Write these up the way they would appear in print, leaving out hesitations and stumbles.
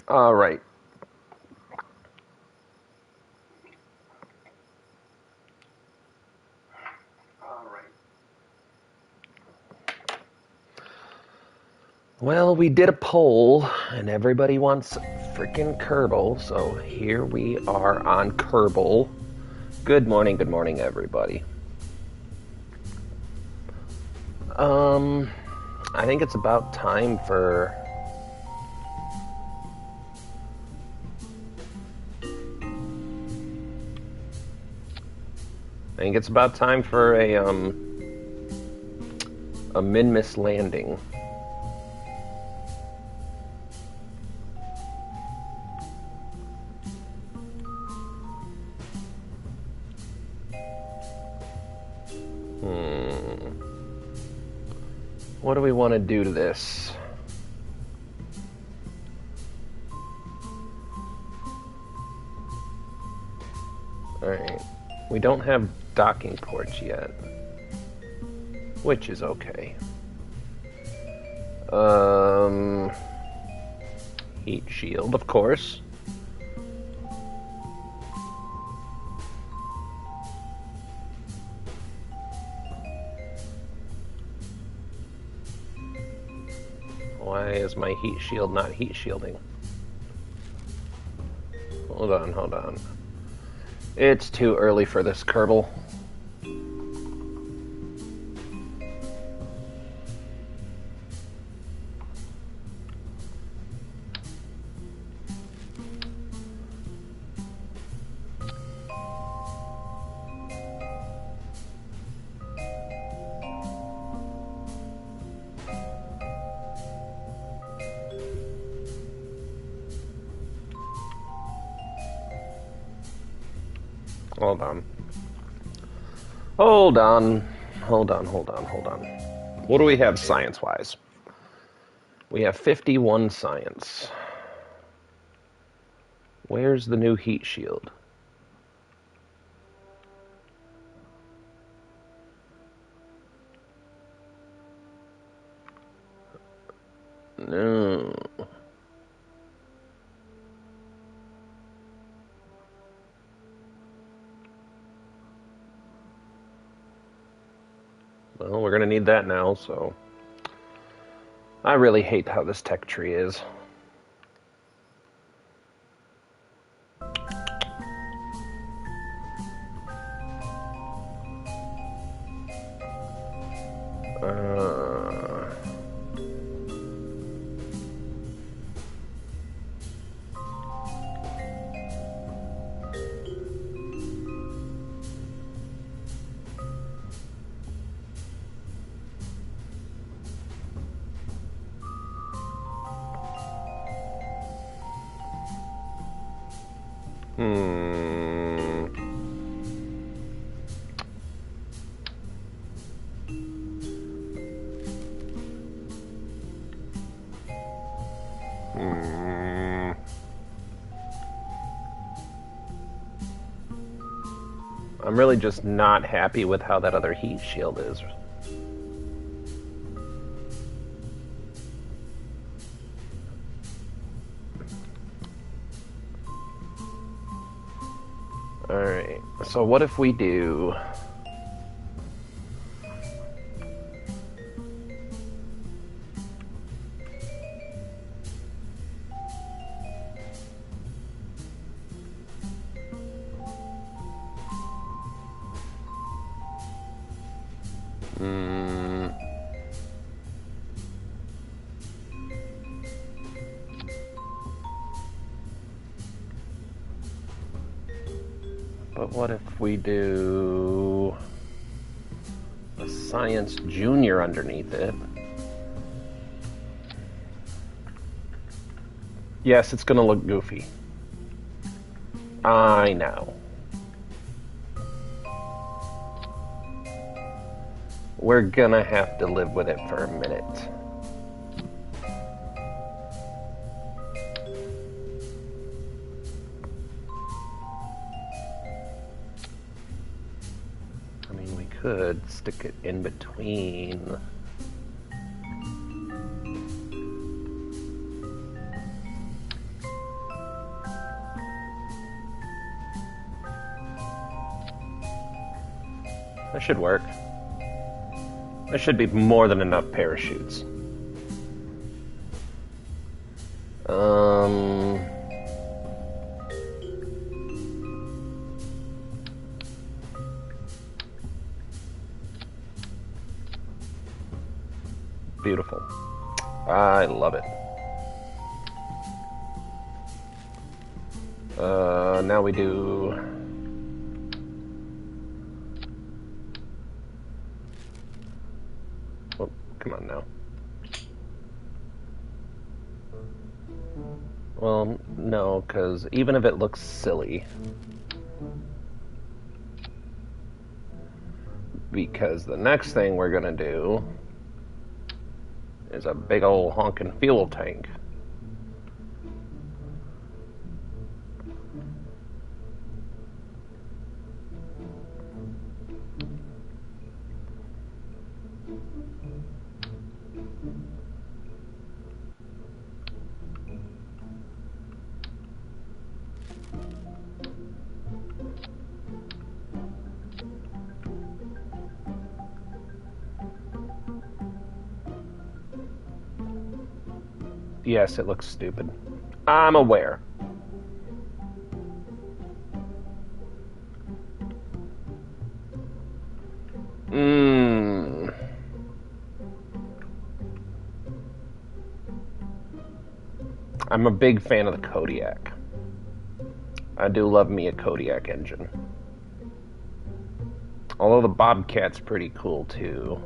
All right. Well, we did a poll, and everybody wants freaking Kerbal, so here we are on Kerbal. Good morning, everybody. I think it's about time for... I think it's about time for a min-miss landing. What do we want to do to this? Alright. We don't have docking ports yet, which is okay. Heat shield, of course. Why is my heat shield not heat shielding? Hold on. It's too early for this Kerbal. Hold on. What do we have science-wise? We have 51 science. Where's the new heat shield? No. Well, we're gonna need that now, so... I really hate how this tech tree is. I'm really just not happy with how that other heat shield is. Alright, so what if we do... But what if we do a Science Junior underneath it? Yes, it's gonna look goofy. I know. We're gonna have to live with it for a minute. I mean, we could stick it in between. That should work. There should be more than enough parachutes. Beautiful. I love it. Now we do... Oh, come on now. Well, no, because even if it looks silly... Because the next thing we're gonna do is a big old honkin' fuel tank. Yes, it looks stupid. I'm aware. I'm a big fan of the Kodiak. I do love me a Kodiak engine. Although the Bobcat's pretty cool too.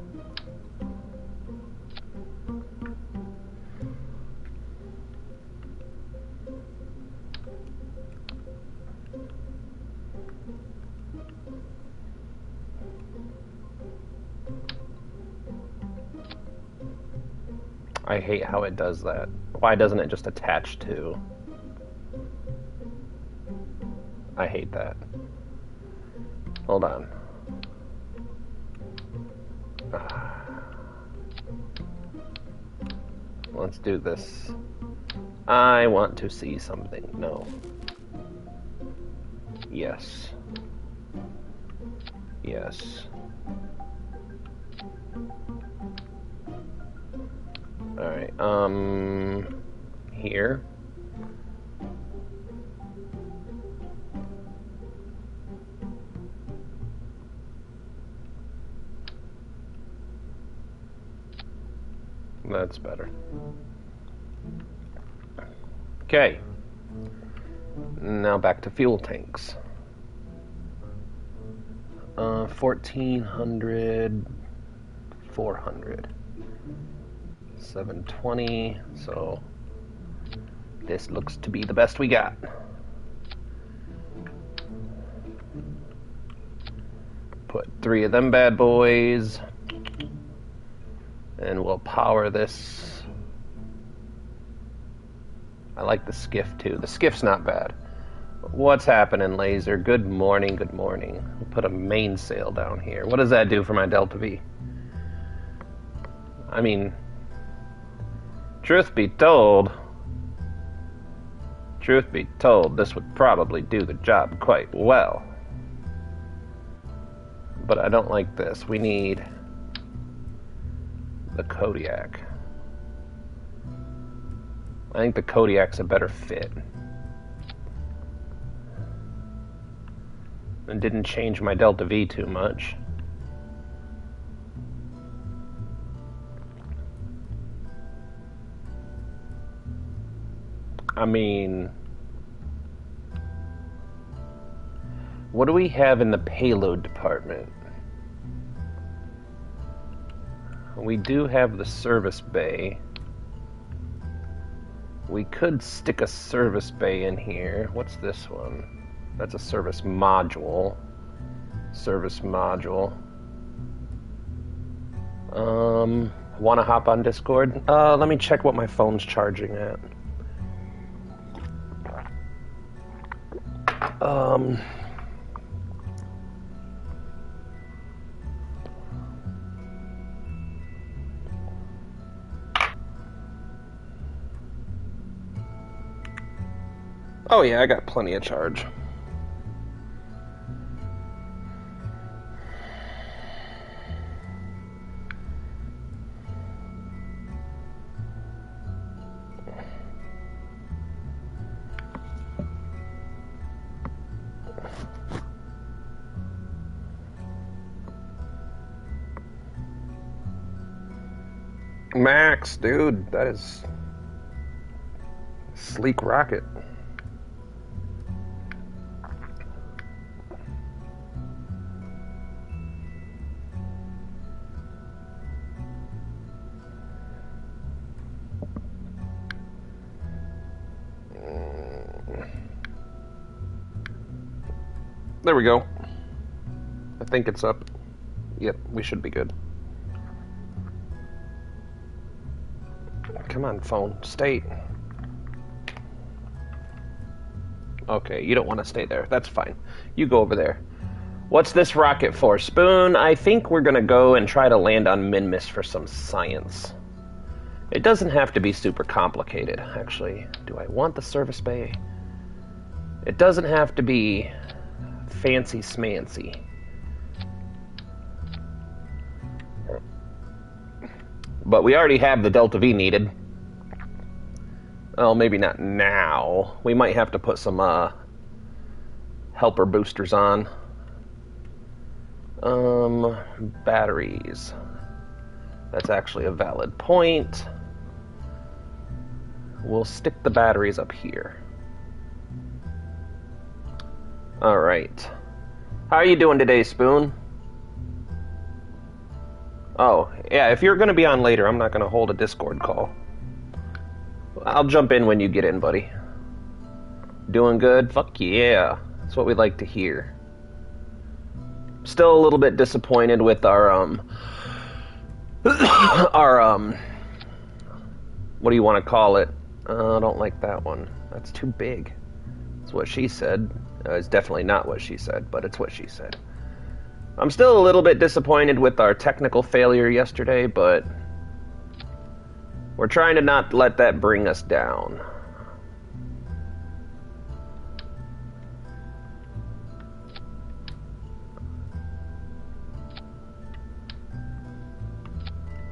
I hate how it does that. Why doesn't it just attach to? I hate that. Hold on. Let's do this. I want to see something. No. Yes. Yes. Alright, here. That's better. Okay. Now back to fuel tanks. 1400, 400. 720, so this looks to be the best we got. Put 3 of them bad boys, and we'll power this. I like the skiff too. The skiff's not bad. What's happening, Laser? Good morning, good morning. We'll put a mainsail down here. What does that do for my Delta V? I mean, truth be told, this would probably do the job quite well. But I don't like this. We need the Kodiak. I think the Kodiak's a better fit. And didn't change my Delta V too much. I mean, what do we have in the payload department? We do have the service bay. We could stick a service bay in here. What's this one? That's a service module. Service module. Want to hop on Discord? Let me check what my phone's charging at. Oh yeah, I got plenty of charge. Max, dude, that is sleek rocket. There we go. I think it's up. Yep, we should be good. Come on, phone. Stay. Okay, you don't want to stay there. That's fine. You go over there. What's this rocket for? Spoon, I think we're going to go and try to land on Minmus for some science. It doesn't have to be super complicated, actually. Do I want the service bay? It doesn't have to be fancy smancy. But we already have the Delta V needed. Oh, maybe not now. We might have to put some helper boosters on. Batteries. That's actually a valid point. We'll stick the batteries up here. Alright. How are you doing today, Spoon? Oh, yeah, if you're going to be on later, I'm not going to hold a Discord call. I'll jump in when you get in, buddy. Doing good? Fuck yeah. That's what we'd like to hear. Still a little bit disappointed with our, what do you want to call it? I don't like that one. That's too big. That's what she said. It's definitely not what she said, but it's what she said. I'm still a little bit disappointed with our technical failure yesterday, but we're trying to not let that bring us down.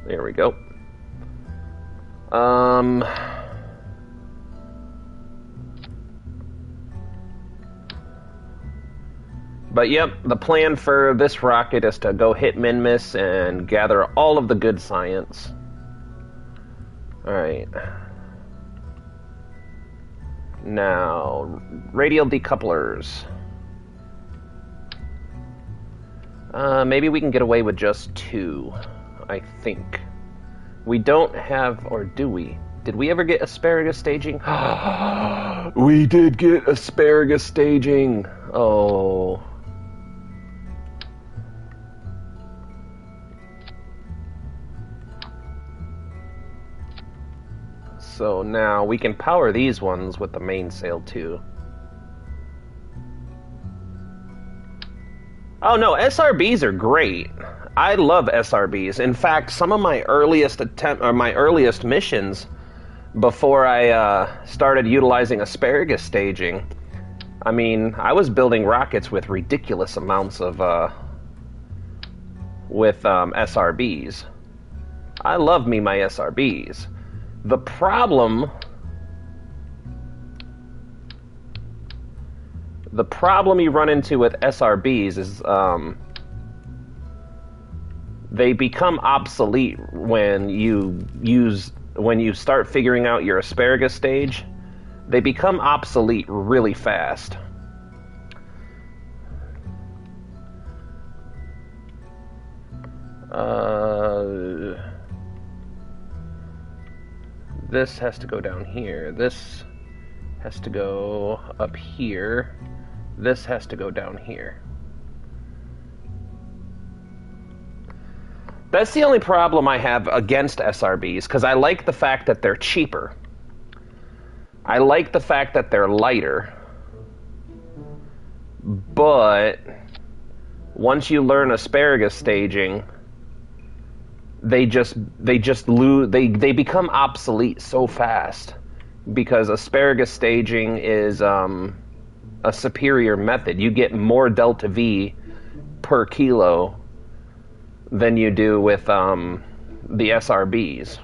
There we go. But yep, the plan for this rocket is to go hit Minmus and gather all of the good science. Alright. Now, radial decouplers. Maybe we can get away with just 2, I think. We don't have, or do we? Did we ever get asparagus staging? We did get asparagus staging! Oh. So now we can power these ones with the mainsail too. Oh no, SRBs are great. I love SRBs. In fact, some of my earliest missions before I started utilizing asparagus staging, I mean, I was building rockets with ridiculous amounts of SRBs. I love me my SRBs. The problem you run into with SRBs is they become obsolete when you start figuring out your asparagus stage. They become obsolete really fast. This has to go down here. This has to go up here. This has to go down here. That's the only problem I have against SRBs, because I like the fact that they're cheaper. I like the fact that they're lighter. But once you learn asparagus staging, they become obsolete so fast, because asparagus staging is a superior method. You get more delta V per kilo than you do with the SRBs.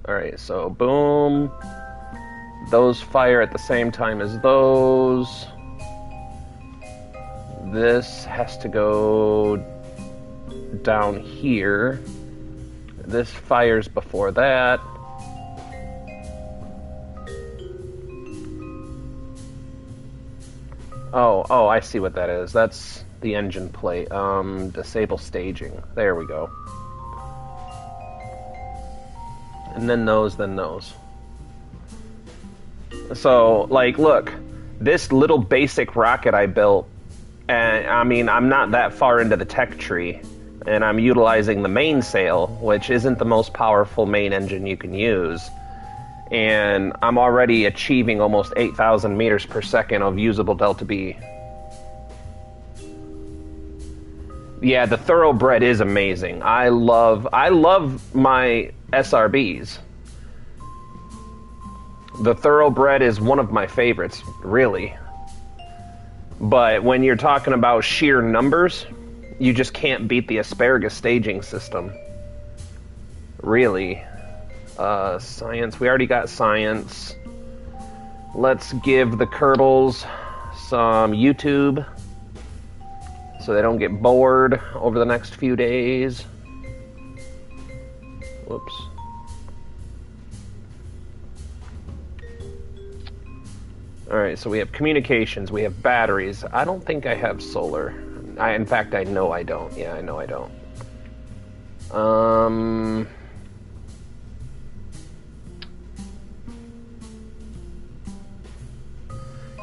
Alright, so boom. Those fire at the same time as those. This has to go down here. This fires before that. Oh, I see what that is. That's the engine plate. Disable staging. There we go. And then those, then those. So, like, look. This little basic rocket I built, and I mean, I'm not that far into the tech tree, and I'm utilizing the mainsail, which isn't the most powerful main engine you can use. And I'm already achieving almost 8,000 meters per second of usable delta B. Yeah, the Thoroughbred is amazing. I love my SRBs. The Thoroughbred is one of my favorites, really. But when you're talking about sheer numbers, you just can't beat the asparagus staging system. Really. Science. We already got science. Let's give the Kerbals some YouTube so they don't get bored over the next few days. Whoops. Alright, so we have communications, we have batteries. I don't think I have solar. In fact, I know I don't. Yeah, I know I don't.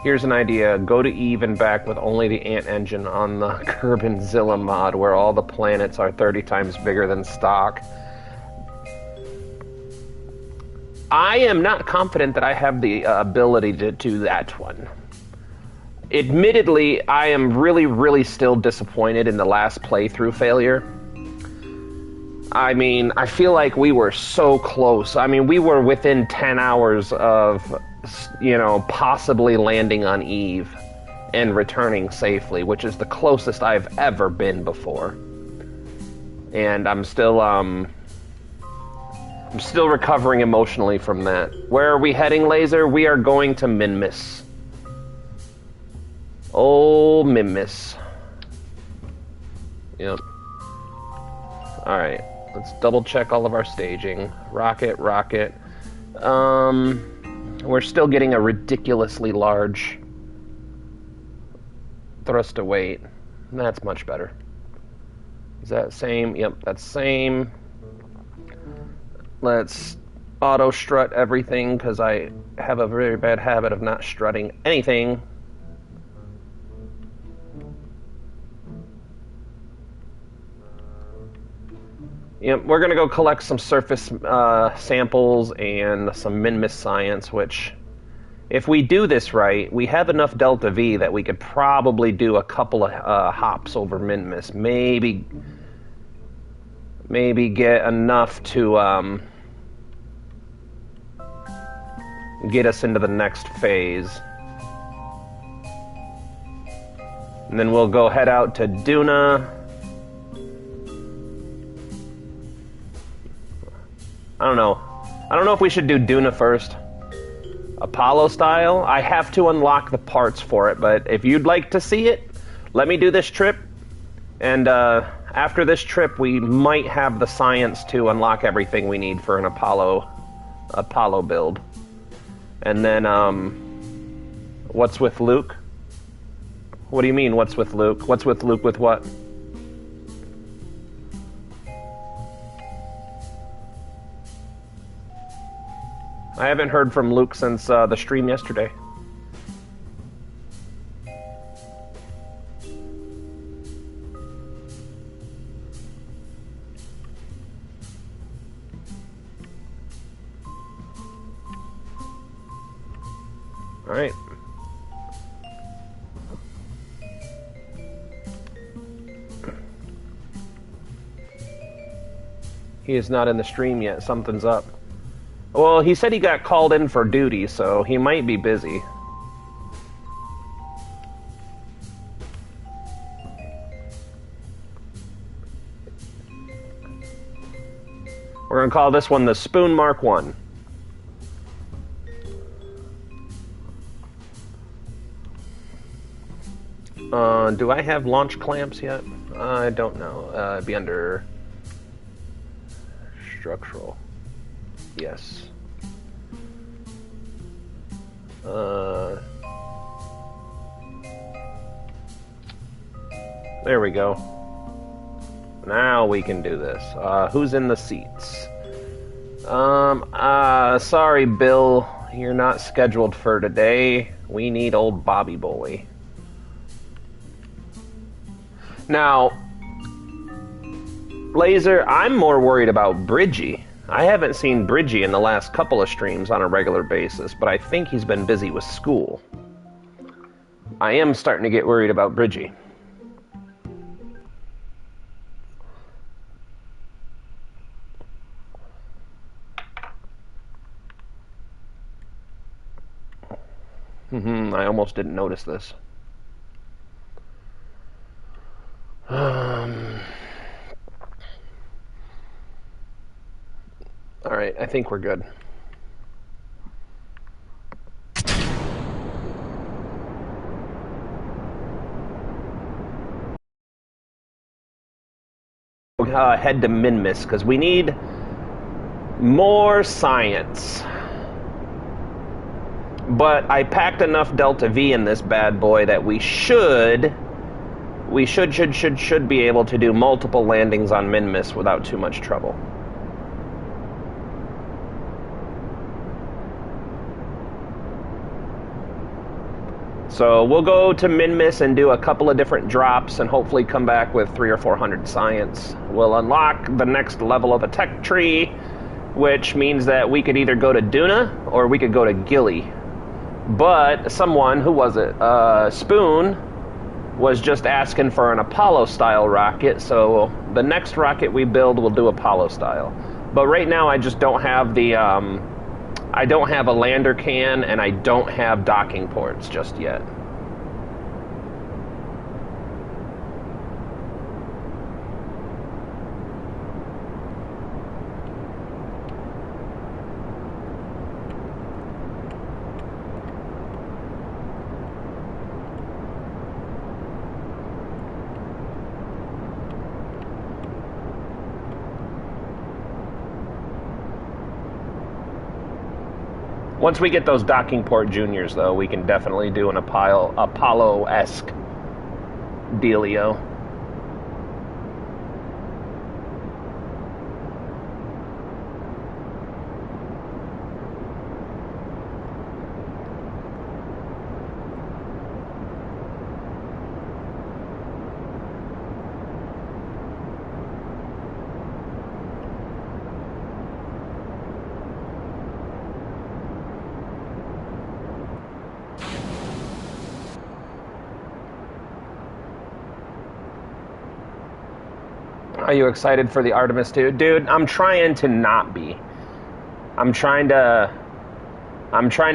Here's an idea. Go to Eve and back with only the Ant engine on the Kerbinzilla mod, where all the planets are 30 times bigger than stock. I am not confident that I have the ability to do that one. Admittedly, I am really still disappointed in the last playthrough failure. I mean, I feel like we were so close. I mean, we were within 10 hours of, you know, possibly landing on Eve and returning safely, which is the closest I've ever been before. And I'm still recovering emotionally from that. Where are we heading, Laser? We are going to Minmus. Oh, Minmus. Yep. Alright. Let's double check all of our staging. Rocket. We're still getting a ridiculously large thrust to weight. That's much better. Is that same? Yep, that's same. Let's auto strut everything because I have a very bad habit of not strutting anything. Yep, we're going to go collect some surface samples and some Minmus science, which, if we do this right, we have enough Delta V that we could probably do a couple of hops over Minmus. Maybe get enough to get us into the next phase. And then we'll go head out to Duna. I don't know if we should do Duna first. Apollo style. I have to unlock the parts for it, but if you'd like to see it, let me do this trip. And after this trip, we might have the science to unlock everything we need for an Apollo build. And then, what's with Luke? What do you mean, what's with Luke? What's with Luke with what? I haven't heard from Luke since the stream yesterday. All right. He is not in the stream yet. Something's up. Well, he said he got called in for duty, so he might be busy. We're going to call this one the Spoon Mark 1. Do I have launch clamps yet? I don't know. It'd be under structural. Yes. There we go. Now we can do this. Who's in the seats? Sorry, Bill. You're not scheduled for today. We need old Bobby Boy. Now, Laser, I'm more worried about Bridgie. I haven't seen Bridgie in the last couple of streams on a regular basis, but I think he's been busy with school. I am starting to get worried about Bridgie. I almost didn't notice this. Alright, I think we're good. Head to Minmus, because we need more science. But I packed enough Delta V in this bad boy that we should be able to do multiple landings on Minmus without too much trouble. So we'll go to Minmus and do a couple of different drops and hopefully come back with 300 or 400 science. We'll unlock the next level of the tech tree, which means that we could either go to Duna or we could go to Gilly. But someone, who was it? Spoon was just asking for an Apollo-style rocket, so the next rocket we build will do Apollo-style. But right now I just don't have the, I don't have a lander can, and I don't have docking ports just yet. Once we get those docking port juniors, though, we can definitely do an Apollo-esque dealio. Are you excited for the Artemis 2? Dude, I'm trying to not be. I'm trying to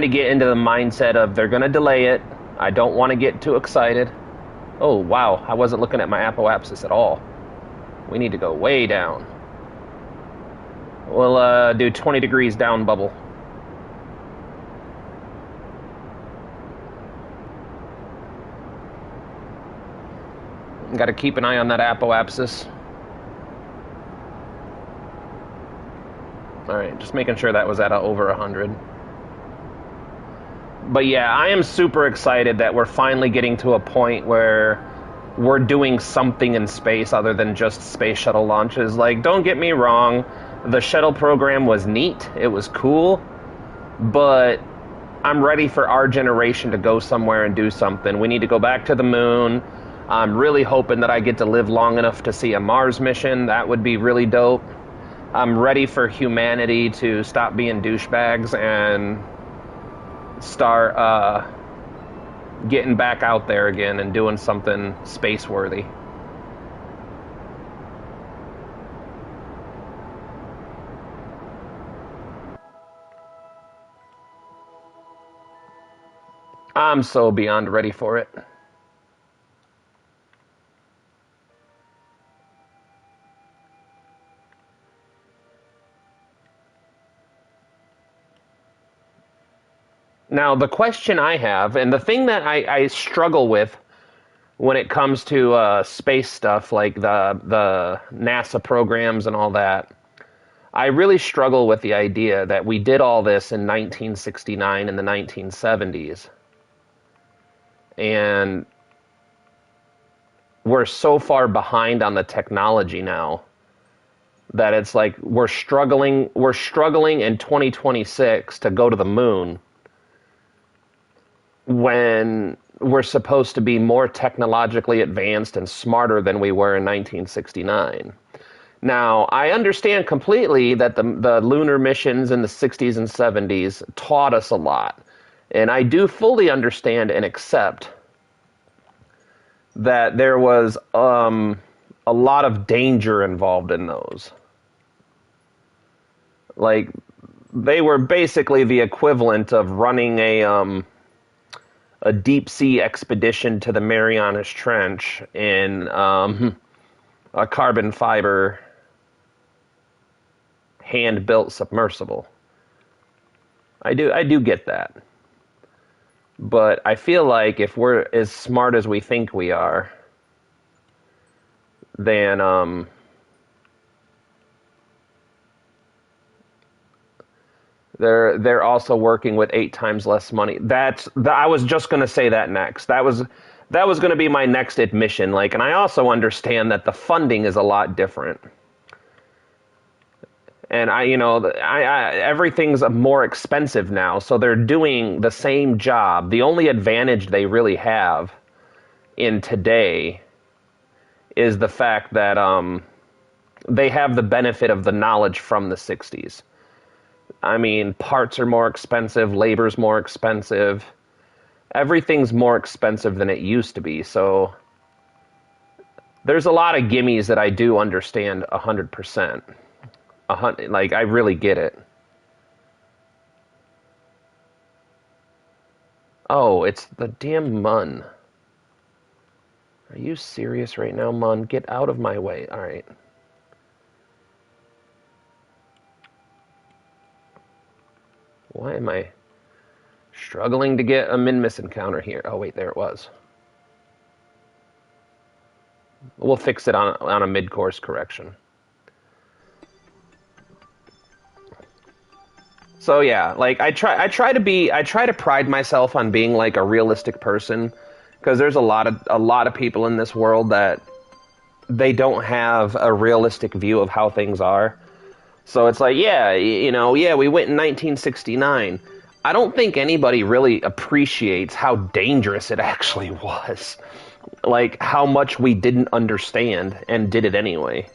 get into the mindset of they're going to delay it. I don't want to get too excited. Oh, wow. I wasn't looking at my apoapsis at all. We need to go way down. We'll do 20 degrees down bubble. Got to keep an eye on that apoapsis. Alright, just making sure that was at over 100. But yeah, I am super excited that we're finally getting to a point where we're doing something in space other than just space shuttle launches. Like, don't get me wrong, the shuttle program was neat, it was cool, but I'm ready for our generation to go somewhere and do something. We need to go back to the moon. I'm really hoping that I get to live long enough to see a Mars mission. That would be really dope. I'm ready for humanity to stop being douchebags and start getting back out there again and doing something space-worthy. I'm so beyond ready for it. Now, the question I have, and the thing that I struggle with when it comes to space stuff, like the NASA programs and all that, I really struggle with the idea that we did all this in 1969 and the 1970s. And we're so far behind on the technology now that it's like we're struggling in 2026 to go to the moon when we're supposed to be more technologically advanced and smarter than we were in 1969. Now, I understand completely that the lunar missions in the 60s and 70s taught us a lot. And I do fully understand and accept that there was a lot of danger involved in those. Like, they were basically the equivalent of running a deep sea expedition to the Marianas Trench in a carbon fiber hand-built submersible. I do get that. But I feel like if we're as smart as we think we are, then they're also working with 8 times less money. I was just going to say that next. That was going to be my next admission. Like, and I also understand that the funding is a lot different. And everything's more expensive now, so they're doing the same job. The only advantage they really have in today is the fact that they have the benefit of the knowledge from the 60s. I mean, parts are more expensive, labor's more expensive. Everything's more expensive than it used to be, so there's a lot of gimmies that I do understand 100%. Like, I really get it. Oh, it's the damn Mun. Are you serious right now, Mun? Get out of my way. All right. Why am I struggling to get a min-miss encounter here? Oh, wait, there it was. We'll fix it on a mid-course correction. So yeah, like I try to pride myself on being like a realistic person, because there's a lot of people in this world that they don't have a realistic view of how things are. So it's like, yeah, we went in 1969. I don't think anybody really appreciates how dangerous it actually was. Like, how much we didn't understand and did it anyway.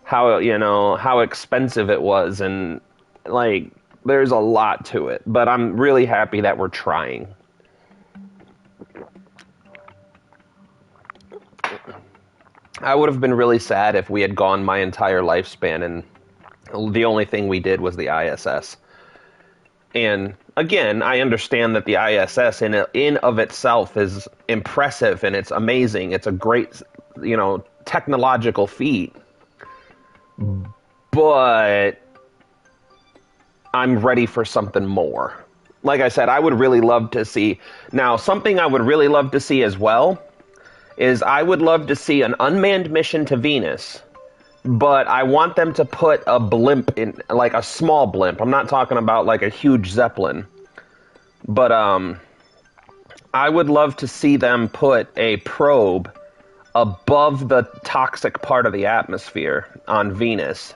How expensive it was, and like, there's a lot to it, but I'm really happy that we're trying. I would have been really sad if we had gone my entire lifespan and the only thing we did was the ISS. And again, I understand that the ISS in of itself is impressive and it's amazing. It's a great, technological feat. But I'm ready for something more. Like I said, I would really love to see... Now, something I would really love to see as well is I would love to see an unmanned mission to Venus, but I want them to put a blimp in, like a small blimp. I'm not talking about like a huge Zeppelin. But I would love to see them put a probe above the toxic part of the atmosphere on Venus.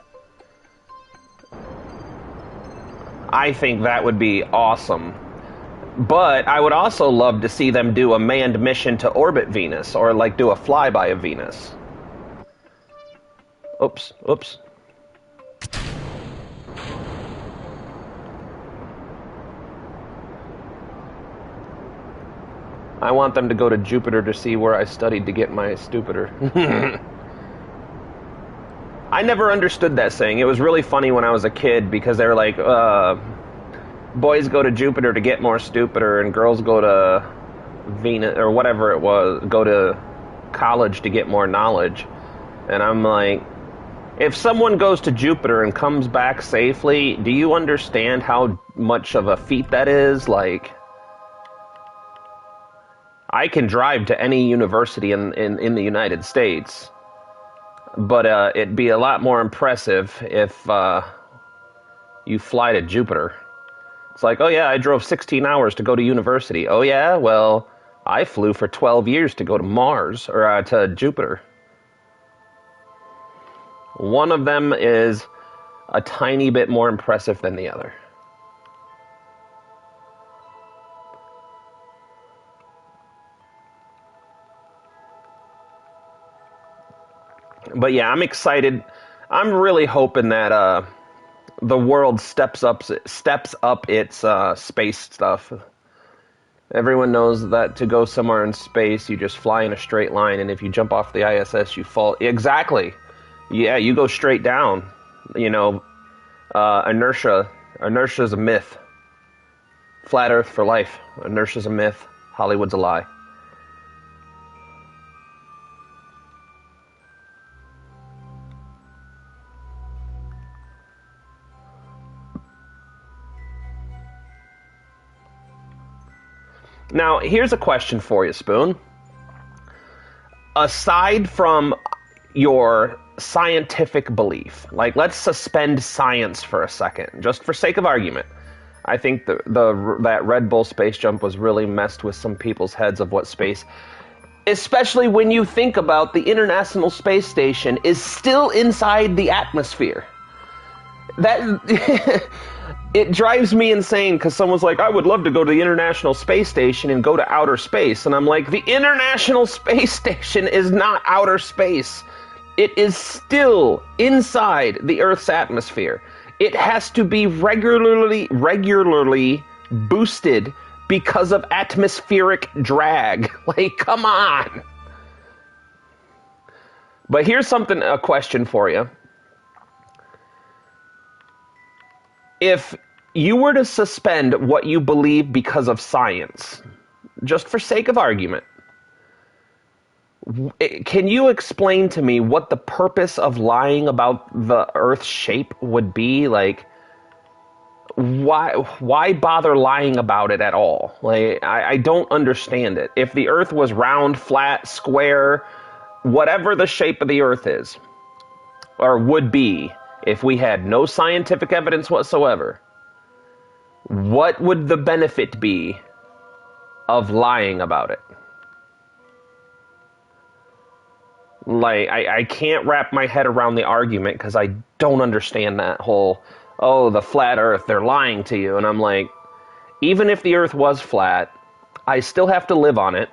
I think that would be awesome. But I would also love to see them do a manned mission to orbit Venus, or like do a flyby of Venus. Oops. I want them to go to Jupiter to see where I studied to get my stupider. I never understood that saying. It was really funny when I was a kid, because they were like, boys go to Jupiter to get more stupider, and girls go to Venus, or whatever it was, go to college to get more knowledge. And I'm like, if someone goes to Jupiter and comes back safely, do you understand how much of a feat that is? Like, I can drive to any university in the United States, but it'd be a lot more impressive if you fly to Jupiter. It's like, oh yeah, I drove 16 hours to go to university. Oh yeah, well, I flew for 12 years to go to Mars, or to Jupiter. One of them is a tiny bit more impressive than the other. But yeah, I'm excited. I'm really hoping that the world steps up its space stuff. Everyone knows that to go somewhere in space, you just fly in a straight line, and if you jump off the ISS, you fall. Exactly. Yeah, you go straight down. You know, inertia. Inertia's a myth. Flat Earth for life. Inertia's a myth. Hollywood's a lie. Now, here's a question for you, Spoon. Aside from your scientific belief, like let's suspend science for a second, just for sake of argument. I think that Red Bull space jump was really messed with some people's heads of what space, especially when you think about the International Space Station is still inside the atmosphere. That it drives me insane because someone's like, I would love to go to the International Space Station and go to outer space. And I'm like, the International Space Station is not outer space. It is still inside the Earth's atmosphere. It has to be regularly boosted because of atmospheric drag. Like, come on. But here's a question for you. If you were to suspend what you believe because of science, just for sake of argument, can you explain to me what the purpose of lying about the Earth's shape would be? Like, why bother lying about it at all? Like, I don't understand it. If the Earth was round, flat, square, whatever the shape of the Earth is, or would be, if we had no scientific evidence whatsoever, what would the benefit be of lying about it? Like, I can't wrap my head around the argument because I don't understand that whole, oh, the flat Earth, they're lying to you. And I'm like, even if the Earth was flat, I still have to live on it.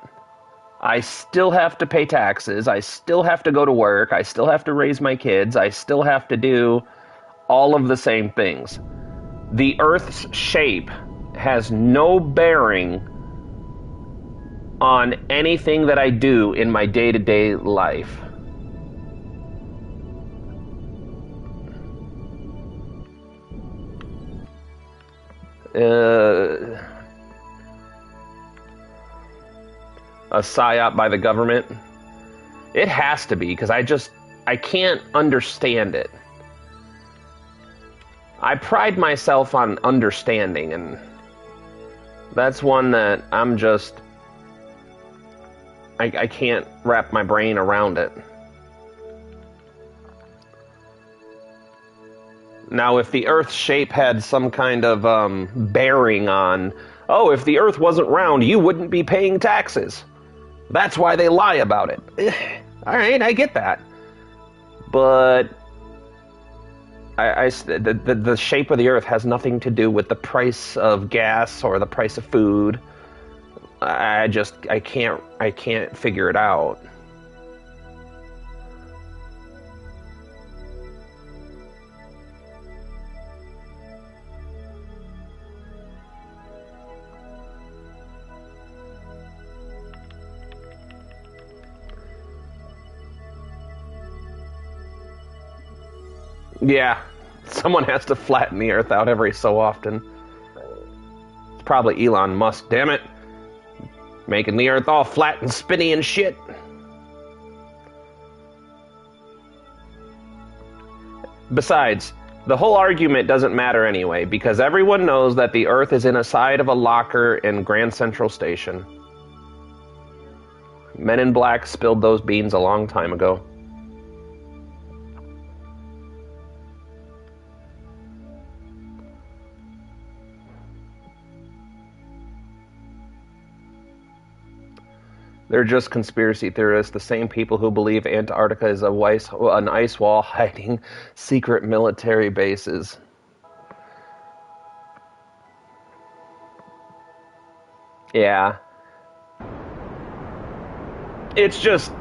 I still have to pay taxes. I still have to go to work. I still have to raise my kids. I still have to do all of the same things. The Earth's shape has no bearing on anything that I do in my day-to-day life. A psyop by the government? It has to be, because I can't understand it. I pride myself on understanding, and that's one that I'm just... I can't wrap my brain around it. Now, if the Earth's shape had some kind of bearing on, oh, if the Earth wasn't round, you wouldn't be paying taxes. That's why they lie about it. All right, I get that. But the shape of the Earth has nothing to do with the price of gas or the price of food. I can't figure it out. Yeah, someone has to flatten the Earth out every so often. It's probably Elon Musk, damn it. Making the Earth all flat and spinny and shit. Besides, the whole argument doesn't matter anyway, because everyone knows that the Earth is inside of a locker in Grand Central Station. Men in Black spilled those beans a long time ago. They're just conspiracy theorists, the same people who believe Antarctica is an ice wall hiding secret military bases. Yeah. It's just,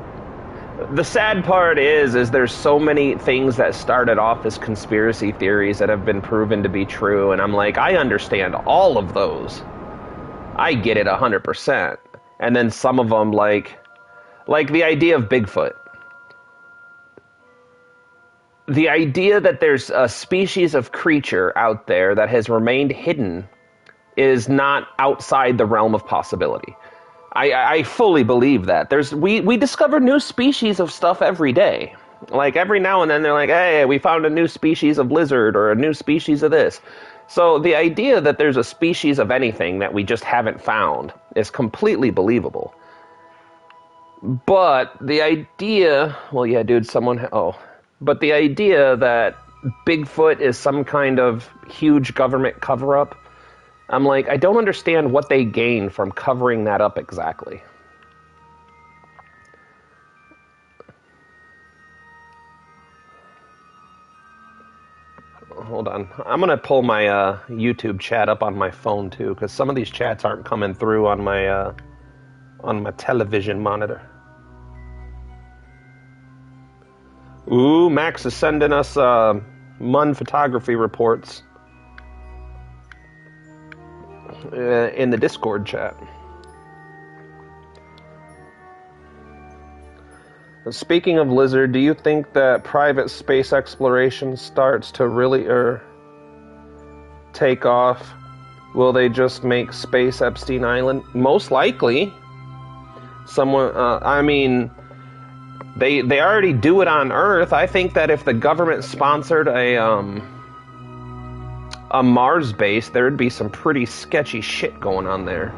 the sad part is there's so many things that started off as conspiracy theories that have been proven to be true, and I'm like, I understand all of those. I get it 100%. And then some of them, like the idea of Bigfoot. The idea that there's a species of creature out there that has remained hidden is not outside the realm of possibility. I fully believe that. We discover new species of stuff every day. Like every now and then they're like, hey, we found a new species of lizard or a new species of this. So the idea that there's a species of anything that we just haven't found is completely believable. But the idea, well, yeah, dude, but the idea that Bigfoot is some kind of huge government cover-up, I'm like, I don't understand what they gain from covering that up exactly. Hold on. I'm going to pull my YouTube chat up on my phone, too, because some of these chats aren't coming through on my television monitor. Ooh, Max is sending us Mun photography reports in the Discord chat. Speaking of Lizard, do you think that private space exploration starts to really take off? Will they just make space Epstein Island? Most likely. I mean, they already do it on Earth. I think that if the government sponsored a Mars base, there'd be some pretty sketchy shit going on there.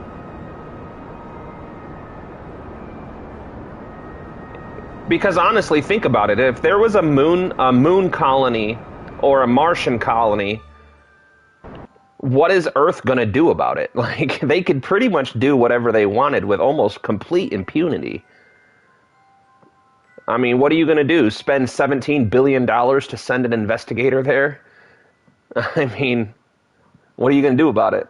Because honestly, think about it. If there was a moon colony or a Martian colony, what is Earth going to do about it? Like, they could pretty much do whatever they wanted with almost complete impunity. I mean, what are you going to do? Spend $17 billion to send an investigator there? I mean, what are you going to do about it?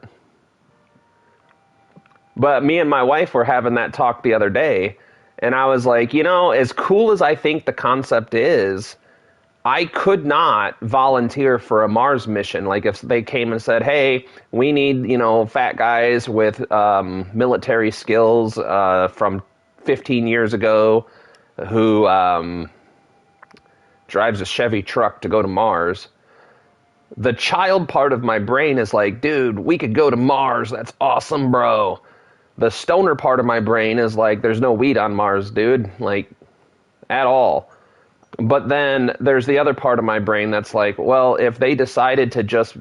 But me and my wife were having that talk the other day, and I was like, you know, as cool as I think the concept is, I could not volunteer for a Mars mission. Like if they came and said, hey, we need, you know, fat guys with military skills from 15 years ago who drives a Chevy truck to go to Mars. The child part of my brain is like, dude, we could go to Mars. That's awesome, bro. The stoner part of my brain is like, there's no weed on Mars, dude. Like, at all. But then there's the other part of my brain that's like, well, if they decided to just,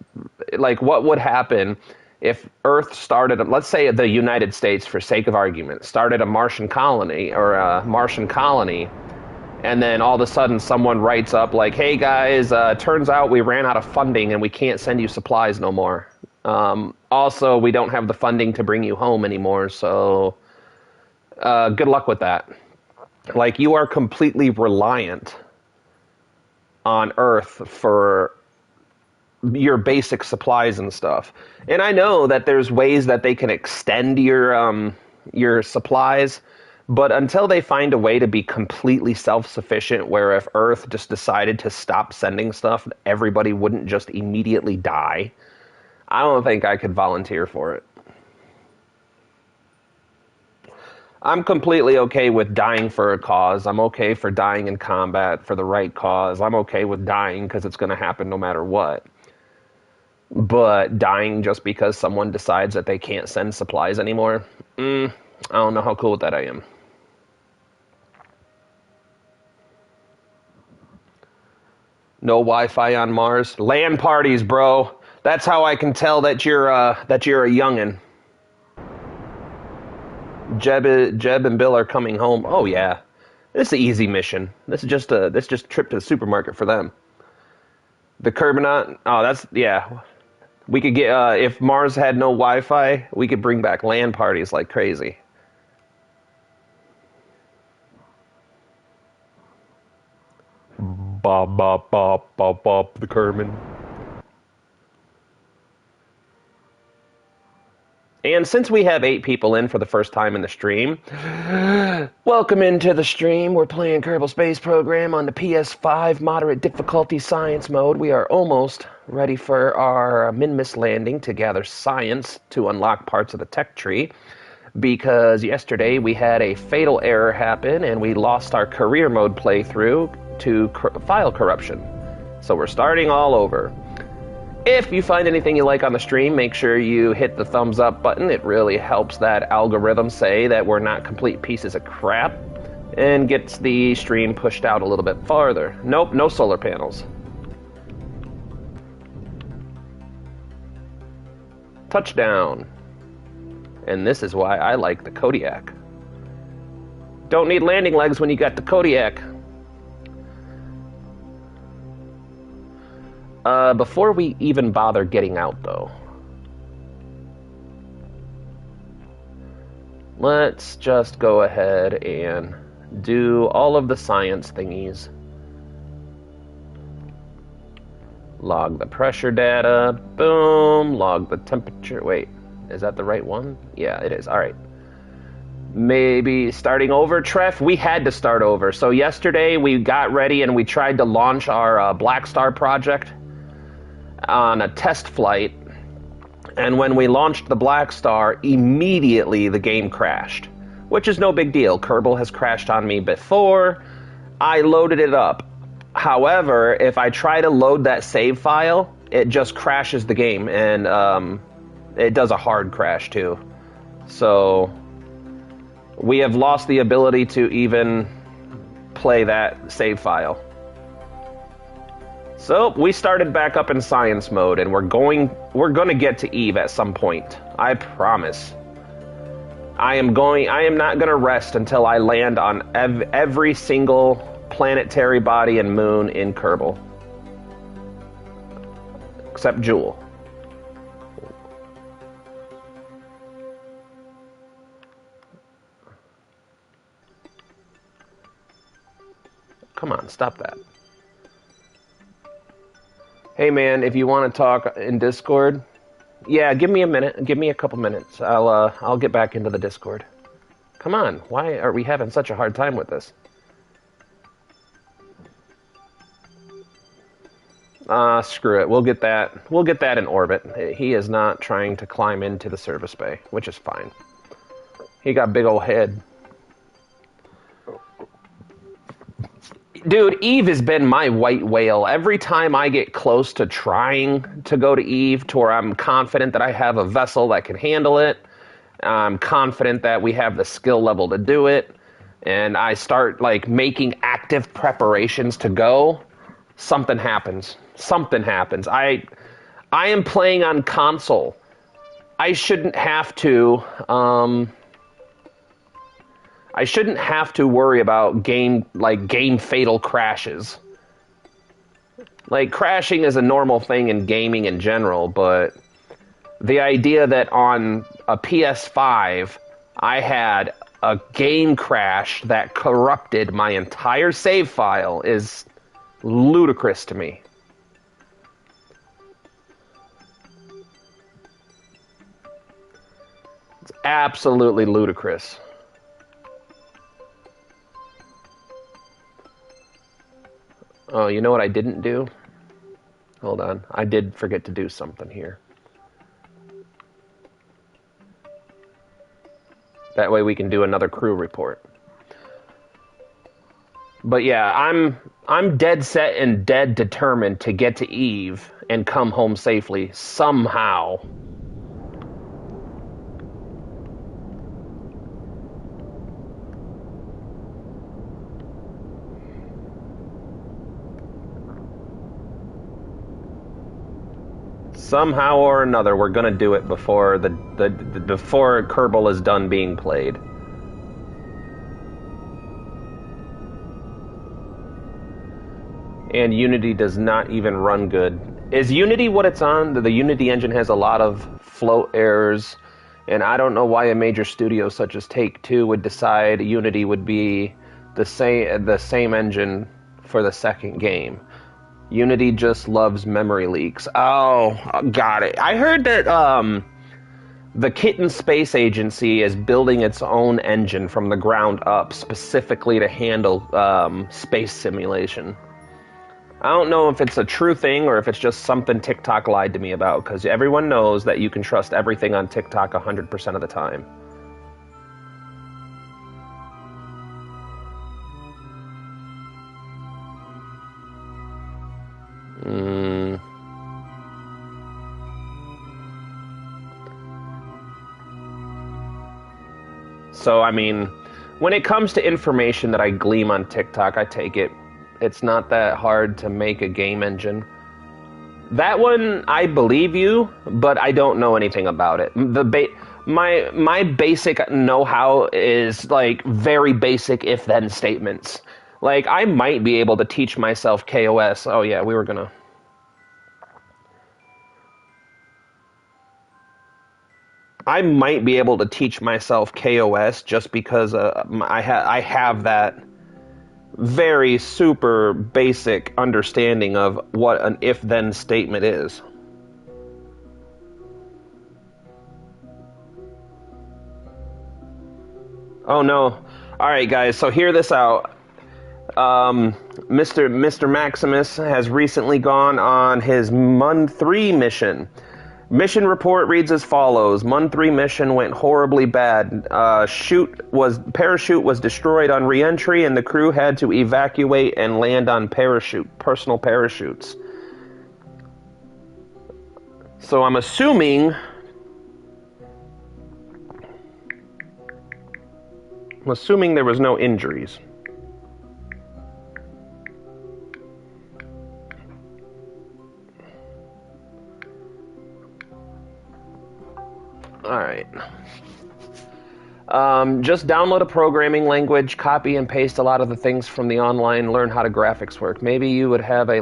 like, what would happen if Earth started, let's say the United States, for sake of argument, started a Martian colony, and then all of a sudden someone writes up like, hey guys, turns out we ran out of funding and we can't send you supplies no more. Also, we don't have the funding to bring you home anymore, so good luck with that. Like, you are completely reliant on Earth for your basic supplies and stuff. And I know that there's ways that they can extend your supplies, but until they find a way to be completely self-sufficient, where if Earth just decided to stop sending stuff, everybody wouldn't just immediately die, I don't think I could volunteer for it. I'm completely okay with dying for a cause. I'm okay for dying in combat for the right cause. I'm okay with dying because it's going to happen no matter what. But dying just because someone decides that they can't send supplies anymore, I don't know how cool with that I am. No Wi-Fi on Mars. LAN parties, bro. That's how I can tell that you're a youngin'. Jeb and Bill are coming home. Oh yeah, this is an easy mission. This is just a trip to the supermarket for them. The Kerbinot. Oh, that's yeah. We could get if Mars had no Wi-Fi, we could bring back LAN parties like crazy. Bob, Bob, Bob, Bob, Bob, the Kerbin. And since we have 8 people in for the first time in the stream, welcome into the stream. We're playing Kerbal Space Program on the PS5 moderate difficulty science mode. We are almost ready for our Minmus landing to gather science to unlock parts of the tech tree. Because yesterday we had a fatal error happen and we lost our career mode playthrough to file corruption. So we're starting all over. If you find anything you like on the stream, make sure you hit the thumbs up button. It really helps that algorithm say that we're not complete pieces of crap and gets the stream pushed out a little bit farther. Nope, no solar panels. Touchdown. And this is why I like the Kodiak. Don't need landing legs when you got the Kodiak. Before we even bother getting out, though, let's just go ahead and do all of the science thingies. Log the pressure data. Boom. Log the temperature. Wait, is that the right one? Yeah, it is. All right. Maybe starting over, Treff? We had to start over. So yesterday we got ready and we tried to launch our Black Star project on a test flight, and when we launched the Black Star, immediately the game crashed, which is no big deal. Kerbal has crashed on me before. I loaded it up. However, if I try to load that save file, it just crashes the game, and it does a hard crash too. So we have lost the ability to even play that save file. So we started back up in science mode, and we're going to get to Eve at some point. I promise. I am not going to rest until I land on every single planetary body and moon in Kerbal. Except Jewel. Come on, stop that. Hey man, if you want to talk in Discord, yeah, give me a minute. Give me a couple minutes. I'll get back into the Discord. Come on, why are we having such a hard time with this? Screw it. We'll get that. We'll get that in orbit. He is not trying to climb into the service bay, which is fine. He got big old head. Dude, Eve has been my white whale. Every time I get close to trying to go to Eve, to where I'm confident that I have a vessel that can handle it, I'm confident that we have the skill level to do it, and I start like making active preparations to go, something happens. Something happens. I am playing on console. I shouldn't have to. I shouldn't have to worry about game fatal crashes. Like, crashing is a normal thing in gaming in general, but the idea that on a PS5 I had a game crash that corrupted my entire save file is ludicrous to me. It's absolutely ludicrous. Oh, you know what I didn't do? Hold on. I did forget to do something here. That way we can do another crew report. But yeah, I'm dead set and dead determined to get to Eve and come home safely somehow. Somehow or another, we're gonna do it before before Kerbal is done being played. And Unity does not even run good. Is Unity what it's on? The Unity engine has a lot of float errors, and I don't know why a major studio such as Take-Two would decide Unity would be the same engine for the second game. Unity just loves memory leaks. Oh, got it. I heard that the Kitten Space Agency is building its own engine from the ground up specifically to handle space simulation. I don't know if it's a true thing or if it's just something TikTok lied to me about, because everyone knows that you can trust everything on TikTok 100% of the time. So, I mean, when it comes to information that I glean on TikTok, I take it. It's not that hard to make a game engine. That one, I believe you, but I don't know anything about it. My basic know-how is, like, very basic if-then statements. Like, I might be able to teach myself KOS. Oh, yeah, we were gonna... I might be able to teach myself KOS just because I have that very super basic understanding of what an if-then statement is. Oh no. Alright guys, so hear this out. Mr. Maximus has recently gone on his Mun 3 mission. Mission report reads as follows. Mun 3 mission went horribly bad. Parachute was destroyed on re-entry, and the crew had to evacuate and land on personal parachutes. So I'm assuming there was no injuries. Alright. Just download a programming language, copy and paste a lot of the things from the online, learn how the graphics work. Maybe you would have a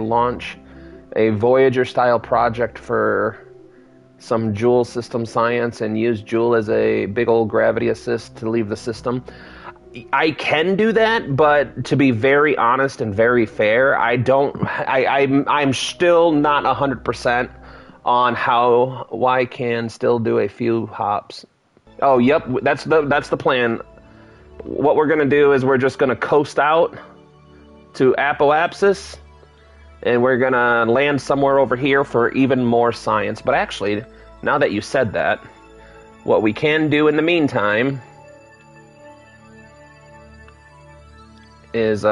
Voyager-style project for some Joule system science and use Joule as a big old gravity assist to leave the system. I can do that, but to be very honest and very fair, I'm still not 100% on how I can still do a few hops. Oh, yep, that's the plan. What we're gonna do is we're just gonna coast out to Apoapsis, and we're gonna land somewhere over here for even more science. But actually, now that you said that, what we can do in the meantime is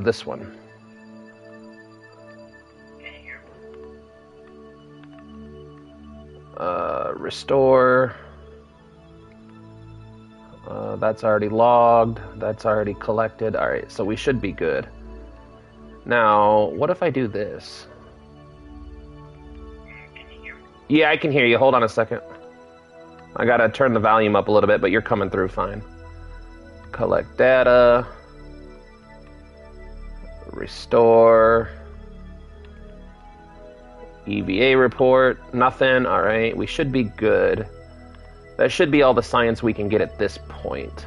this one. Restore. That's already logged. That's already collected. Alright, so we should be good. Now, what if I do this? Can you hear me? Yeah, I can hear you. Hold on a second. I gotta turn the volume up a little bit, but you're coming through fine. Collect data. Restore. EVA report. Nothing. Alright, we should be good. That should be all the science we can get at this point.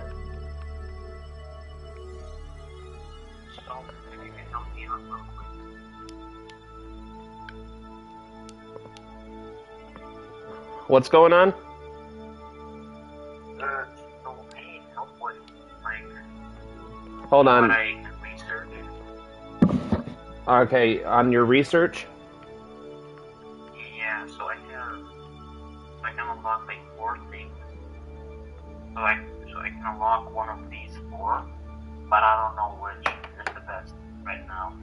So, if you can help me out real quick. What's going on? So I need help with, like, Hold on. what I researched. Okay, on your research? Yeah, so I can unlock like 4 things. So I can unlock one of these 4, but I don't know which is the best right now.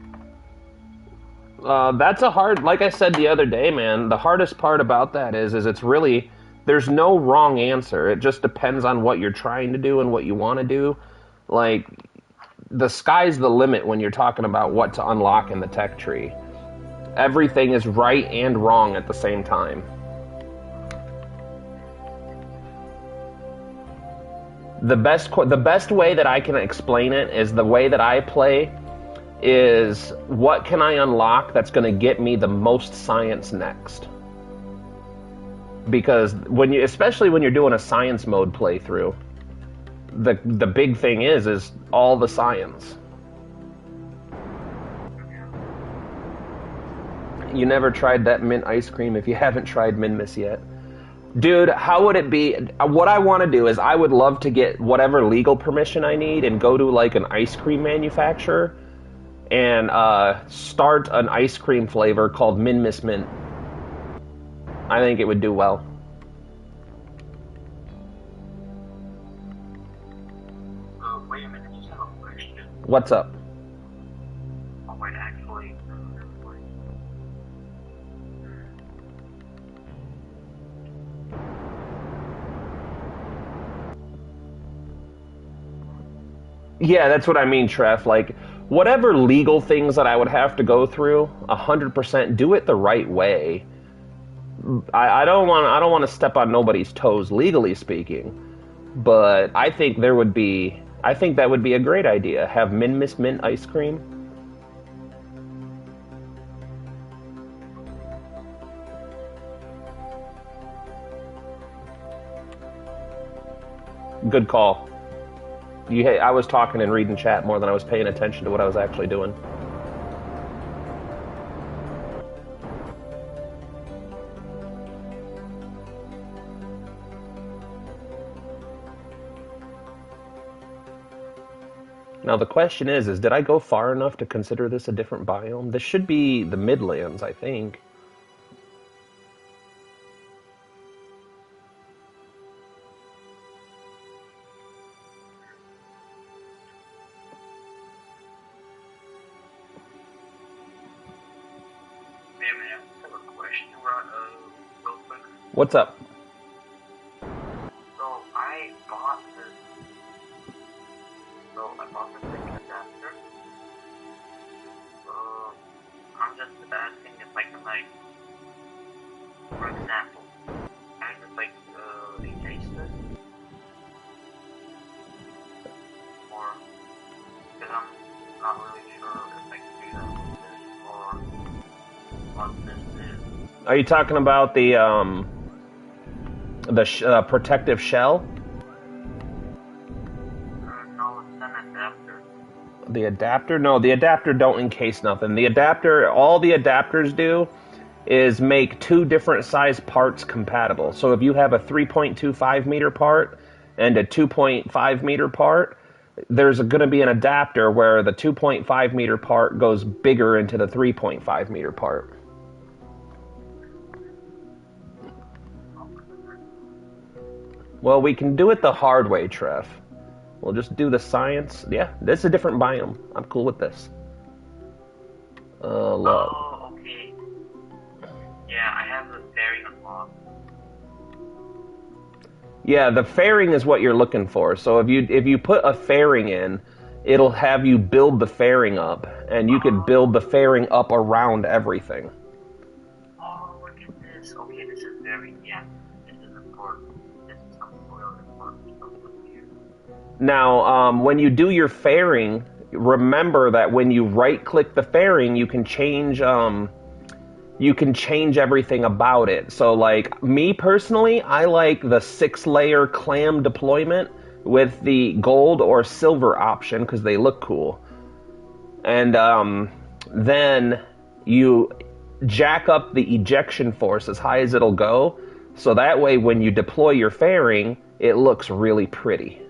That's a hard, like I said the other day, man, the hardest part about that is it's really, there's no wrong answer. It just depends on what you're trying to do and what you want to do. Like, the sky's the limit when you're talking about what to unlock in the tech tree. Everything is right and wrong at the same time. The best way that I can explain it is the way that I play is what can I unlock that's going to get me the most science next. Because especially when you're doing a science mode playthrough, the big thing is all the science. You never tried that mint ice cream if you haven't tried Min Miss yet. Dude, how would it be? What I want to do is I would love to get whatever legal permission I need and go to like an ice cream manufacturer and start an ice cream flavor called Min Miss Mint. I think it would do well. Wait a minute, I just have a question. What's up? Oh, wait, actually, Yeah, that's what I mean, Treff. Like, whatever legal things that I would have to go through, 100% do it the right way. I don't want to step on nobody's toes, legally speaking, but I think that would be a great idea. Have Min Miss Mint ice cream. Good call. I was talking and reading chat more than I was paying attention to what I was actually doing. Now the question is did I go far enough to consider this a different biome? This should be the Midlands, I think. wait a minute, I just have a question, real quick. What's up? So, I bought this like adapter. I'm just asking if I can like, for example, can I just like erase this? Or, because I'm not really sure if I can do that with this, or what this is. Are you talking about the protective shell? No, it's an adapter. The adapter? No, the adapter don't encase nothing. The adapter, all the adapters do is make two different size parts compatible. So if you have a 3.25 meter part and a 2.5 meter part, there's going to be an adapter where the 2.5 meter part goes bigger into the 3.5 meter part. Well, we can do it the hard way, Treff. We'll just do the science. Yeah, this is a different biome. I'm cool with this. Love. Oh, okay. Yeah, I have the fairing unlocked. Yeah, the fairing is what you're looking for. So if you put a fairing in, it'll have you build the fairing up, and you can build the fairing up around everything. Oh, look at this. Okay, this is very, yeah, this is important. This is something real important stuff here. Now, when you do your fairing, remember that when you right-click the fairing, you can change everything about it. So, like, me personally, I like the 6-layer clam deployment with the gold or silver option because they look cool. And then you jack up the ejection force as high as it'll go, so that way when you deploy your fairing, it looks really pretty.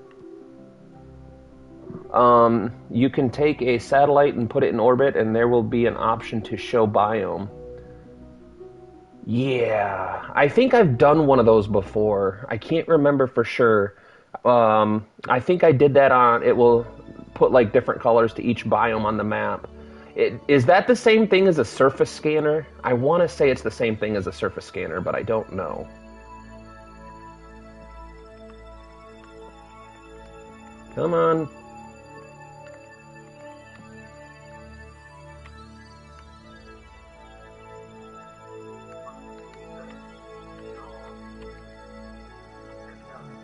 You can take a satellite and put it in orbit, and there will be an option to show biome. Yeah, I think I've done one of those before. I can't remember for sure. I think I did that on, it will put like different colors to each biome on the map. Is that the same thing as a surface scanner? I want to say it's the same thing as a surface scanner, but I don't know. Come on.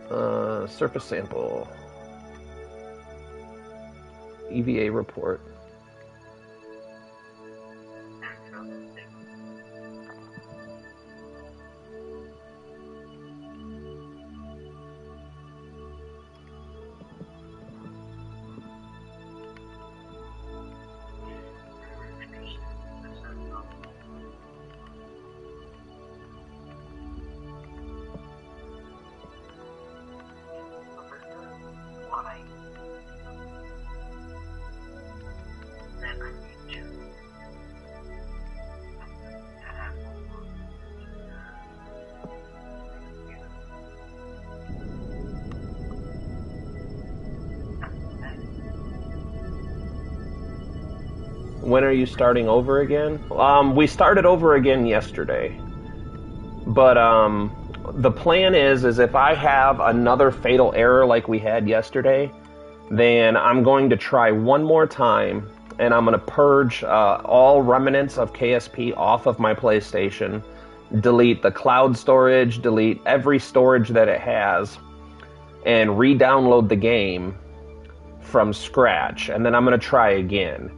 Surface sample. EVA report. When are you starting over again? We started over again yesterday. But the plan is if I have another fatal error like we had yesterday, then I'm going to try one more time, and I'm going to purge all remnants of KSP off of my PlayStation, delete the cloud storage, delete every storage that it has, and re-download the game from scratch, and then I'm going to try again.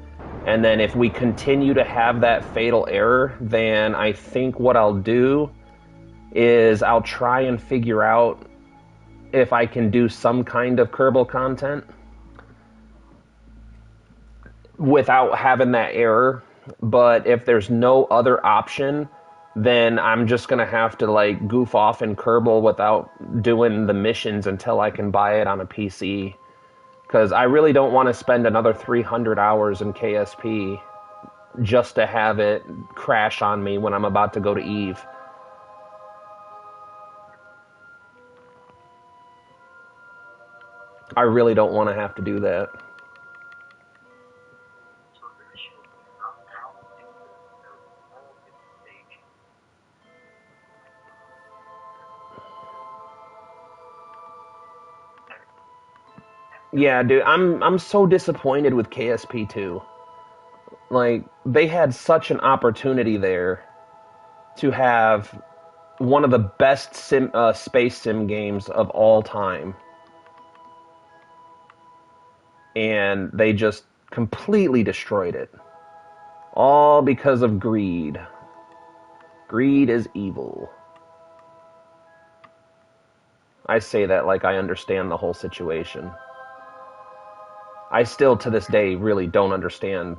And then if we continue to have that fatal error, then I think what I'll do is I'll try and figure out if I can do some kind of Kerbal content without having that error. But if there's no other option, then I'm just going to have to like goof off in Kerbal without doing the missions until I can buy it on a PC. Because I really don't want to spend another 300 hours in KSP just to have it crash on me when I'm about to go to Eve. I really don't want to have to do that. Yeah, dude, I'm so disappointed with KSP 2. Like, they had such an opportunity there to have one of the best space sim games of all time. And they just completely destroyed it. All because of greed. Greed is evil. I say that like I understand the whole situation. I still, to this day, really don't understand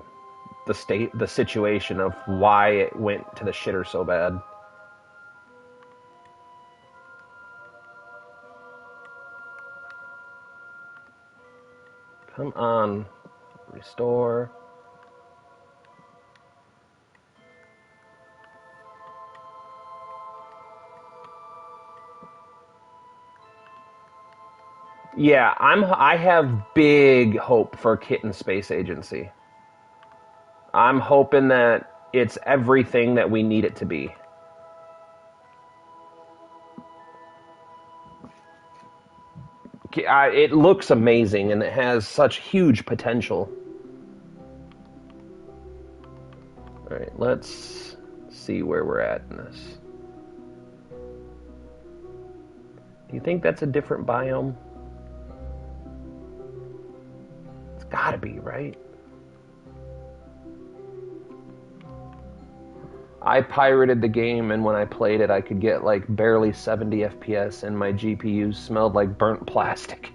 the situation of why it went to the shitter so bad. Come on. Restore. Yeah, I have big hope for Kitten Space Agency. I'm hoping that it's everything that we need it to be. It looks amazing, and it has such huge potential. Alright, let's see where we're at in this. Do you think that's a different biome? It's gotta be, right? I pirated the game, and when I played it, I could get like barely 70 FPS, and my GPU smelled like burnt plastic.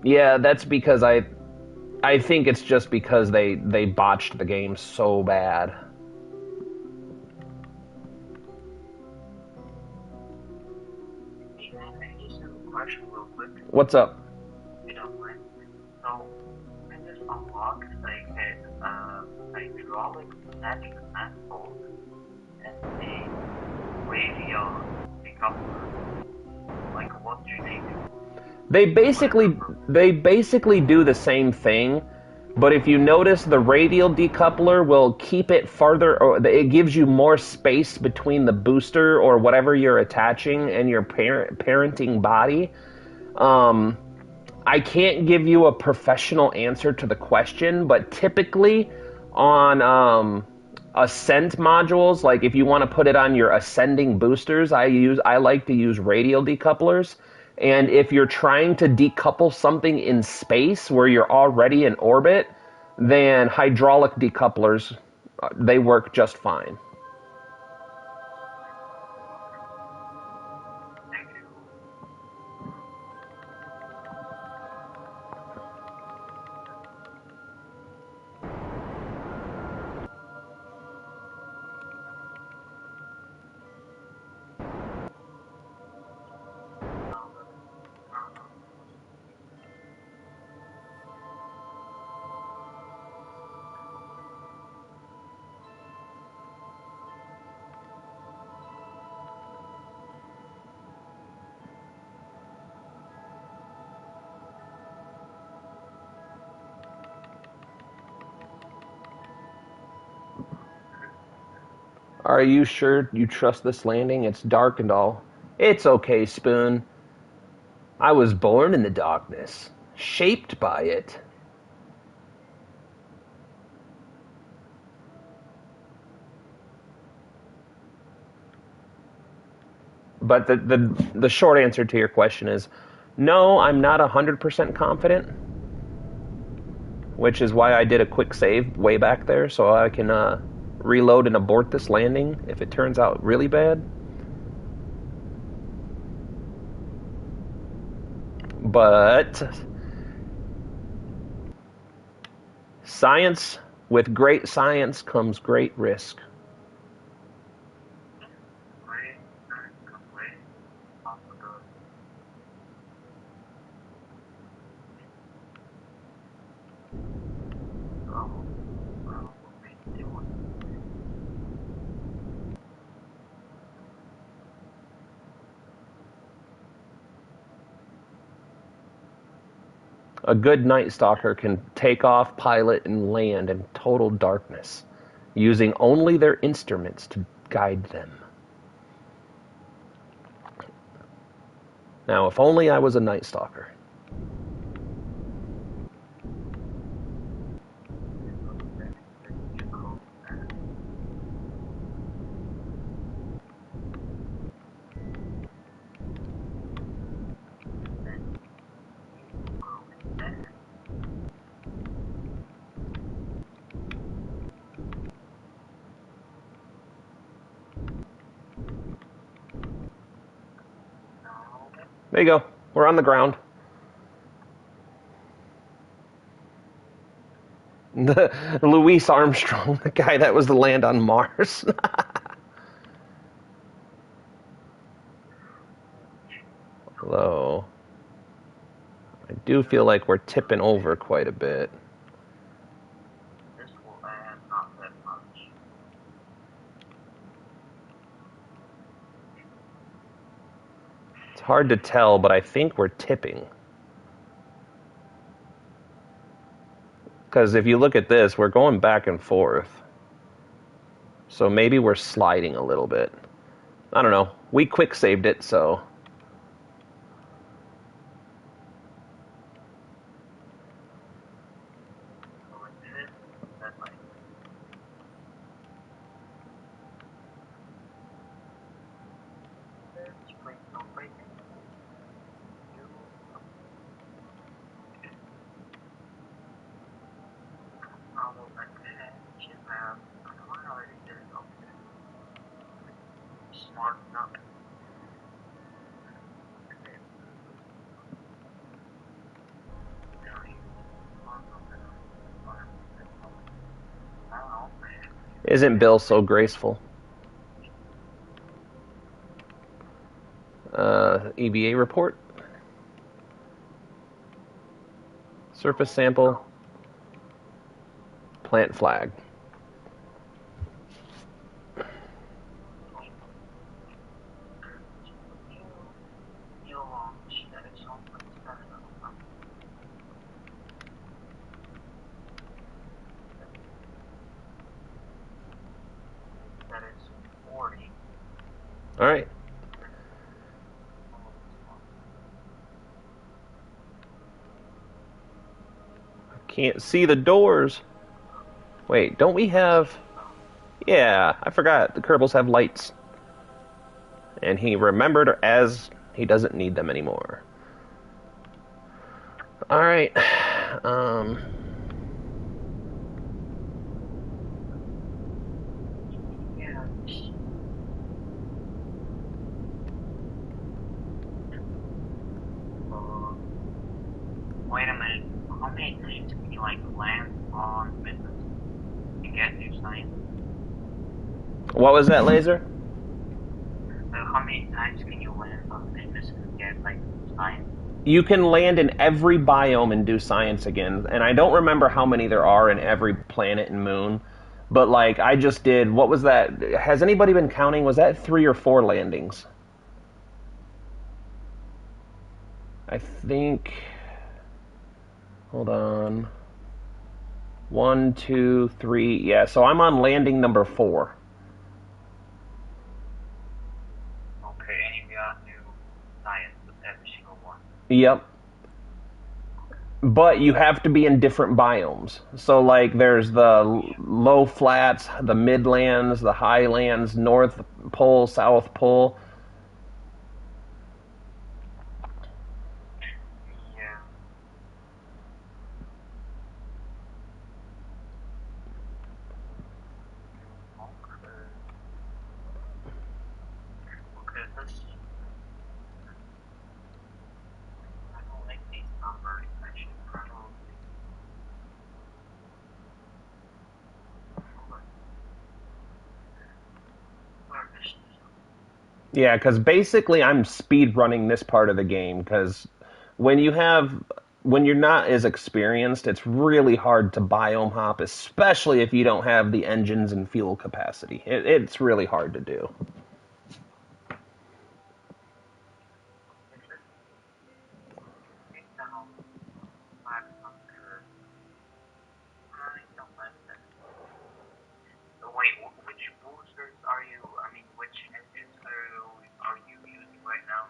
Yeah, that's because I think it's just because they botched the game so bad. I just have a question real quick. What's up? If you don't mind. So, I just unlocked like a hydraulic static manifold and a radial decoupler. Like, what do they do? They basically do the same thing, but if you notice, the radial decoupler will keep it farther, or it gives you more space between the booster or whatever you're attaching and your parenting body. I can't give you a professional answer to the question, but typically on ascent modules, like if you want to put it on your ascending boosters, I like to use radial decouplers. And if you're trying to decouple something in space where you're already in orbit, then hydraulic decouplers, they work just fine. Thank you. Are you sure you trust this landing? It's dark and all. It's okay, Spoon. I was born in the darkness, shaped by it. But the short answer to your question is no, I'm not 100% confident, which is why I did a quick save way back there so I can reload and abort this landing if it turns out really bad. But science, with great science comes great risk. Great and complete possibility. So, what we doing? A good Night Stalker can take off, pilot, and land in total darkness, using only their instruments to guide them. Now, if only I was a Night Stalker. There you go. We're on the ground. Louis Armstrong, the guy that was to land on Mars. Hello. I do feel like we're tipping over quite a bit. This will add not that much. It's hard to tell, but I think we're tipping. Because if you look at this, we're going back and forth. So maybe we're sliding a little bit. I don't know. We quick saved it, so... So it did that like spring no break. You although I should have I already did it okay. Smart enough. Isn't Bill so graceful? EVA report. Surface sample. Plant flag. That is 40. All right. Can't see the doors. Wait, don't we have... Yeah, I forgot. The Kerbals have lights. And he remembered as he doesn't need them anymore. Alright. Um, Yeah. Uh, wait a minute. How many times can you like land on Midlands and get new science? what was that, Laser? How many times can you land on Midlands and get like new science? You can land in every biome and do science again. And I don't remember how many there are in every planet and moon. But, like, I just did. What was that? Has anybody been counting? Was that 3 or 4 landings? I think. Hold on. 1, 2, 3. Yeah, so I'm on landing number 4. Okay, and you got new science with every single one. Yep. But you have to be in different biomes. So, like, there's the low flats, the midlands, the highlands, North Pole, South Pole. Yeah. Okay. Okay, this I don't like these numbers. I should probably harvest this. Yeah, because basically I'm speed running this part of the game because when you have when you're not as experienced, it's really hard to biome hop, especially if you don't have the engines and fuel capacity. It's really hard to do. Take down 500. I don't like that. Wait, which boosters are you? I mean, which engines are you using right now?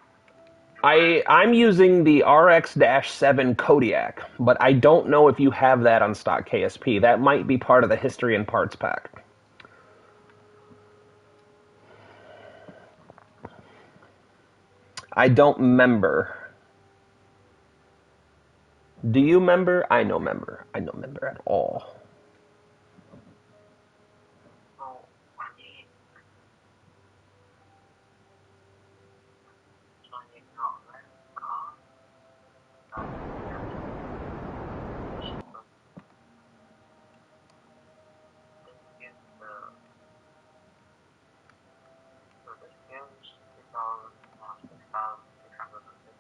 I'm using the RX-7 Kodiak, but I don't know if you have that on stock KSP. That might be part of the history and parts pack. I don't member. Do you member? I know member. I know member at all. So, I mean, so I need not let car. Not so this gives this gives 6,650.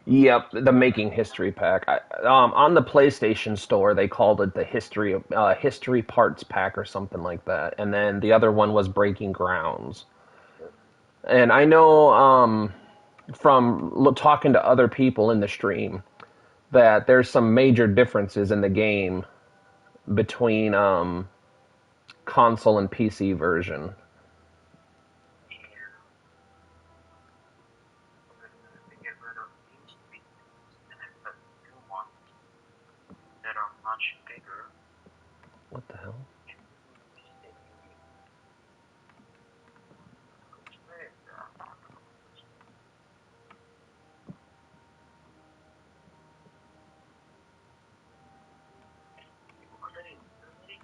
Yep, the Making History pack. On the PlayStation Store, they called it the History Parts Pack or something like that. And then the other one was Breaking Grounds. And I know from talking to other people in the stream that there's some major differences in the game between console and PC version. Yeah, to get rid of these three things and then put new ones that are much bigger What the hell? and stick. Which way is that? Was it in Unity?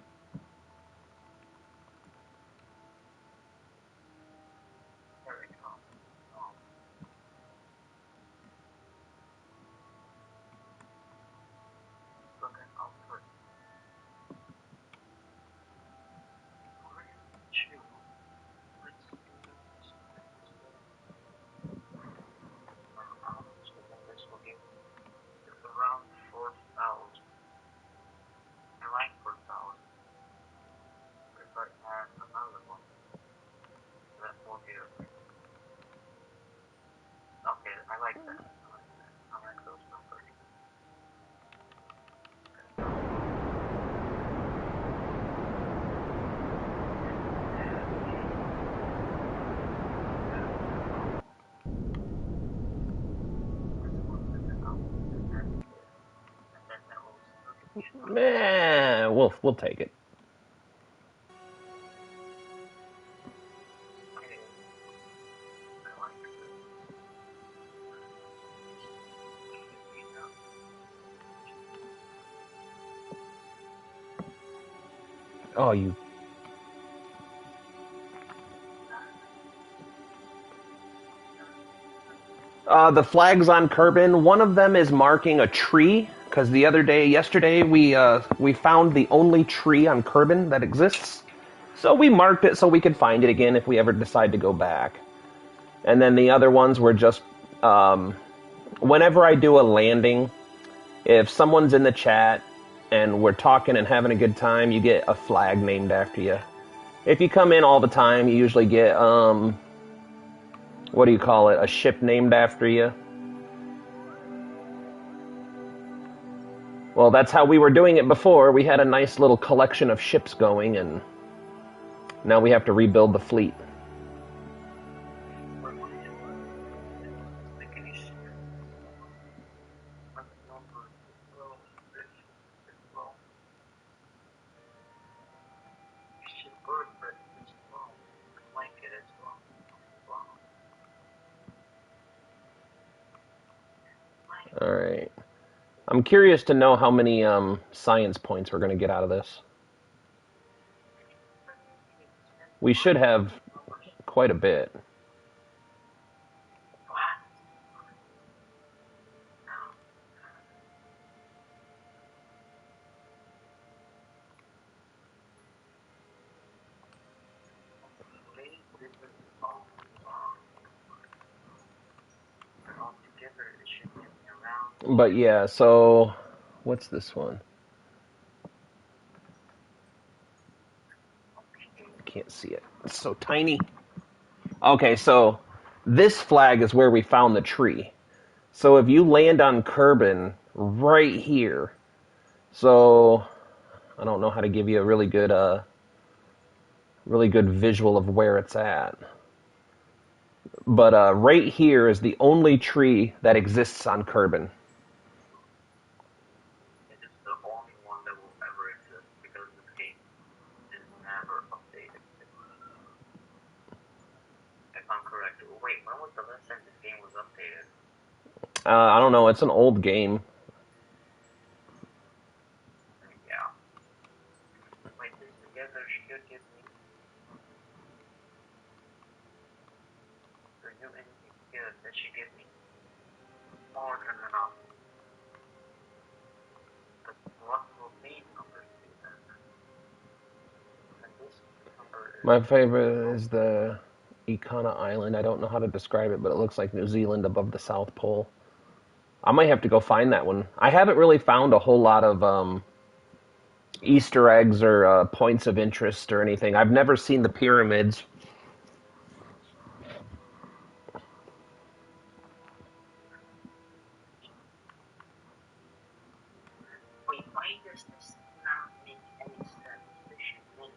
Man, we'll take it. Okay. I like this. You know, Oh, you. The flags on Kerbin. One of them is marking a tree because yesterday, we found the only tree on Kerbin that exists. So we marked it so we could find it again if we ever decide to go back. And then the other ones were just whenever I do a landing, if someone's in the chat and we're talking and having a good time, you get a flag named after you. If you come in all the time, you usually get what do you call it? A ship named after you. Well, that's how we were doing it before. We had a nice little collection of ships going, and now we have to rebuild the fleet. what my like any shit. Like number well, this well. You should work, but it's well. I like it as well. Well, like All right. I'm curious to know how many science points we're going to get out of this. We should have quite a bit. what? Late different all together. It should get me around. But yeah, so what's this one? Okay. I can't see it. It's so tiny. Okay, so this flag is where we found the tree. So if you land on Kerbin right here, so I don't know how to give you a really good visual of where it's at. But right here is the only tree that exists on Kerbin. It is the only one that will ever exist because this game is never updated. If I'm correct. Wait, when was the last time this game was updated? I don't know. It's an old game. Yeah. Wait, this together should give me the new anything together. That should give me more than enough. But what will be number two then? And this number is My favorite is the Ikana Island. I don't know how to describe it, but it looks like New Zealand above the South Pole. I might have to go find that one. I haven't really found a whole lot of Easter eggs or points of interest or anything. I've never seen the pyramids. wait, why does this not make any sense? This should make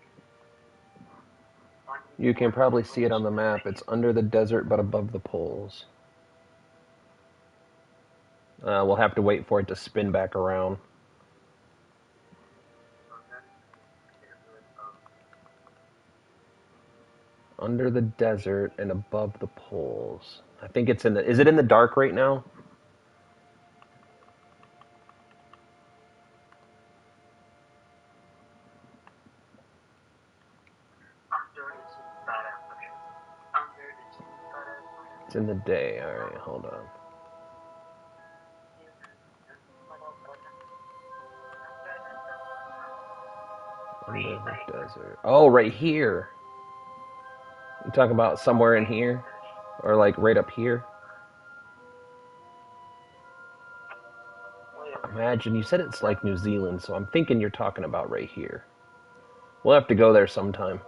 one You can more probably see it numbers on the than map. It's under the desert but above the poles. We'll have to wait for it to spin back around. so then get rid of Under the desert and above the poles. I think it's in the. Is it in the dark right now? under is in bad okay. Under is in bad It's in the day. All right, hold on. Under wait, the like desert. Oh, right here. You talking about somewhere in okay, here, or like right up here? wait a minute. Imagine you said it's like New Zealand, so I'm thinking you're talking about right here. We'll have to go there sometime.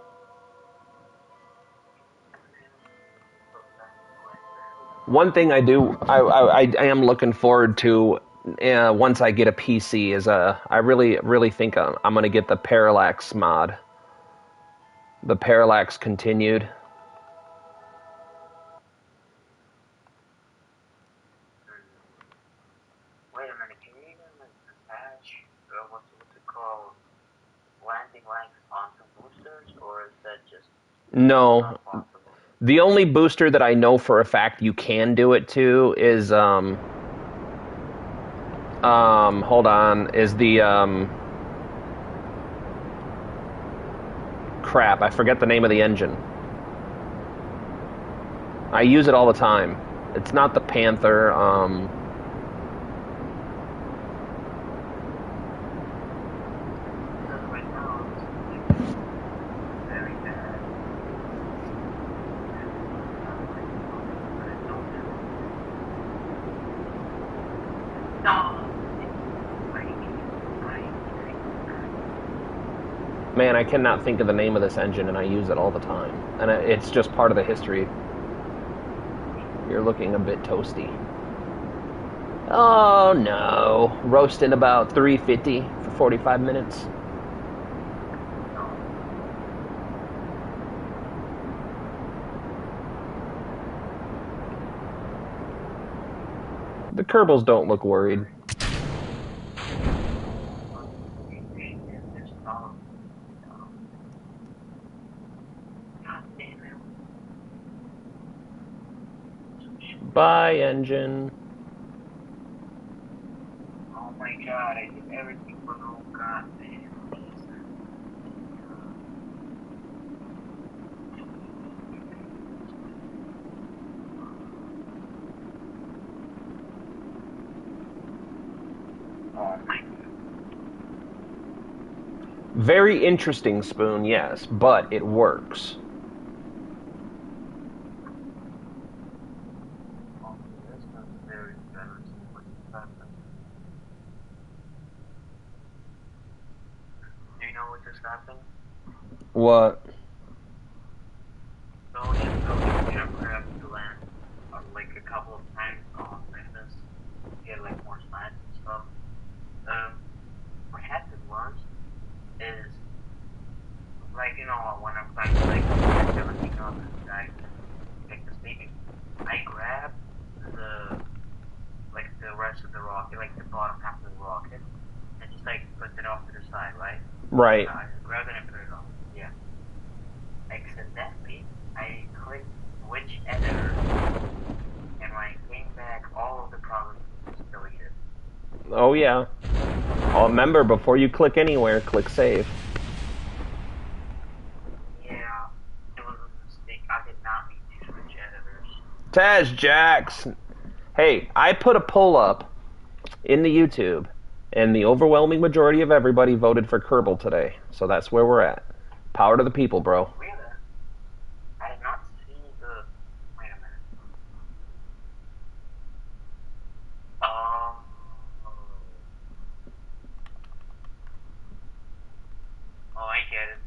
One thing I am looking forward to once I get a PC is I really think I'm gonna get the Parallax mod, the Parallax continued. Wait a minute, can you even like attach what's or is that just No. not possible? The only booster that I know for a fact you can do it to is hold on, is the crap, I forget the name of the engine. I use it all the time. It's not the Panther, Because right now it's like very bad. But I don't know. No! man, I cannot think of the name of this engine, and I use it all the time. And it's just part of the history. You're looking a bit toasty. Oh no. Roasting about 350 for 45 minutes. The Kerbals don't look worried. Bye, engine. Oh my god, I did everything for no goddamn reason. Oh my god. Very interesting, Spoon, yes, but it works. Oh, this was very embarrassing what just happened. Do you know what just happened? What? So we have crashed to land like a couple of times on Memphis. Get like more science and stuff. What happened is like when I'm trying to like get everything up and I like the sleeping, I grabbed the like the rest of the rocket, like the bottom half of the rocket, and just like put it off to the side, right? Right. I just grabbed it and put it on. Yeah. Accidentally, I clicked switch editor, and when I came back, all of the progress was deleted. Oh, yeah. Oh, remember, before you click anywhere, click save. Yeah, it was a mistake. I did not mean to switch editors. Taz Jax. Hey, I put a poll up in the YouTube, and the overwhelming majority of everybody voted for Kerbal today. So that's where we're at. Power to the people, bro. Really? I did not see the. Wait a minute. Um. Oh, I get it.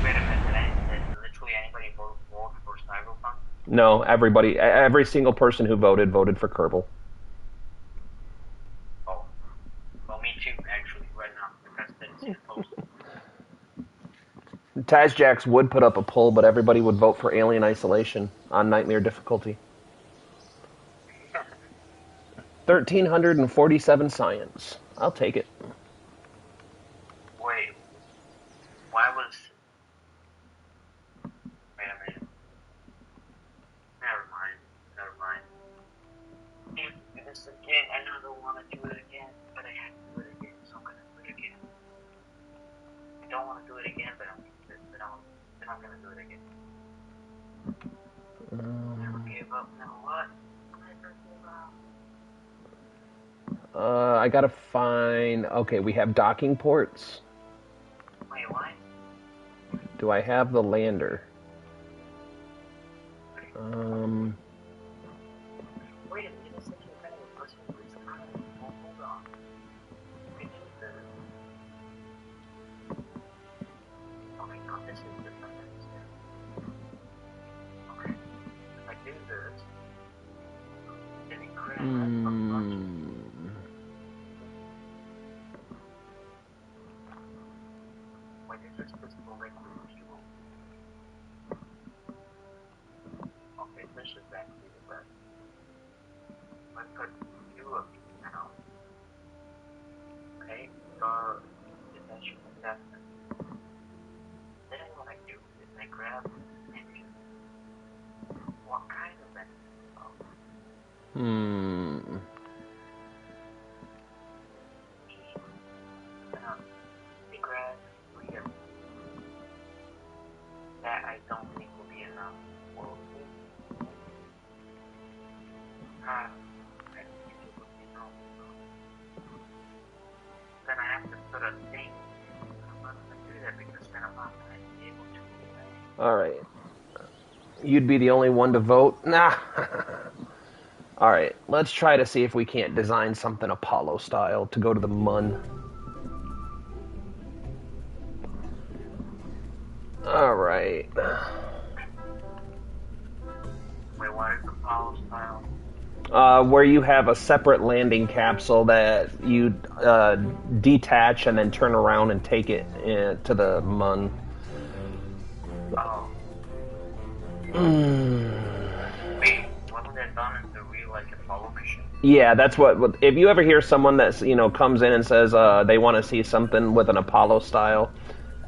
Wait a minute. Did literally anybody vote for Cyberpunk? No, everybody, every single person who voted for Kerbal. Oh. Well, me too, actually, right now, because I didn't see the post. Taz Jax would put up a poll, but everybody would vote for Alien Isolation on Nightmare difficulty. 1,347 science. I'll take it. Wait. Why was. Wait a minute. Never mind. Never mind. If do this again, I know I don't want to do it again, but I have to do it again, so I'm gonna do it again. I don't want to do it again, but I'm gonna do it again. Never give up. Now what? Never give up. I gotta find. Okay, we have docking ports. Wait, what? Do I have the lander? Wait a minute, it's actually kind of a person who is kind of. Hold on. Okay, okay, no, this is the step. Okay. If I do this, then it crashes. Wait, is this physical liquid fuel? Okay, this is actually the best. Let's put fuel now. Okay, definitely. Then what I do is I grab engine. What kind of engine? I grab 3 of them. That I don't think will be enough. I don't think it will be enough. Then I have to put a thing. I'm not going to do that because then I'm not going to be able to. Alright. You'd be the only one to vote? Nah. Alright, let's try to see if we can't design something Apollo style to go to the Mun. Alright. Wait, what is Apollo style? Where you have a separate landing capsule that you detach and then turn around and take it to the Mun. Oh. Wait, wasn't that done in the real, like, Apollo mission? Yeah, that's what. If you ever hear someone that's comes in and says they want to see something with an Apollo style,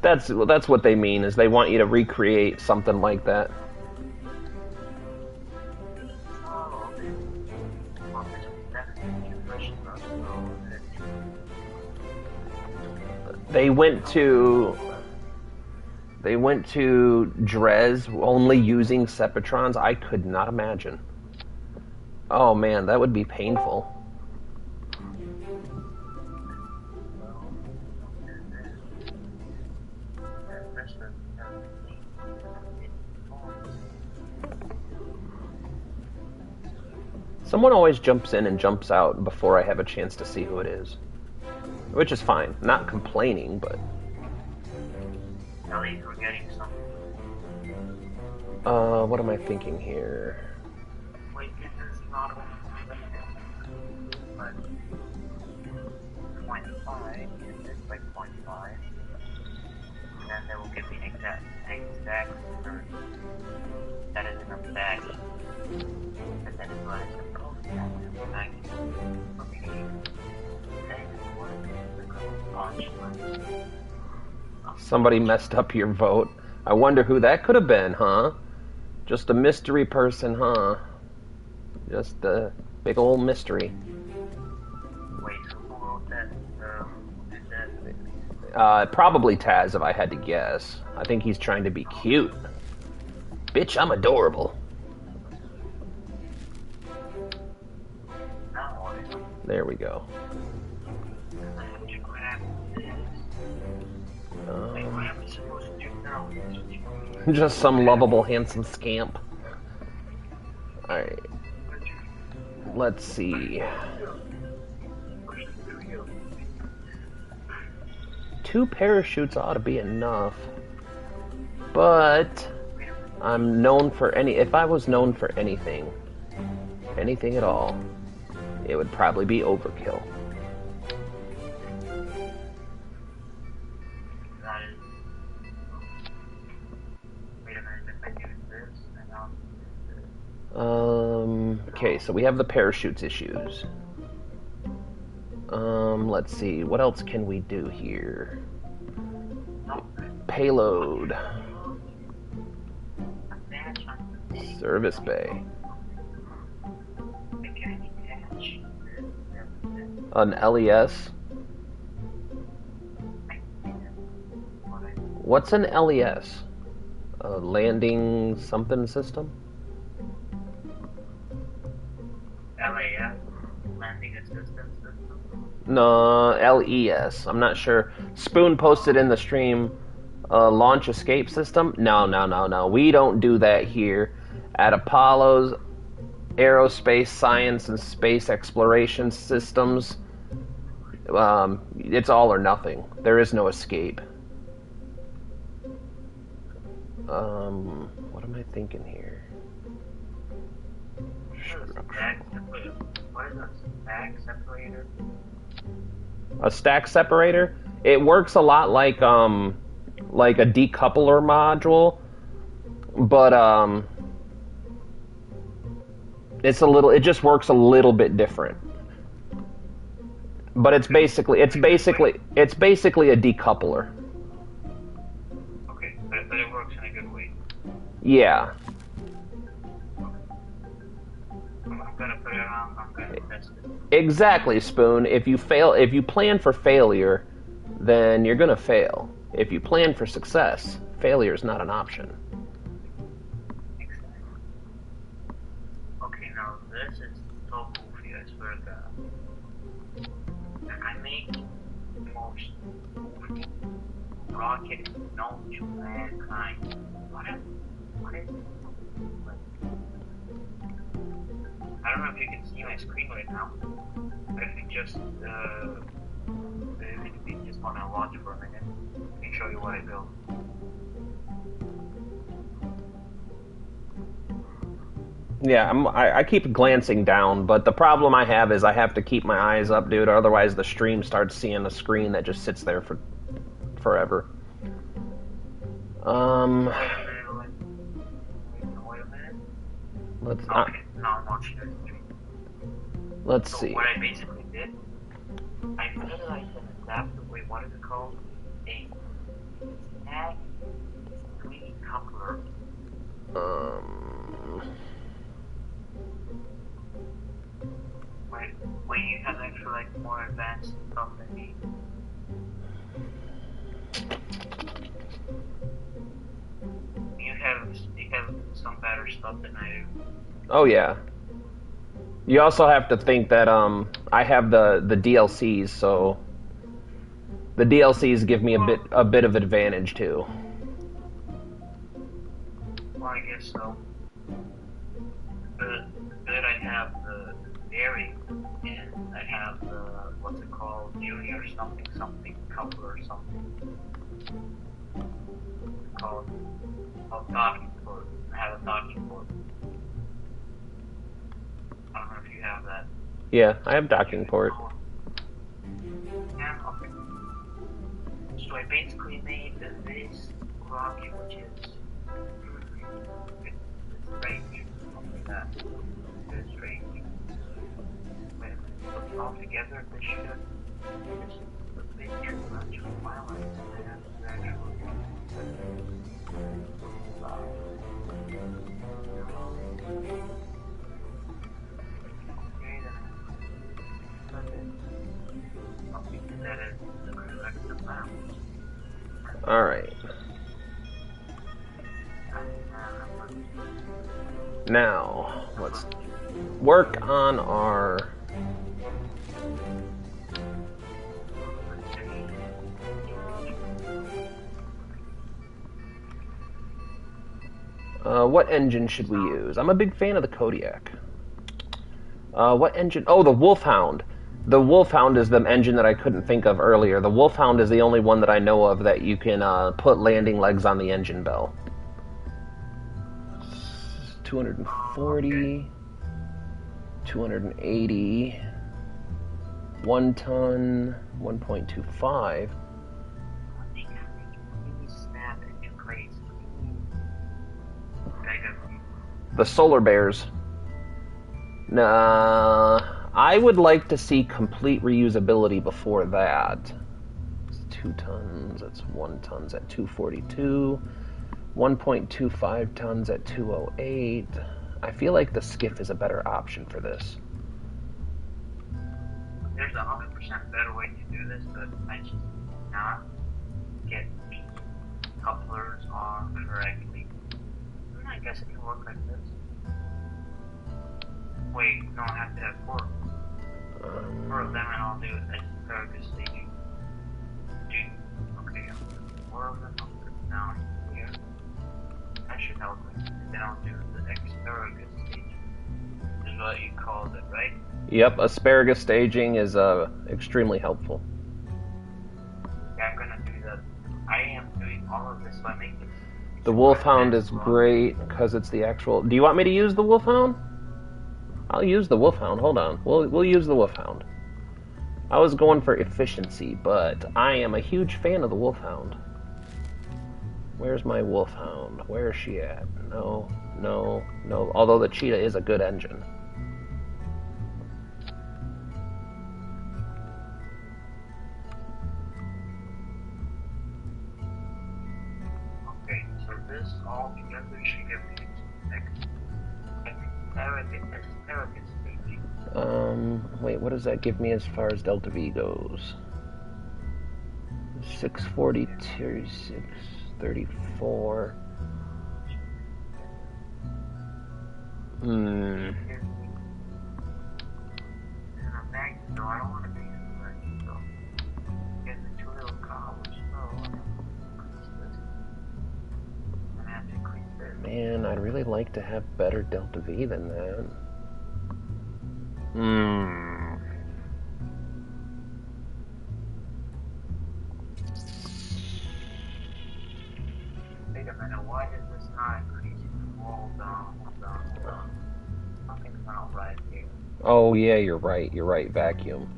that's what they mean, is they want you to recreate something like that. Oh, okay. Well, this is definitely a question, so They went to Dres only using Sepatrons. I could not imagine. Oh man, that would be painful. Someone always jumps in and jumps out before I have a chance to see who it is. Which is fine. Not complaining, but... At least we're getting something. What am I thinking here? Wait, this is not a... But... 0.5, and this by 0.5. And then they will give me an exact number. That is in a bag. And then it's what it's supposed to have in a bag. Okay. Then what is the Somebody messed up your vote. I wonder who that could have been, huh? Just a mystery person, huh? Just a big old mystery. Wait, who wrote that? Who did that? Probably Taz, if I had to guess. I think he's trying to be cute. Bitch, I'm adorable. There we go. Just some lovable, handsome scamp. Alright. Let's see. 2 parachutes ought to be enough. But I'm known for if I was known for anything at all, it would probably be overkill. Okay, so we have the parachutes issues. Let's see, what else can we do here? Payload. Service bay. An LES? What's an LES? A landing something system? LAS? Landing Assistance System? No, LES. I'm not sure. Spoon posted in the stream, launch escape system? No. We don't do that here. At Apollo's Aerospace Science and Space Exploration Systems, it's all or nothing. There is no escape. What am I thinking here? What is a stack separator? A stack separator? It works a lot like a decoupler module, but it just works a little bit different. But it's basically a decoupler. Yeah, I'm gonna put it on. I'm gonna test it. exactly, Spoon. If you plan for failure, then you're gonna fail. If you plan for success, failure is not an option. Exactly. Okay, now this is so goofy. I swear to God. I make the most goofy rocket known to mankind. What is like? I don't know if you can see my screen right now, but if you just want to watch for a minute, let me show you what I built. Yeah, I keep glancing down, but the problem I have is I have to keep my eyes up, dude. Otherwise, the stream starts seeing a screen that just sits there for forever. Wait a minute. Let's Okay, now I'm watching the stream. let's So see. what I basically did, I put like an adapter. Wait, what is it called? A snag 3 coupler. Um, Wait, you have actually like more advanced stuff than me. You have some better stuff than I do. oh yeah. You also have to think that I have the DLCs, so the DLCs give me a bit of advantage too. Well, I guess so. But I have the bearing, and I have the what's it called, junior something coupler or something. It's called docking port. I have a docking port. I don't know if you have that. Yeah, I have docking port. Yeah, okay. So I basically made this rocket, which is it's strange, something like that. It's strange. Wait a minute. Put it all together, this should this is a bit too much for my life. I have to actually okay, then something that is the correct amount. All right. Now let's work on our. What engine should we use? I'm a big fan of the Kodiak. What engine? Oh, the Wolfhound. The Wolfhound is the engine that I couldn't think of earlier. The Wolfhound is the only one that I know of that you can put landing legs on the engine bell. 240, 280, 1 ton, 1.25. The Solar Bears. Nah, I would like to see complete reusability before that. It's 2 tons, that's 1 tons at 242, 1.25 tons at 208. I feel like the skiff is a better option for this. There's 100% better way to do this, but I just not get the couplers on correctly. I guess it can work like this. Wait, no, I have to have 4. 4 of them, and I'll do it as asparagus staging. Okay, 4 of them, I'll put it down here. That should help me. And then I'll do the asparagus staging. Is what you called it, right? Yep, asparagus staging is extremely helpful. Yeah, I'm gonna do that. I am doing all of this by making. The Wolfhound is great because it's the actual. Do you want me to use the Wolfhound? I'll use the Wolfhound. Hold on. We'll use the Wolfhound. I was going for efficiency, but I am a huge fan of the Wolfhound. Where's my Wolfhound? Where is she at? No, no, no. Although the Cheetah is a good engine. Okay, so this all together should give me like arrogant stage. Wait, what does that give me as far as Delta V goes? 642, 634. And I'm back, so I don't want to be like, so get the two little college, so increase this. And I have to increase this. Man, I'd really like to have better Delta V than that. Wait a minute, why is this not increasing? Hold on. Something's not right here. Oh, yeah, you're right. You're right. Vacuum.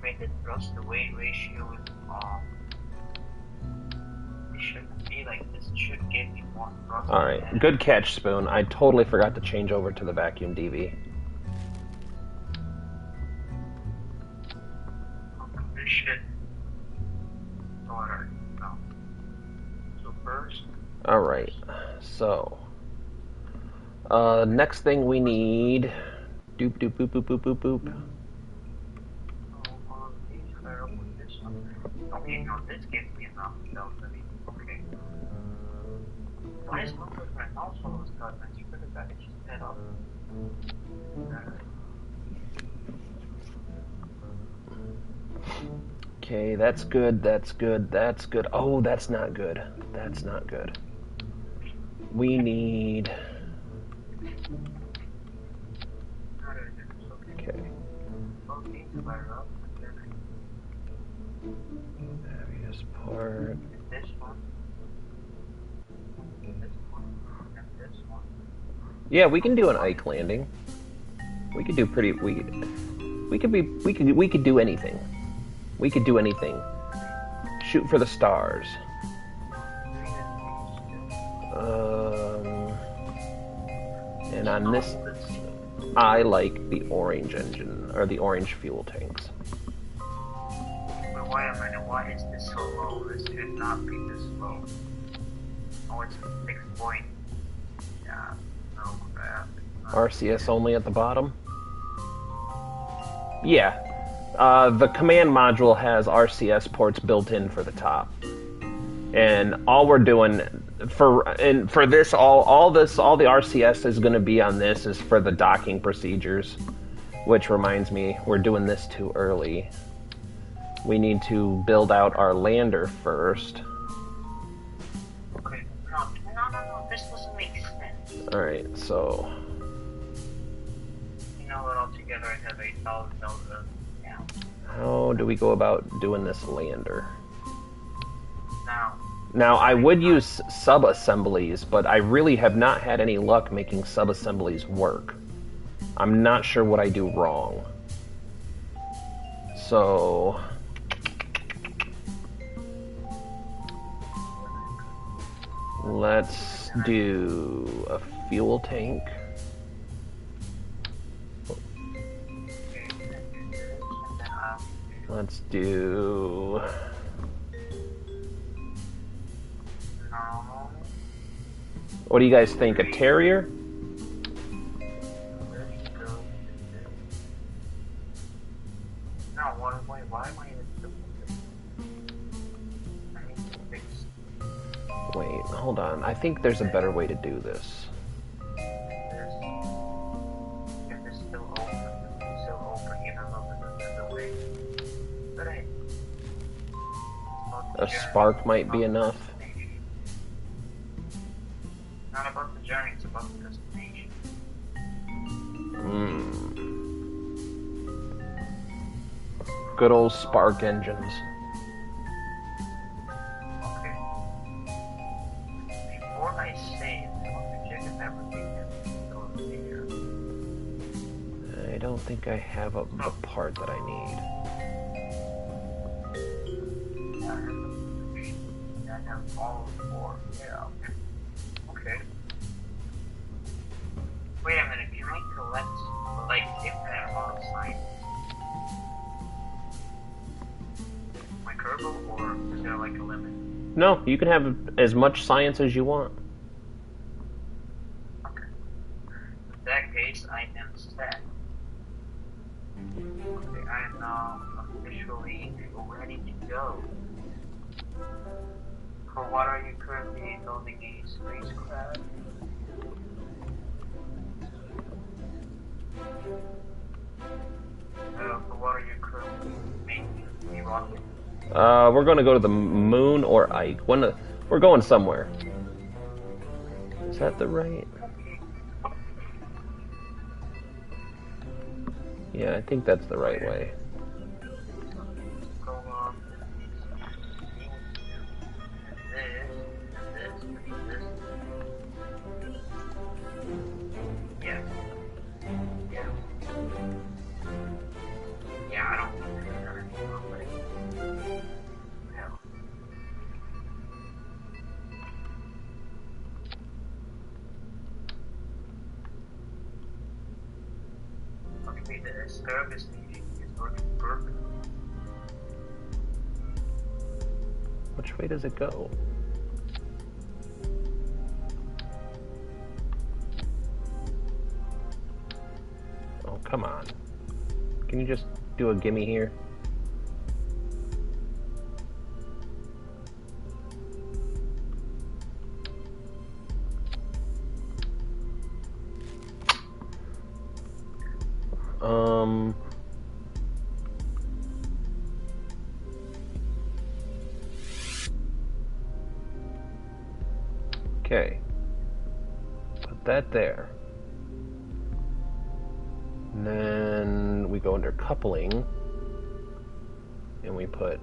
Wait, the thrust to weight ratio is off. It shouldn't be like this. It should give me more thrust. Alright, good catch, Spoon. I totally forgot to change over to the vacuum DV. This should order. No. So first. Alright, so next thing we need. Doop doop boop boop boop boop boop. Okay, no, this gives me enough delta V. Okay. Why is one with my mouse all of a sudden? I should have got it just set up. Okay, that's good, that's good, that's good. Oh, that's not good. That's not good. We need... Okay. Heaviest part. This one. This one. And this one. Yeah, we can do an Ike landing. We could do pretty... We could do anything. We could do anything. Shoot for the stars. And on this, I like the orange engine, or the orange fuel tanks. But why is this so low? This should not be this low. Oh, it's 6 point. Yeah, no crap. RCS only at the bottom? Yeah. The command module has RCS ports built in for the top. And all we're doing for this, all the RCS is going to be on this is for the docking procedures. Which reminds me, we're doing this too early. We need to build out our lander first. Okay, no, this doesn't make sense. Alright, so... You know what, altogether I have $8 delta now. How do we go about doing this lander? Now, Now, I would use sub-assemblies, but I really have not had any luck making sub-assemblies work. I'm not sure what I do wrong. So... let's do a fuel tank. Let's do... what do you guys think? A Terrier? no, why am I in this? I need to fix. Wait, hold on. I think there's a better way to do this. This. If it's still open, even though there's a way. But hey. A spark might be enough. Not about the journey, it's about the destination. Good old spark engines. Okay. Before I save, I want to check if everything goes here. I don't think I have the part that I need. I have all 4. Yeah. Okay. Wait a minute, can I collect, like, infinite amount of signs? My curve turbo, or is there like a limit? No, you can have as much science as you want. Okay. In that case, I am set. Okay, I am now officially ready to go. For what are you currently building a spacecraft? For what are you currently making a rocket? We're going to go to the moon or Ike. We're going somewhere. Is that the right? Yeah, I think that's the right way. Go on this. Yeah. Yeah. Yeah, I don't think there's anything wrong with it. Yeah. Okay, the service meeting is working perfectly. Which way does it go? Oh, come on. Can you just do a gimme here? Okay. Put that there. And then we go under coupling. And we put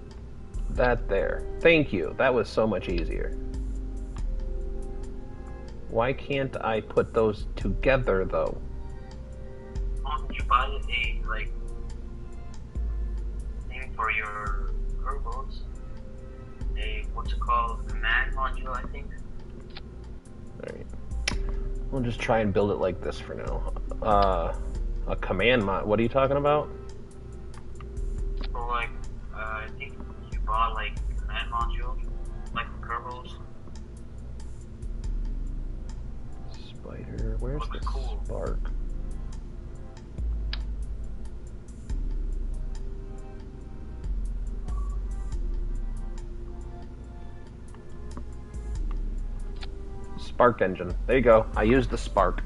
that there. Thank you. That was so much easier. Why can't I put those together, though? You buy a, thing for your turbos. What's it called? Command module, I think. Alright. We'll just try and build it like this for now. A command mod. What are you talking about? So, I think you bought, command module, like turbos. Spider. Where's Looks the cool. spark? Spark engine. There you go. I used the spark.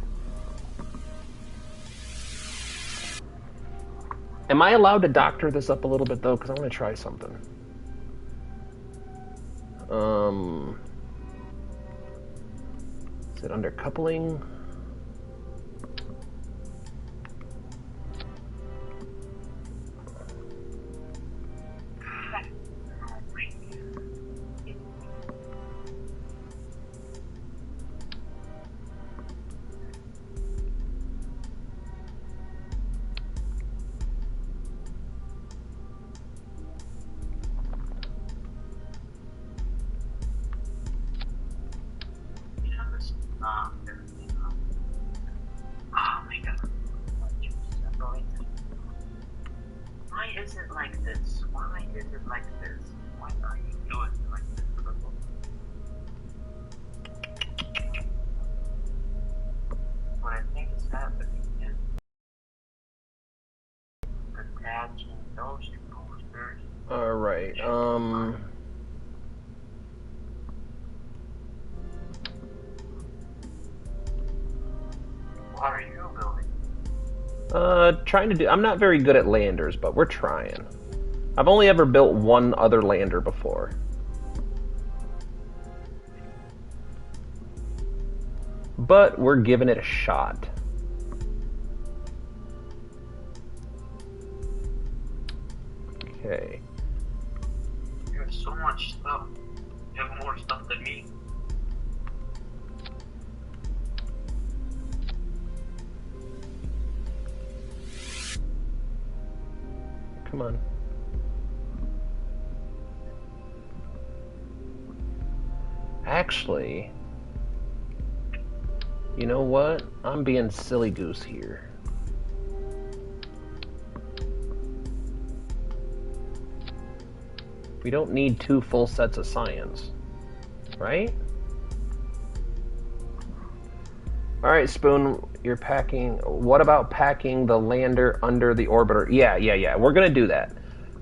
Am I allowed to doctor this up a little bit, though? Because I want to try something. Is it under coupling? Oh my god. Why is it like this? Why is it like this? Why are you doing it like this? What I think is happening is attaching those two posters. Alright, What are you building? trying to do... I'm not very good at landers, but we're trying. I've only ever built one other lander before. But we're giving it a shot. Okay. You have so much stuff. You have more stuff than me. Come on. Actually, you know what? I'm being silly goose here. We don't need 2 full sets of science. Right? Alright, Spoon, you're packing... What about packing the lander under the orbiter? Yeah. We're going to do that.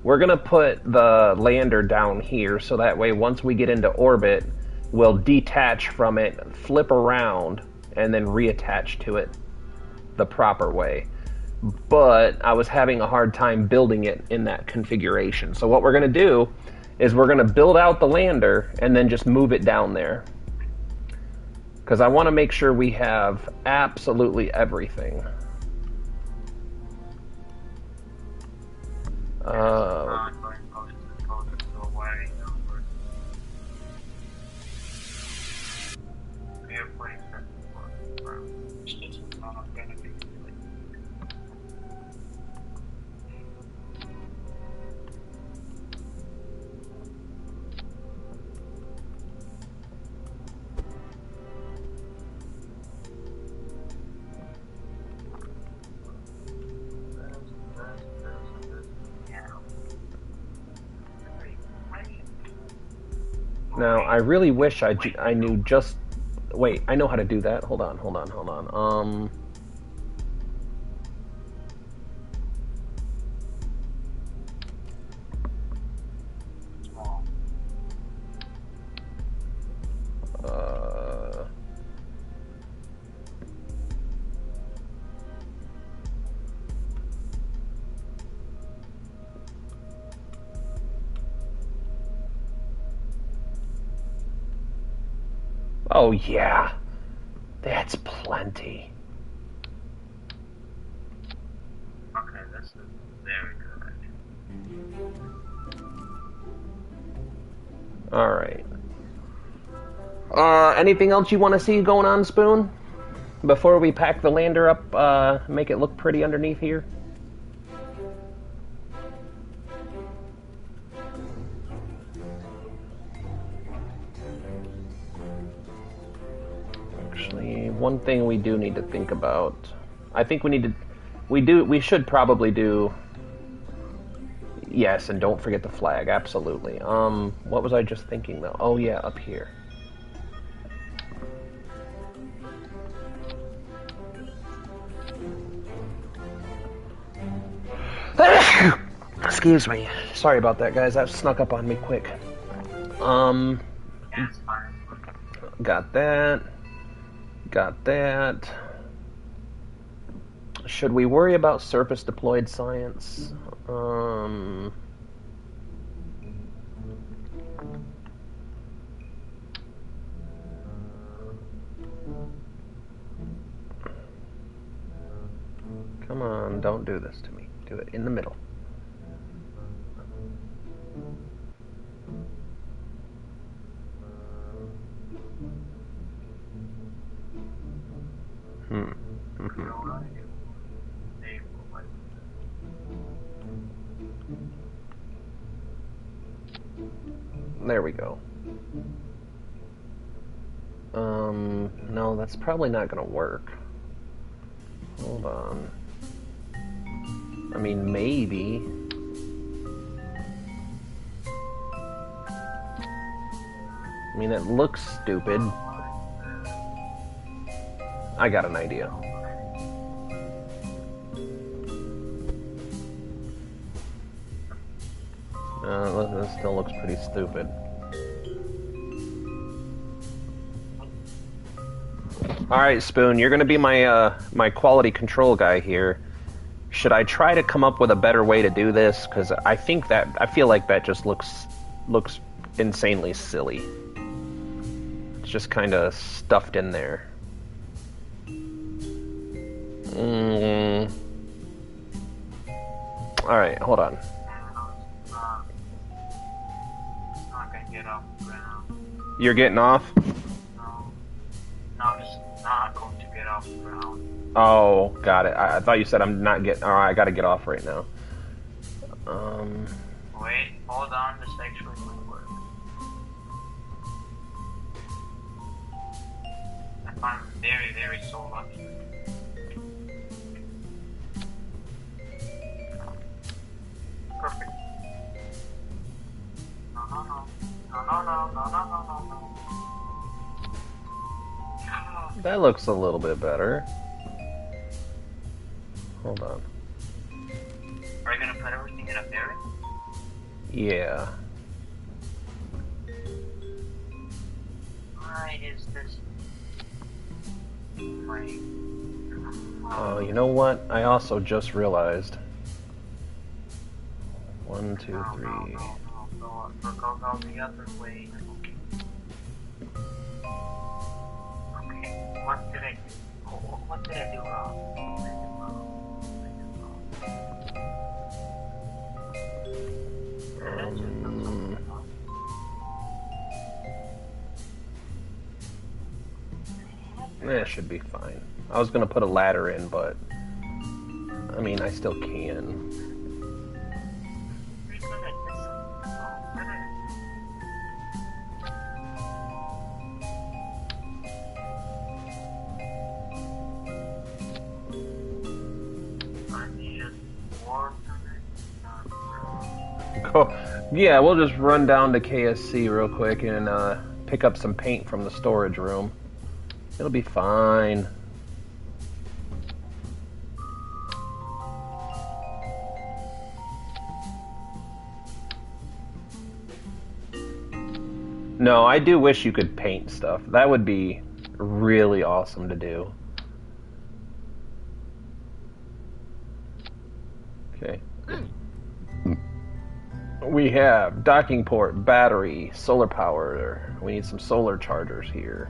We're going to put the lander down here, so that way once we get into orbit, we'll detach from it, flip around, and then reattach to it the proper way. But I was having a hard time building it in that configuration. So what we're going to do is we're going to build out the lander and then just move it down there. Because I want to make sure we have absolutely everything. Now, I really wish I knew just... Wait, I know how to do that. Hold on. Oh, yeah. That's plenty. Okay, this is very good. Alright. Anything else you want to see going on, Spoon? Before we pack the lander up, make it look pretty underneath here? Actually, one thing we do need to think about. I think we should probably do... Yes, and don't forget the flag, absolutely. What was I just thinking though? Oh yeah, up here. Excuse me. Sorry about that, guys. That snuck up on me quick. Got that. Got that. Should we worry about surface deployed science? Come on, don't do this to me. Do it in the middle. There we go. No, that's probably not gonna work. Hold on. I mean, maybe. I mean, it looks stupid. I got an idea. This still looks pretty stupid. Alright, Spoon, you're gonna be my my quality control guy here. Should I try to come up with a better way to do this? Because I feel like that just looks insanely silly. It's just kind of stuffed in there. Alright, hold on. You're getting off? No, I'm just not going to get off the ground. Oh, got it. I thought you said I'm not getting... Alright, I gotta get off right now. Wait, hold on, this actually might work. I'm very, very so lucky. Perfect. No, That looks a little bit better. Hold on. Are you gonna put everything in a berry? Yeah. Why is this? Oh, you know what? I also just realized. 1, 2, 3. No. Go the other way. Okay, what did I do? What did I do wrong? That should be fine. I was gonna put a ladder in, but I mean, I still can. Oh, yeah, we'll just run down to KSC real quick and pick up some paint from the storage room. It'll be fine. No, I do wish you could paint stuff. That would be really awesome to do. Okay. We have docking port, battery, solar power. We need some solar chargers here.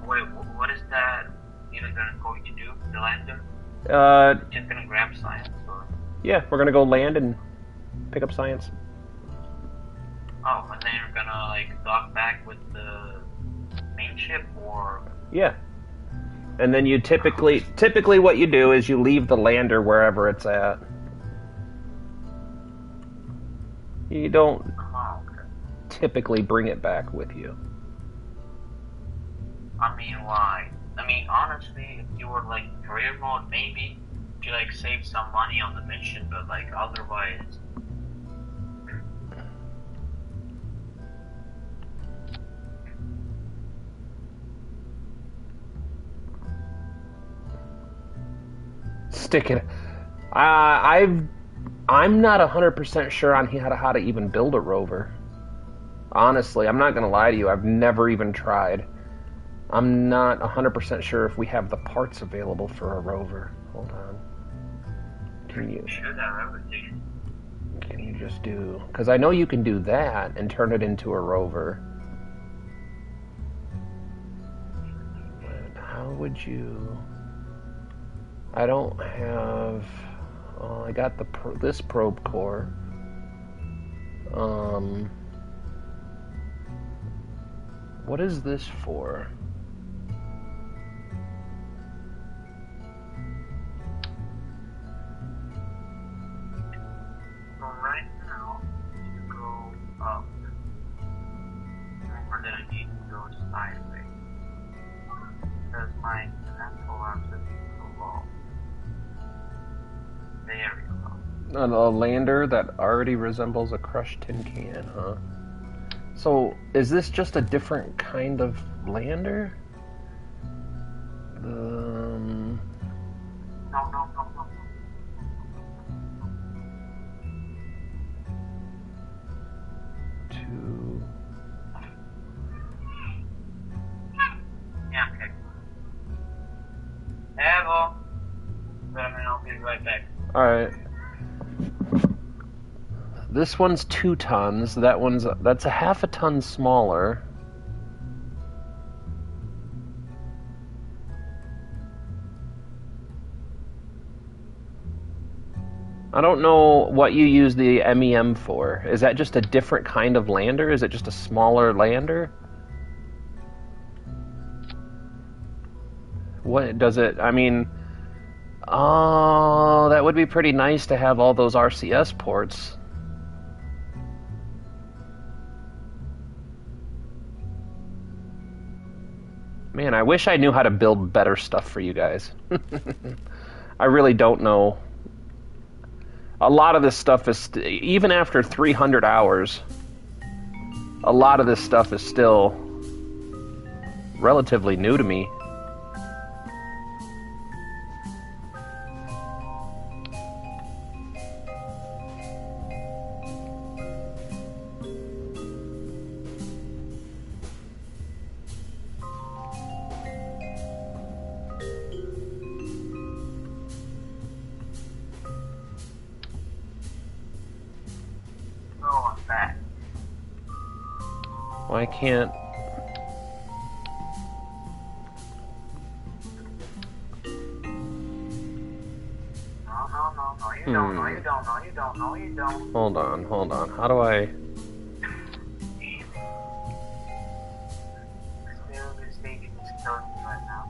Wait, what is that even going to do? The lander? Just gonna grab science, or? Yeah, we're gonna go land and pick up science. Oh, and then you're gonna like dock back with the main ship, or? Yeah. And then you typically what you do is you leave the lander wherever it's at. You don't typically bring it back with you. I mean, why? I mean, honestly, if you were like career mode, maybe you like save some money on the mission, but like otherwise. Stick it. I'm not 100% sure on how to even build a rover. Honestly, I'm not going to lie to you. I've never even tried. I'm not 100% sure if we have the parts available for a rover. Hold on. Can you just do... Because I know you can do that and turn it into a rover. But how would you... I don't have... I got this probe core. What is this for? So right now, to go up, or that I need to go sideways, because my mental arms are so low. There we go. A lander that already resembles a crushed tin can, huh? So, is this just a different kind of lander? No. Two. Yeah, okay. Hello. I'll be right back. Alright. This one's 2 tons. That's a half a ton smaller. I don't know what you use the MEM for. Is that just a different kind of lander? Is it just a smaller lander? What does it... I mean... Oh, that would be pretty nice to have all those RCS ports. Man, I wish I knew how to build better stuff for you guys. I really don't know. A lot of this stuff is, even after 300 hours, a lot of this stuff is still relatively new to me. Why can't... No, you don't. Hold on. How do I... Still, this staging is killing me right now.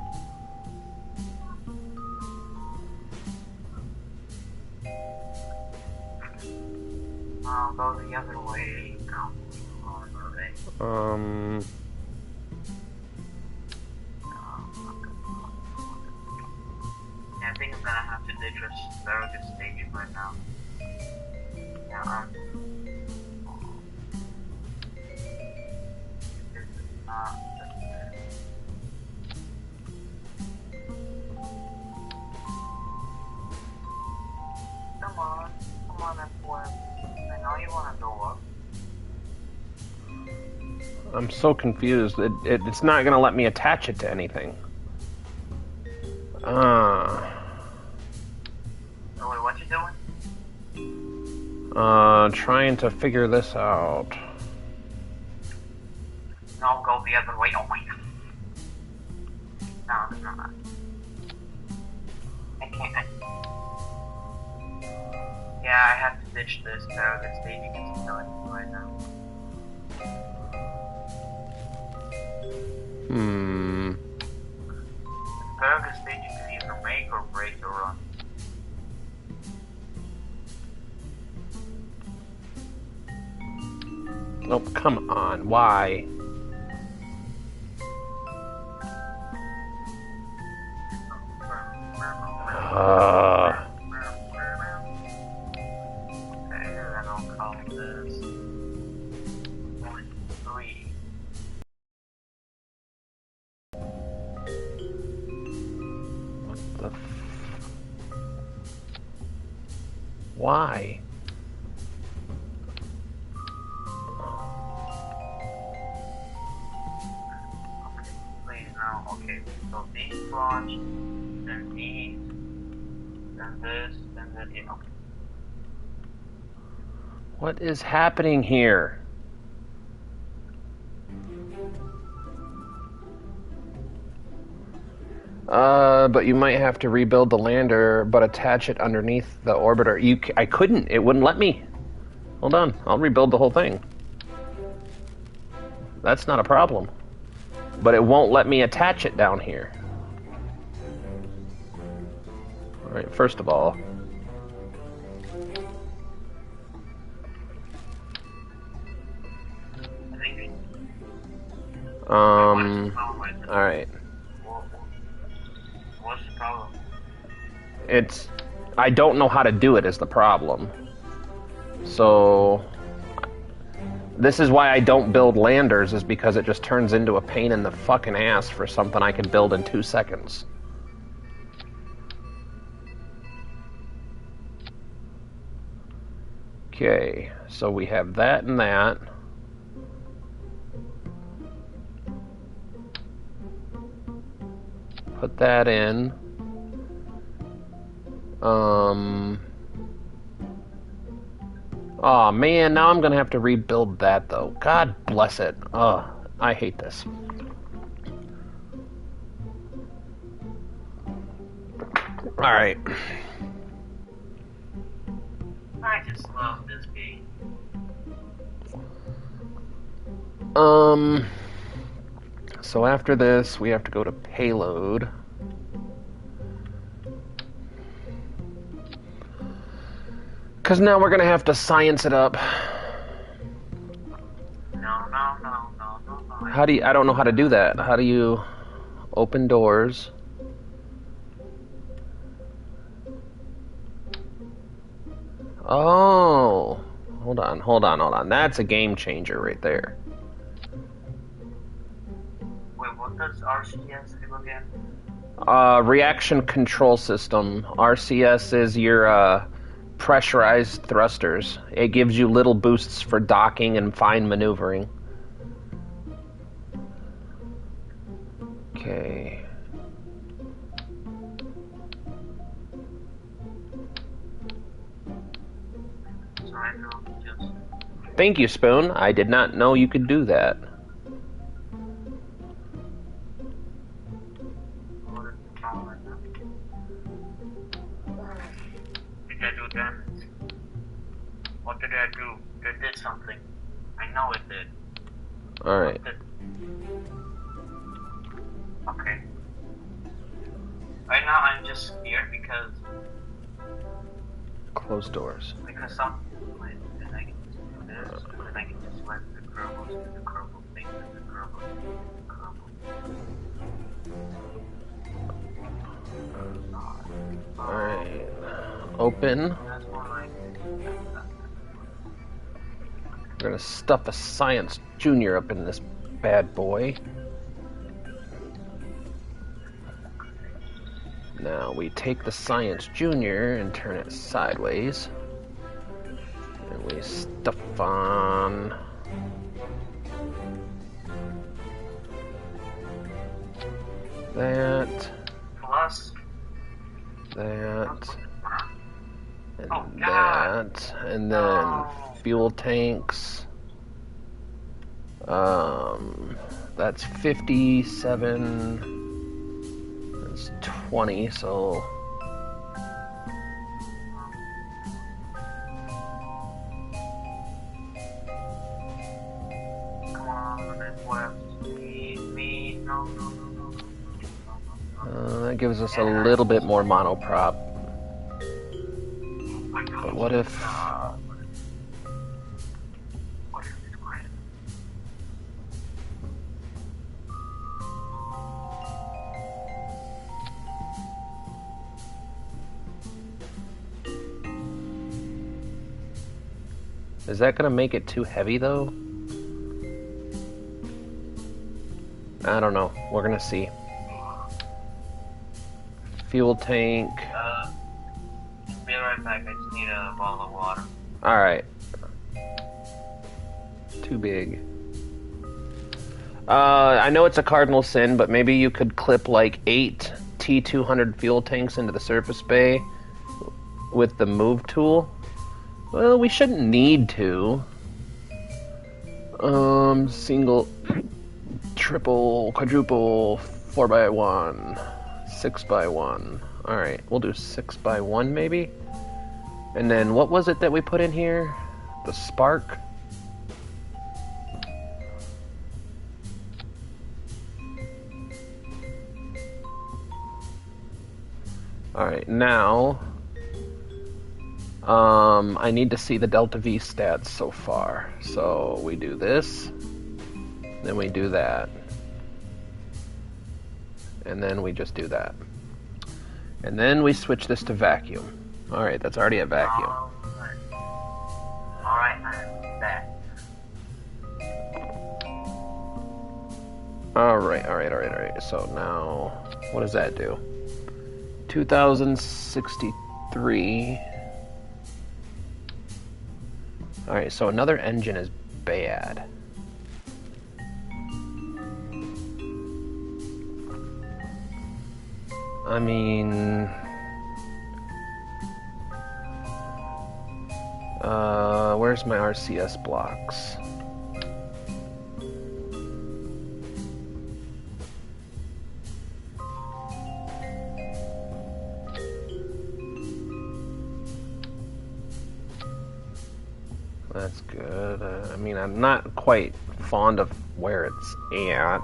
I'll go the other way. No, on the way. Yeah, I think I'm gonna have to ditch a very good staging right now. Yeah, this is not the Come on, F1. I know you wanna go up. I'm so confused. It's not gonna let me attach it to anything. Oh, wait, what you doing? Trying to figure this out. No, go the other way. Oh my god. No, not. I can't. Yeah, I have to ditch this though. The staging is killing me right now. Burger staging can either make or break the run. Oh, come on. Why? Okay, then I'll call this 0.3. What the Why? Okay, please now. Okay, so these launch, then these, then this, then that. Okay. What is happening here? But you might have to rebuild the lander, but attach it underneath the orbiter. I couldn't. It wouldn't let me. Hold on. I'll rebuild the whole thing. That's not a problem. But it won't let me attach it down here. Alright, first of all... Alright. What's the problem? I don't know how to do it is the problem. So... This is why I don't build landers, is because it just turns into a pain in the fucking ass for something I can build in 2 seconds. Okay, so we have that and that. Put that in. Oh man, now I'm gonna have to rebuild that though. God bless it. Oh, I hate this. Alright. I just love this game. So after this, we have to go to payload. Because now we're going to have to science it up. No. How do you... I don't know how to do that. How do you open doors? Oh. Hold on. That's a game changer right there. Wait, what? what does RCS do again? Reaction control system. RCS is your pressurized thrusters. It gives you little boosts for docking and fine maneuvering. Okay. So right now, just Thank you, Spoon. I did not know you could do that. what is the problem right now? Did I do damage? What did I do? It did something. I know it did. Alright. Okay. Right now I'm just scared because Close doors. some wait, and I can just do this, and I can just let the curls do the curl thing and the curl do the curl. Alright. Open. That's more like We're gonna stuff a Science Junior up in this bad boy. Now we take the Science Junior and turn it sideways. And we stuff on that, plus that, and Oh, God. that, and then fuel tanks. That's 57. That's 20. So come on, it works. Me, no. that gives us a little bit more monoprop. But what if? What if it's quiet? Is that gonna make it too heavy though? I don't know. We're gonna see. Fuel tank. Be right back. I just need a bottle of water. Alright. Too big. I know it's a cardinal sin, but maybe you could clip like 8 T200 fuel tanks into the surface bay with the move tool. Well, we shouldn't need to. Single, triple, quadruple, 4x1, 6x1. Alright, we'll do 6x1 maybe. And then what was it that we put in here? The spark? Alright, now I need to see the Delta V stats so far. So we do this, then we do that, and then we just do that. And then we switch this to vacuum. Alright, that's already a vacuum. Alright, I'm back. Alright. So now, what does that do? 2063. Alright, so another engine is bad. I mean... where's my RCS blocks? That's good. I mean, I'm not quite fond of where it's at.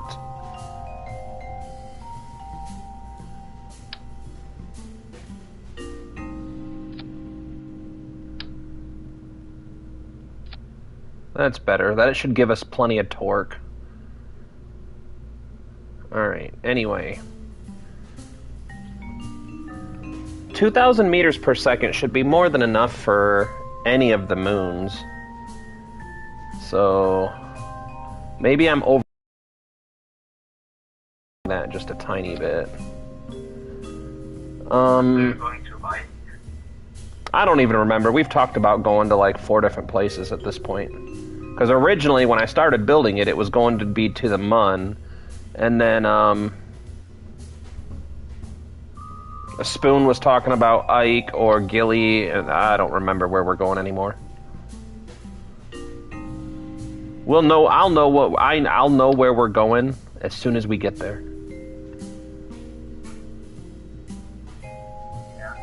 That's better. That should give us plenty of torque. Alright, anyway. 2,000 meters per second should be more than enough for any of the moons. So, maybe I'm over that just a tiny bit. We're going to buy. I don't even remember. We've talked about going to like 4 different places at this point. Because originally, when I started building it, it was going to be to the Mun, and then a Spoon was talking about Ike or Gilly, and I don't remember where we're going anymore. We'll know. I'll know where we're going as soon as we get there. Yeah.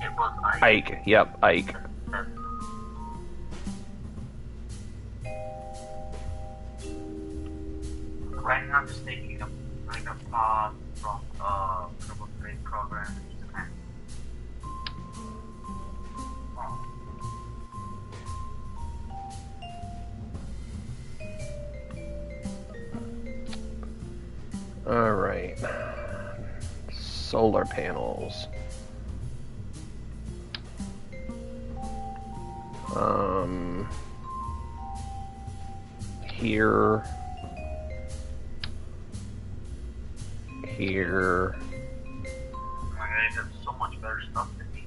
It was Ike. Ike. Yep, Ike. Right now, I'm just taking a pause from Triple Trade program. All right. Solar panels. Here. Here. My guys have so much better stuff than me.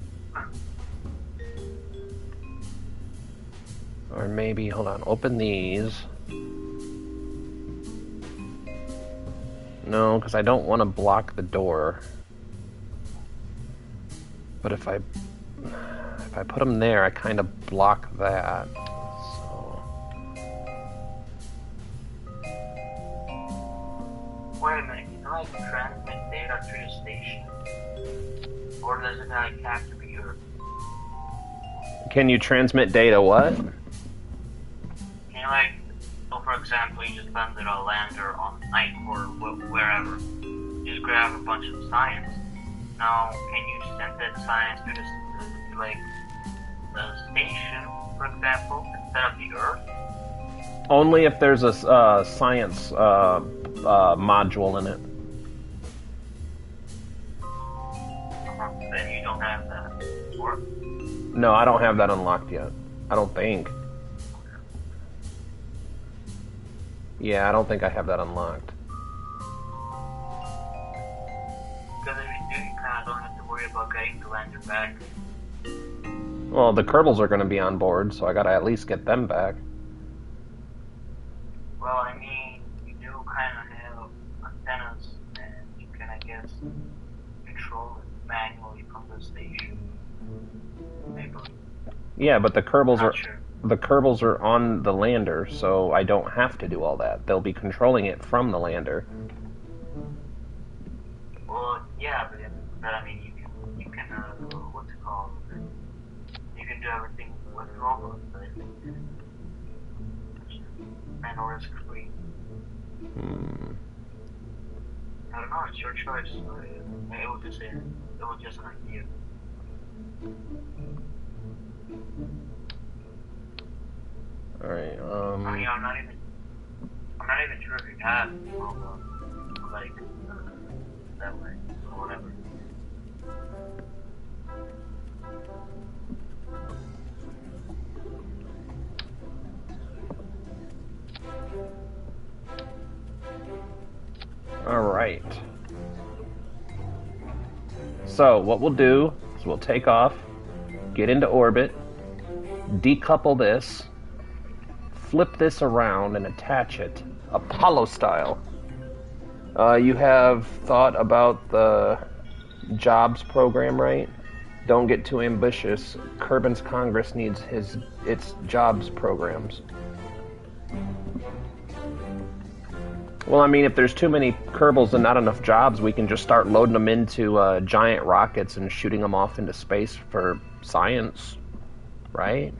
Or maybe, hold on, open these. No, because I don't want to block the door. But if I put them there, I kind of block that. So. Wait a minute, can I transmit data to the station? Or does it like have to be your... Can you transmit data what? Can you like, so for example, you just landed a lander on night or wherever. You just grab a bunch of science. Now, can you send that science to the station, for example, instead of the Earth? Only if there's a science module in it. Then you don't have that. Or? No, I don't have that unlocked yet. I don't think. Yeah, I don't think I have that unlocked. Because if you do, you kind of don't have to worry about getting the lander back. Well, the Kerbals are going to be on board, so I got to at least get them back. Well, I mean, you do kind of have antennas, and you can, I guess, control it manually from the station. Maybe. Yeah, but the Kerbals Not are sure. the Kerbals are on the lander, so I don't have to do all that. They'll be controlling it from the lander. Well, yeah, but I mean, you can what's it called? You can do everything with robots, but and risk free. I don't know. It's your choice. It was just an idea. All right. I mean, I'm not even sure if you have robots like that way or whatever. All right. So what we'll do is we'll take off, get into orbit, decouple this, flip this around and attach it, Apollo style. You have thought about the jobs program, right? Don't get too ambitious. Kerbin's Congress needs its jobs programs. Well, I mean, if there's too many Kerbals and not enough jobs, we can just start loading them into giant rockets and shooting them off into space for science, right?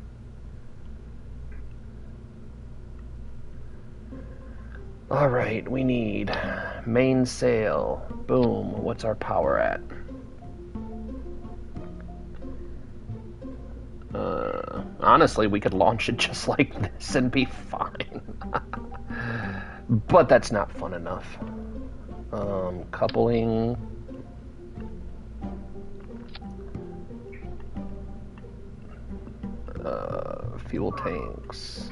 All right, we need mainsail. Boom. What's our power at? Honestly, we could launch it just like this and be fine. But that's not fun enough. Coupling. Fuel tanks.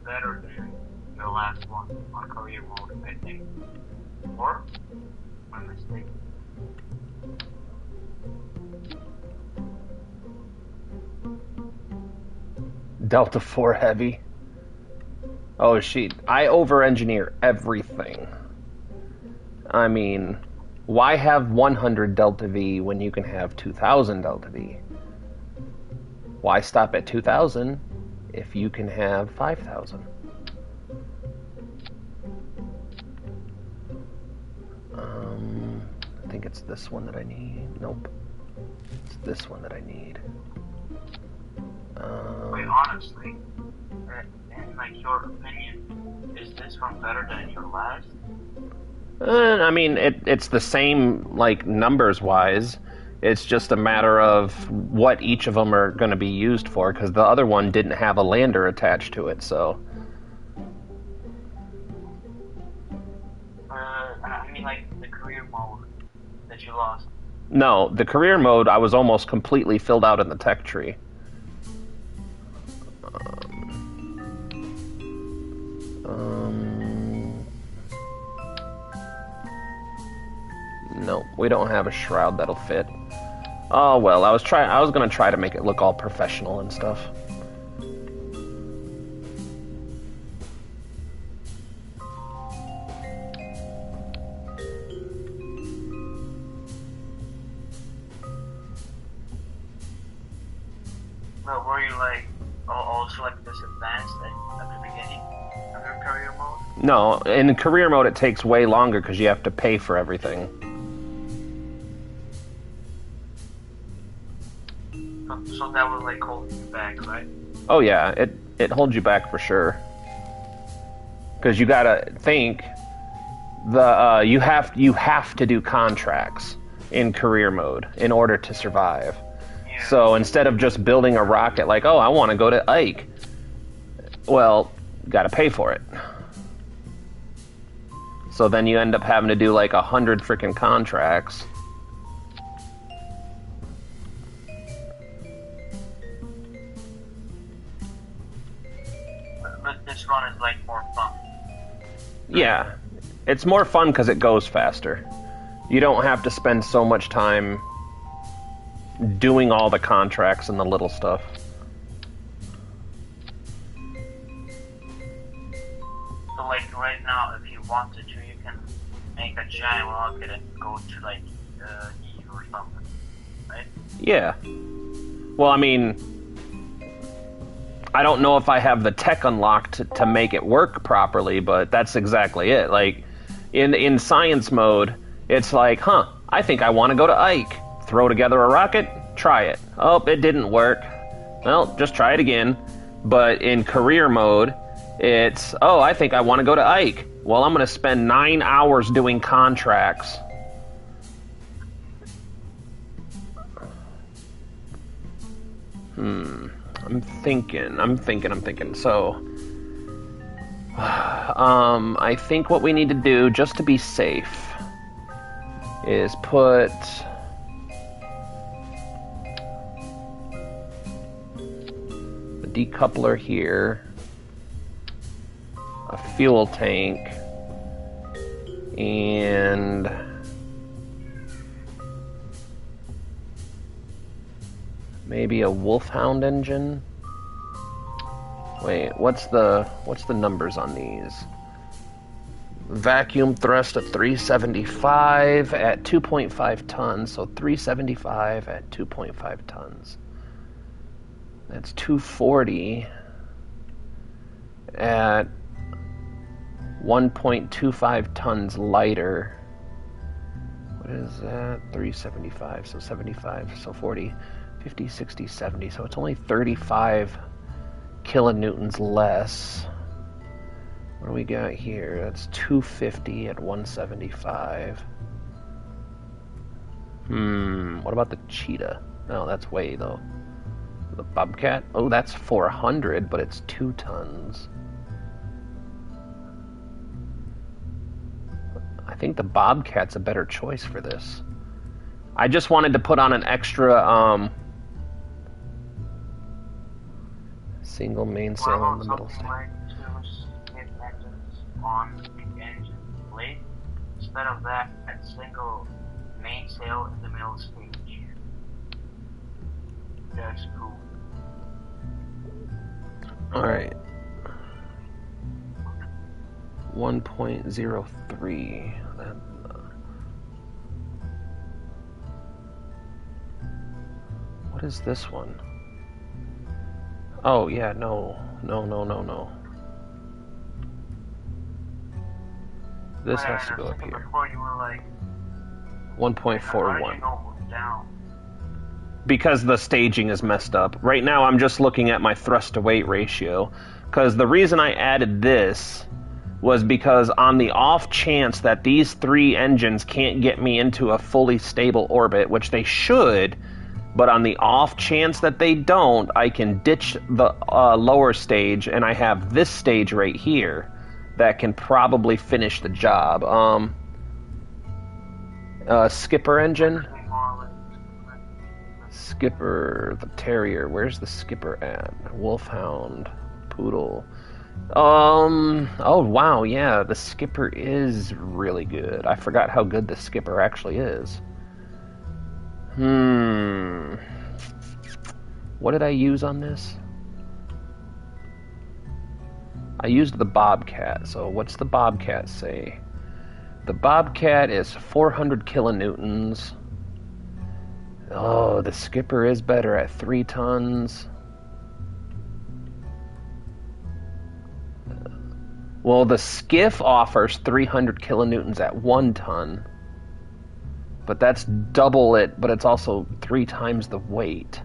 better than your last one on career mode, I think. Or my mistake. Delta 4 heavy. Oh, shit. I over-engineer everything. I mean, why have 100 Delta V when you can have 2,000 Delta V? Why stop at 2,000 if you can have 5,000? I think it's this one that I need. Nope. It's this one that I need. Wait, honestly, in like your opinion, is this one better than your last? I mean, it's the same, like, numbers-wise. It's just a matter of what each of them are going to be used for, because the other one didn't have a lander attached to it, so... I mean, like, the career mode that you lost. No, the career mode, I was almost completely filled out in the tech tree. No, we don't have a shroud that'll fit. Oh well, I was gonna try to make it look all professional and stuff. But were you like also like this advanced at the beginning of your career mode? No, in career mode it takes way longer because you have to pay for everything. So that was like holding you back, right? Oh yeah, it holds you back for sure. Because you gotta think you have to do contracts in career mode in order to survive. Yeah. So instead of just building a rocket like, oh, I want to go to Ike, well, gotta pay for it. So then you end up having to do like 100 freaking contracts. But this run is like more fun. Yeah, it's more fun because it goes faster. You don't have to spend so much time doing all the contracts and the little stuff. So like right now, if you wanted to, you can make a giant rocket and go to like Eve or something, right? Yeah. Well, I mean, I don't know if I have the tech unlocked to make it work properly, but that's exactly it. Like, in science mode, it's like, I think I want to go to Ike. Throw together a rocket, try it. Oh, it didn't work. Well, just try it again. But in career mode, it's, oh, I think I want to go to Ike. Well, I'm going to spend 9 hours doing contracts. I'm thinking. So, I think what we need to do, just to be safe, is put the decoupler here, a fuel tank, and maybe a Wolfhound engine. Wait, what's the numbers on these? Vacuum thrust of 375 at 2.5 tons, so 375 at 2.5 tons. That's 240 at 1.25 tons lighter. What is that? 375, so 75, so 40, 50, 60, 70, so it's only 35 kilonewtons less. What do we got here? That's 250 at 175. What about the Cheetah? No, that's way though. The Bobcat? Oh, that's 400, but it's 2 tons. I think the Bobcat's a better choice for this. I just wanted to put on an extra, single mainsail in the middle. Like on the engine blade. Instead of that, a single mainsail in the middle stage. That's cool. Alright. 1.03. What is this one? Oh, yeah, no. This has to go up here. Before you were like 1.41. down. Because the staging is messed up. Right now I'm just looking at my thrust to weight ratio. Because the reason I added this was because on the off chance that these three engines can't get me into a fully stable orbit, which they should, but on the off chance that they don't, I can ditch the lower stage, and I have this stage right here that can probably finish the job. Skipper engine? Skipper, the Terrier. Where's the Skipper at? Wolfhound, Poodle. Oh wow, yeah, the Skipper is really good. I forgot how good the Skipper actually is. What did I use on this? I used the Bobcat, so what's the Bobcat say? The Bobcat is 400 kilonewtons. Oh, the Skipper is better at 3 tons. Well, the Skiff offers 300 kilonewtons at 1 ton. But that's double it, but it's also 3 times the weight.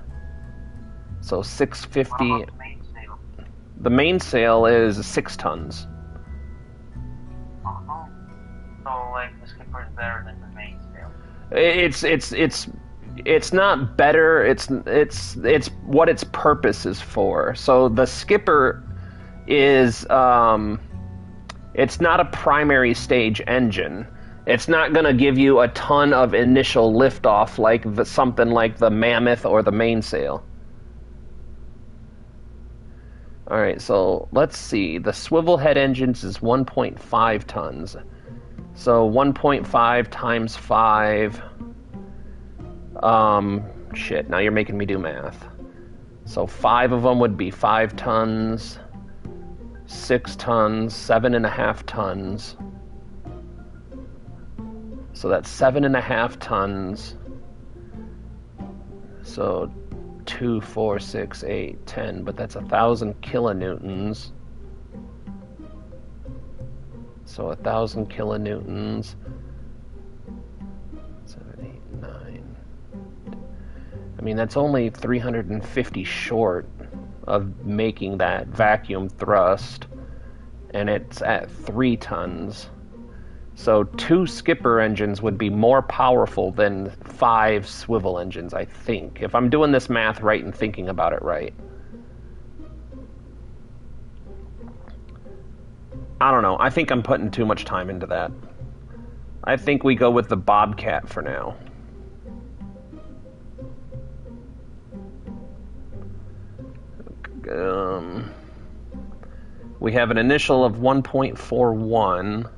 So 650. The mainsail is 6 tons. So, like, the Skipper is better than the mainsail. It's not better. It's what its purpose is for. So the Skipper is it's not a primary stage engine. It's not going to give you a ton of initial liftoff like something like the Mammoth or the mainsail. All right, so let's see. The swivel head engines is 1.5 tons. So 1.5 times 5. Shit, now you're making me do math. So 5 of them would be 5 tons, 6 tons, 7.5 tons. So that's 7.5 tons. So 2, 4, 6, 8, 10, but that's 1,000 kilonewtons. So 1,000 kilonewtons. 7, 8, 9. I mean, that's only 350 short of making that vacuum thrust, and it's at 3 tons. So 2 Skipper engines would be more powerful than 5 swivel engines, I think. If I'm doing this math right and thinking about it right. I don't know. I think I'm putting too much time into that. I think we go with the Bobcat for now. We have an initial of 1.41.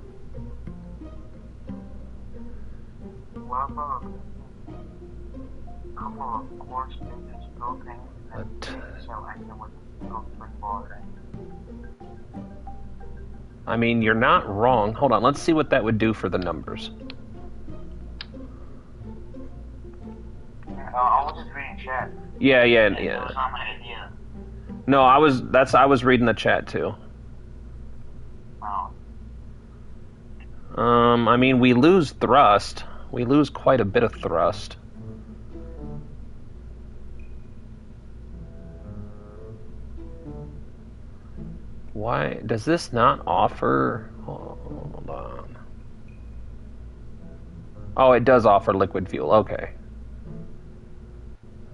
I mean, you're not wrong. Hold on, let's see what that would do for the numbers. I was just reading chat. Yeah. That's not my idea. No, I was reading the chat too. Oh. I mean, we lose thrust. We lose quite a bit of thrust. Why does this not offer? Hold on. Oh, it does offer liquid fuel. Okay.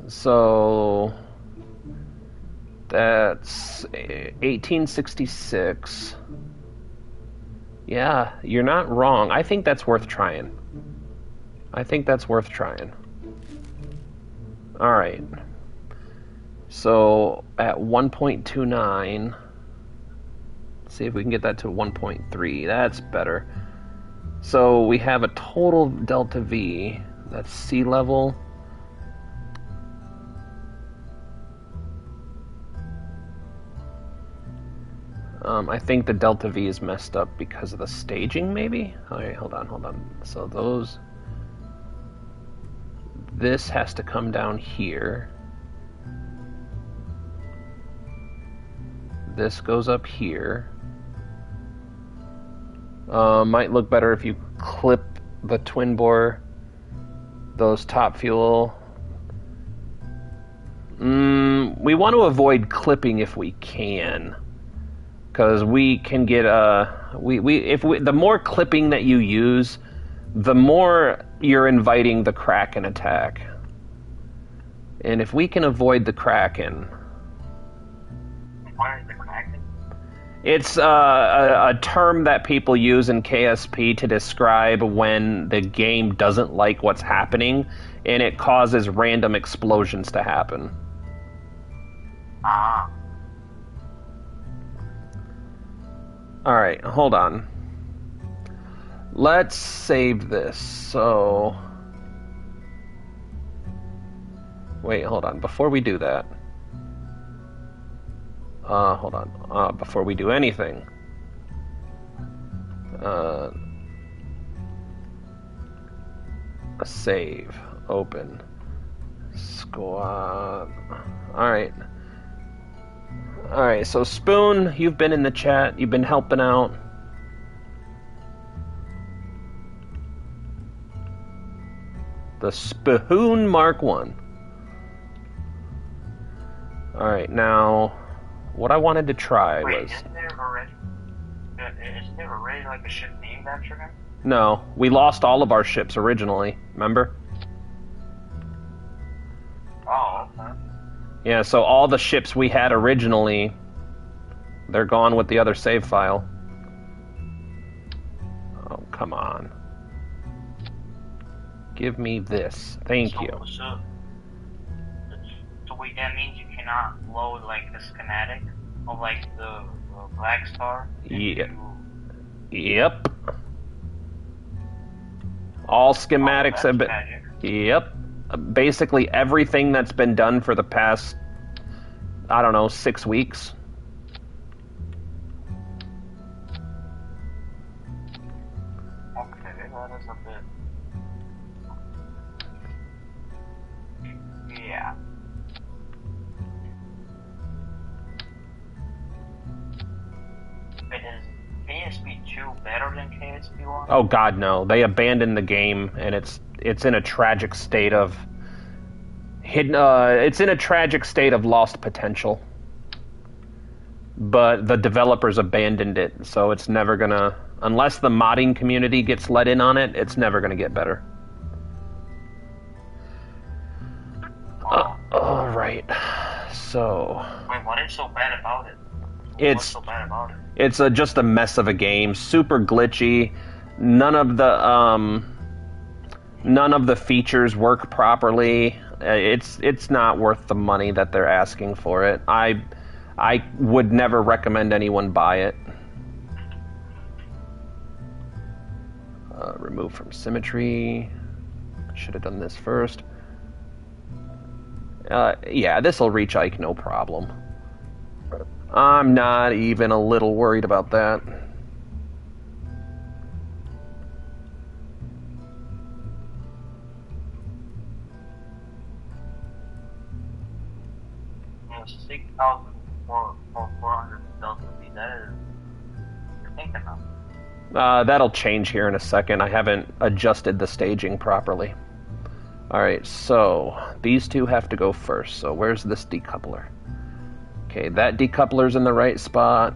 So that's 1866. Yeah, you're not wrong. I think that's worth trying. All right. So at 1.29, See if we can get that to 1.3. That's better. So we have a total delta V. That's sea level. I think the delta V is messed up because of the staging, maybe? Alright, hold on. So those... This has to come down here. This goes up here. Might look better if you clip the twin bore, those top fuel. We want to avoid clipping if we can, because we can get the more clipping that you use, the more you're inviting the Kraken attack. And if we can avoid the Kraken. What is the Kraken? It's a term that people use in KSP to describe when the game doesn't like what's happening, and it causes random explosions to happen. Ah. Alright, hold on. Let's save this, so... Wait, hold on. Before we do that... hold on. Before we do anything... a save. Open. Squad... Alright. Alright, so Spoon, you've been in the chat. You've been helping out. The Spoon Mark 1. Alright, now, what I wanted to try was... Isn't there already like a ship named after him? No, we lost all of our ships originally, remember? Oh, okay. Yeah, so all the ships we had originally, they're gone with the other save file. Oh, come on. Give me this. Thank you. So wait, that means you cannot load like the schematic of like the Black Star? Yeah. Yep. All schematics have been... Magic. Yep. Basically everything that's been done for the past, I don't know, 6 weeks. Okay, that is a bit... Yeah. But is KSP 2 better than KSP 1? Oh god, no. They abandoned the game, and it's in a tragic state of hidden. It's in a tragic state of lost potential. But the developers abandoned it, so it's never gonna. Unless the modding community gets let in on it, it's never gonna get better. All right. So. Wait, what is so bad about it? What's so bad about it? It's just a mess of a game. Super glitchy. None of the features work properly. It's not worth the money that they're asking for it. I would never recommend anyone buy it. Remove from symmetry. Should have done this first. Yeah, this will reach Ike no problem. I'm not even a little worried about that. You know, 6,400 delta V, that is... I think enough. That'll change here in a second. I haven't adjusted the staging properly. Alright, so these two have to go first. So where's this decoupler? Okay, that decoupler's in the right spot.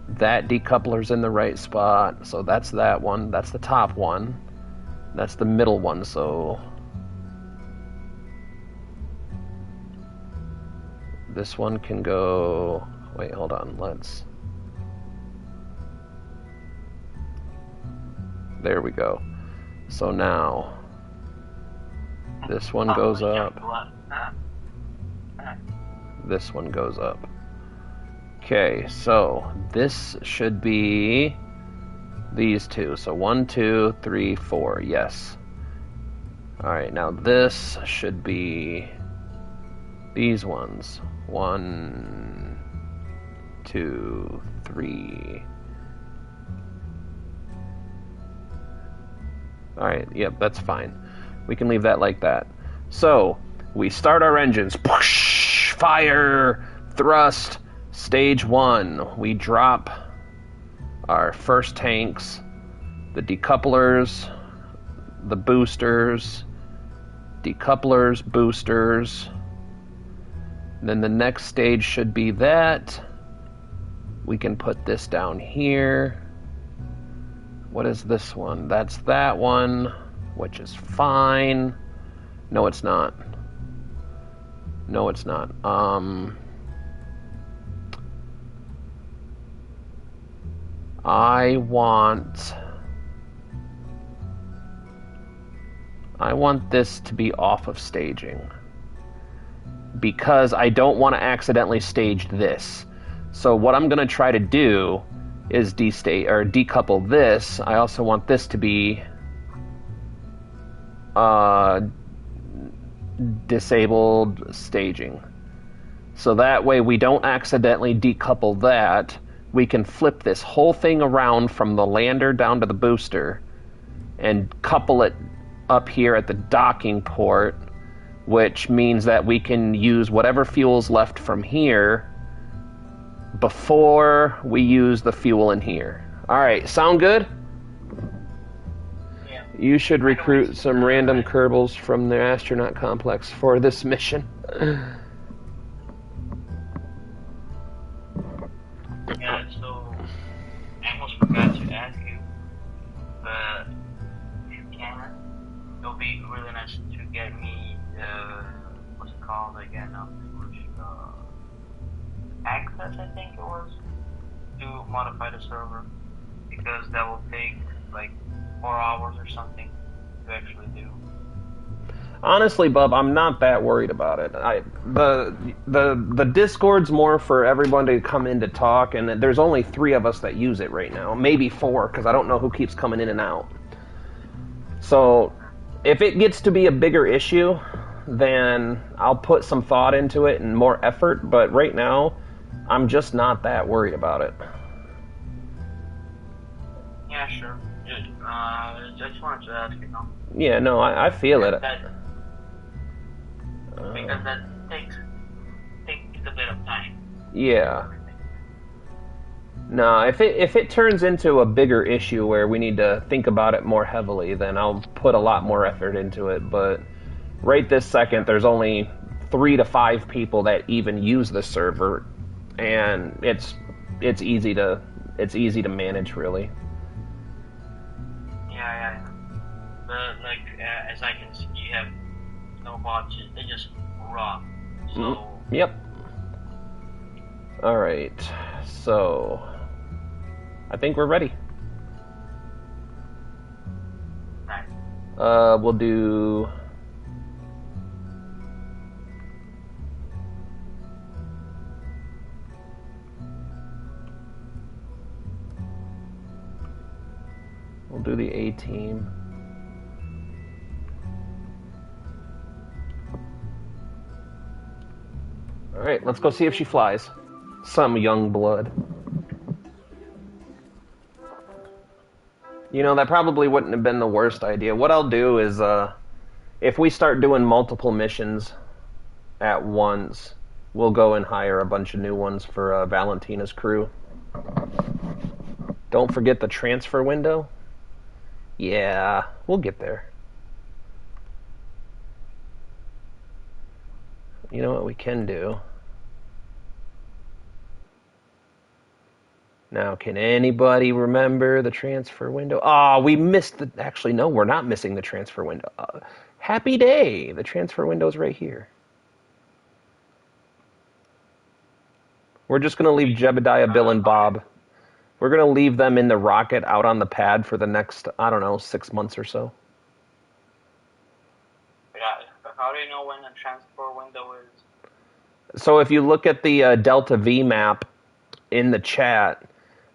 That decoupler's in the right spot. So that's that one. That's the top one. That's the middle one, so... This one can go... Wait, hold on, let's... There we go. So now... This one goes up. This one goes up. Okay, so this should be these two. So 1, 2, 3, 4. Yes. Alright, now this should be these ones. 1, 2, 3. Alright, yep, that's fine. We can leave that like that. So, we start our engines. Push, fire, thrust, stage 1. We drop our first tanks, the decouplers, the boosters, decouplers, boosters. Then the next stage should be that. We can put this down here. What is this one? That's that one, which is fine. No, it's not. No, it's not. I want this to be off of staging because I don't want to accidentally stage this. So what I'm going to try to do is decouple this. I also want this to be disabled staging. So that way we don't accidentally decouple that. We can flip this whole thing around from the lander down to the booster and couple it up here at the docking port, which means that we can use whatever fuel's left from here before we use the fuel in here. Alright, sound good? Yeah. You should recruit some random Kerbals from the astronaut complex for this mission. Yeah, so I almost forgot to ask you, but if you can, it'll be really nice to get me what's it called again? Access, I think it was, to modify the server, because that will take like 4 hours or something to actually do. Honestly, Bub, I'm not that worried about it. The Discord's more for everyone to come in to talk, and there's only 3 of us that use it right now. Maybe 4, because I don't know who keeps coming in and out. So, if it gets to be a bigger issue, then I'll put some thought into it and more effort, but right now, I'm just not that worried about it. Yeah, sure. I just wanted to ask, you know. Yeah, no, I feel it. Because that takes a bit of time. Yeah. No, if it turns into a bigger issue where we need to think about it more heavily, then I'll put a lot more effort into it. But right this second, there's only 3 to 5 people that even use the server, and it's easy to manage, really. Yeah. But like as I can see, you have no bots. They just raw. So. Yep. All right. So I think we're ready. Nice. We'll do. We'll do the A team. All right, let's go see if she flies. Some young blood. You know, that probably wouldn't have been the worst idea. What I'll do is, if we start doing multiple missions at once, we'll go and hire a bunch of new ones for Valentina's crew. Don't forget the transfer window. Yeah, we'll get there. You know what we can do? Now, can anybody remember the transfer window? Ah, we missed the... Actually, no, we're not missing the transfer window. Happy day! The transfer window's right here. We're just going to leave Jebediah, Bill, and Bob. We're going to leave them in the rocket out on the pad for the next, I don't know, 6 months or so. Yeah, how do you know when the transfer window is? So if you look at the Delta V map in the chat,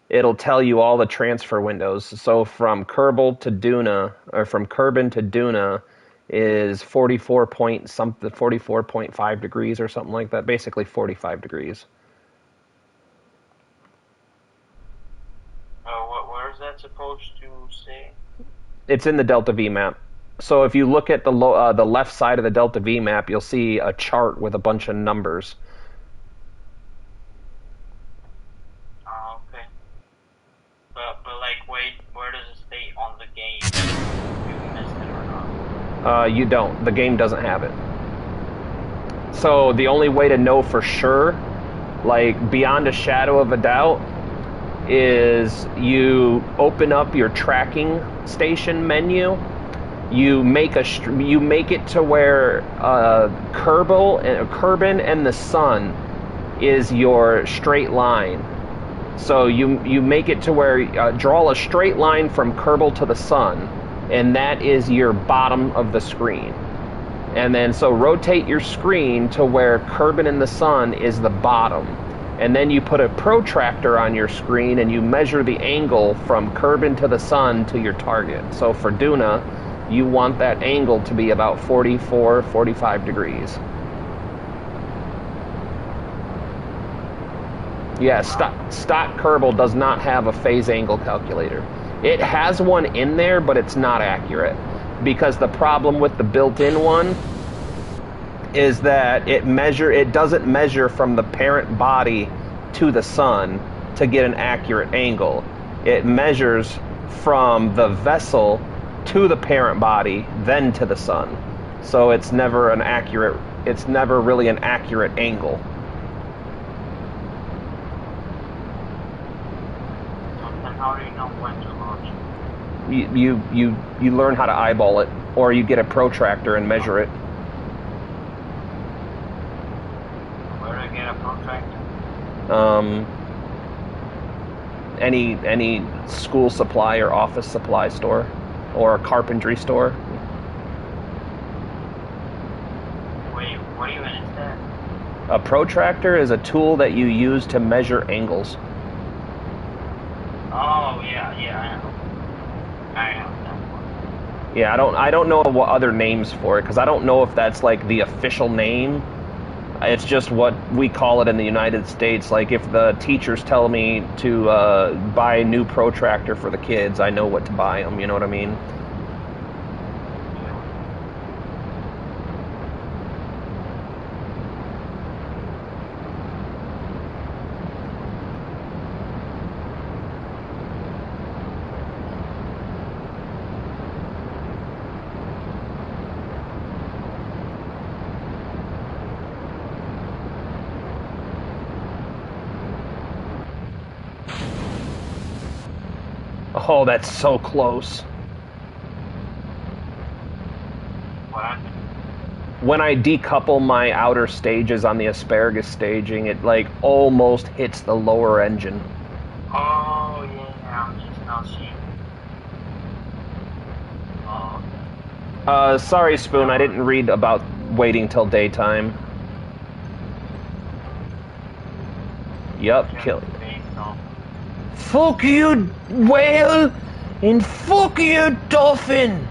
it'll tell you all the transfer windows. So from Kerbal to Duna, or from Kerbin to Duna, is 44.5 degrees or something like that. Basically 45 degrees. Where is that supposed to say? It's in the Delta V map. So if you look at the left side of the Delta V map, you'll see a chart with a bunch of numbers. Oh, okay. But like, wait, where does it stay on the game? If you missed it or not? You don't. The game doesn't have it. So the only way to know for sure, like beyond a shadow of a doubt, is you open up your tracking station menu. You make it to where Kerbin and the sun is your straight line. So you make it to where draw a straight line from Kerbal to the sun, and that is your bottom of the screen. And then so rotate your screen to where Kerbin and the sun is the bottom. And then you put a protractor on your screen and you measure the angle from Kerbin to the sun to your target. So for Duna, you want that angle to be about 44, 45 degrees. Yeah, stock Kerbal does not have a phase angle calculator. It has one in there, but it's not accurate. Because the problem with the built-in one is that it doesn't measure from the parent body to the sun to get an accurate angle. It measures from the vessel to the parent body, then to the sun. So it's never really an accurate angle. Then how do you know when to launch? You learn how to eyeball it, or you get a protractor and measure it. Where do I get a protractor? Any school supply or office supply store, or a carpentry store. Wait, what even is that? A protractor is a tool that you use to measure angles. Oh yeah, I know that one. Yeah, I don't know what other names for it, because I don't know if that's like the official name. It's just what we call it in the United States. Like if the teachers tell me to buy a new protractor for the kids, I know what to buy them. You know what I mean? Oh, that's so close. What happened? When I decouple my outer stages on the asparagus staging, it like almost hits the lower engine. Oh yeah, I'm just not seeing. Oh. Sorry, Spoon, I didn't read about waiting till daytime. Yup, kill it. Fuck you, whale, and fuck you, dolphin.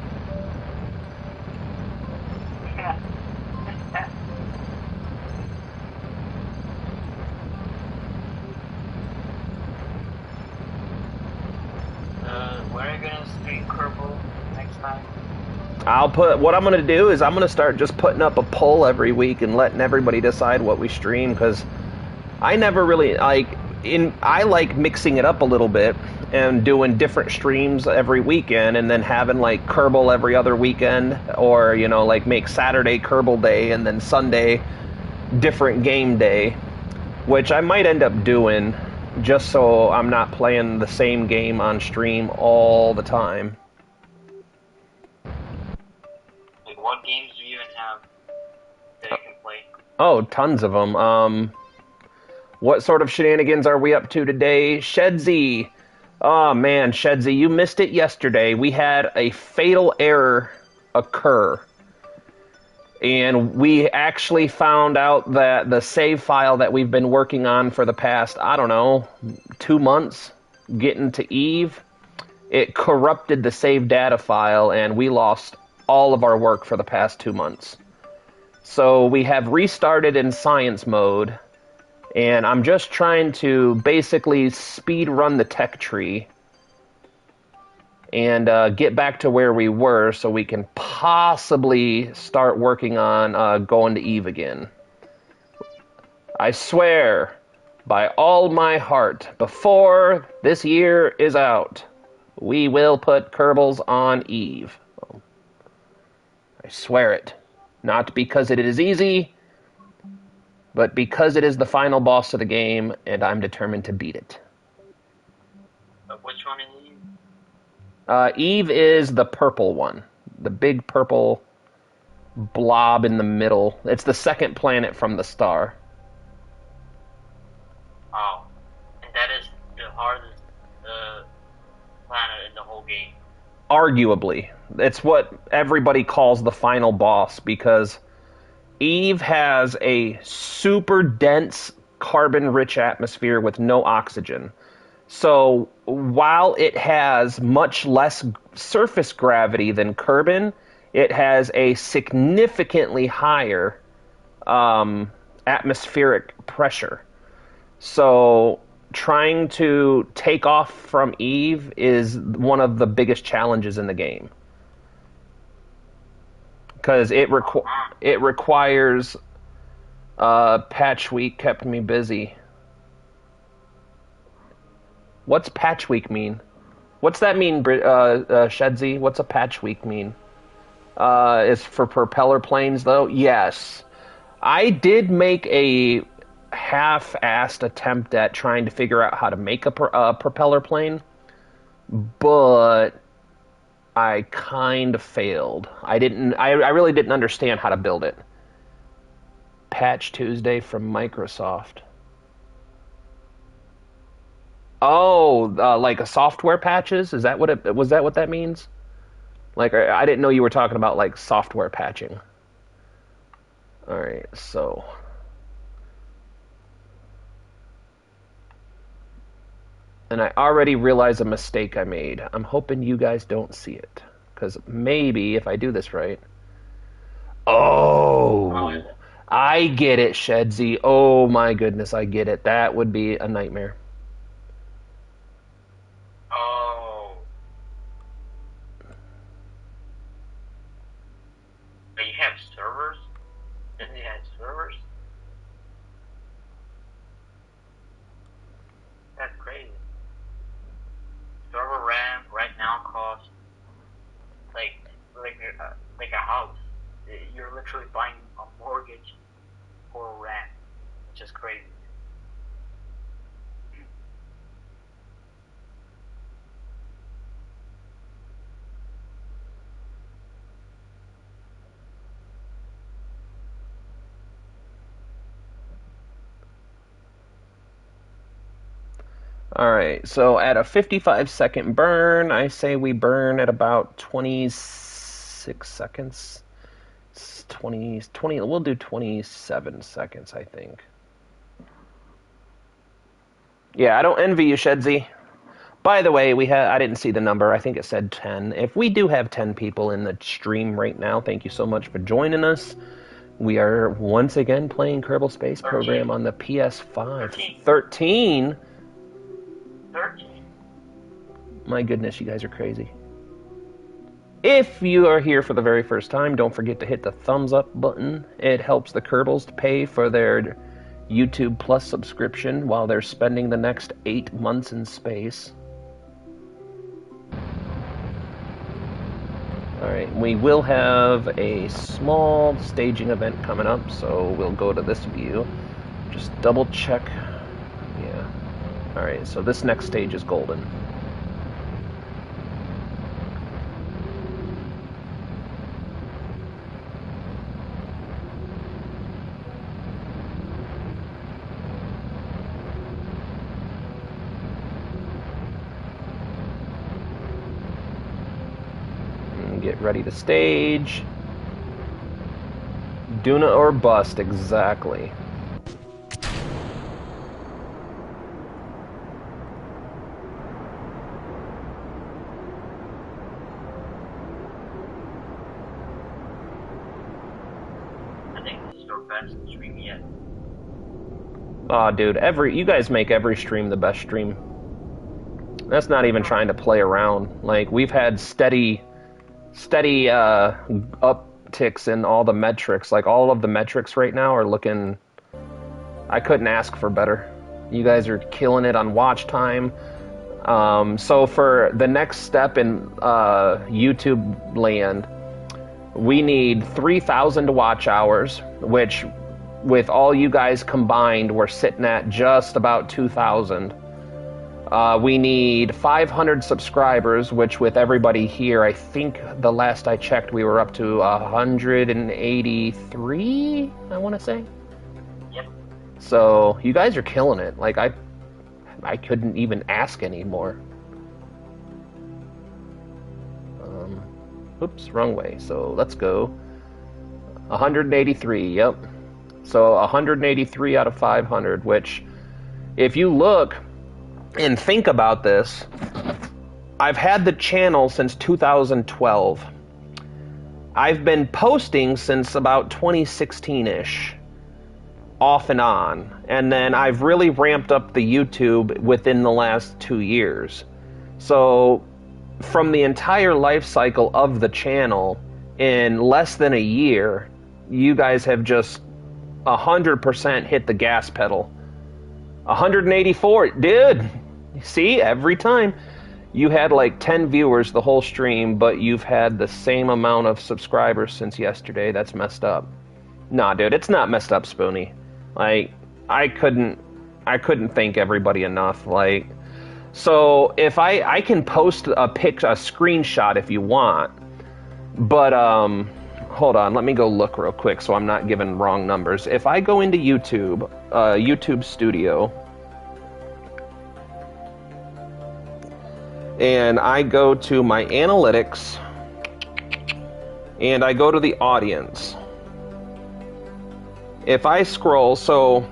Where are you gonna stream Kerbal next time? What I'm gonna do is I'm gonna start just putting up a poll every week and letting everybody decide what we stream, because I never really I like mixing it up a little bit and doing different streams every weekend, and then having like Kerbal every other weekend, or like make Saturday Kerbal day and then Sunday different game day, which I might end up doing just so I'm not playing the same game on stream all the time. Like, what games do you even have that you can play? Oh, tons of them. What sort of shenanigans are we up to today? Shedsy. Oh, man, Shedsy, you missed it yesterday. We had a fatal error occur. And we actually found out that the save file that we've been working on for the past, I don't know, 2 months, getting to Eve, it corrupted the save data file, and we lost all of our work for the past 2 months. So we have restarted in science mode, and I'm just trying to basically speed run the tech tree and get back to where we were so we can possibly start working on going to Eve again. I swear, by all my heart, before this year is out, we will put Kerbals on Eve. I swear it. Not because it is easy, but because it is the final boss of the game, and I'm determined to beat it. Which one is Eve? Eve is the purple one. The big purple blob in the middle. It's the second planet from the star. Oh. And that is the hardest planet in the whole game. Arguably. It's what everybody calls the final boss, because Eve has a super dense carbon-rich atmosphere with no oxygen. So while it has much less surface gravity than Kerbin, it has a significantly higher atmospheric pressure. So trying to take off from Eve is one of the biggest challenges in the game. Because it requires... Patch Week kept me busy. What's Patch Week mean? What's that mean, Shedzy? What's a Patch Week mean? Is for propeller planes, though? Yes. I did make a half-assed attempt at trying to figure out how to make a propeller plane, but I kind of failed. I really didn't understand how to build it. Patch Tuesday from Microsoft. Oh, like a software patches? Is that what was that what that means? Like, I didn't know you were talking about like software patching. All right, so and I already realize a mistake I made. I'm hoping you guys don't see it, because maybe if I do this right. Oh, I get it, Shedsy. Oh my goodness, I get it. That would be a nightmare. Oh. But you have servers? Didn't you have servers? That's crazy. Server RAM right now costs like a house. You're literally buying a mortgage for RAM, which is crazy. Alright, so at a 55-second burn, I say we burn at about 26 seconds. 20, we'll do 27 seconds, I think. Yeah, I don't envy you, Shedsy. By the way, I didn't see the number. I think it said 10. If we do have 10 people in the stream right now, thank you so much for joining us. We are once again playing Kerbal Space Program on the PS5. 13? 13. My goodness, you guys are crazy. If you are here for the very first time, don't forget to hit the thumbs up button. It helps the Kerbals to pay for their YouTube Plus subscription while they're spending the next 8 months in space. Alright, we will have a small staging event coming up, so we'll go to this view. Just double check. Yeah. Alright, so this next stage is golden. Get ready to stage. Duna or bust, exactly. I think this is your best stream yet. Aw, dude, you guys make every stream the best stream. That's not even trying to play around. Like, we've had steady upticks in all the metrics. Like, all of the metrics right now are looking... I couldn't ask for better. You guys are killing it on watch time. So for the next step in YouTube land, we need 3,000 watch hours, which with all you guys combined, we're sitting at just about 2,000. We need 500 subscribers, which with everybody here, I think the last I checked, we were up to 183, I want to say. Yep. So you guys are killing it. Like, I couldn't even ask anymore. Oops, wrong way. So let's go. 183, yep. So 183 out of 500, which, if you look and think about this, I've had the channel since 2012. I've been posting since about 2016-ish, off and on. And then I've really ramped up the YouTube within the last 2 years. So from the entire life cycle of the channel, in less than a year, you guys have just 100% hit the gas pedal. 184, dude. See, every time. You had like 10 viewers the whole stream, but you've had the same amount of subscribers since yesterday. That's messed up. Nah, dude, it's not messed up, Spoonie. Like, I couldn't thank everybody enough. Like, so if I can post a screenshot if you want, but hold on, let me go look real quick so I'm not giving wrong numbers. If I go into YouTube, YouTube Studio, and I go to my analytics, and I go to the audience. If I scroll, so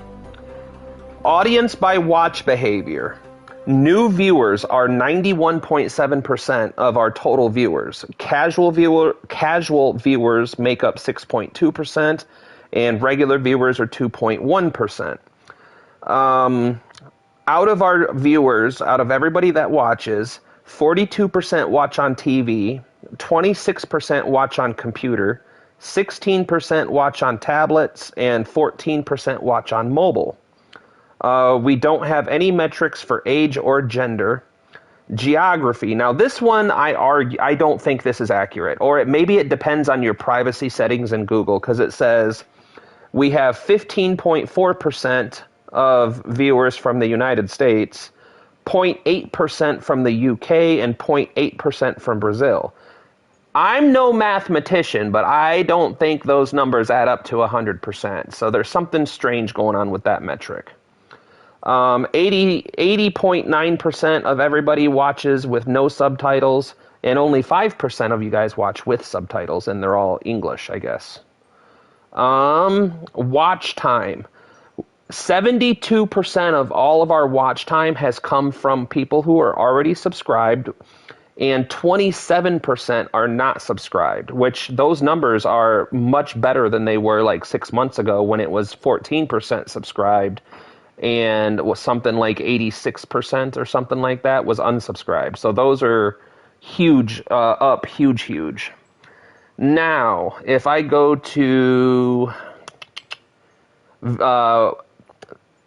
audience by watch behavior. New viewers are 91.7% of our total viewers. Casual viewers make up 6.2%, and regular viewers are 2.1%. Out of our viewers, out of everybody that watches, 42% watch on TV, 26% watch on computer, 16% watch on tablets, and 14% watch on mobile. We don't have any metrics for age or gender. Geography. Now, this one, I don't think this is accurate. Or maybe it depends on your privacy settings in Google, because it says we have 15.4% of viewers from the United States, 0.8% from the UK, and 0.8% from Brazil. I'm no mathematician, but I don't think those numbers add up to 100%. So there's something strange going on with that metric. 80.9% of everybody watches with no subtitles, and only 5% of you guys watch with subtitles, and they're all English, I guess. Watch time. 72% of all of our watch time has come from people who are already subscribed, and 27% are not subscribed, which those numbers are much better than they were like 6 months ago when it was 14% subscribed and was something like 86% or something like that was unsubscribed. So those are huge, huge. Now, if I go to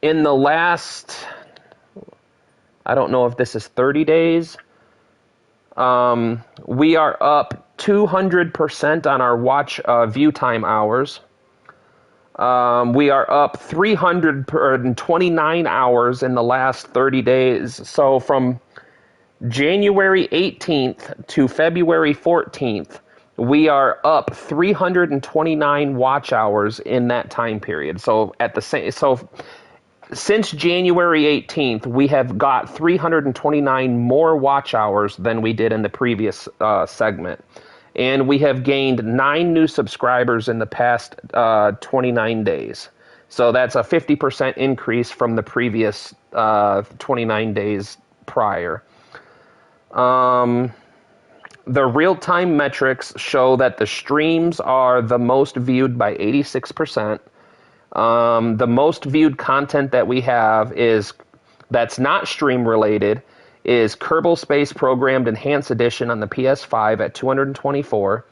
in the last, I don't know if this is 30 days, we are up 200% on our watch view time hours. We are up 329 hours in the last 30 days. So from January 18th to February 14th, we are up 329 watch hours in that time period. So since January 18th, we have got 329 more watch hours than we did in the previous segment. and we have gained 9 new subscribers in the past 29 days. So that's a 50% increase from the previous 29 days prior. The real-time metrics show that the streams are the most viewed by 86%. The most viewed content that we have that's not stream-related is Kerbal Space Programmed Enhanced Edition on the PS5 at 224.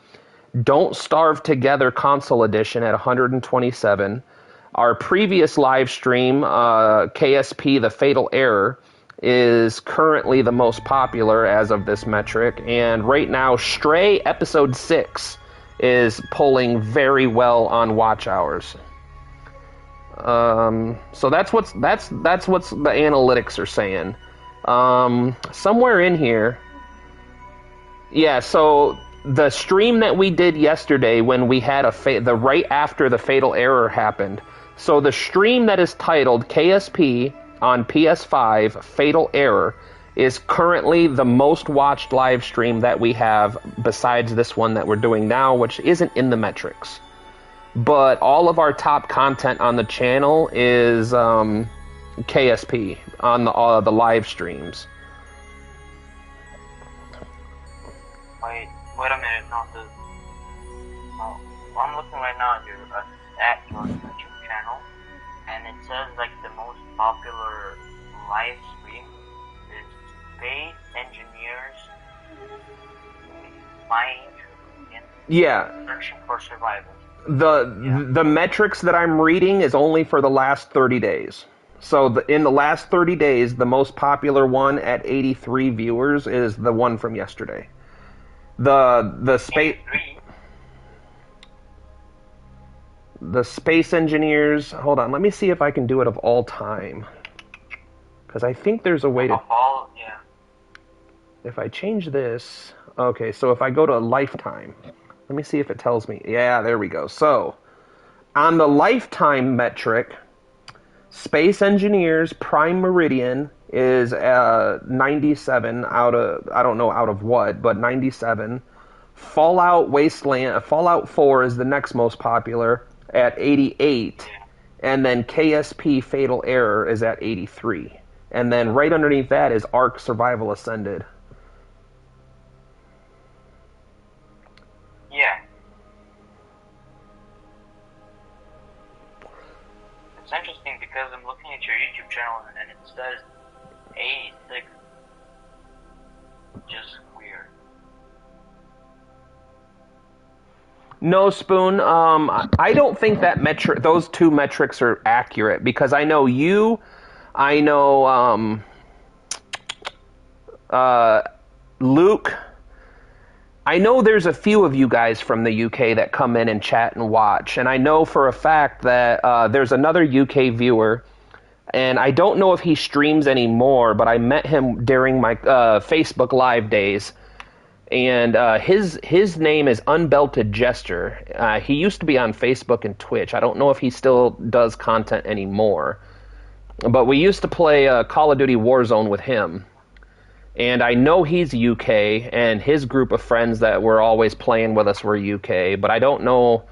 Don't Starve Together Console Edition at 127. Our previous live stream, KSP The Fatal Error, is currently the most popular as of this metric. And right now, Stray Episode 6 is pulling very well on watch hours. So that's what the analytics are saying. Somewhere in here, yeah. So the stream that we did yesterday, when we had the right after the fatal error happened. So the stream that is titled KSP on PS5 Fatal Error is currently the most watched live stream that we have, besides this one that we're doing now, which isn't in the metrics. But all of our top content on the channel is KSP on the live streams. Wait a minute, I'm looking right now at your YouTube channel, and it says like the most popular live stream is Space Engineers Searching for Survivors. The metrics that I'm reading is only for the last 30 days. So in the last 30 days, the most popular one at 83 viewers is the one from yesterday. The Space Engineers. Hold on, let me see if I can do it of all time, because I think there's a way to. If I change this, okay. So if I go to lifetime, let me see if it tells me. Yeah, there we go. So on the lifetime metric, Space Engineers Prime Meridian is 97 out of, I don't know out of what, but 97. Fallout 4 is the next most popular at 88. And then KSP Fatal Error is at 83. And then right underneath that is Ark Survival Ascended. Yeah. It's interesting because I'm looking at your YouTube channel and it says 86. Just weird. No, Spoon. I don't think that those two metrics are accurate, because I know Luke. I know there's a few of you guys from the UK that come in and chat and watch, and I know for a fact that there's another UK viewer, and I don't know if he streams anymore, but I met him during my Facebook Live days, and his name is Unbelted Jester. He used to be on Facebook and Twitch. I don't know if he still does content anymore, but we used to play Call of Duty Warzone with him. And I know he's UK, and his group of friends that were always playing with us were UK, but I don't know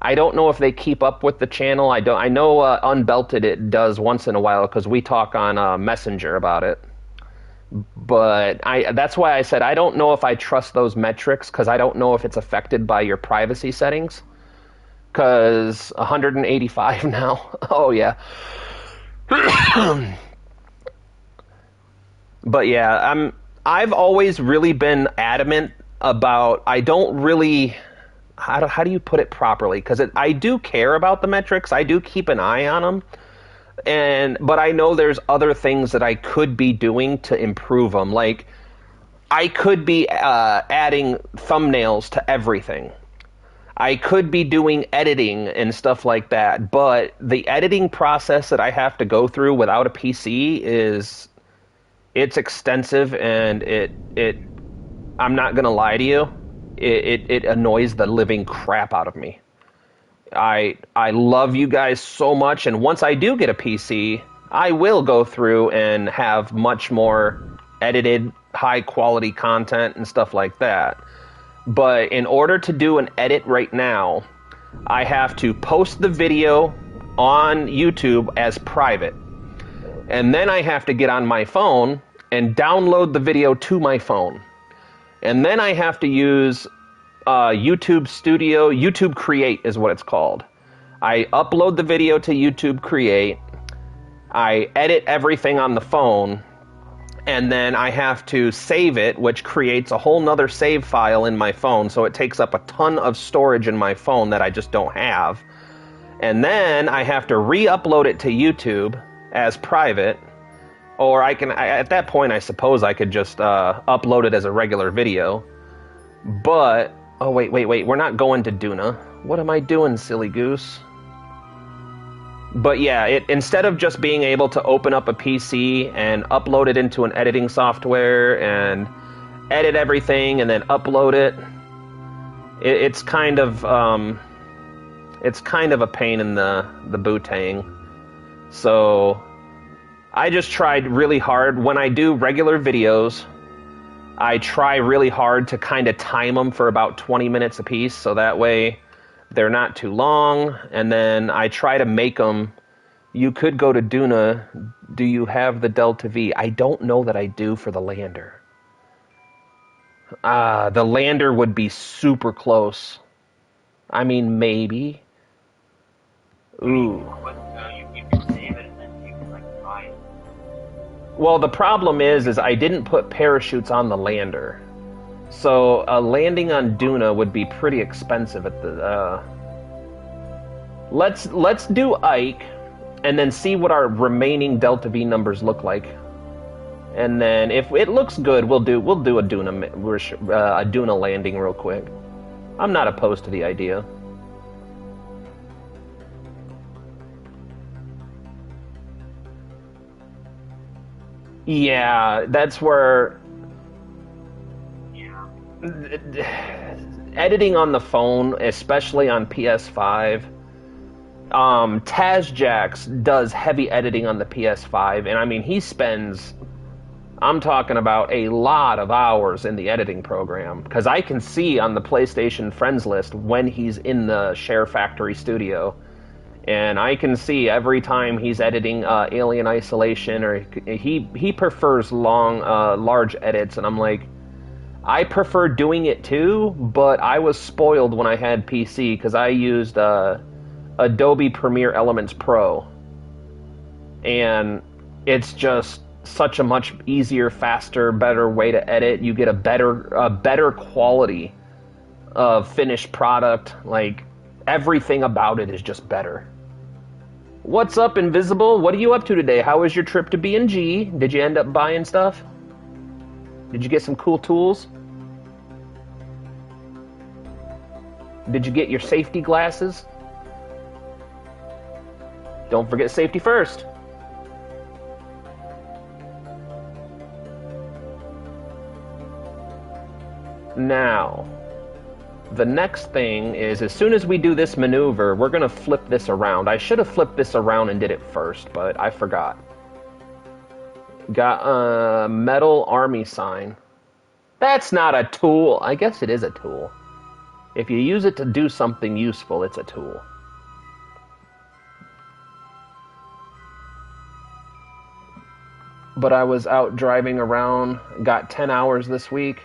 if they keep up with the channel. I know Unbelted it does once in a while, because we talk on Messenger about it. But that's why I said I don't know if I trust those metrics, because I don't know if it's affected by your privacy settings. Because 185 now. Oh yeah. But yeah, I've always really been adamant about, I don't really, how do you put it properly? Because I do care about the metrics. I do keep an eye on them. But I know there's other things that I could be doing to improve them. Like, I could be adding thumbnails to everything. I could be doing editing and stuff like that. But the editing process that I have to go through without a PC it's extensive, and I'm not going to lie to you, it annoys the living crap out of me. I love you guys so much, and once I do get a PC, I will go through and have much more edited, high-quality content and stuff like that. But in order to do an edit right now, I have to post the video on YouTube as private. And then I have to get on my phone and download the video to my phone. And then I have to use YouTube Studio, YouTube Create is what it's called. I upload the video to YouTube Create, I edit everything on the phone, and then I have to save it, which creates a whole nother save file in my phone, so it takes up a ton of storage in my phone that I just don't have. And then I have to re-upload it to YouTube as private, or at that point I suppose I could just upload it as a regular video. But, oh wait, we're not going to Duna. What am I doing, silly goose? But yeah, instead of just being able to open up a PC and upload it into an editing software and edit everything and then upload it, it's kind of a pain in the bootang. So I just tried really hard. When I do regular videos, I try really hard to kind of time them for about 20 minutes a piece, so that way they're not too long. And then I try to make them. You could go to Duna. Do you have the Delta V? I don't know that I do for the lander. The lander would be super close. I mean, maybe. Ooh. You can save it and then you can like try it. Well, the problem is I didn't put parachutes on the lander. So landing on Duna would be pretty expensive at the. Let's do Ike, and then see what our remaining Delta V numbers look like. And then if it looks good, we'll do a Duna landing real quick. I'm not opposed to the idea. Yeah, that's where editing on the phone, especially on PS5. Tazjax does heavy editing on the PS5, and I mean, he spends, I'm talking about a lot of hours in the editing program, because I can see on the PlayStation friends list when he's in the Share Factory studio, and I can see every time he's editing Alien Isolation, or he prefers large edits, and I'm like, I prefer doing it too, but I was spoiled when I had PC, because I used Adobe Premiere Elements Pro, and it's just such a much easier, faster, better way to edit. You get a better quality of finished product. Like, everything about it is just better. What's up, Invisible? What are you up to today? How was your trip to B&G? Did you end up buying stuff? Did you get some cool tools? Did you get your safety glasses? Don't forget safety first. Now, the next thing is, as soon as we do this maneuver, we're going to flip this around. I should have flipped this around and did it first, but I forgot. Got a metal army sign. That's not a tool. I guess it is a tool. If you use it to do something useful, it's a tool. But I was out driving around, got 10 hours this week.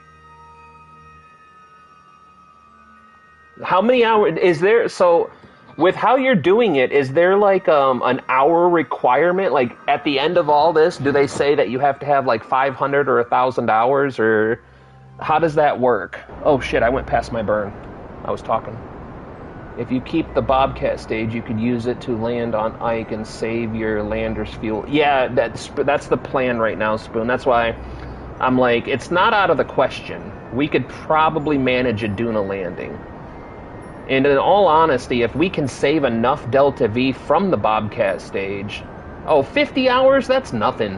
How many hours is there? So, with how you're doing it, is there like an hour requirement? Like, at the end of all this, do they say that you have to have like 500 or 1,000 hours, or how does that work? Oh shit, I went past my burn. I was talking. If you keep the Bobcat stage, you could use it to land on Ike and save your lander's fuel. Yeah, that's the plan right now, Spoon. That's why I'm like, it's not out of the question. We could probably manage a Duna landing. And in all honesty, if we can save enough Delta V from the Bobcat stage... Oh, 50 hours? That's nothing.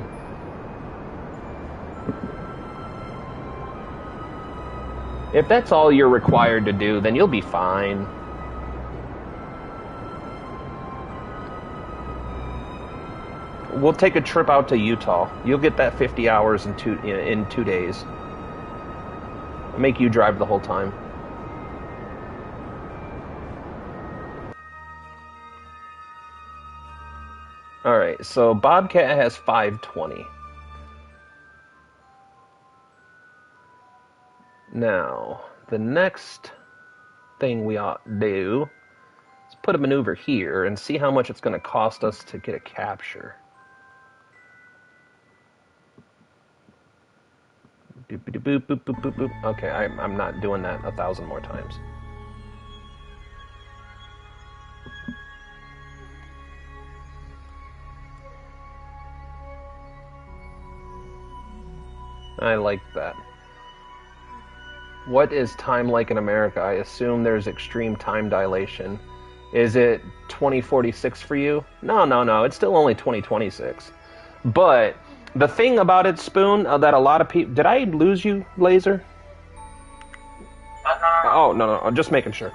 If that's all you're required to do, then you'll be fine. We'll take a trip out to Utah. You'll get that 50 hours in 2 days. I'll make you drive the whole time. Alright, so Bobcat has 520. Now, the next thing we ought to do is put a maneuver here and see how much it's going to cost us to get a capture. Boop, boop, boop, boop, boop, boop, boop. Okay, I'm not doing that 1,000 more times. I like that. What is time like in America? I assume there's extreme time dilation. Is it 2046 for you? No. It's still only 2026. But the thing about it, Spoon, that a lot of people... Did I lose you, Laser? No. Oh, no. I'm just making sure.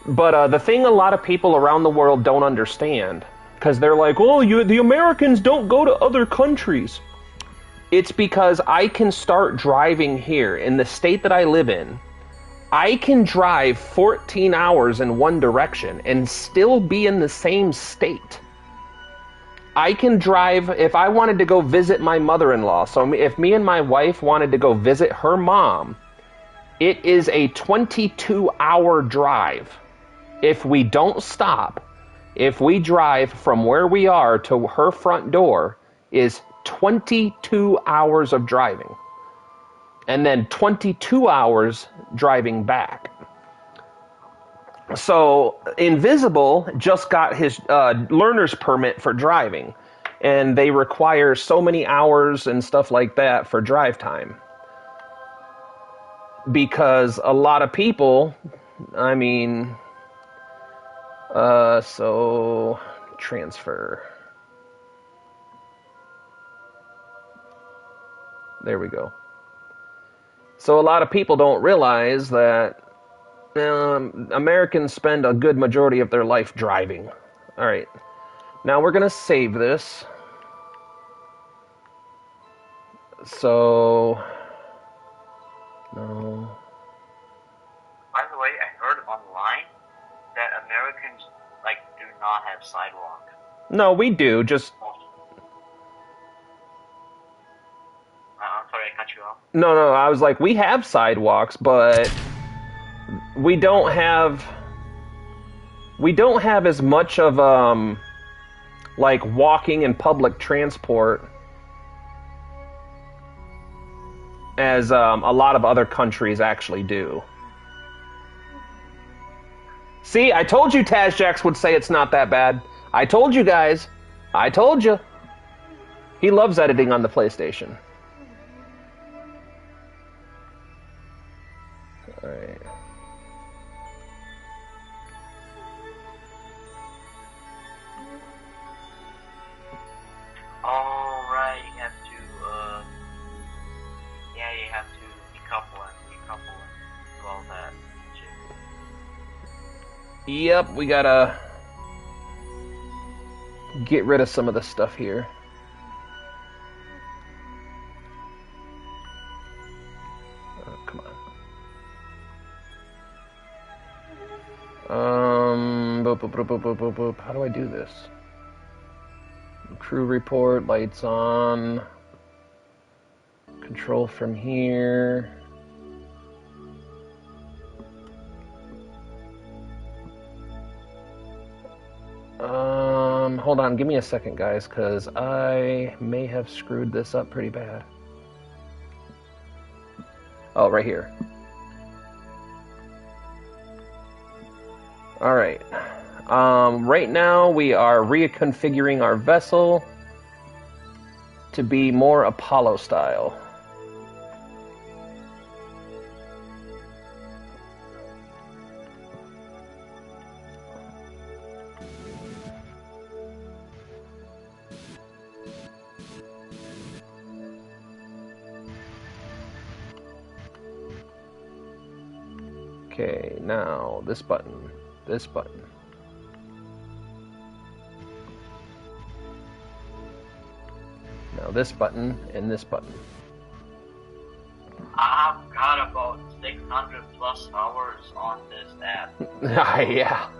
But the thing a lot of people around the world don't understand, because they're like, oh, the Americans don't go to other countries. It's because I can start driving here in the state that I live in. I can drive 14 hours in one direction and still be in the same state. I can drive, if I wanted to go visit my mother-in-law, so if me and my wife wanted to go visit her mom, it is a 22-hour drive. If we don't stop, if we drive from where we are to her front door, is 22 hours of driving. And then 22 hours driving back. So Invisible just got his learner's permit for driving. And they require so many hours and stuff like that for drive time. Because a lot of people, I mean, so transfer. There we go. So a lot of people don't realize that Americans spend a good majority of their life driving. All right. Now we're going to save this. So, no. By the way, I heard online that Americans do not have sidewalks. No, we do. Just I'm sorry, I cut you off. no. I was like, we have sidewalks, but we don't have as much of walking and public transport as a lot of other countries actually do. See, I told you Tazjax would say it's not that bad. I told you guys. I told you. He loves editing on the PlayStation. Alright. Alright, you have to, you have to decouple and do all that shit. Yep, we gotta get rid of some of the stuff here. Oh, come on. Boop. How do I do this? Crew report, lights on. Control from here. Hold on, give me a second, guys, because I may have screwed this up pretty bad. Oh, right here. Alright. Right now, we are reconfiguring our vessel to be more Apollo style. Okay, now this button, Now this button and this button. I've got about 600 plus hours on this app. Yeah.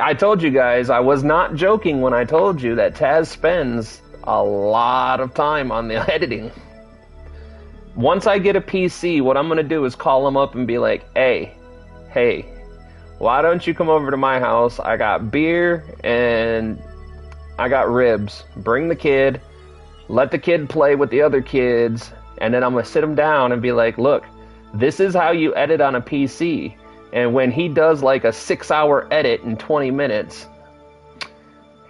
I told you guys, I was not joking when I told you that Taz spends a lot of time on the editing. Once I get a PC, what I'm going to do is call him up and be like, hey, why don't you come over to my house? I got beer and I got ribs. Bring the kid, let the kid play with the other kids, and then I'm going to sit him down and be like, look, this is how you edit on a PC. And when he does like a 6-hour edit in 20 minutes,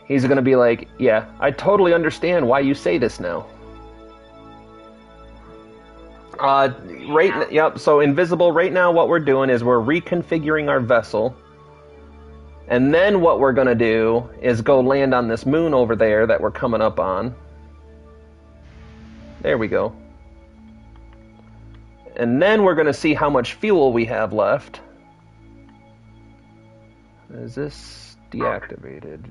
he's going to be like, yeah, I totally understand why you say this now. Yep, so Invisible, right now what we're doing is we're reconfiguring our vessel. And then what we're going to do is go land on this moon over there that we're coming up on. There we go. And then we're going to see how much fuel we have left. Is this deactivated?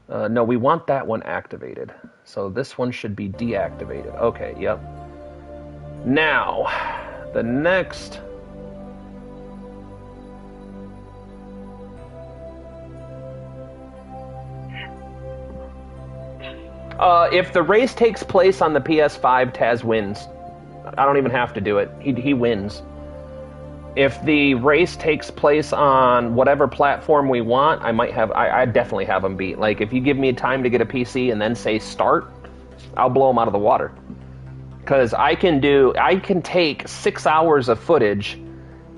No, we want that one activated. So this one should be deactivated. Okay, yep. Now, the next... if the race takes place on the PS5, Taz wins. I don't even have to do it. He wins. If the race takes place on whatever platform we want, I definitely have him beat. Like, if you give me time to get a PC and then say start, I'll blow him out of the water. Because I can take 6 hours of footage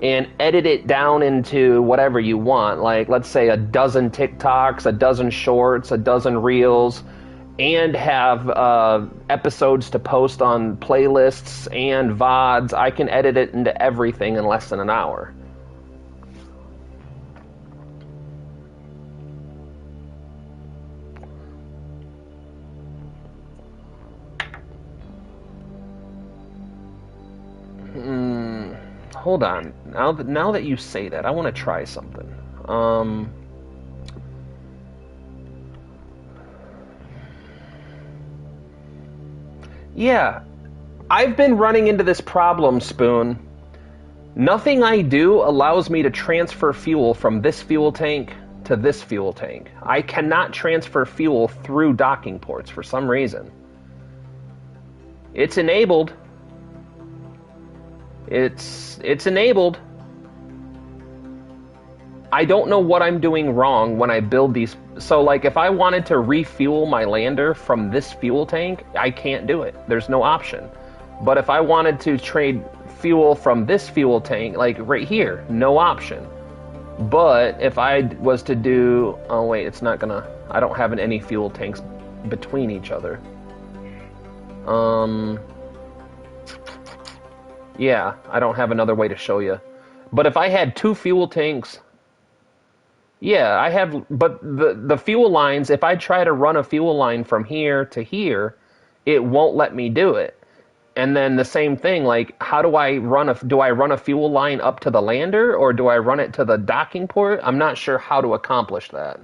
and edit it down into whatever you want. Like, let's say a dozen TikToks, a dozen shorts, a dozen reels, and have episodes to post on playlists and VODs. I can edit it into everything in less than an hour. Hold on. Now that you say that, I want to try something. Yeah, I've been running into this problem, Spoon. Nothing I do allows me to transfer fuel from this fuel tank to this fuel tank. I cannot transfer fuel through docking ports for some reason. It's enabled. It's enabled. I don't know what I'm doing wrong when I build these. So, like, if I wanted to refuel my lander from this fuel tank, I can't do it. There's no option. But if I wanted to trade fuel from this fuel tank, like right here, no option. But if I was to do... Oh, wait, it's not gonna... I don't have any fuel tanks between each other. Yeah, I don't have another way to show you. But if I had two fuel tanks... Yeah, I have, but the fuel lines, if I try to run a fuel line from here to here, it won't let me do it. And then the same thing, like, how do I run a fuel line up to the lander, or do I run it to the docking port? I'm not sure how to accomplish that.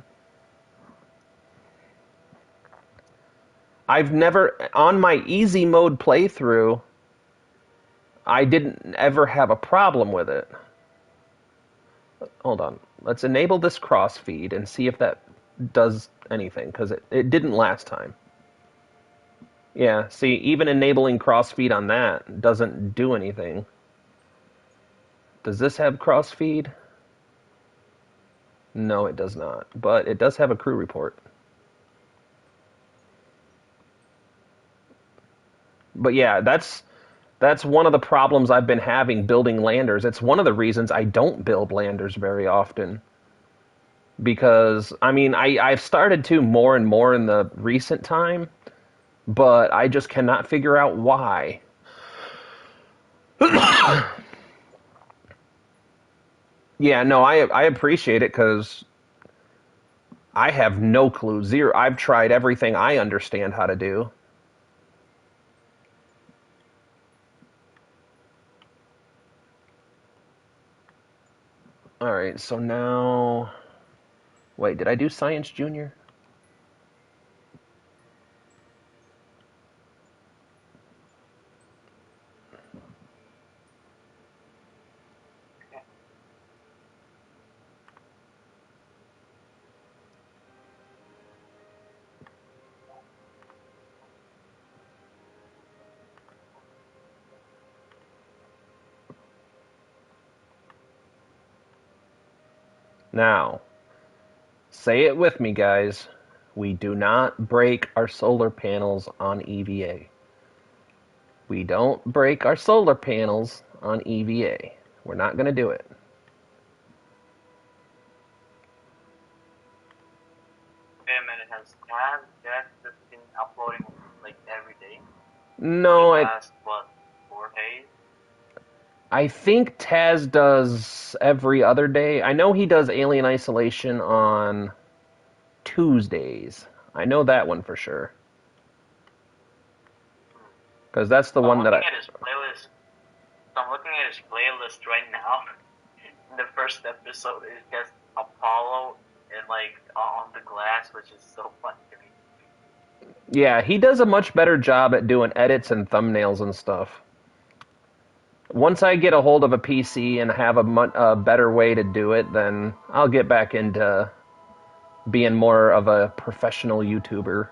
I've never, on my easy mode playthrough, I didn't ever have a problem with it. Hold on. Let's enable this cross feed and see if that does anything, because it didn't last time. Yeah, see, even enabling cross feed on that doesn't do anything. Does this have cross feed? No, it does not. But it does have a crew report. But yeah, that's one of the problems I've been having building landers. It's one of the reasons I don't build landers very often. Because, I mean, I've started to more and more in the recent time, but I just cannot figure out why. Yeah, no, I appreciate it, because I have no clue. Zero. I've tried everything I understand how to do. Alright, so now... Wait, did I do Science Junior? Now, say it with me, guys. We do not break our solar panels on EVA. We don't break our solar panels on EVA. We're not going to do it. Wait a minute, has Jack just been uploading like every day? No, For the past, what, 4 days? I think Taz does every other day. I know he does Alien Isolation on Tuesdays. I know that one for sure. Because that's the one that I... I'm looking at his playlist right now. The first episode is just Apollo and like on the glass, which is so funny to me. Yeah, he does a much better job at doing edits and thumbnails and stuff. Once I get a hold of a PC and have a better way to do it, then I'll get back into being more of a professional YouTuber.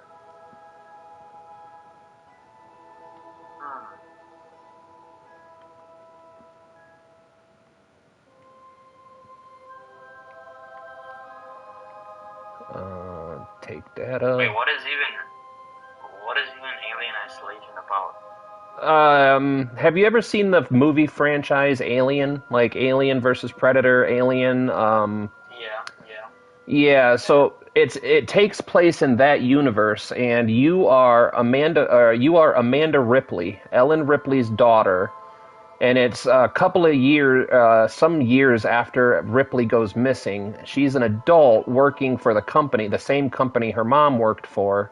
Take data. Wait, what is even Alien Isolation about? Have you ever seen the movie franchise Alien? Like Alien versus Predator, Alien, Yeah, so it takes place in that universe, and you are Amanda Ripley, Ellen Ripley's daughter, and it's a couple of years, some years after Ripley goes missing. She's an adult working for the company, the same company her mom worked for,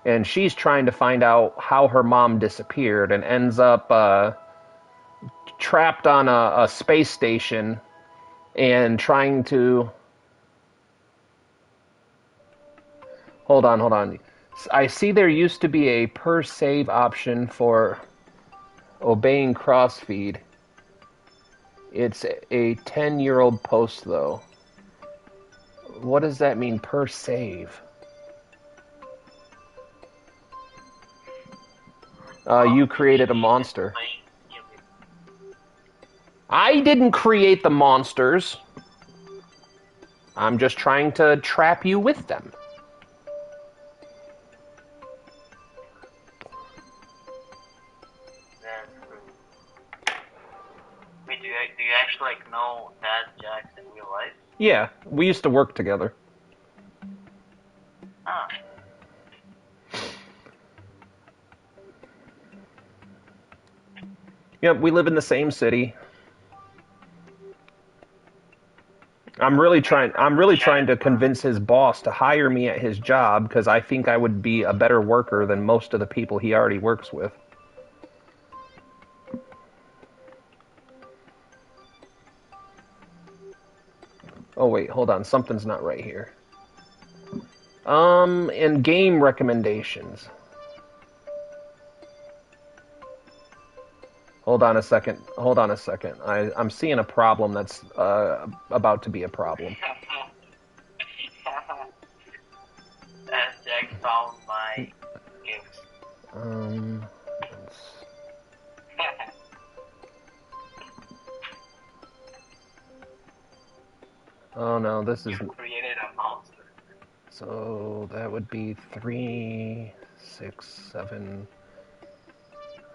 and she's trying to find out how her mom disappeared, and ends up trapped on a space station, and trying to... Hold on. I see there used to be a per save option for obeying crossfeed. It's a 10-year-old post, though. What does that mean, per save? You created a monster. I didn't create the monsters. I'm just trying to trap you with them. Do you actually know Dad Jax in real life? Yeah, we used to work together. Ah. Yep, we live in the same city. I'm really trying to convince his boss to hire me at his job because I think I would be a better worker than most of the people he already works with. Oh wait, hold on, something's not right here. And game recommendations. Hold on a second. I'm seeing a problem that's about to be a problem. Dad Jax found my gifts. Oh no, this is... You created a monster. So that would be 3, 6, 7...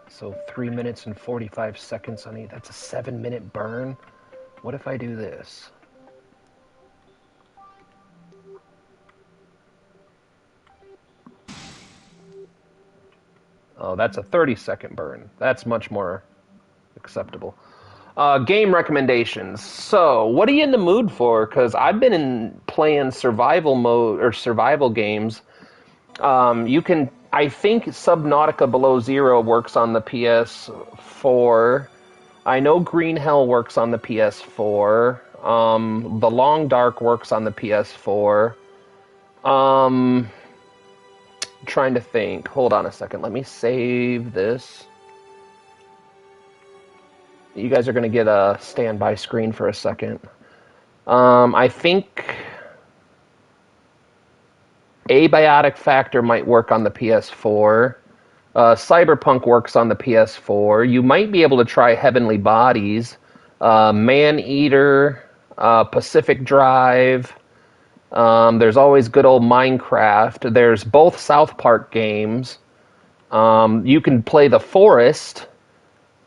So 3 minutes and 45 seconds on each. That's a 7-minute burn. What if I do this? Oh, that's a 30-second burn. That's much more acceptable. Game recommendations. So, what are you in the mood for? Because I've been playing survival mode or survival games. You can... I think Subnautica Below Zero works on the PS4. I know Green Hell works on the PS4. The Long Dark works on the PS4. Trying to think. Hold on a second. Let me save this. You guys are going to get a standby screen for a second. I think Abiotic Factor might work on the PS4. Cyberpunk works on the PS4. You might be able to try Heavenly Bodies. Man-Eater. Pacific Drive. There's always good old Minecraft. There's both South Park games. You can play The Forest.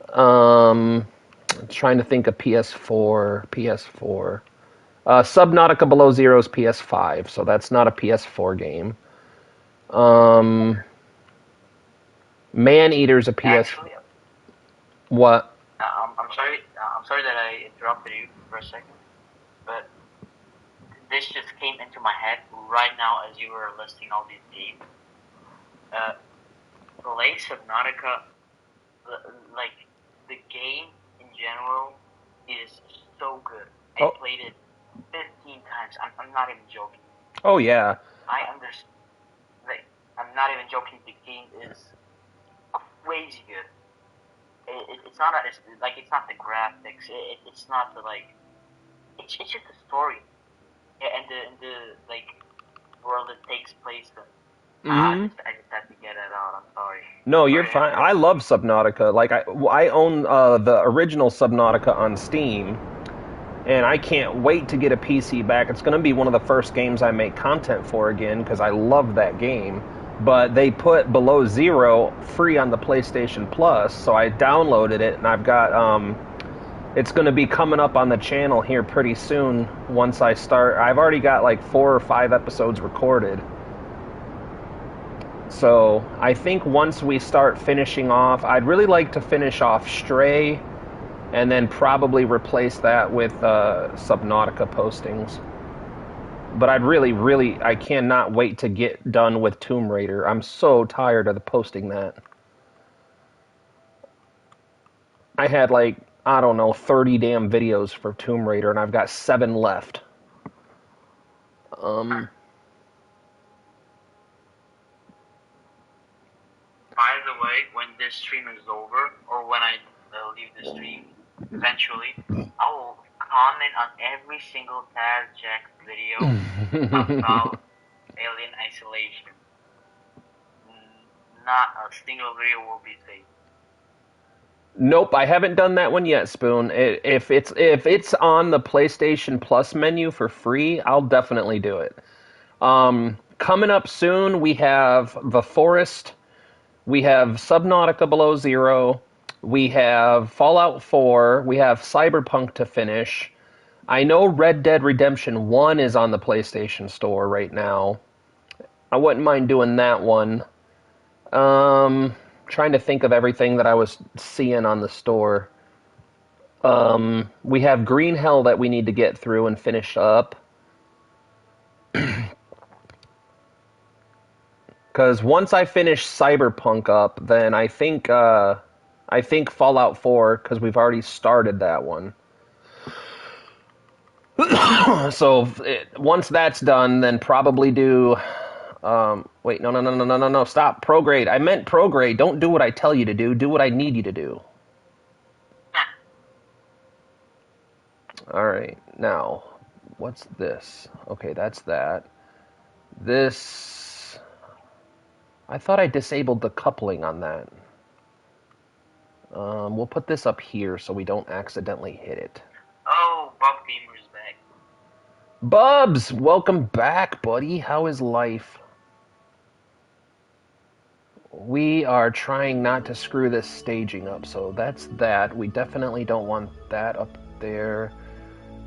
Trying to think of PS4. Subnautica Below Zero is PS5, so that's not a PS4 game. Maneater's a PS. Actually, What? I'm sorry. I'm sorry that I interrupted you for a second, but this just came into my head right now as you were listing all these games. Play Subnautica, like the game in general is so good. I played it 15 times. I'm not even joking. Oh yeah. I understand. Like, I'm not even joking. The game is crazy good. It's not it's not the graphics. It's not the It's just the story, and the like world it takes place in. I just had to get it out. I'm sorry. No, you're fine. I love Subnautica. Like I own the original Subnautica on Steam, and I can't wait to get a PC back. It's going to be one of the first games I make content for again because I love that game. But they put Below Zero free on the PlayStation Plus, so I downloaded it, and I've got it's going to be coming up on the channel here pretty soon. Once I start, I've already got like 4 or 5 episodes recorded. So I think once we start finishing off, I'd really like to finish off Stray, and then probably replace that with Subnautica postings. But I cannot wait to get done with Tomb Raider. I'm so tired of posting that. I had like, I don't know, 30 damn videos for Tomb Raider, and I've got 7 left. By the way, when this stream is over, or when I leave the stream, eventually, I will comment on every single Taz Jack video about Alien Isolation. Not a single video will be saved. Nope, I haven't done that one yet, Spoon. If it's on the PlayStation Plus menu for free, I'll definitely do it. Coming up soon, we have The Forest. We have Subnautica Below Zero. We have Fallout 4. We have Cyberpunk to finish. I know Red Dead Redemption 1 is on the PlayStation Store right now. I wouldn't mind doing that one. Trying to think of everything that I was seeing on the store. We have Green Hell that we need to get through and finish up. Because once I finish Cyberpunk up, then I think Fallout 4, because we've already started that one. So once that's done, then probably do. Wait, no, stop. Prograde. I meant prograde. Don't do what I tell you to do. Do what I need you to do. All right. Now, what's this? Okay, that's that. This. I thought I disabled the coupling on that. We'll put this up here so we don't accidentally hit it. Oh, Bob Gamer's back. Bubs, welcome back, buddy. How is life? We are trying not to screw this staging up, so that's that. We definitely don't want that up there.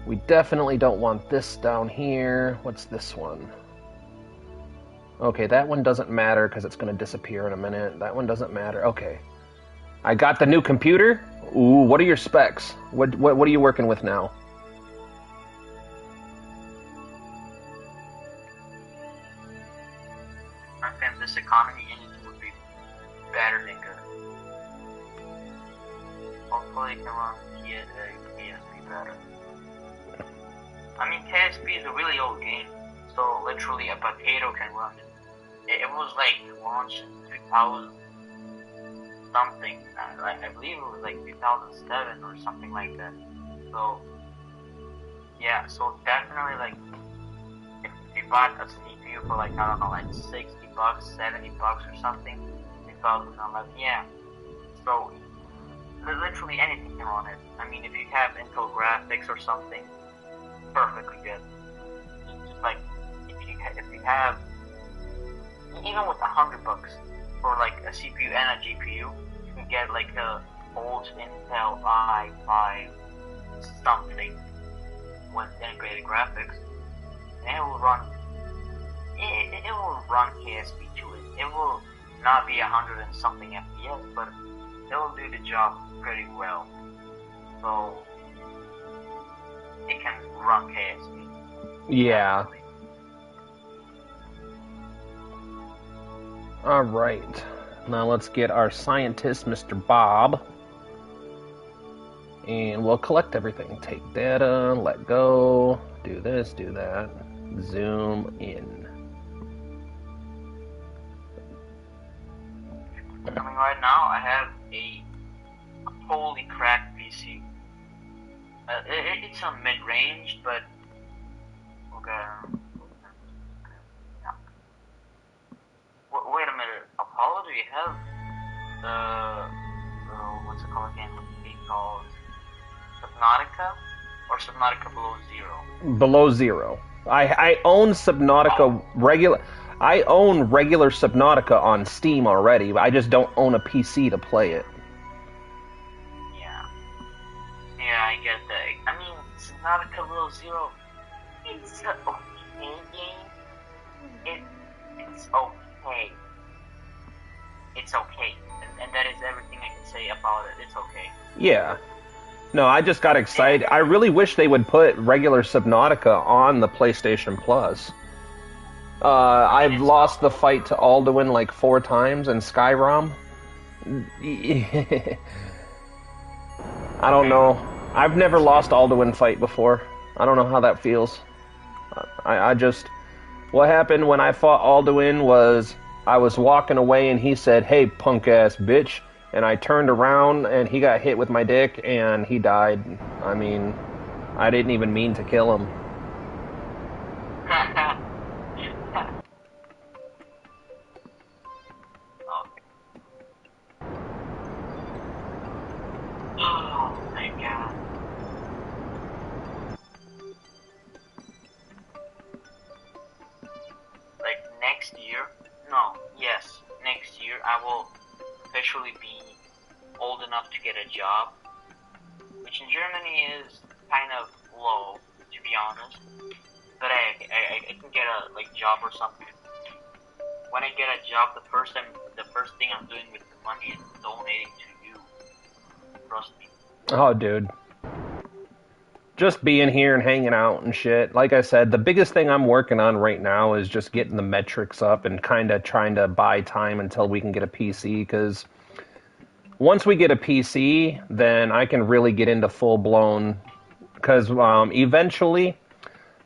We definitely don't want this down here. What's this one? Okay, that one doesn't matter because it's going to disappear in a minute. That one doesn't matter. Okay. I got the new computer. Ooh, what are your specs? What are you working with now? I think this economy engine would be better than good. Hopefully it can run KSP better. I mean, KSP is a really old game, so literally a potato can run it. It was like launched in 2000 something. I believe it was like 2007 or something like that. So yeah, so definitely like if you bought a CPU for like I don't know like $60, $70 or something, 2011, yeah. So literally anything can run it. I mean, if you have Intel graphics or something, have, even with $100 for like a CPU and a GPU, you can get like a old Intel i5 something with integrated graphics, and it will run. It will run KSP to it. It will not be 100 and something FPS, but it will do the job pretty well. So it can run KSP. Yeah. All right. Now let's get our scientist, Mr. Bob. And we'll collect everything. Take data, let go, do this, do that. Zoom in. Coming right now, I have a fully cracked PC. It's a mid-range, but okay. Yeah. Wait a minute, Apollo, do you have what's it called again? What's it being called? Subnautica or Subnautica Below Zero? Below Zero. I own Subnautica regular. I own regular Subnautica on Steam already, but I just don't own a PC to play it. Yeah, I get that. I mean, Subnautica Below Zero, it's an okay game. It's okay. It's okay. And that is everything I can say about it. It's okay. Yeah. No, I just got excited. I really wish they would put regular Subnautica on the PlayStation Plus. I've lost the fight to Alduin like 4 times in Skyrim. I don't know. I've never lost Alduin fight before. I don't know how that feels. I just... What happened when I fought Alduin was I was walking away and he said, "Hey, punk-ass bitch." And I turned around and he got hit with my dick and he died. I mean, I didn't even mean to kill him. Oh my god. Like next year? No, yes, next year I will officially be old enough to get a job, which in Germany is kind of low, to be honest. But I can get a like job or something. When I get a job, the first thing I'm doing with the money is donating to you. Trust me. Oh, dude. Just being here and hanging out and shit. Like I said, the biggest thing I'm working on right now is just getting the metrics up and kind of trying to buy time until we can get a PC, because once we get a PC, then I can really get into full-blown... Because eventually,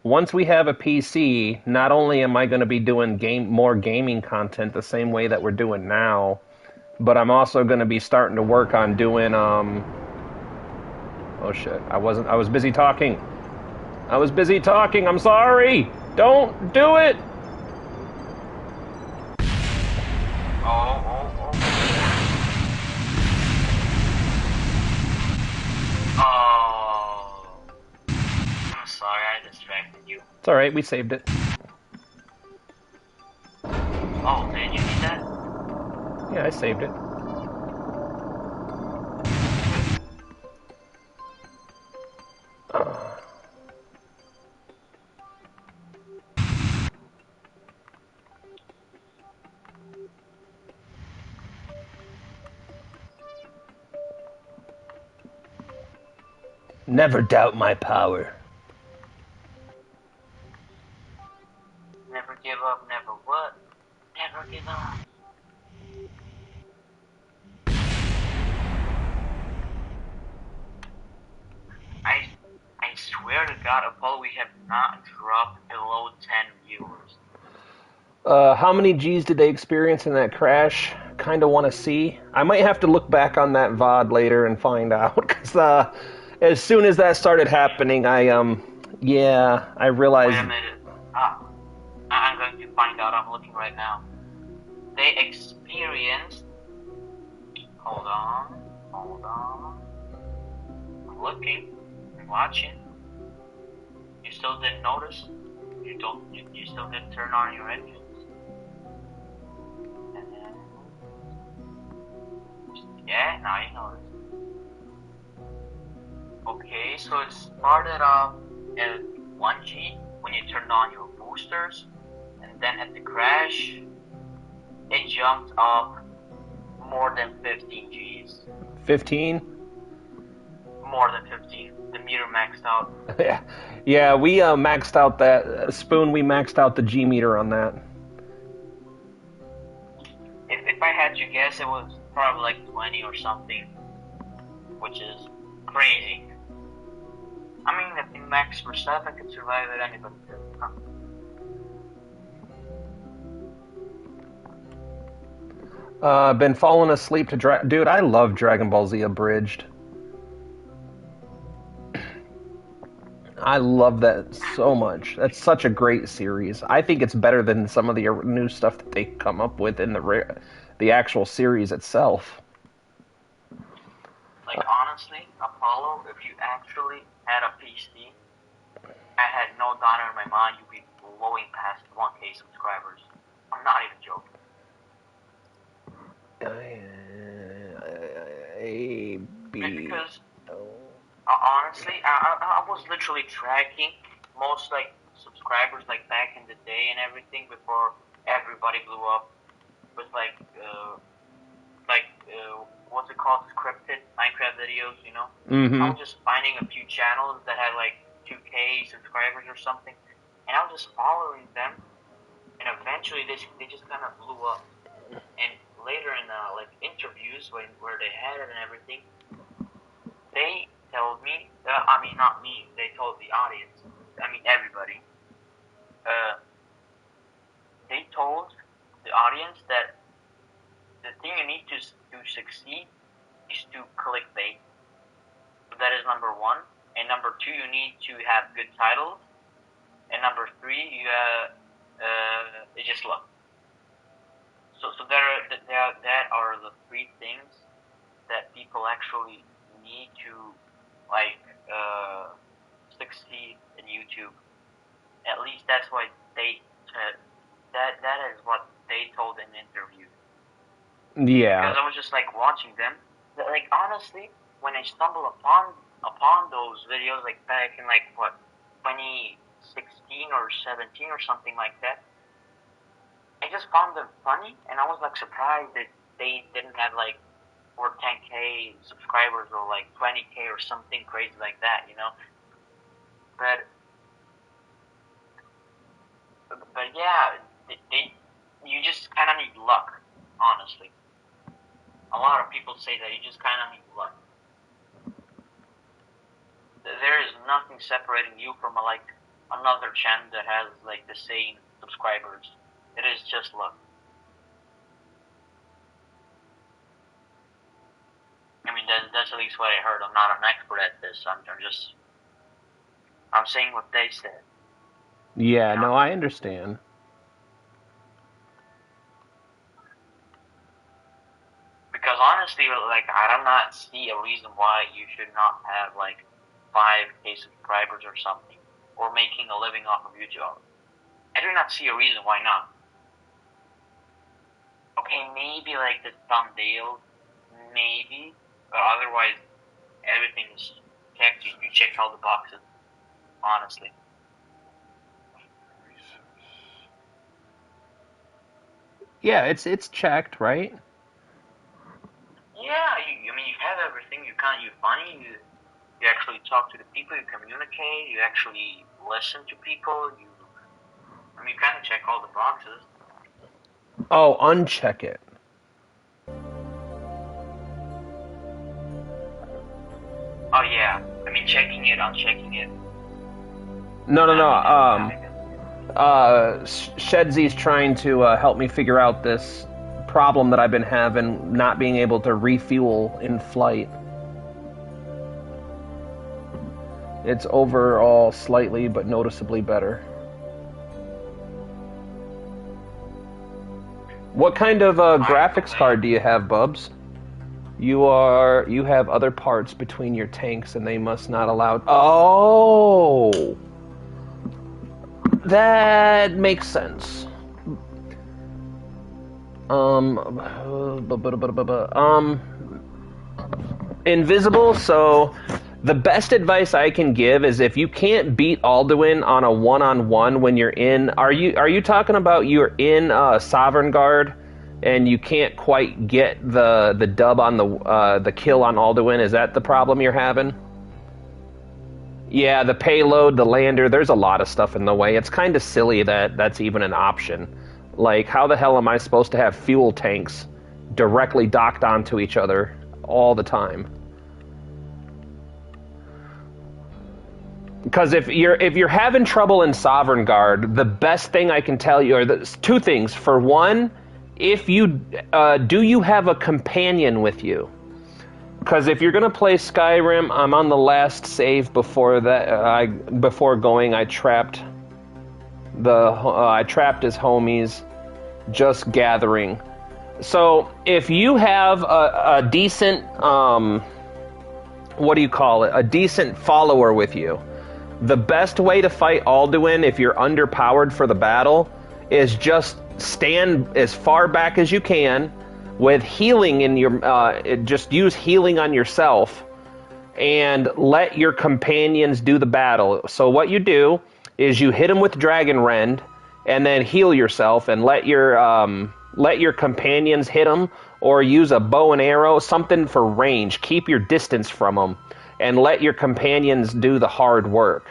once we have a PC, not only am I going to be doing more gaming content the same way that we're doing now, but I'm also going to be starting to work on doing... Oh shit, I was busy talking. I'm sorry! Don't do it! Oh. I'm sorry, I distracted you. It's alright, we saved it. Oh, man, you need that? Yeah, I saved it. Never doubt my power. Never give up, never what? Never give up. I swear to God, Apollo, we have not dropped below 10 viewers. How many G's did they experience in that crash? Kind of want to see. I might have to look back on that VOD later and find out, because as soon as that started happening, I realized... Wait a minute. I'm going to find out. I'm looking right now. They experienced... Hold on. I'm looking. I'm watching. You still didn't notice? you still didn't turn on your engines. And then, yeah, now you know this. Okay, so it started off at 1G when you turned on your boosters, and then at the crash, it jumped up more than 15 Gs. 15? More than 15. The meter maxed out. Yeah, we maxed out that Spoon. We maxed out the G meter on that. If I had to guess, it was probably like 20 or something, which is crazy. I mean, if the max for 7 could survive it, anybody could. Huh? Been falling asleep to dude. I love Dragon Ball Z Abridged. I love that so much. That's such a great series. I think it's better than some of the new stuff that they come up with in the actual series itself. Like, honestly, Apollo, if you actually had a PC, I had no doubt in my mind you'd be blowing past 1K subscribers. I'm not even joking. Because honestly, I was literally tracking most like subscribers like back in the day and everything before everybody blew up with what's it called, scripted Minecraft videos, you know. Mm-hmm. I was just finding a few channels that had like 2K subscribers or something, and I was just following them, and eventually they just kind of blew up. And later in like interviews where they had it and everything, they told me, I mean not me, they told the audience, I mean everybody, they told the audience that the thing you need to succeed is to clickbait. So that is number 1. And number 2, you need to have good titles. And number 3, it's just luck. So that are the 3 things that people actually need to succeed in YouTube. At least that's what they said. That is what they told in interviews. Yeah. Because I was just like watching them. Like honestly, when I stumbled upon those videos, like back in like what 2016 or 17 or something like that, I just found them funny, and I was like surprised that they didn't have like 10K subscribers or like 20K or something crazy like that, you know. But yeah, you just kind of need luck, honestly. A lot of people say that you just kind of need luck. There is nothing separating you from another channel that has like the same subscribers. It is just luck. I mean, that's at least what I heard. I'm not an expert at this. I'm saying what they said. Yeah, you know? No, I understand. Because honestly, like, I do not see a reason why you should not have like 5K subscribers or something, or making a living off of YouTube. I do not see a reason why not. Okay, maybe like the thumbnail, maybe, but otherwise, everything is checked. You check all the boxes, honestly. Yeah, it's checked, right? Yeah, I mean, you have everything. You're funny. You actually talk to the people. You communicate. You actually listen to people. You kind of check all the boxes. Oh, uncheck it. Oh yeah, I mean checking it, unchecking it. No. Shedsy's trying to help me figure out this problem that I've been having, not being able to refuel in flight. It's overall slightly but noticeably better. What kind of graphics card do you have, Bubs? You have other parts between your tanks, and they must not allow. Oh. That makes sense. Invisible. So, the best advice I can give is if you can't beat Alduin on a one-on-one when you're in, are you talking about you're in Sovereign Guard and you can't quite get the dub on the kill on Alduin? Is that the problem you're having? Yeah, the payload, the lander, there's a lot of stuff in the way. It's kind of silly that that's even an option. Like, how the hell am I supposed to have fuel tanks directly docked onto each other all the time? Because if you're having trouble in Sovereign Guard, the best thing I can tell you are two things. For one, if you do you have a companion with you? Because if you're gonna play Skyrim, I'm on the last save before that. Before going, I trapped his homies, just gathering. So if you have a decent what do you call it? A decent follower with you. The best way to fight Alduin if you're underpowered for the battle is just stand as far back as you can with healing in your just use healing on yourself and let your companions do the battle. So what you do is you hit them with Dragon Rend and then heal yourself and let your companions hit them, or use a bow and arrow, something for range. Keep your distance from them and let your companions do the hard work.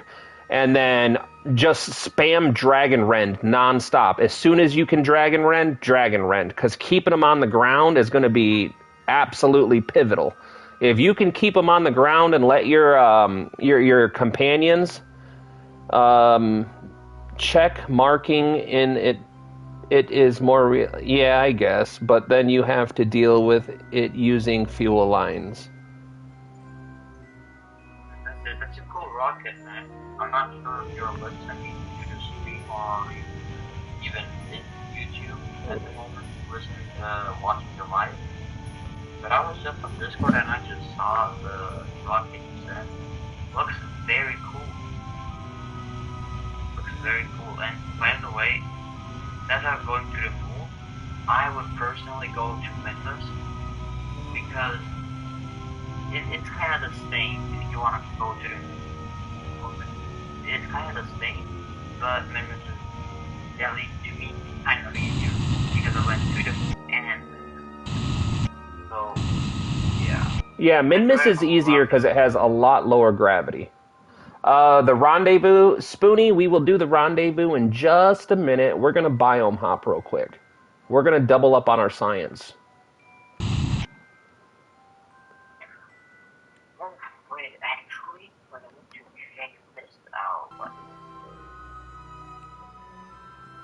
And then just spam Dragon Rend nonstop. As soon as you can Dragon Rend, because keeping them on the ground is going to be absolutely pivotal. If you can keep them on the ground and let your companions check marking in it, it is more real. Yeah, I guess, but then you have to deal with it using fuel lines. That's a cool rocket, man. I'm not sure if you're listening to the stream or even in YouTube at the moment, watching the live. But I was just on Discord and I just saw the rocket you said. Looks very cool. Looks very cool. And by the way, as I'm going to the moon, I would personally go to Minmus because it's kind of the same if you want to go to the moon. It's kind of the same, but Minmus is, at least to me, kind of easier because I went to the moon and so, yeah. Yeah, Minmus is easier because it has a lot lower gravity. The rendezvous, Spoonie, we will do the rendezvous in just a minute. We're going to biome hop real quick. We're going to double up on our science. Oh, wait, actually, when I need to check this out.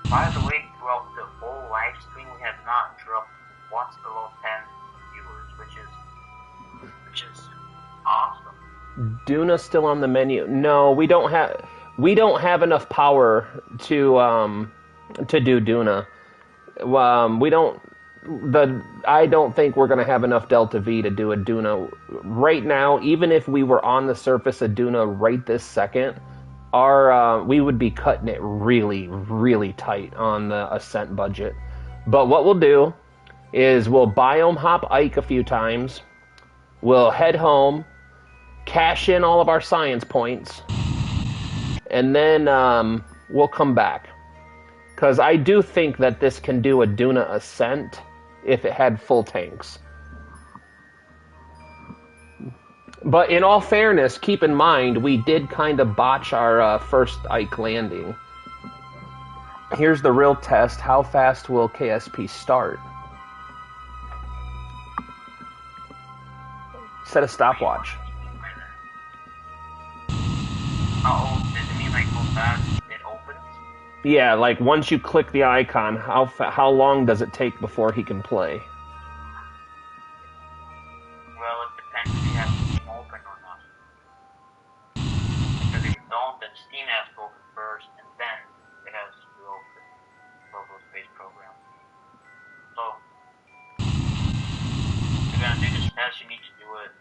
By the way, throughout the whole live stream, we have not dropped once below 10 viewers, which is awesome. Duna's still on the menu. No, we don't have enough power to do Duna. I don't think we're gonna have enough Delta V to do a Duna right now. Even if we were on the surface of Duna right this second, we would be cutting it really, really tight on the Ascent budget. But what we'll do is we'll biome hop Ike a few times. We'll head home, cash in all of our science points, and then we'll come back. Because I do think that this can do a Duna Ascent if it had full tanks. But in all fairness, keep in mind, we did kind of botch our first Ike landing. Here's the real test. How fast will KSP start? Set a stopwatch. Oh, does it mean like how fast it opens? Yeah, like once you click the icon, how long does it take before he can play? Well, it depends if you have Steam open or not. Because if you don't, then Steam has to open first, and then it has to open Global Space Program. So, if you're gonna do this test, you need to do it.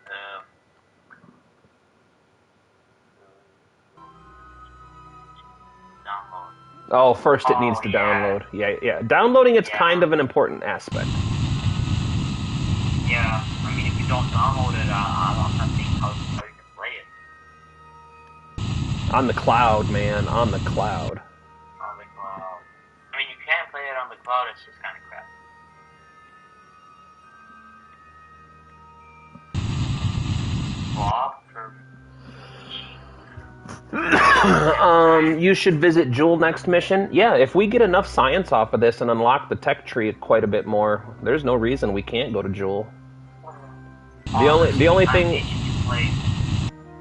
Download. Oh, first it needs Oh, to yeah. download. Yeah, yeah. Downloading it's Yeah. kind of an important aspect. Yeah. I mean, if you don't download it, I'm not seeing how you can play it On the cloud, man. On the cloud. on the cloud. I mean, you can play it on the cloud. It's just kind of crap. Bob Kirby. You should visit Jewel next mission. Yeah, if we get enough science off of this and unlock the tech tree quite a bit more, there's no reason we can't go to Jewel. The only thing,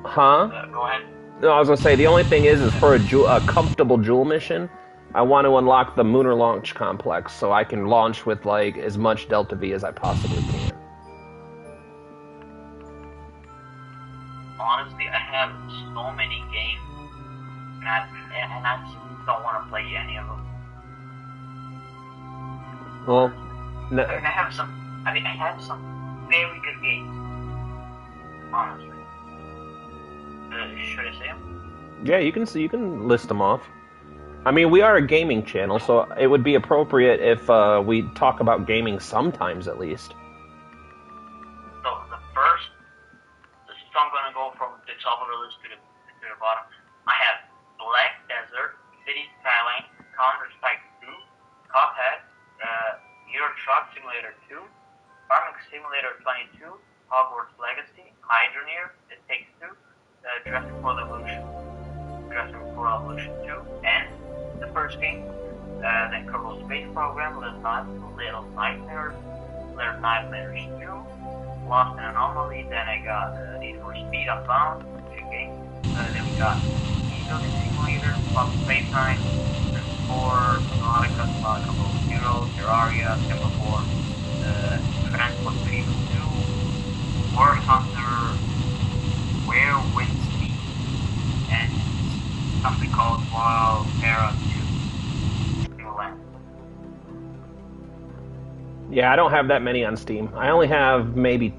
huh? Go ahead. No, I was gonna say the only thing is for a comfortable Jewel mission, I want to unlock the Lunar Launch Complex so I can launch with like as much Delta V as I possibly can. Honestly, I have so many games, and I just don't want to play any of them. Well, no, I mean, I have some very good games. Honestly, should I say them? yeah, you can list them off. I mean, we are a gaming channel, so it would be appropriate if we talk about gaming sometimes at least. So the first, so I'm gonna go from the top of the list to the bottom. I have Black Desert, City Skyline, Counter-Strike 2, Cuphead, Euro Truck Simulator 2, Farming Simulator 22, Hogwarts Legacy, Hydroneer, It Takes Two, Jurassic World Evolution 2, and the first game, the Kerbal Space Program, Little Nightmares 2, Lost in Anomaly, then I got Need for Speed Unbound, two games, then we got Building Simulator, Fox Space Nine, Four, Nautica, Couple Zero, Terraria, Temple 4, Transport Freedom 2, War Hunter, Where Winds Meet, and something called Wild Terra 2. New Land. Yeah, I don't have that many on Steam. I only have maybe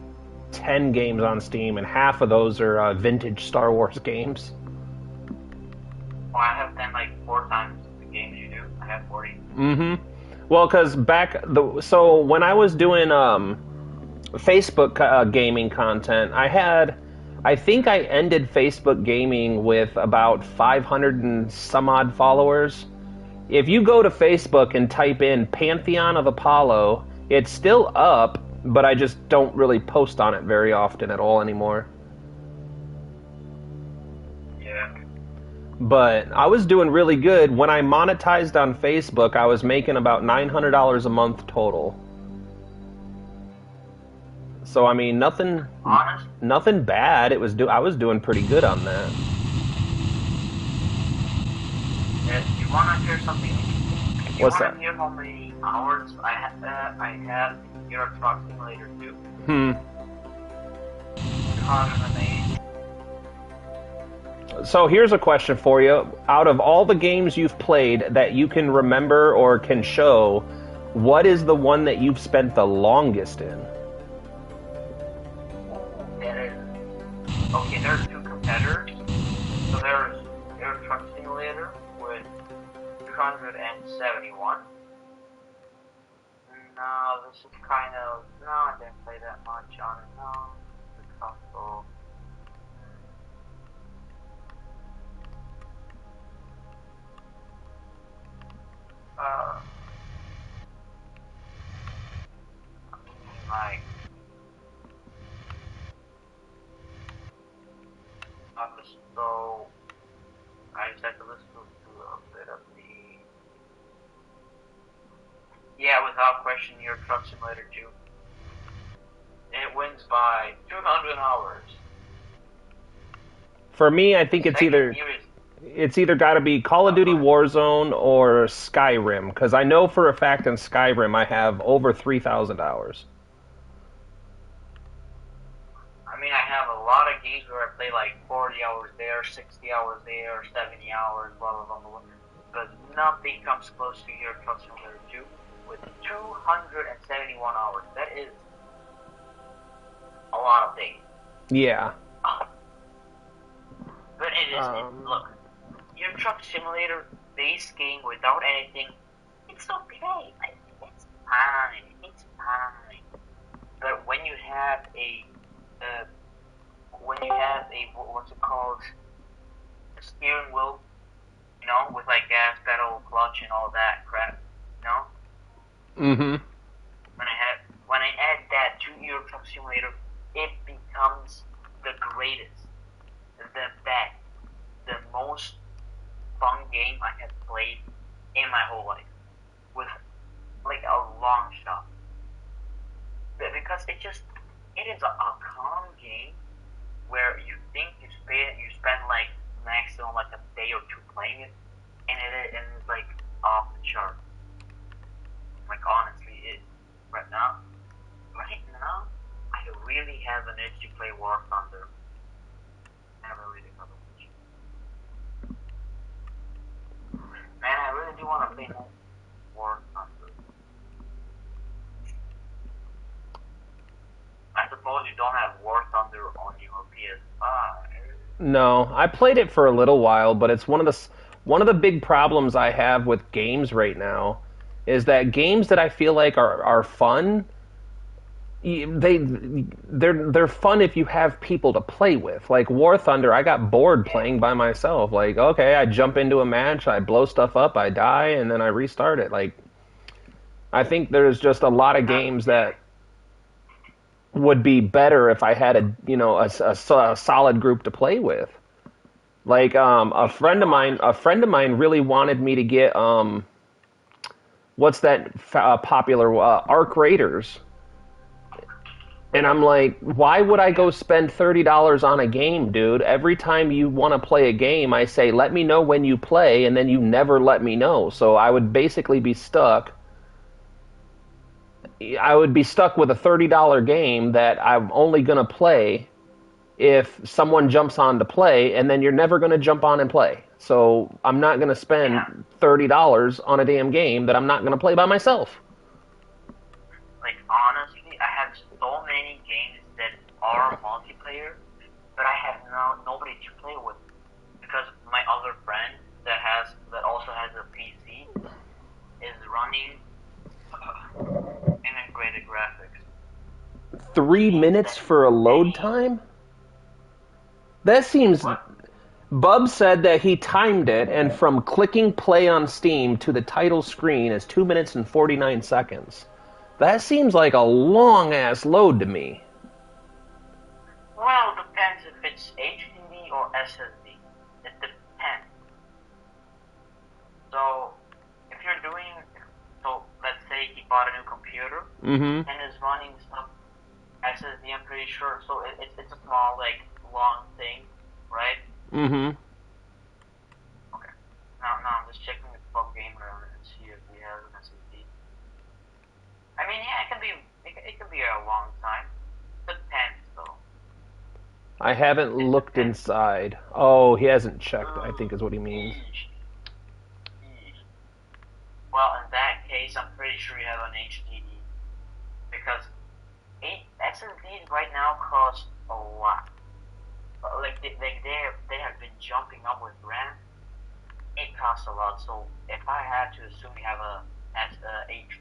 10 games on Steam, and half of those are vintage Star Wars games. Well, I have 10 like 4 times the games you do. I have 40. Mm-hmm. Well, because so when I was doing Facebook gaming content, I think I ended Facebook gaming with about 500 and some odd followers. If you go to Facebook and type in Pantheon of Apollo, it's still up, but I just don't really post on it very often at all anymore. Yeah. But I was doing really good. When I monetized on Facebook, I was making about $900 a month total. So I mean, nothing bad. I was doing pretty good on that. You want to hear something? What's that? You want to hear how many hours I have in Euro Truck Simulator 2? 208. So here's a question for you. Out of all the games you've played that you can remember or can show, what is the one that you've spent the longest in? Okay, there's two competitors. So there's Euro Truck Simulator with 271. No, this is kind of... No, I didn't play that much on it. No, the console. Like... So... I just had to listen to a bit of the... Yeah, without question, Euro Truck Simulator 2. It wins by 200 hours. For me, I think it's either got to be Call of Duty Warzone or Skyrim, because I know for a fact in Skyrim I have over 3,000 hours. I mean, I have a lot of games where I play like 40 hours there, 60 hours there, 70 hours, blah, blah, blah, blah. But nothing comes close to Euro Truck Simulator 2 with 271 hours. That is a lot of days. Yeah. But it is, look, Euro Truck Simulator, base game without anything, it's okay. It's fine. It's fine. But when you have what's it called, a steering wheel, with like gas pedal, clutch, and all that crap, Mm-hmm. When I add that to Euro Truck Simulator, it becomes the greatest, the best, the most fun game I have played in my whole life, with like a long shot. Because it is a calm game where you think you spend like maximum like a day or two playing it, and it's like off the chart. Like honestly, right now, I really have an itch to play War Thunder. Never really got an itch. Man, I really do want to play War Thunder. I suppose you don't have War Thunder on your PS5. No, I played it for a little while, but it's one of the big problems I have with games right now is that games that I feel like are fun, they're fun if you have people to play with. Like War Thunder, I got bored playing by myself. Like, okay, I jump into a match, I blow stuff up, I die, and then I restart it. Like, I think there's just a lot of games that would be better if I had a solid group to play with. Like a friend of mine really wanted me to get what's that popular Arc Raiders, and I'm like, why would I go spend $30 on a game, dude? Every time you want to play a game, I say, let me know when you play, and then you never let me know. So I would basically be stuck. I would be stuck with a $30 game that I'm only going to play if someone jumps on to play, and then you're never going to jump on and play. So I'm not going to spend $30 on a damn game that I'm not going to play by myself. Like, honestly, I have so many games that are multiplayer, but I have nobody to play with. Because my other friend that also has a PC is running integrated graphics. 3 minutes for a load time? That seems... What? Bub said that he timed it, and from clicking play on Steam to the title screen is 2 minutes and 49 seconds. That seems like a long-ass load to me. Well, depends if it's HDD or SSD. It depends. So, let's say he bought a new computer Mm-hmm. and is running some SSD, I'm pretty sure. So it's a small, like, long thing, right? Mm-hmm. Okay. Now I'm just checking with Pub Gamer and see if he has an SSD. I mean, yeah, it can be a long time. Depends, though. I haven't looked inside. Oh, he hasn't checked, I think is what he means. Well, in that case, I'm pretty sure you have an HDD. Because SSDs right now cost a lot. Like they have been jumping up with RAM. It costs a lot. So if I had to assume you have a HDD,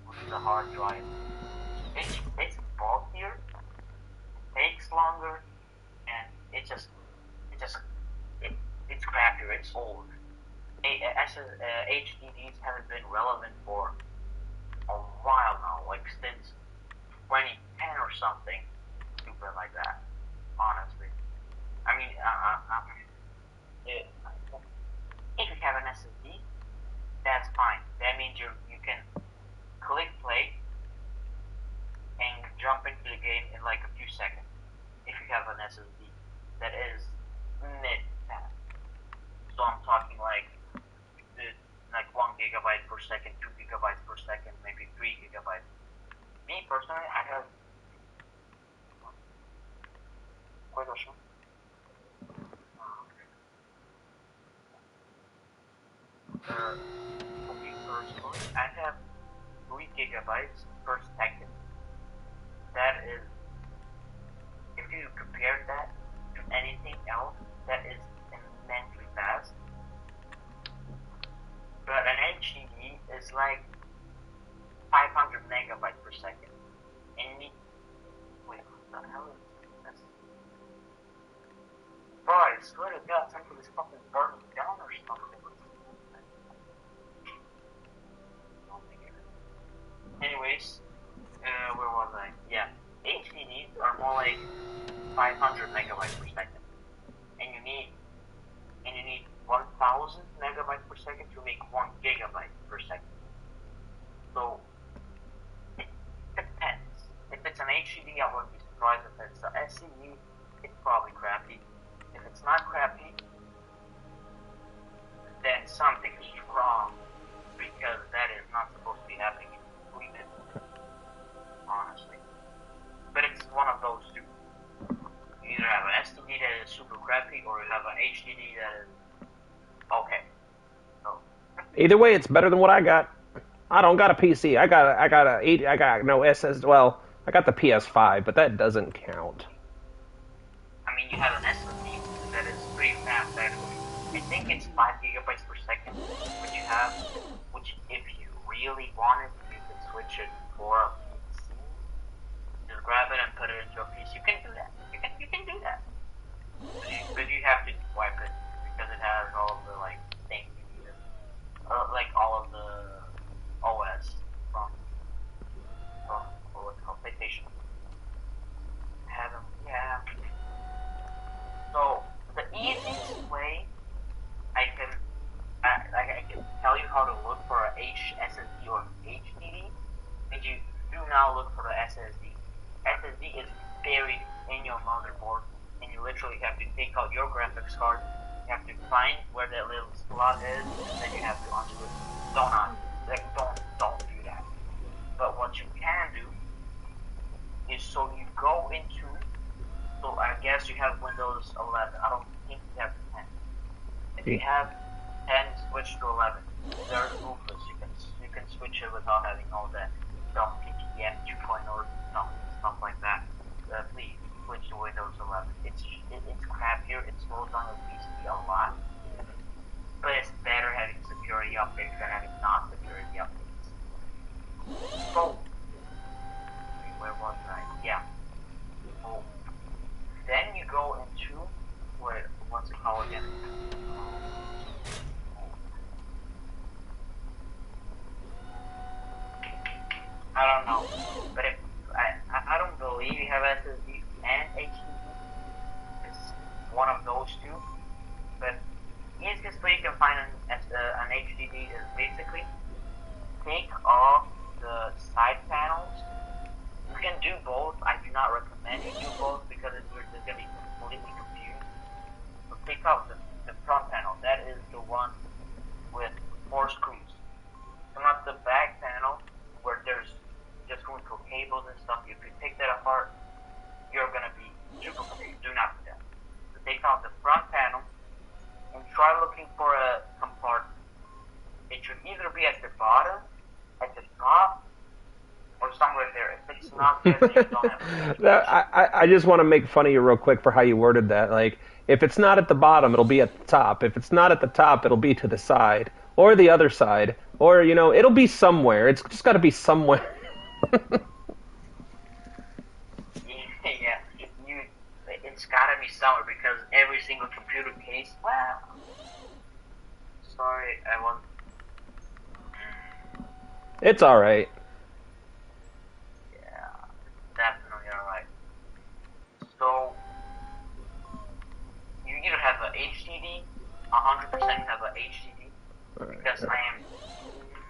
which is a hard drive, it's bulkier, takes longer, and it's crappier. It's old. HDDs haven't been relevant for a while now, like since 2010 or something, stupid like that. Honestly, I mean, if you have an SSD, that's fine. That means you can click play and jump into the game in like a few seconds. If you have an SSD that is mid fast, so I'm talking like 1 gigabyte per second, 2 gigabytes per second, maybe 3 gigabytes. Me personally, I have. For me personally, I have 3 gigabytes per second. That is, if you compare that to anything else, that is immensely fast. per second to make 1 gigabyte per second. So it depends. If it's an HDD, I wouldn't be surprised. If it's an SSD, it's probably crappy. If it's not crappy, then something is wrong, because that is not supposed to be happening in sleeping, honestly. But it's one of those two. You either have an SSD that is super crappy, or you have an HDD that is okay. So Either way, it's better than what I got. I don't got a PC. I got no SS. Well, I got the PS5, but that doesn't count. I mean, you have an SSD that is pretty fast, actually. I think it's 5 gigabytes per second, which you have, which if you really wanted, you could switch it for a PC. Just grab it and put it into a PC. You can do that. You can do that. But you have to wipe it, because it has all of the, like, things you need. Like, all of the OS from what's called PlayStation. Have them, yeah. So, the easiest way I can tell you how to look for a SSD or HDD, and you do not look for the SSD. SSD is buried in your motherboard, and you literally have to take out your graphics card. You have to find where that little slot is, and then you have to unscrew it. Don't do that. But what you can do is, so you go into, so I guess you have Windows 11. I don't think you have 10. If you have 10, switch to 11. There's Rufus. You can switch it without having all that dumb PTM 2.0 stuff like that. Please switch to Windows 11. It's crappier. It slows down the PC a lot, but it's better having security updates than having non-security updates. So, where was I? Yeah. So, then you go into what's it called again? I don't know, but if I don't believe you have SSD and HDD. It's one of those two. But easiest way you can find an HDD is basically take off the side panels. You can do both. I do not recommend you do both, because you're just going to be completely confused. So take out the front panel. That is the one with 4 screws. So not the back panel where there's just going for cables and stuff. If you take that apart, you're going to be super confused. Do not do that. So take out the front panel and try looking for a compartment. It should either be at the bottom, at the top, or somewhere there. If it's not there, then you don't have I just want to make fun of you real quick for how you worded that. Like, if it's not at the bottom, it'll be at the top. If it's not at the top, it'll be to the side. Or the other side. Or, it'll be somewhere. It's just got to be somewhere. Yeah, it's gotta be somewhere, because every single computer case. Well, sorry, I was. It's alright. Yeah, definitely alright. So you either have a HDD, 100% have a HDD, because I am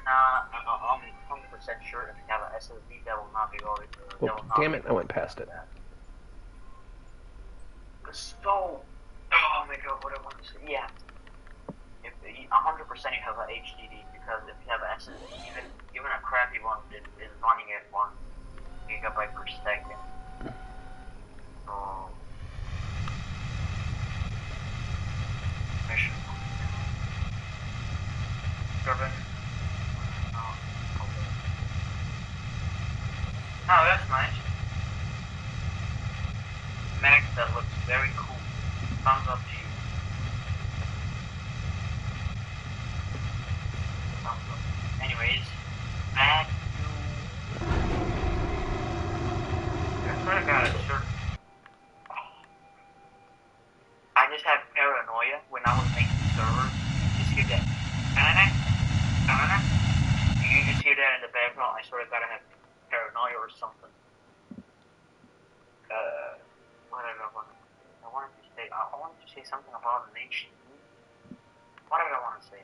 not 100% sure if you have an SSD, that will not be always. Well, damn it, I went past it. So, oh my god, what I want to say? Yeah, if 100% you have an HDD, because if you have an SSD, even a crappy one is running at 1 gigabyte per second. So, mission. Driven. Oh, that's nice. Mac, that looks very cool. Thumbs up to you. Thumbs up. Anyways, back to. I sort of got a certain. I just have paranoia when I was making servers. You just hear that. You just hear that in the background. I sort of gotta have paranoia or something. What did I want to say? I wanted to say something about an HDD. What did I want to say?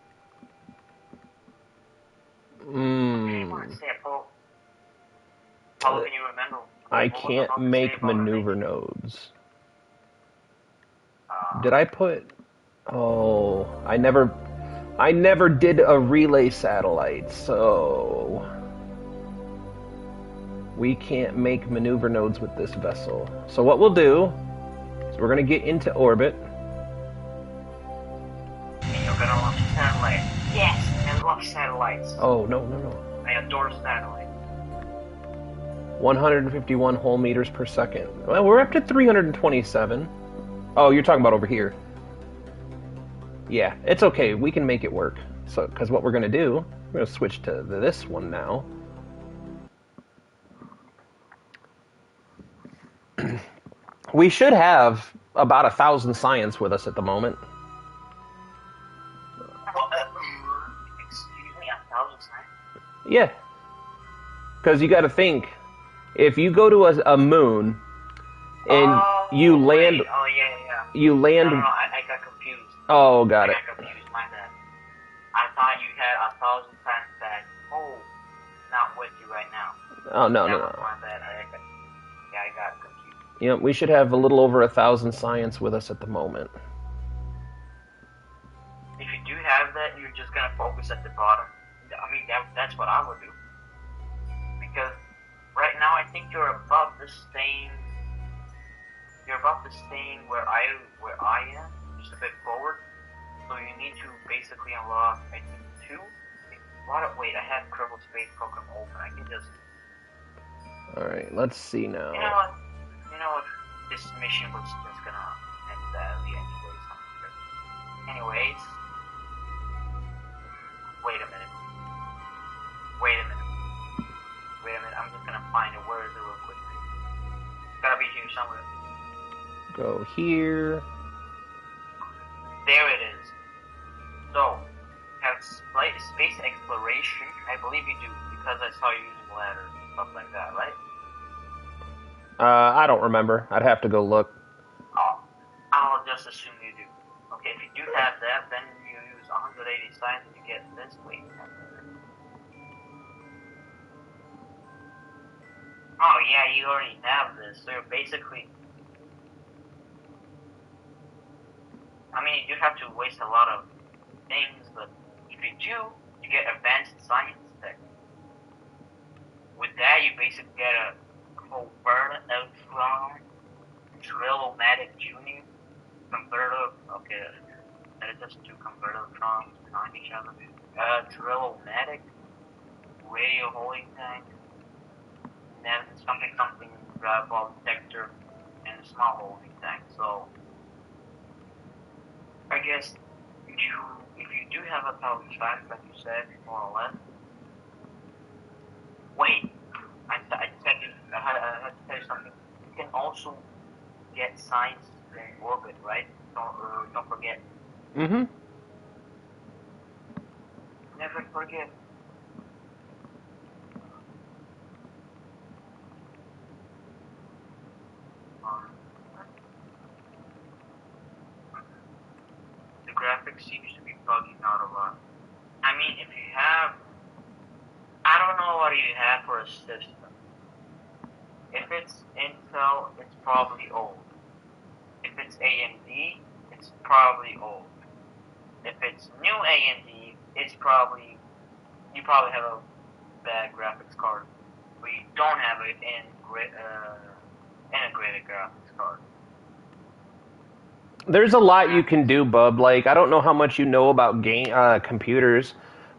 Oh, how can you remember? I What was can't about to say make about maneuver relay? nodes. Did I put... Oh, I never did a relay satellite, so... We can't make maneuver nodes with this vessel. So what we'll do is we're going to get into orbit. And you're gonna launch a satellite. Yes, I love satellites. Oh, no. I adore satellites. 151 whole meters per second. Well, we're up to 327. Oh, you're talking about over here. Yeah, it's okay. We can make it work. So, because what we're going to do, we're going to switch to this one now. We should have about 1,000 science with us at the moment. Well, excuse me, 1,000 science? Yeah. Because you got to think, if you go to a moon and you land... Wait. Oh, yeah. You land... No, I got confused. Oh, got it. I got confused, my bad. I thought you had 1,000 times that. Oh, not with you right now. Oh, no. My bad. I got confused. You know, we should have a little over 1,000 science with us at the moment. If you do have that, you're just gonna focus at the bottom. I mean, that's what I would do. Because right now, I think you're above the same. You're above the same where I am, just a bit forward. So you need to basically unlock, I think, 2. Wait, I have Kerbal Space Program open. I can just. All right, let's see now. You know what? This mission was just gonna end badly anyways. Wait a minute. I'm just gonna find it. Where is it real quick? It's gotta be here somewhere. Go here. There it is. So, have space exploration. I believe you do, because I saw you using ladders and stuff like that, right? I don't remember. I'd have to go look. Oh, I'll just assume you do. Okay, if you do have that, then you use 180 science to get this way. Oh yeah, you already have this. So you're basically... I mean, you have to waste a lot of things, but if you do, you get advanced science tech. With that, you basically get a converter electron, drill-o-matic junior, converter, okay, that is just 2 converter electrons behind each other, drill-o-matic, radio holding tank, and then something, drive ball detector, and a small holding tank. So, I guess if you do have 1,000 tracks, like you said, more or less. Wait, I had to tell you something. You can also get science in orbit, right? Don't forget. Mm-hmm. Never forget. The graphics seems to be bugging out a lot. I mean, if you have... I don't know what you have for a system. If it's Intel, it's probably old. If it's AMD, it's probably old. If it's new AMD, it's probably... You probably have a bad graphics card. But you don't have an integrated graphics card. There's a lot you can do, bub. Like, I don't know how much you know about computers,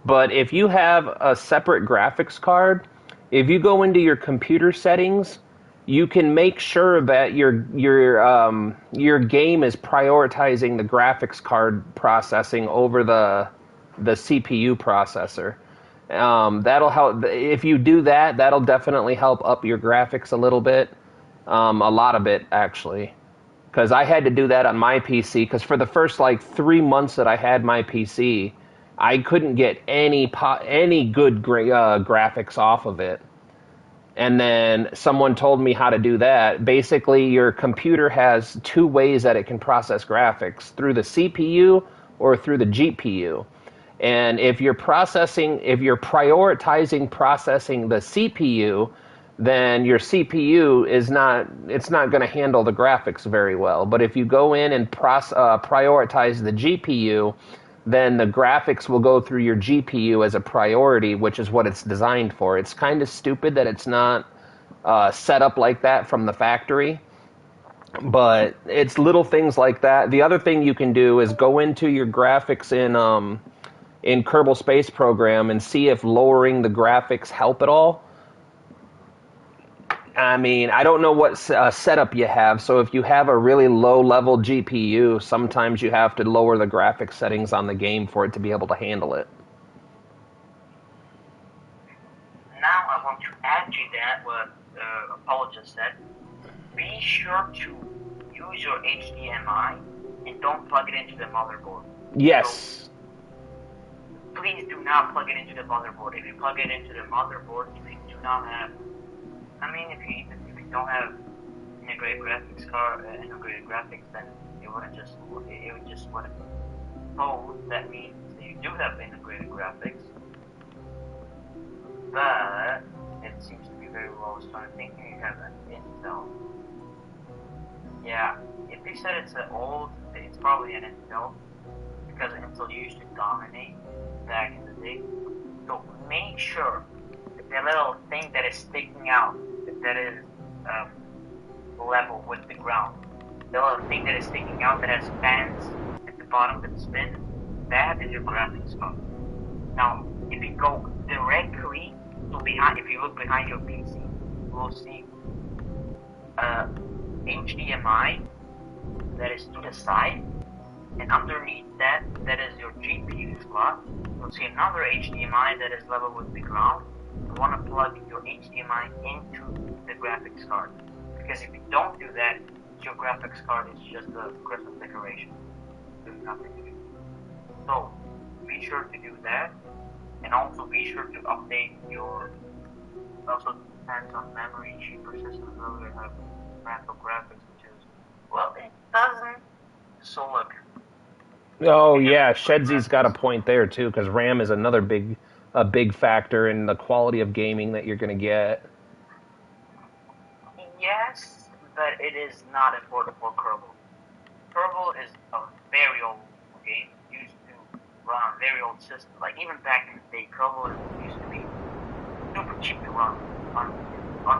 but if you have a separate graphics card, if you go into your computer settings, you can make sure that your game is prioritizing the graphics card processing over the CPU processor. That'll help. If you do that, that'll definitely help up your graphics a little bit, a lot of it actually. Because I had to do that on my PC, because for the first 3 months that I had my PC, I couldn't get any good graphics off of it. And then someone told me how to do that. Basically, your computer has 2 ways that it can process graphics, through the CPU or through the GPU. And if you're prioritizing processing the CPU, then your CPU it's not going to handle the graphics very well. But if you go in and prioritize the GPU, then the graphics will go through your GPU as a priority, which is what it's designed for. It's kind of stupid that it's not set up like that from the factory, but it's little things like that. The other thing you can do is go into your graphics in Kerbal Space Program and see if lowering the graphics help at all. I mean, I don't know what setup you have, so if you have a really low-level GPU, sometimes you have to lower the graphics settings on the game for it to be able to handle it. Now I want to add to that what Apollo just said. Be sure to use your HDMI and don't plug it into the motherboard. Yes. So, please do not plug it into the motherboard. If you plug it into the motherboard, if you do not have, I mean, if you don't have integrated graphics, then it would just wouldn't. Oh, that means that you do have integrated graphics, but it seems to be very low. So I'm thinking you have an Intel. Yeah, if they said it's probably an Intel, because Intel used to dominate back in the day. So make sure that the little thing that is sticking out, that is level with the ground, the little thing that is sticking out that has fans at the bottom that spin, that is your graphics card. Now, if you go directly to behind, if you look behind your PC, you will see HDMI that is to the side, and underneath that is your GPU slot. You'll see another HDMI that is level with the ground. You want to plug your HDMI into the graphics card, because if you don't do that, your graphics card is just a Christmas decoration, doing nothing to do. So be sure to do that, and also be sure to update your. Also depends on memory. Cheaper systems really have random graphics, which is it doesn't. So look. Oh yeah, Shedzy's got a point there too, because RAM is another a big factor in the quality of gaming that you're going to get. Yes, but it is not important for Kerbal. Kerbal is a very old game, used to run on very old systems. Like even back in the day, Kerbal used to be super cheap to run on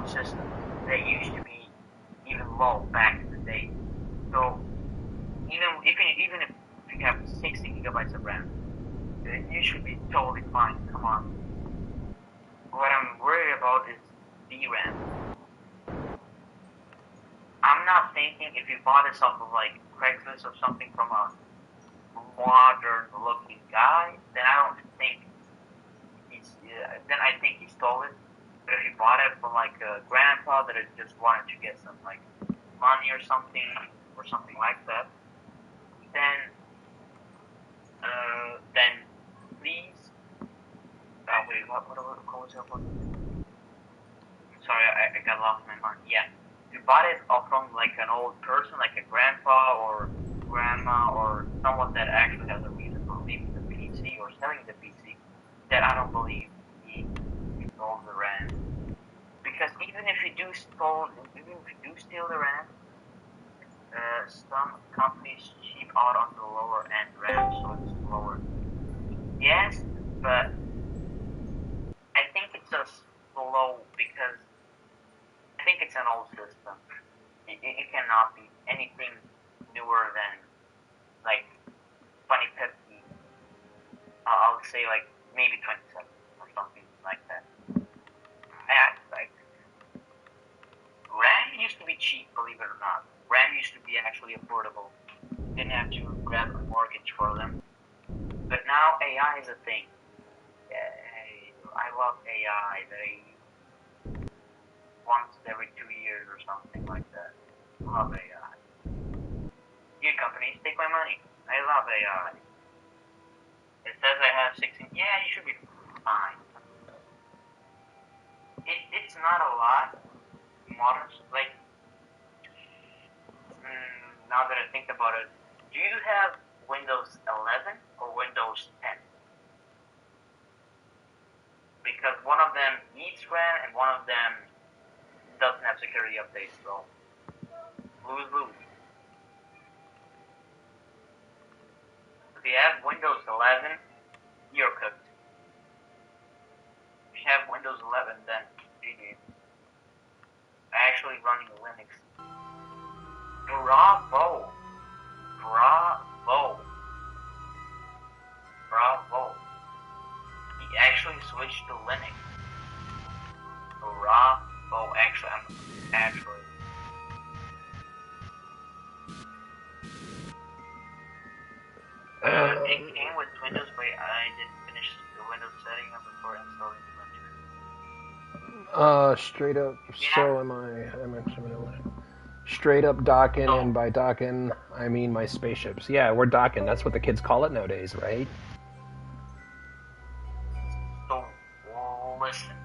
systems that used to be even low back in the day. So even if you have 60 gigabytes of RAM, you should be totally fine. Come on. What I'm worried about is DRAM. I'm not thinking if you bought this off of like Craigslist or something from a modern-looking guy, then I don't think then I think he stole it. But if you bought it from like a grandpa that just wanted to get some like money or something like that, then please. Wait, what was that one? Sorry, I got lost in my mind. Yeah, if you bought it from like an old person, like a grandpa or grandma or someone that actually has a reason for leaving the PC or selling the PC, then I don't believe he stole the RAM. Because even if you do steal the RAM, some companies cheap out on the lower end RAM, so it's lower. Yes, but I think it's a slow because I think it's an old system. It cannot be anything newer than like 2015. I'll say like maybe 27 or something like that. Like RAM used to be cheap, believe it or not. RAM used to be actually affordable. Didn't have to grab a mortgage for them. But now AI is a thing. I love AI. They once every 2 years or something like that. Love AI. Your companies take my money. I love AI. It says I have 16. Yeah, you should be fine. It's not a lot. Modern, like, now that I think about it, do you have Windows 11 or Windows 10? one of them needs RAM and one of them doesn't have security updates, so lose-lose. If you have Windows 11, you're cooked. If you have Windows 11, then GG. Actually running Linux. Bravo! Bravo! Bravo! He actually switched to Linux. Bravo! Actually. It came with Windows, but I didn't finish the Windows setting up before installing the Linux. Straight up, Yeah. so am I. Straight up docking, and by docking, I mean my spaceships. Yeah, we're docking. That's what the kids call it nowadays, right? So, listen.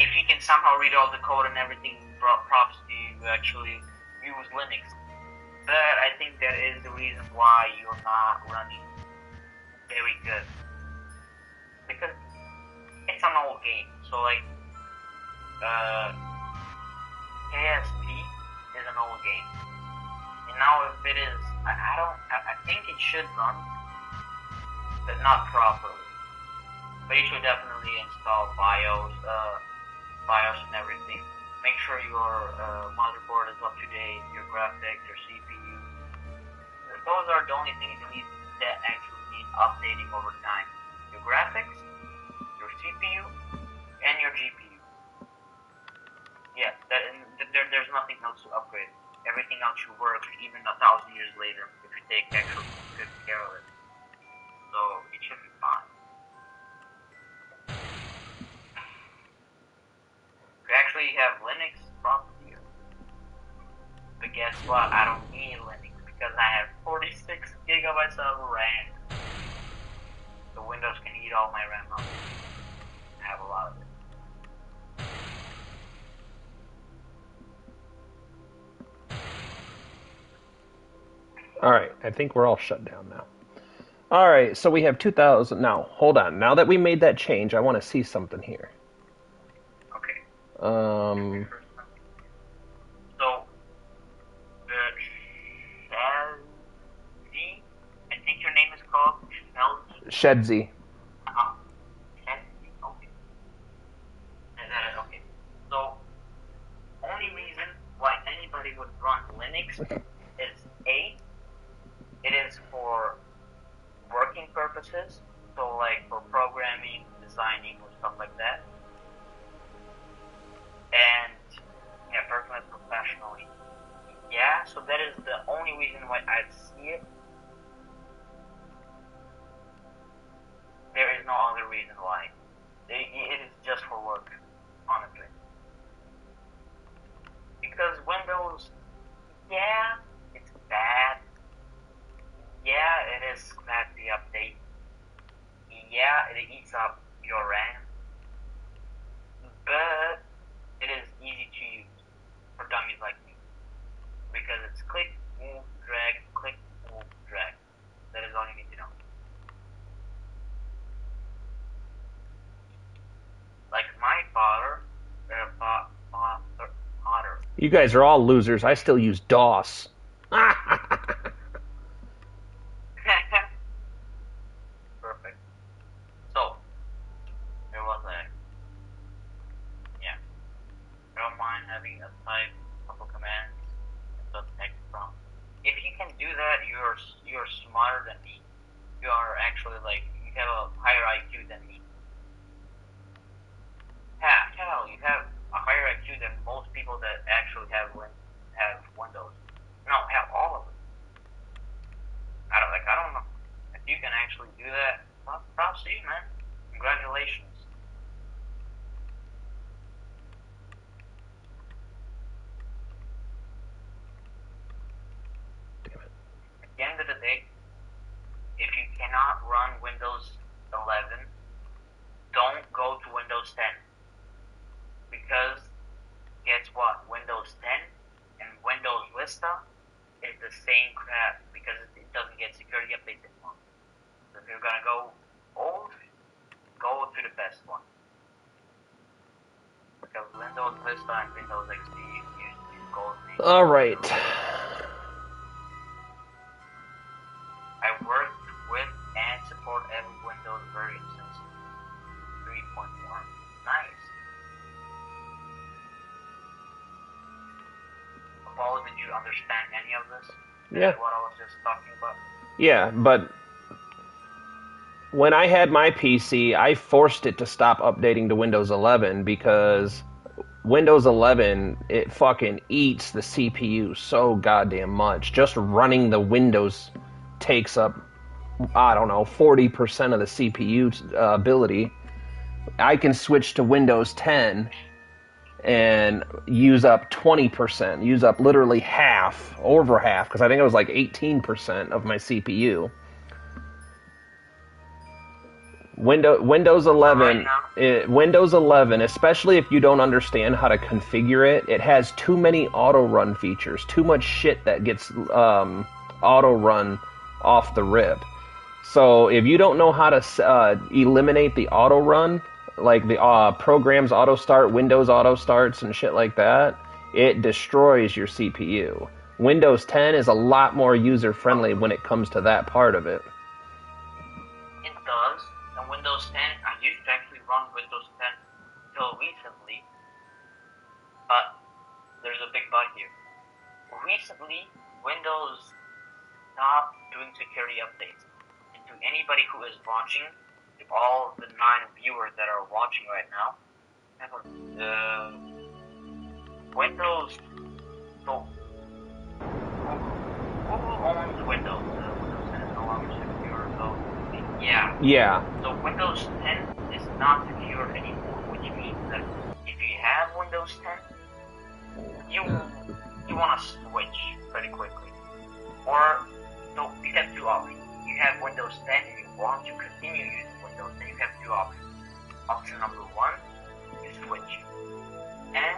If you can somehow read all the code and everything, props to you who actually use Linux. But I think that is the reason why you're not running very good. Because it's an old game. So, like, KSP is an old game. And now if it is, I think it should run, but not properly. But you should definitely install BIOS and everything. Make sure your motherboard is up to date, your graphics, your CPU. Those are the only things that actually need updating over time. Your graphics, your CPU, and your GPU. Yeah, there's nothing else to upgrade. Everything else should work even 1,000 years later if you take actual good care of it. So it should be fine. You actually have Linux properly here. But guess what? I don't need Linux because I have 46 gigabytes of RAM. The Windows can eat all my RAM up. I have a lot of it. All right, I think we're all shut down now. All right, so we have 2,000. Now, hold on. Now that we made that change, I want to see something here. Okay. Um, So, the Shazzy, I think your name is called Shedzy. Shazzy. Shazzy, okay. Is that it? Okay. So, only reason why anybody would run Linux is A, it is for working purposes, so like for programming, designing, or stuff like that. And yeah, personally, professionally. Yeah, so that is the only reason why I see it. There is no other reason why. It is just for work, honestly. Because Windows, yeah, it's bad. Yeah, it is crappy update. Yeah, it eats up your RAM. But it is easy to use for dummies like me. Because it's click, move, drag, click, move, drag. That is all you need to know. Like my father. You guys are all losers. I still use DOS. Perfect. So, there was a, yeah. I don't mind having a type, couple commands, and the text prompt. If you can do that, you're smarter than me. You are actually like, you have a higher IQ than me. Yeah, hell, you have a higher IQ than most people that actually have Windows. No, have all of it. I don't know. If you can actually do that, well, props to you, man. Congratulations. Damn it. At the end of the day, if you cannot run Windows 11, don't go to Windows 10. Because, guess what? Windows 10 and Windows Vista is the same crap because it doesn't get security updates anymore. So if you're gonna go old, go to the best. Windows Vista and Windows XP use gold. All right. I worked with and support every Windows version since 3.1. Nice. Apollo, did you understand any of this? Yeah. What I was just talking about? Yeah, but when I had my PC, I forced it to stop updating to Windows 11 because Windows 11, it fucking eats the CPU so goddamn much. Just running the Windows takes up, I don't know, 40% of the CPU ability. I can switch to Windows 10 and use up 20%, use up literally half, over half, because I think it was like 18% of my CPU. Windows 11, Windows 11, especially if you don't understand how to configure it, it has too many auto run features, too much shit that gets auto run off the rip. So if you don't know how to eliminate the auto run, like the programs auto start, Windows auto starts, and shit like that, it destroys your CPU. Windows 10 is a lot more user friendly when it comes to that part of it. It does. And Windows 10, I used to actually run Windows 10 until recently, but there's a big but here. Recently, Windows stopped doing security updates. And to anybody who is watching, to all the 9 viewers that are watching right now, Windows, so who owns Windows? Windows 10 is no longer secure, so yeah. Yeah. So Windows 10 is not secure anymore, which means that if you have Windows 10, you want to switch pretty quickly. Or, so you have two options. You have Windows 10 and you want to continue using Windows 10, you have two options. Option number one, you switch. And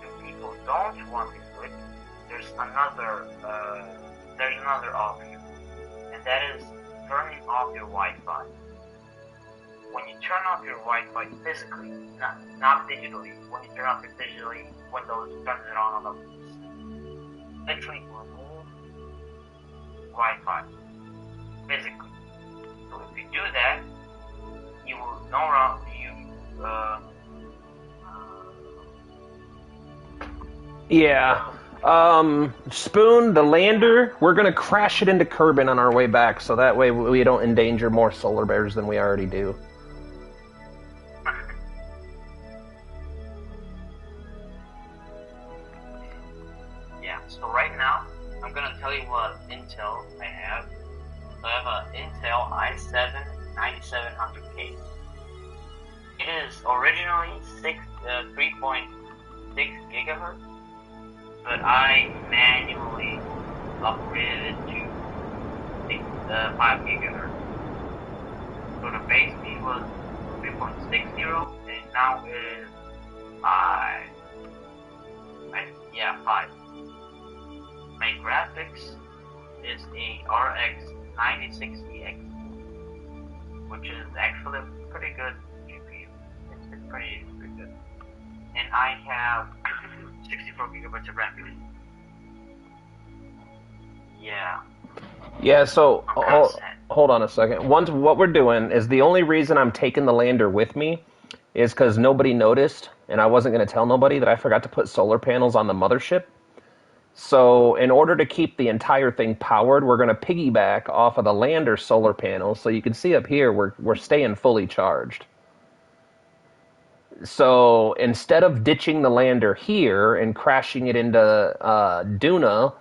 if people don't want to switch, there's another option. And that is turning off your Wi-Fi. When you turn off your Wi-Fi physically, not digitally, when you turn off it digitally, Windows turns it on the literally remove Wi-Fi physically. So if you do that, you will no longer Yeah. Spoon, the lander, we're going to crash it into Kerbin on our way back, so that way we don't endanger more solar bears than we already do. Yeah, so right now, I'm going to tell you what Intel I have. So I have an Intel i7 9700K. It is originally 3.6 gigahertz, but I manually upgraded it to 5 gigahertz. So the base speed was 3.60 and now it is 5. 5. My graphics is a RX 9060X, which is actually a pretty good GPU. It's pretty good. And I have 64 gigabytes of RAM. Yeah. Yeah, so hold on a second. What we're doing is the only reason I'm taking the lander with me is because nobody noticed, and I wasn't going to tell nobody that I forgot to put solar panels on the mothership. So in order to keep the entire thing powered, we're going to piggyback off of the lander solar panels. So you can see up here, we're staying fully charged. So instead of ditching the lander here and crashing it into Duna,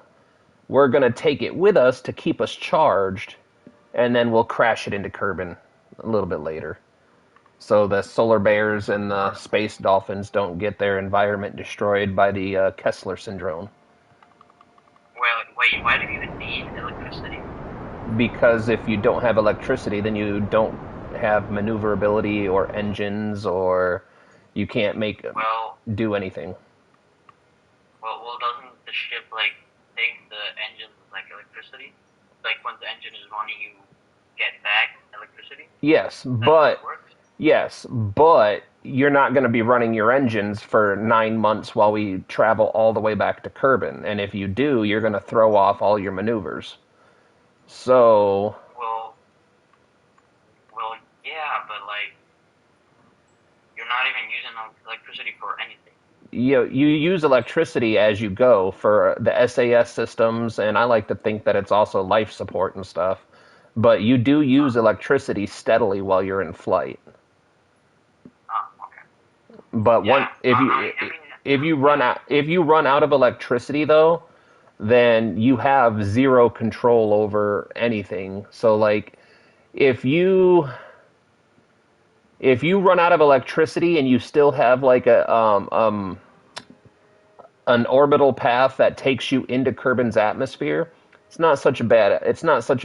we're going to take it with us to keep us charged, and then we'll crash it into Kerbin a little bit later. So the solar bears and the space dolphins don't get their environment destroyed by the Kessler syndrome. Well, wait, why do you even need electricity? Because if you don't have electricity, then you don't have maneuverability or engines, or you can't do anything. Well, doesn't the ship take the engines like electricity? Like when the engine is running, you get back electricity? Yes, That's how it works? Yes, but you're not going to be running your engines for 9 months while we travel all the way back to Kerbin. And if you do, you're going to throw off all your maneuvers. So, Well, yeah, but like you're not even using electricity for anything. you use electricity as you go for the SAS systems, and I like to think that it's also life support and stuff. But you do use electricity steadily while you're in flight. Okay. But Yeah, if you run out of electricity though, then you have zero control over anything. So like if you run out of electricity and you still have like a an orbital path that takes you into Kerbin's atmosphere, it's not such a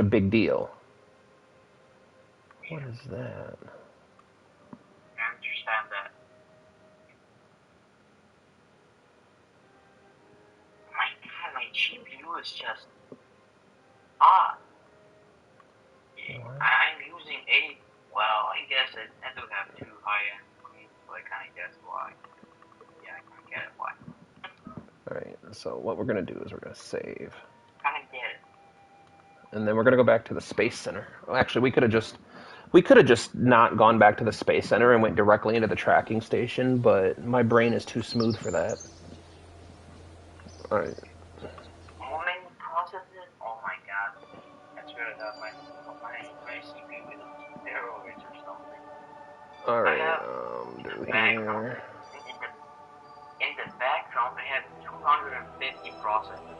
big deal. What is that? I understand that. My God, my GPU is just odd. I'm using 8. Well, I guess I do have 2 high-end screens, so I kind of guess why. Yeah, I kind of get it why. Alright, so what we're going to do is we're going to save. Kind of get it. And then we're going to go back to the Space Center. Well, actually, we could have just not gone back to the Space Center and went directly into the tracking station, but my brain is too smooth for that. Alright. How many processes? Oh my God. I swear to God, my CPU is on steroids or something. Alright, In do the background, here. in the background, I have 250 processes,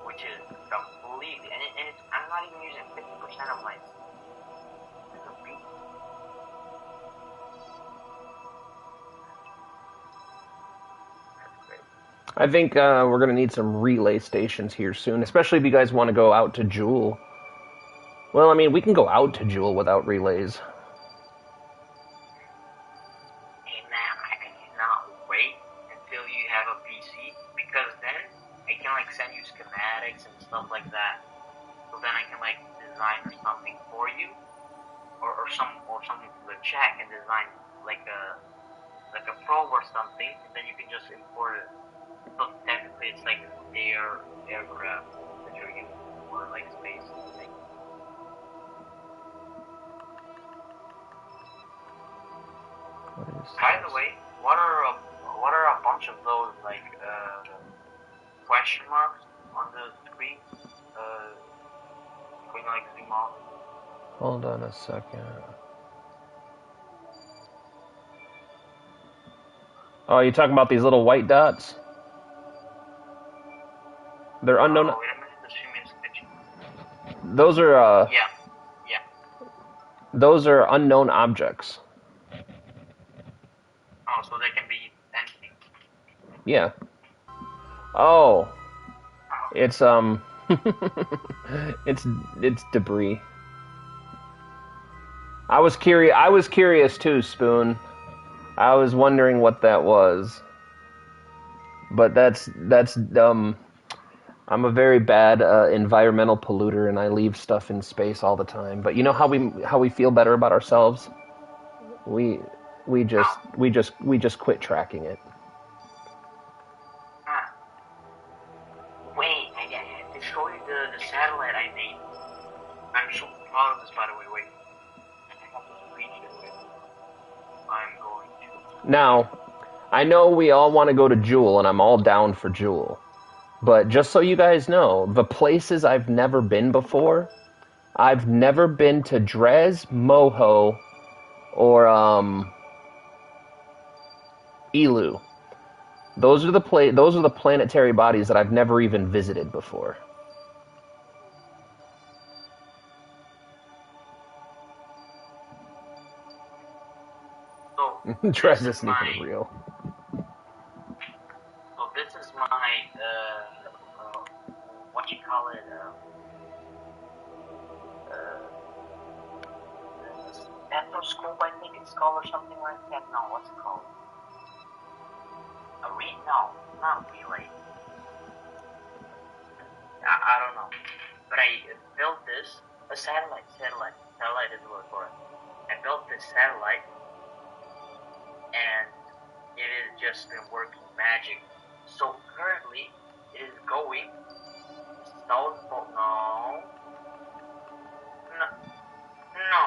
which is completely, and it's, I'm not even using 50% of my. It's a beat. That's great. I think we're going to need some relay stations here soon, especially if you guys want to go out to Jewel. Well, I mean, we can go out to Jewel without relays. Hey man, I cannot wait until you have a PC because then I can like send you schematics and stuff like that. So then I can like design or something for you, or something to the chat and design like a probe or something, and then you can just import it. So technically, it's like aircraft that you're using for like space things. By the way, what are a bunch of those like question marks on the screen? Can you like zoom out? Hold on a second. Oh, you talking about these little white dots? They're unknown. Wait a minute, the stream is glitching. Those are Yeah, yeah. those are unknown objects. Oh, so they can be anything. Yeah. Oh, Oh, it's it's debris. I was curious too, Spoon. I was wondering what that was. But that's I'm a very bad environmental polluter, and I leave stuff in space all the time. But you know how we feel better about ourselves? We we just quit tracking it. ah. Wait, I have to show you the satellite I made. I'm so proud of this, by the way. Wait, I have to screenshot it. I'm going to. Now, I know we all want to go to Jewel, and I'm all down for Jewel. But just so you guys know, the places I've never been before, I've never been to Dres, Moho, or Elu. Those are the planetary bodies that I've never even visited before. So Dres this is isn't my. even real. So this is my what you call it stethoscope, I think it's called, or something like that. No, what's it called? No, not relay. I don't know. But I built this a satellite is what for it. I built this satellite, and it has just been working magic. So currently, it is going south. No, no, no.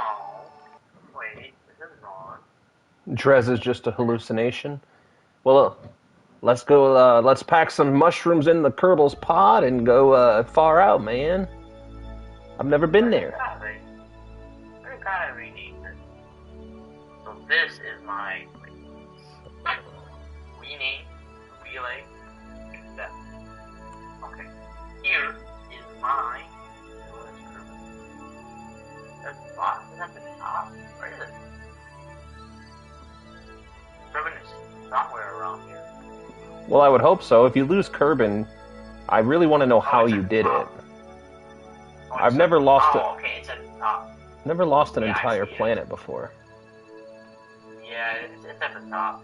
Wait, this is not. Drez is just a hallucination. Well, let's go. Let's pack some mushrooms in the Kerbal's pod and go far out, man. I've never been there. I gotta rename this. So this is my rename, relay, accept. Okay. Here is my. That's the bottom. Is that the top? Where is it? Kerbin is somewhere around here. Well, I would hope so. If you lose Kerbin, I really want to know how you did it. I've never lost it. Okay, it's at the top. Never lost an entire planet before. Yeah, it's at the top.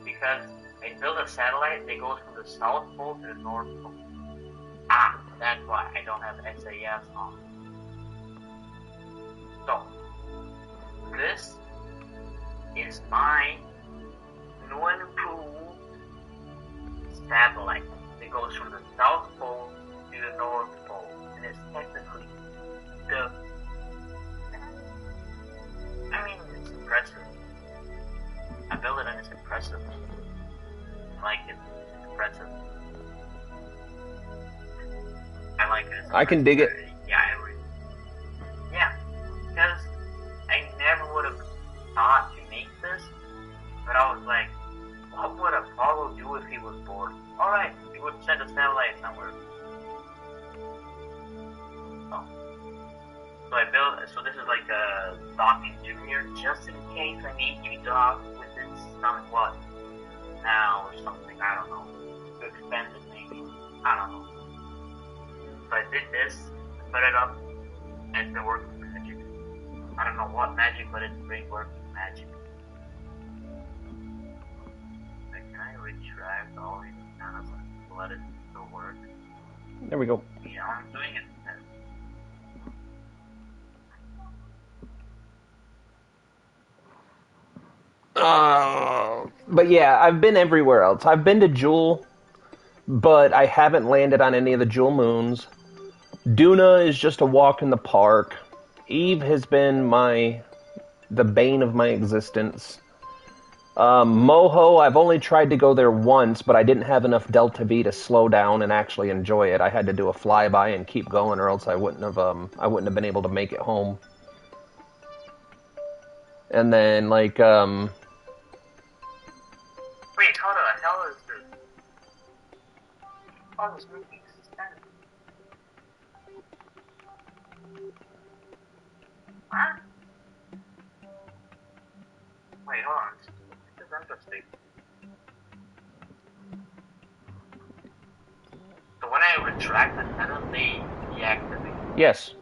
Because I built a satellite that goes from the South Pole to the North Pole. Ah, that's why I don't have SAS on. So, this is my new and improved satellite that goes from the South Pole to the North Pole. And it's technically the... I mean, it's impressive. I built it and it's impressive. I like it. It's impressive. I like it. I can dig it. Yeah, yeah, because I never would have thought to make this, but I was like, what would Apollo do if he was bored? Alright, he would send a satellite somewhere. Oh. So this is like a docking junior, just in case I need to dock with it somewhat now or something, I don't know. To expand it maybe. I don't know. So I did this, put it up, and it's been working magic. I don't know what magic, but it's been working magic. Like, can I retract all these panels and let it still work? There we go. Yeah, I'm doing it. But yeah, I've been everywhere else. I've been to Jewel, but I haven't landed on any of the Jewel moons. Duna is just a walk in the park. Eve has been the bane of my existence. Moho, I've only tried to go there once, but I didn't have enough Delta V to slow down and actually enjoy it. I had to do a flyby and keep going, or else I wouldn't have been able to make it home. And then Wait, how the hell is this? How is this movie suspended? What? Wait, hold on. This is interesting. So when I retract the tenant, they deactivate. yes.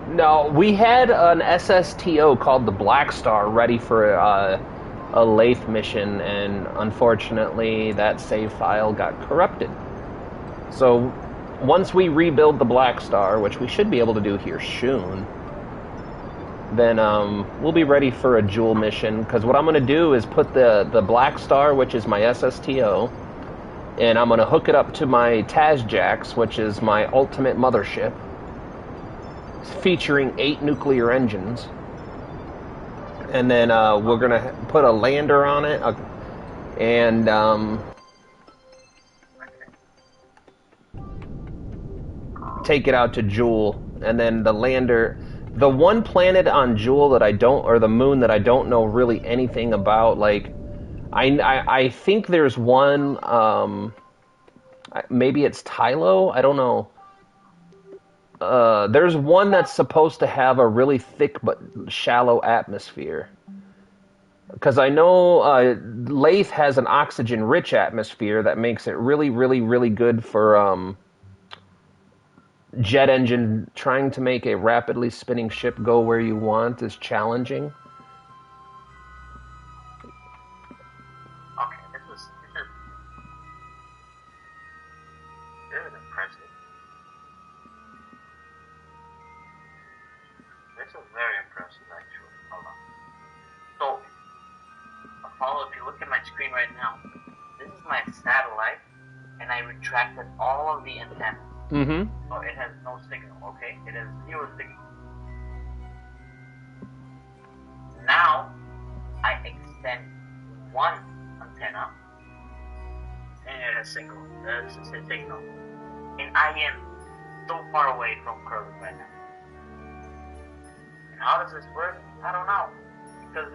No, we had an SSTO called the Black Star ready for a Lathe mission, and unfortunately that save file got corrupted. So once we rebuild the Black Star, which we should be able to do here soon, then we'll be ready for a Jewel mission, because what I'm going to do is put the Black Star, which is my SSTO, and I'm going to hook it up to my Tazjax, which is my ultimate mothership, featuring 8 nuclear engines. And then we're going to put a lander on it, and take it out to Jewel. And then the lander, the one planet on Jewel that I don't, or the moon that I don't know really anything about, like, I think there's one, maybe it's Tylo, I don't know. There's one that's supposed to have a really thick but shallow atmosphere. Because I know Lathe has an oxygen-rich atmosphere that makes it really, really, really good for jet engine. Trying to make a rapidly spinning ship go where you want is challenging. Okay, this is impressive. is very impressive, actually. Hold on. So, Apollo, if you look at my screen right now, this is my satellite, and I retracted all of the antennas. Mm-hmm. So it has no signal, okay? It has 0 signal. Now, I extend one antenna, and it has signal. And I am so far away from Curtis right now. And how does this work? I don't know. Because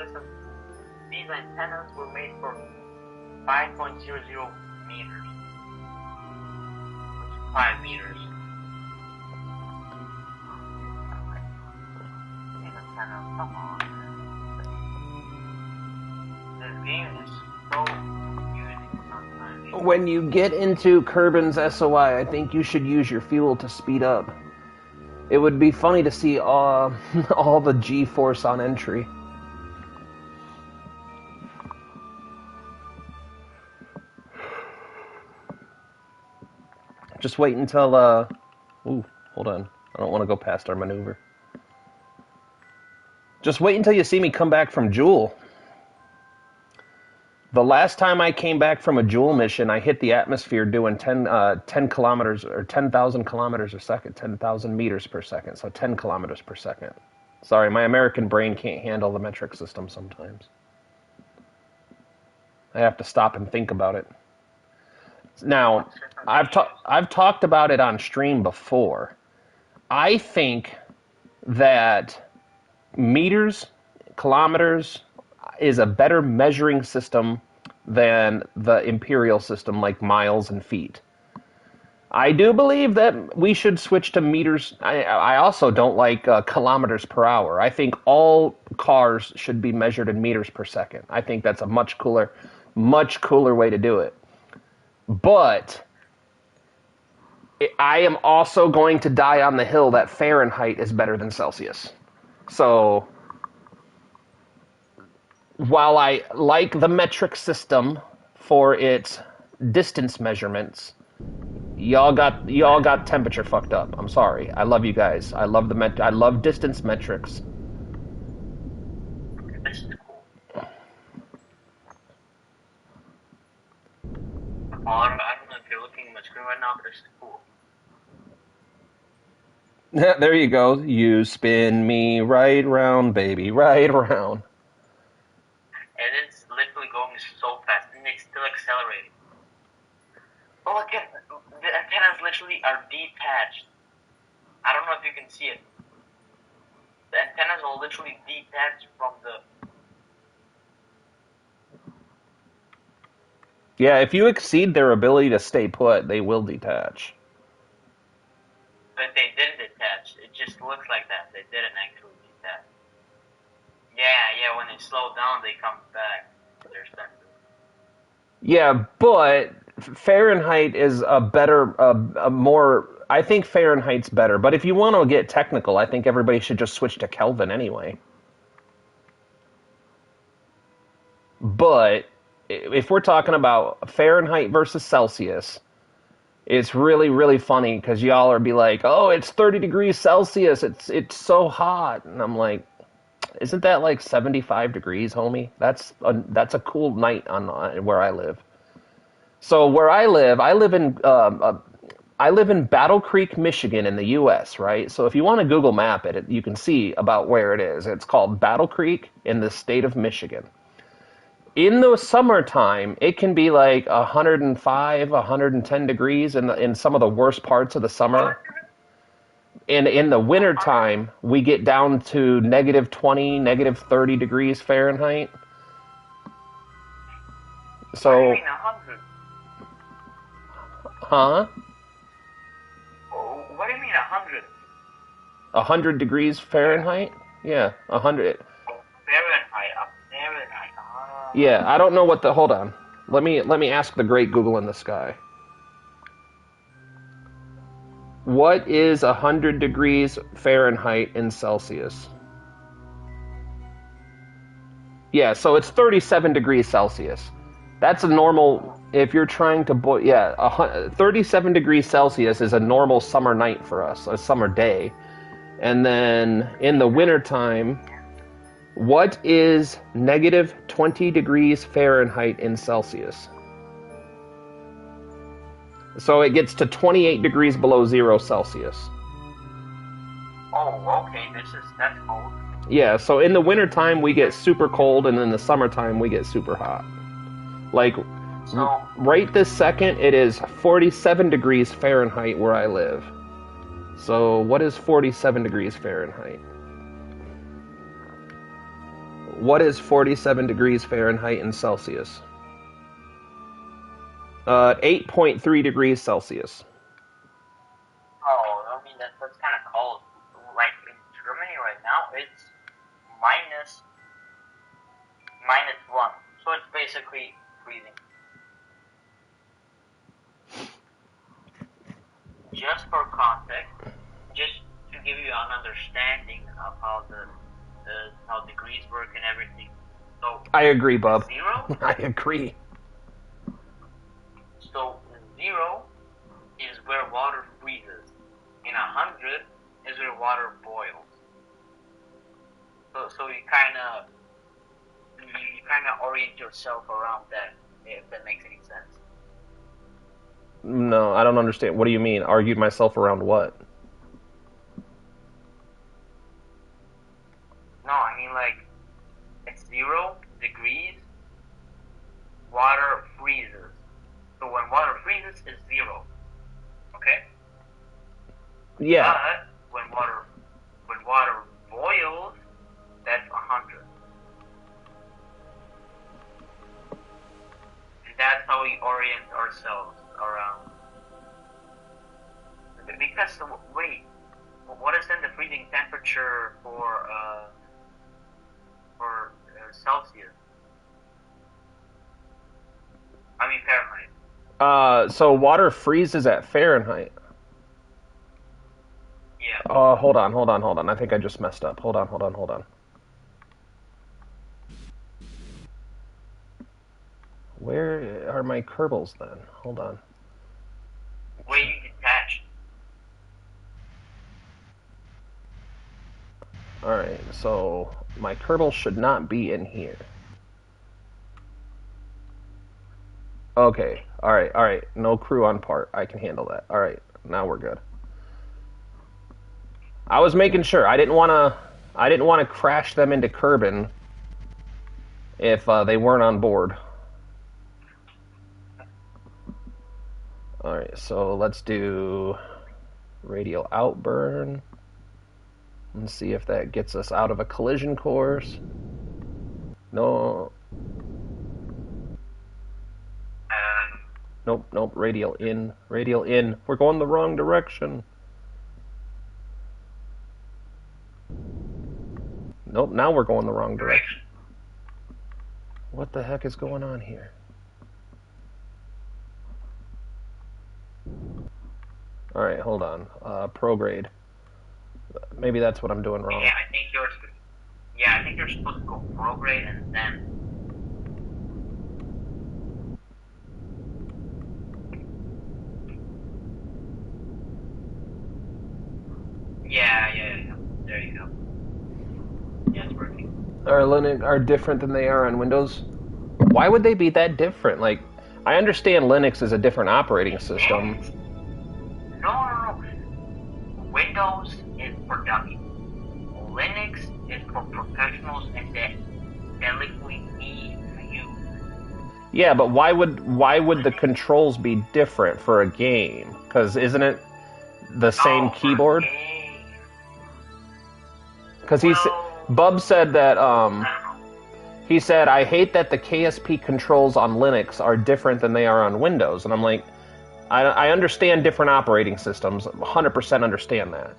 these antennas were made for 5.00 meters. Which is 5 meters. These antennas, come on. This game is so confusing sometimes. When you get into Kerbin's SOI, I think you should use your fuel to speed up. It would be funny to see all the G-force on entry. Just wait until, ooh, hold on. I don't want to go past our maneuver. Just wait until you see me come back from Joule. The last time I came back from a Joule mission, I hit the atmosphere doing 10 kilometers, or 10,000 kilometers a second, 10,000 meters per second, so 10 kilometers per second. Sorry, my American brain can't handle the metric system sometimes. I have to stop and think about it. Now, I've talked about it on stream before. I think that meters, kilometers is a better measuring system than the imperial system like miles and feet. I do believe that we should switch to meters. I also don't like kilometers per hour. I think all cars should be measured in meters per second. I think that's a much cooler way to do it. But I am also going to die on the hill that Fahrenheit is better than Celsius. So while I like the metric system for its distance measurements, y'all got temperature fucked up. I'm sorry. I love you guys. I love distance metrics. This is cool. I don't know if you're looking at my screen right now, but this is cool. There you go. You spin me right round, baby, right round. And it's literally going so fast, and it's still accelerating. Oh, look at the antennas literally are detached. I don't know if you can see it. The antennas are literally detached from the... Yeah, if you exceed their ability to stay put, they will detach. But they didn't detach. It just looks like that. They didn't actually detach. Yeah, when they slow down, they come back. They're starting to... Yeah, but Fahrenheit is a better, more... I think Fahrenheit's better, but if you want to get technical, I think everybody should just switch to Kelvin anyway. But if we're talking about Fahrenheit versus Celsius, it's really, really funny because y'all are be like, oh, it's 30 degrees Celsius, it's so hot. And I'm like, isn't that like 75 degrees, homie? That's a cool night on where I live. So where I live in Battle Creek, Michigan in the U.S., right? So if you want to Google map it, you can see about where it is. It's called Battle Creek in the state of Michigan. In the summertime, it can be like 105, 110 degrees in some of the worst parts of the summer. And in the wintertime, we get down to negative 20, negative 30 degrees Fahrenheit. So, What do you mean 100? huh? What do you mean 100? 100 degrees Fahrenheit? Yeah, 100. Oh, Fahrenheit. Ah. Yeah, I don't know what the... Hold on. Let me ask the great Google in the sky. What is 100 degrees Fahrenheit in Celsius? Yeah, so it's 37 degrees Celsius. That's a normal... If you're trying to boil... Yeah, 37 degrees Celsius is a normal summer night for us, a summer day. And then in the wintertime, what is negative 20 degrees Fahrenheit in Celsius? So it gets to 28 degrees below 0 Celsius. Oh, okay, that's cold. Yeah, so in the wintertime we get super cold, and in the summertime we get super hot. Like, So, right this second, it is 47 degrees Fahrenheit where I live. So what is 47 degrees Fahrenheit? What is 47 degrees Fahrenheit in Celsius? 8.3 degrees Celsius. oh, I mean, that's kind of cold. Like, in Germany right now, it's minus 1. So it's basically freezing. Just for context, just to give you an understanding of how how degrees work and everything. So I agree, bub. 0. I agree. So 0 is where water freezes, and 100 is where water boils. So you kind of orient yourself around that, if that makes any sense. No, I don't understand. What do you mean? Argued myself around what? No, I mean, like, it's 0 degrees, water freezes. So when water freezes, it's 0. Okay? Yeah. But when water boils, that's 100. And that's how we orient ourselves around. Because, wait, what is then the freezing temperature for Celsius? I mean Fahrenheit. So water freezes at Fahrenheit. Yeah. Hold on. I think I just messed up. Hold on. Where are my Kerbals then? Hold on. Where you detached. Alright, so my Kerbal should not be in here. Okay, alright. No crew on part. I can handle that. Alright, now we're good. I was making sure. I didn't want to crash them into Kerbin if they weren't on board. Alright, so let's do radial outburn. And see if that gets us out of a collision course. No. Nope. Radial in. We're going the wrong direction. Nope, now we're going the wrong direction. What the heck is going on here? Alright, hold on. Prograde. Maybe that's what I'm doing wrong. Yeah, I think you're supposed to go prograde and then. Yeah. There you go. Yeah, it's working. Are different than they are on Windows? Why would they be that different? Like, I understand Linux is a different operating system. No. Windows is for dummies. Linux is for professionals and that literally need you. Yeah, but why would the controls be different for a game? Because isn't it the same keyboard? Because Bub said that he said, I hate that the KSP controls on Linux are different than they are on Windows. And I'm like, I understand different operating systems, 100% understand that.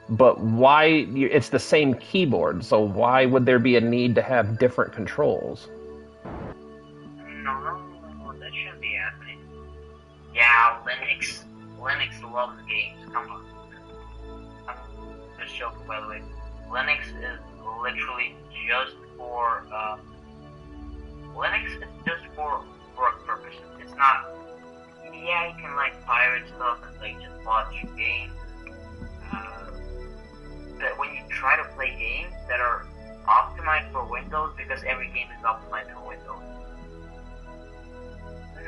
But why, it's the same keyboard, so why would there be a need to have different controls? No, that shouldn't be happening. Yeah, Linux loves games, come on. I'm just joking, by the way. Linux is literally just for, Linux is just for work purposes. It's not, yeah, you can like pirate stuff and like just watch games. because every game is optimized for Windows.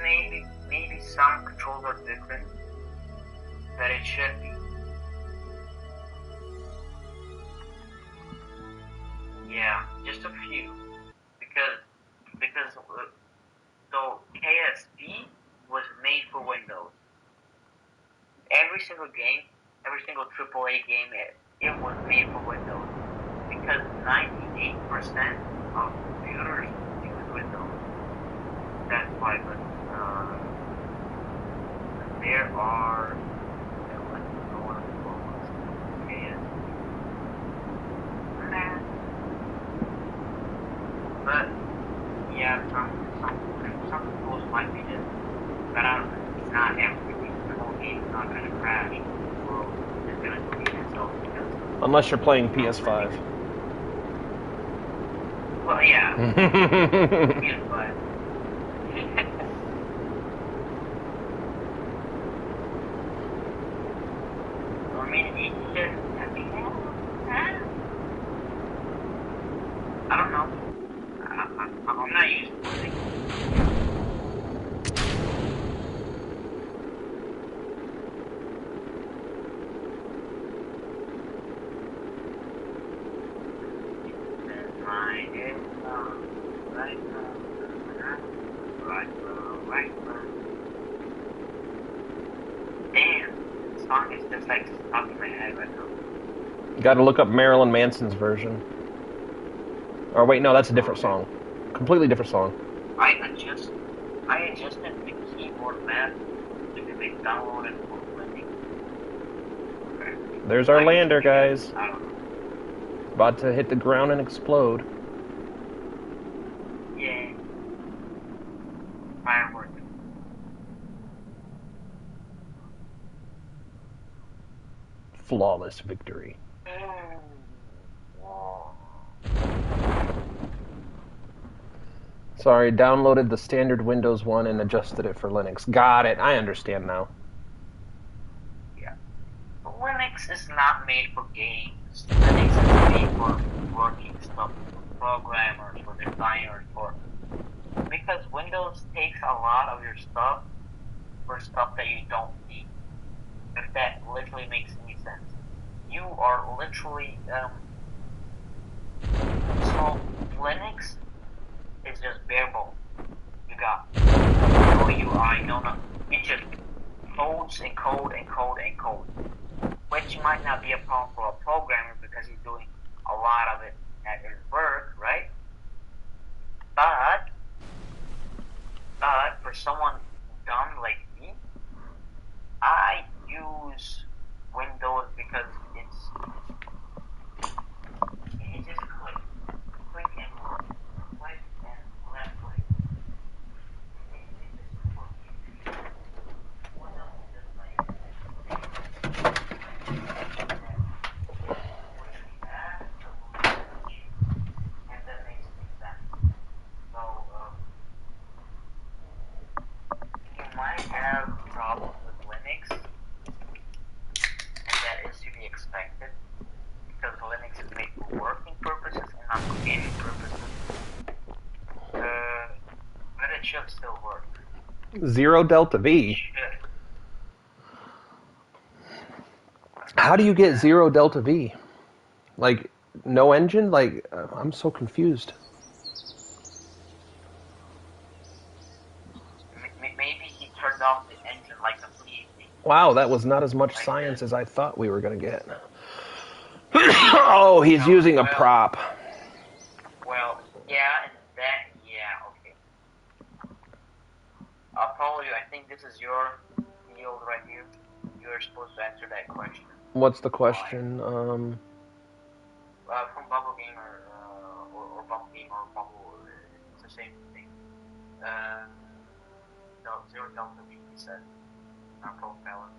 Maybe some controls are different, but it should be. Yeah, just a few, because so KSP was made for Windows. Every single game, every single AAA game, it was made for Windows because 98% of computers use Windows. That's why, but there are. But yeah, some tools might be just, but I don't know. It's not everything. The whole game's not gonna crash. Well, it's gonna delete itself because. Unless you're playing PS5. Well, yeah. PS5. I mean, it's just. I don't know. I'm not used to it. Damn, the song is just like stuck in my head right now. You gotta look up Marilyn Manson's version. Or wait, no, that's a different song. Completely different song. I adjusted the keyboard map to be downloaded for playing. Okay. There's our lander, guys. I don't know. About to hit the ground and explode. Yay. Fireworks. Flawless victory. Sorry, downloaded the standard Windows one and adjusted it for Linux. Got it. I understand now. Yeah. But Linux is not made for games. Linux is made for working stuff, for programmers, for designers, because Windows takes a lot of your stuff for stuff that you don't need. If that literally makes any sense. You are literally so Linux is just bare bones. You got no UI, no nothing. It just codes and code and code and code. Which might not be a problem for a programmer because he's doing a lot of it at his work, right? But for someone dumb like me, I use Windows because it just click and left click. It just works. Windows is just like and that makes any sense. So you might have problems with Linux, and that is to be expected because Linux is made for working purposes and not for gaming purposes. But it should still work. Zero Delta V. It should. How do you get zero Delta V? Like, no engine? Like, I'm so confused. Maybe he turned off the engine like completely. Wow, that was not as much science as I thought we were going to get. Oh, he's using a prop. Well, yeah, and that, yeah, okay. Apollo, I think this is your field right here. You're supposed to answer that question. What's the question? From Bubble Game or Bubble Game or Bubble, it's the same thing. Zero Delta V, he said. Not propeller.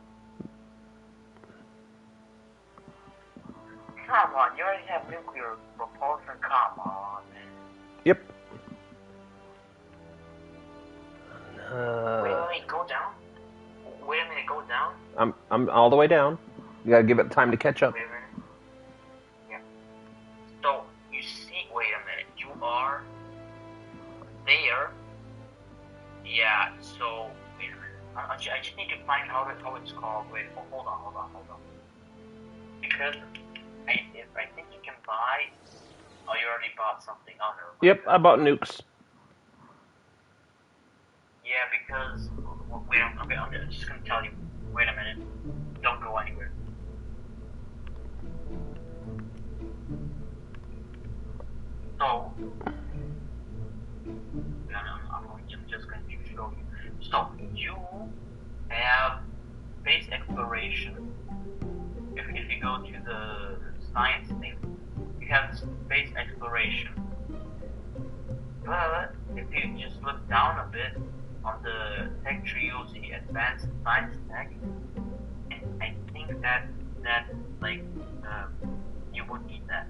Come on, you already have nuclear propulsion. Come on, man. Yep. Wait a minute, go down. Wait a minute, go down. I'm all the way down. You gotta give it time to catch up. Wait a minute. Yeah. So you see, wait a minute. You are there. Yeah, so I just need to find out how it's called. Wait, hold on. Because I think you can buy. Oh, you already bought something on there. Yep, I bought nukes. Yeah, because wait, I'm just gonna tell you. Wait a minute. Don't go anywhere. So, I'm just going to show you. So, you have space exploration. If you go to the science thing, you have space exploration. But if you just look down a bit on the tech tree, you'll see advanced science tech. And I think that like you would need that.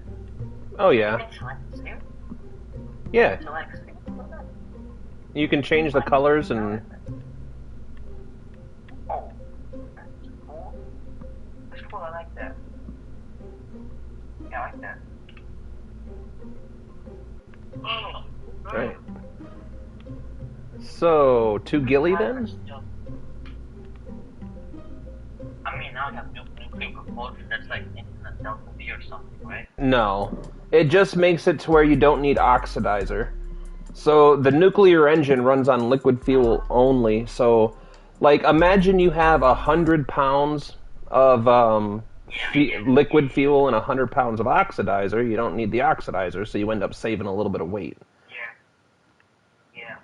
Oh, yeah. You can select sim. Yeah. Select sim for that. You can change the colors and... Oh, that's cool. That's cool, I like that. Yeah, I like that. Oh, Right. So, to Gilly then? I mean, now you have nuclear propulsion. That's like infinite delta V or something, right? No. It just makes it to where you don't need oxidizer. So, the nuclear engine runs on liquid fuel only. So, like, imagine you have 100 pounds of liquid fuel and 100 pounds of oxidizer. You don't need the oxidizer, so you end up saving a little bit of weight. Yeah.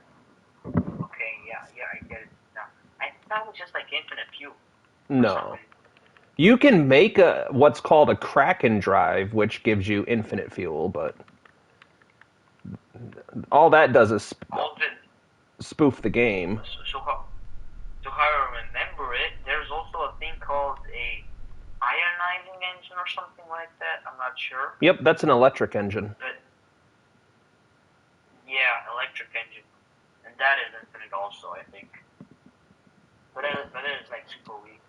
Okay, yeah, I get it now. I thought it was just like infinite fuel. No. You can make what's called a Kraken drive, which gives you infinite fuel, but all that does is spoof the game. So how I remember it, there's also a thing called a ionizing engine or something like that. I'm not sure. Yep, that's an electric engine. But yeah, electric engine, and that is infinite also, I think. But it is like super weak.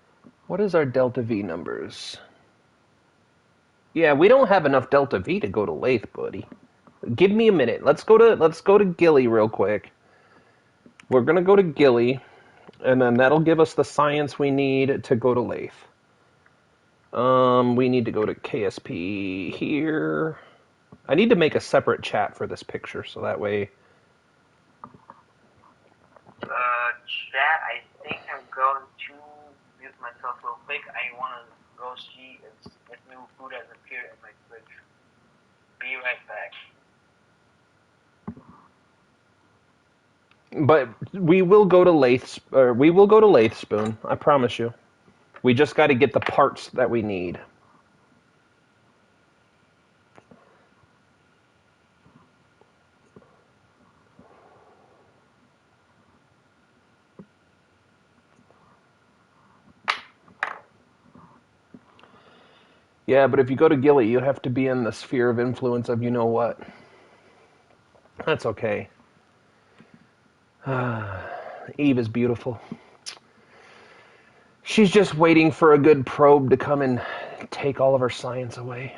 What is our delta V numbers? Yeah, we don't have enough delta V to go to Lathe, buddy. Give me a minute. Let's go to Gilly real quick. We're gonna go to Gilly, and then that'll give us the science we need to go to Lathe. We need to go to KSP here. I need to make a separate chat for this picture, so that way... Chat, I think I'm going to mute myself real quick. I want to go see if new food has appeared in my fridge. Be right back. But we will go to Lathe Spoon, I promise you. We just got to get the parts that we need. Yeah, but if you go to Gilly, you have to be in the sphere of influence of you know what. That's okay. Eve is beautiful. She's just waiting for a good probe to come and take all of her science away.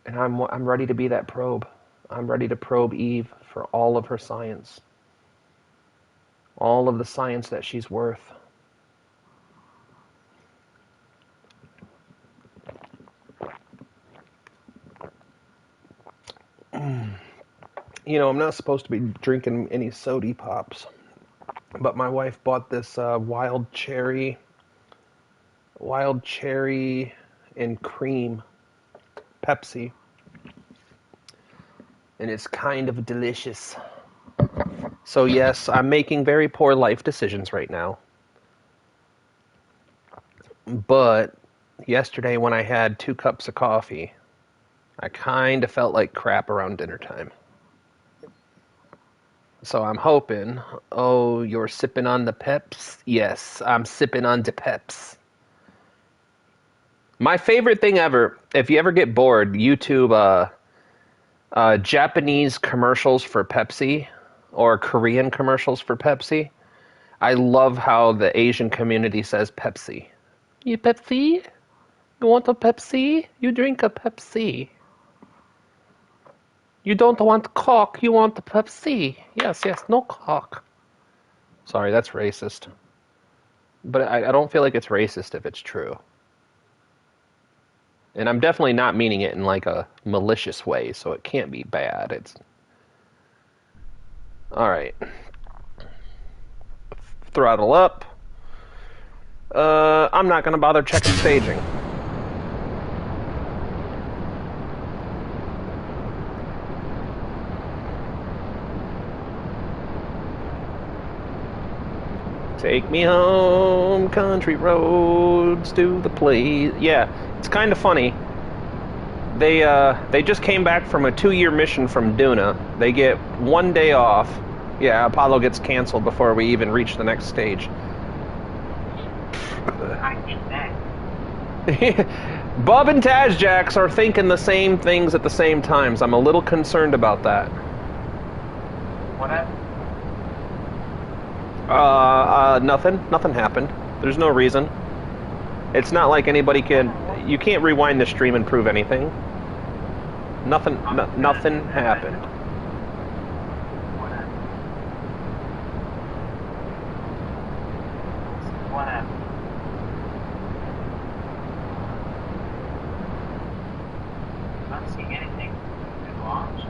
And I'm ready to be that probe. I'm ready to probe Eve for all of her science. All of the science that she's worth. You know, I'm not supposed to be drinking any soda pops, but my wife bought this wild cherry and cream Pepsi, and it's kind of delicious. So yes, I'm making very poor life decisions right now. But yesterday when I had 2 cups of coffee, I kind of felt like crap around dinner time. So I'm hoping, oh, you're sipping on the Peps? Yes, I'm sipping on the Peps. My favorite thing ever, if you ever get bored, YouTube Japanese commercials for Pepsi or Korean commercials for Pepsi. I love how the Asian community says Pepsi. You Pepsi? You want a Pepsi? You drink a Pepsi. You don't want cock, you want Pepsi. Yes, yes, no cock. Sorry, that's racist. But I don't feel like it's racist if it's true. And I'm definitely not meaning it in like a malicious way, so it can't be bad. It's all right. Throttle up. I'm not gonna bother checking staging. Take me home, country roads to the place. Yeah, it's kind of funny. They just came back from a 2-year mission from Duna. They get 1 day off. Yeah, Apollo gets canceled before we even reach the next stage. I get that. Bub and Tazjax are thinking the same things at the same times. I'm a little concerned about that. What happened? Nothing. Nothing happened. There's no reason. It's not like anybody can... You can't rewind the stream and prove anything. Nothing happened. What happened? I'm not seeing anything to launch.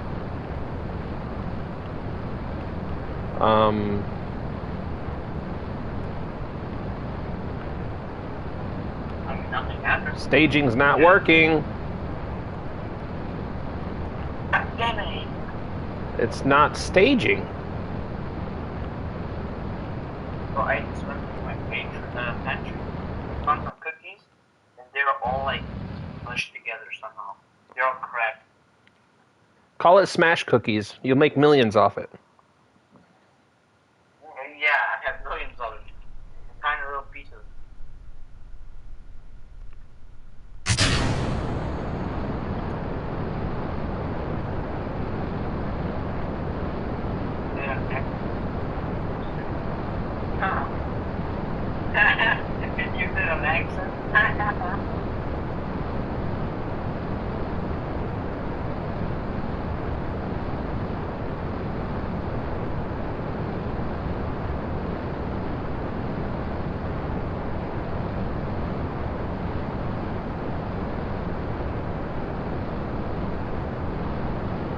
I mean, nothing happened. Staging's not working. God damn it. It's not staging. So I just went to my pantry, found some cookies, and they were all like mushed together somehow. They're all cracked. Call it smash cookies. You'll make millions off it. Yeah, I have millions of them. Tiny little pieces. Can you do an accent?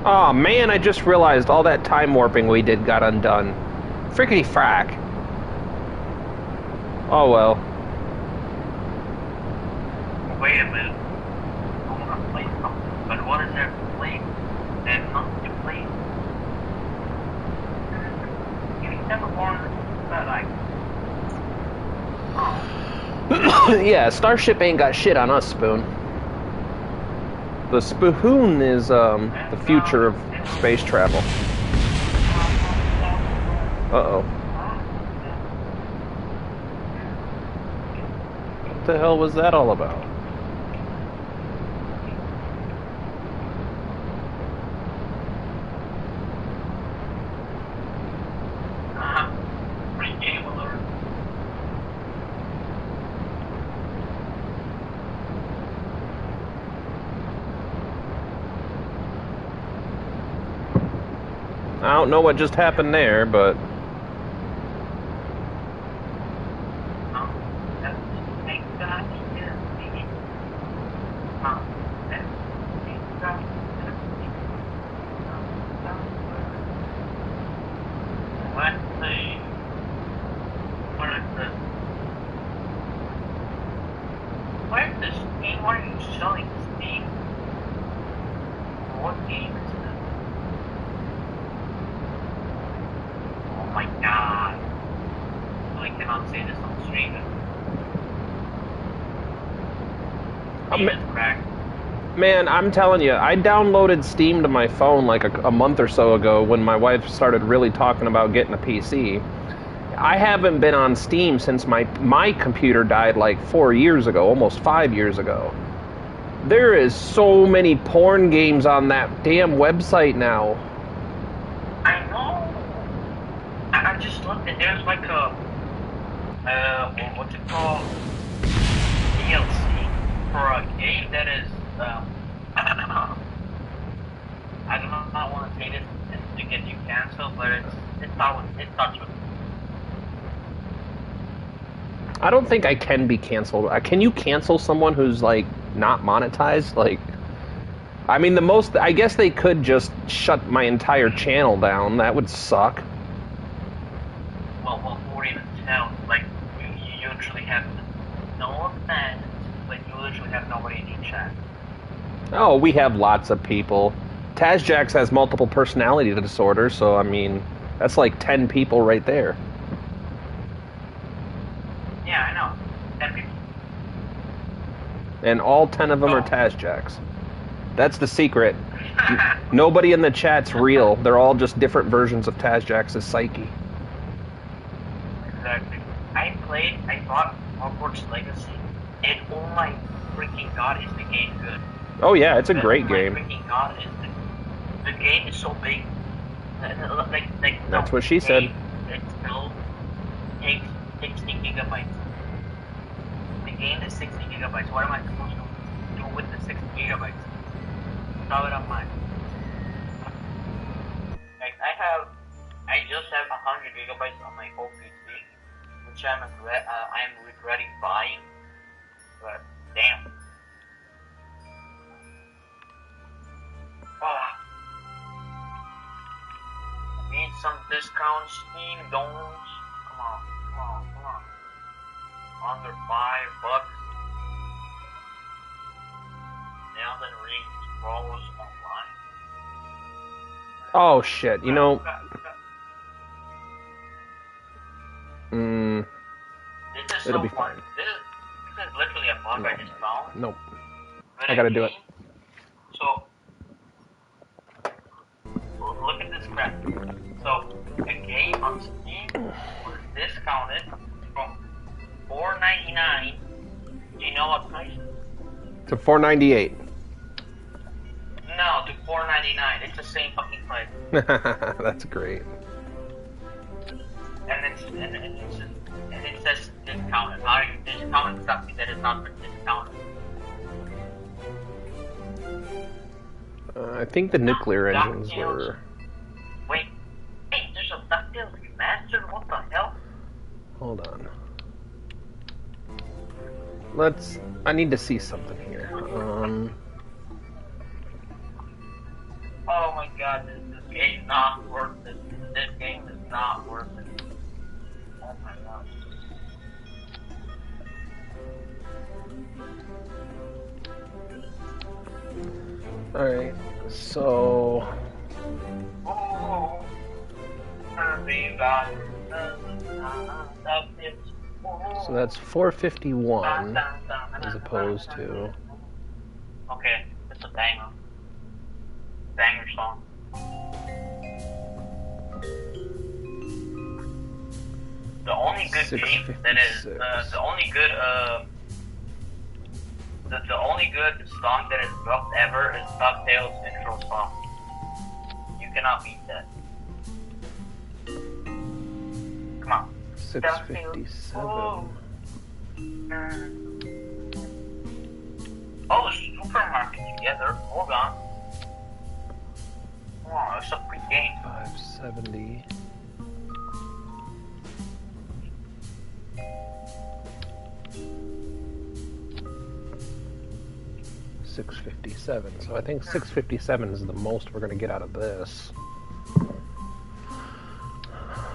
Oh man, I just realized all that time warping we did got undone. Frickety frack. Oh well. Wait a minute. I want to play something, but what is there to play? There's nothing to play. You never wanted that Oh. Yeah, Starship ain't got shit on us, Spoon. The Spoon is the future of space travel. Uh-oh. What the hell was that all about? Free game alert. I don't know what just happened there, but... Let's see. What is this? What is this game? What are you selling Steam? What game is this? Oh my god. I cannot say this on stream. Steam is cracked. Man, I'm telling you, I downloaded Steam to my phone like a month or so ago when my wife started really talking about getting a PC. I haven't been on Steam since my computer died like 4 years ago, almost 5 years ago. There is so many porn games on that damn website now. I know. I just looked and there's like a what's it called? DLC for a game that is I do not can get you canceled, but it starts with. I don't think I can be canceled. Can you cancel someone who's like not monetized? Like, I mean, I guess they could just shut my entire channel down. That would suck. Well, who would even tell? Like, you usually have no fans, but you usually have nobody in your chat. Oh, we have lots of people. Tazjax has multiple personality disorders, so I mean, that's like 10 people right there. Yeah, I know. 10 people. And all 10 of them are Tazjax. That's the secret. Nobody in the chat's real. They're all just different versions of Tazjax's psyche. Exactly. I bought Hogwarts Legacy, and oh my freaking god, is the game good. Oh yeah, it's a great game. Oh my freaking god, the game is so big. That's what she said. It still takes 60 gigabytes. The game is 60 gigabytes. What am I supposed to do with the 60 gigabytes? Throw it on mine. Like, I just have 100 gigabytes on my whole PC, which I'm regretting buying, but damn. I need some discounts, Steam, donuts. Come on. Under $5. Now then read scrolls online. Oh shit, you know. This is It'll so be fun. fine. This is literally a bug I just found. Nope. When I gotta do it. So, look at this crap. So, a game on Steam was discounted from $4.99. Do you know what price? To $4.98. No, to $4.99. It's the same fucking price. That's great. And it says discounted. How are you discounting something that is not discounted? I think the nuclear engines were. Wait, hey, there's a DuckTales remastered? What the hell? Hold on. I need to see something here. Oh my god, this game is not worth it. This game is not worth it. Oh my god. Alright, so. Oh, So that's 451 as opposed to. Okay, it's a banger. Banger song. The only good game that is the only good the only good song that is dubbed ever is DuckTales intro song. You cannot beat that. Come on. 657. Oh, supermarket together. Hold on. Wow, that's a quick game. 570. $657. So I think $657 is the most we're gonna get out of this.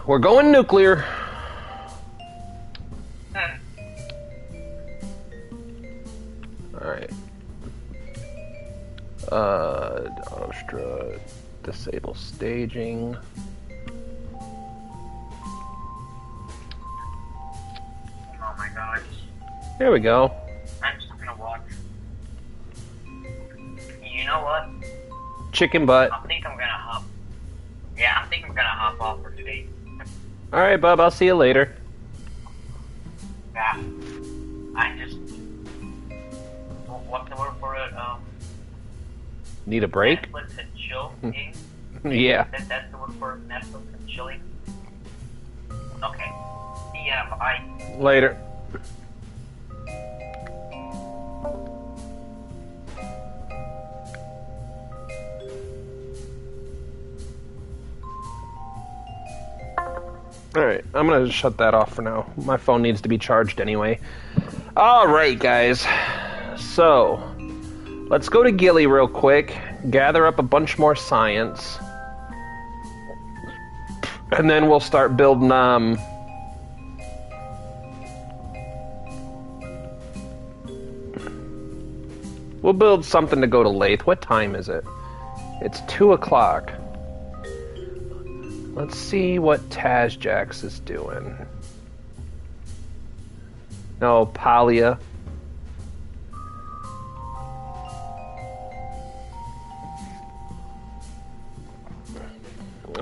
We're going nuclear. Alright. Auto strut. Disable staging. Oh my gosh. There we go. I'm just gonna watch. You know what? Chicken butt. I think I'm gonna hop. Yeah, I think I'm gonna hop off for today. Alright, bub, I'll see you later. Yeah. I just. What's the word for it? Need a break? Netflix and chill. Yeah. That's the word for Netflix and chilling. Okay. Yeah, bye. Later. Alright, I'm gonna shut that off for now. My phone needs to be charged anyway. Alright, guys. So, let's go to Gilly real quick, gather up a bunch more science, and then we'll start building, we'll build something to go to Lathe. What time is it? It's 2 o'clock. Let's see what Tazjax is doing. No, Palia.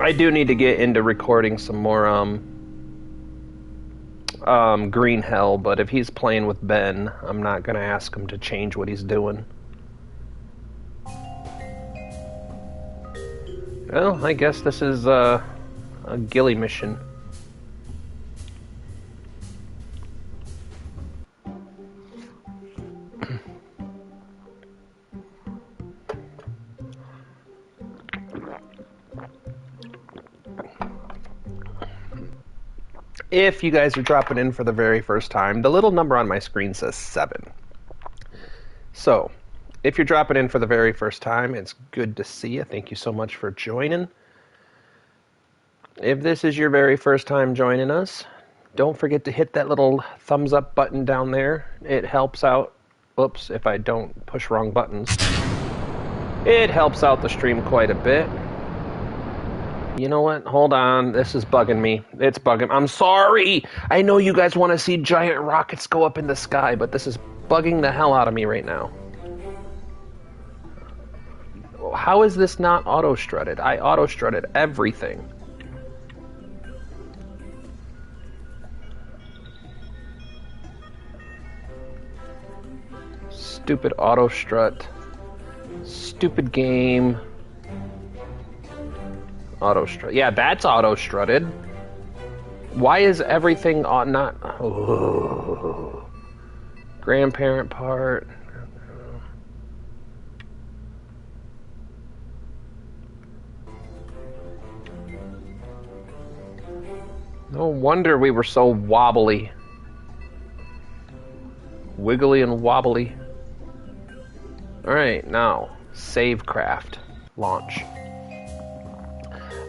I do need to get into recording some more Green Hell, but if he's playing with Ben, I'm not gonna ask him to change what he's doing. Well, I guess this is a Gilly mission. If you guys are dropping in for the very first time, the little number on my screen says 7. So, if you're dropping in for the very first time, it's good to see you. Thank you so much for joining. If this is your very first time joining us, don't forget to hit that little thumbs up button down there. It helps out. Oops, if I don't push wrong buttons. It helps out the stream quite a bit. You know what? Hold on. This is bugging me. It's bugging. I'm sorry. I know you guys want to see giant rockets go up in the sky, but this is bugging the hell out of me right now. How is this not auto-strutted? I auto-strutted everything. Stupid auto-strut. Stupid game. Auto-strut. Yeah, that's auto-strutted. Why is everything not... Oh. Grandparent part. No wonder we were so wobbly. Wiggly and wobbly. Alright, now, save craft. Launch.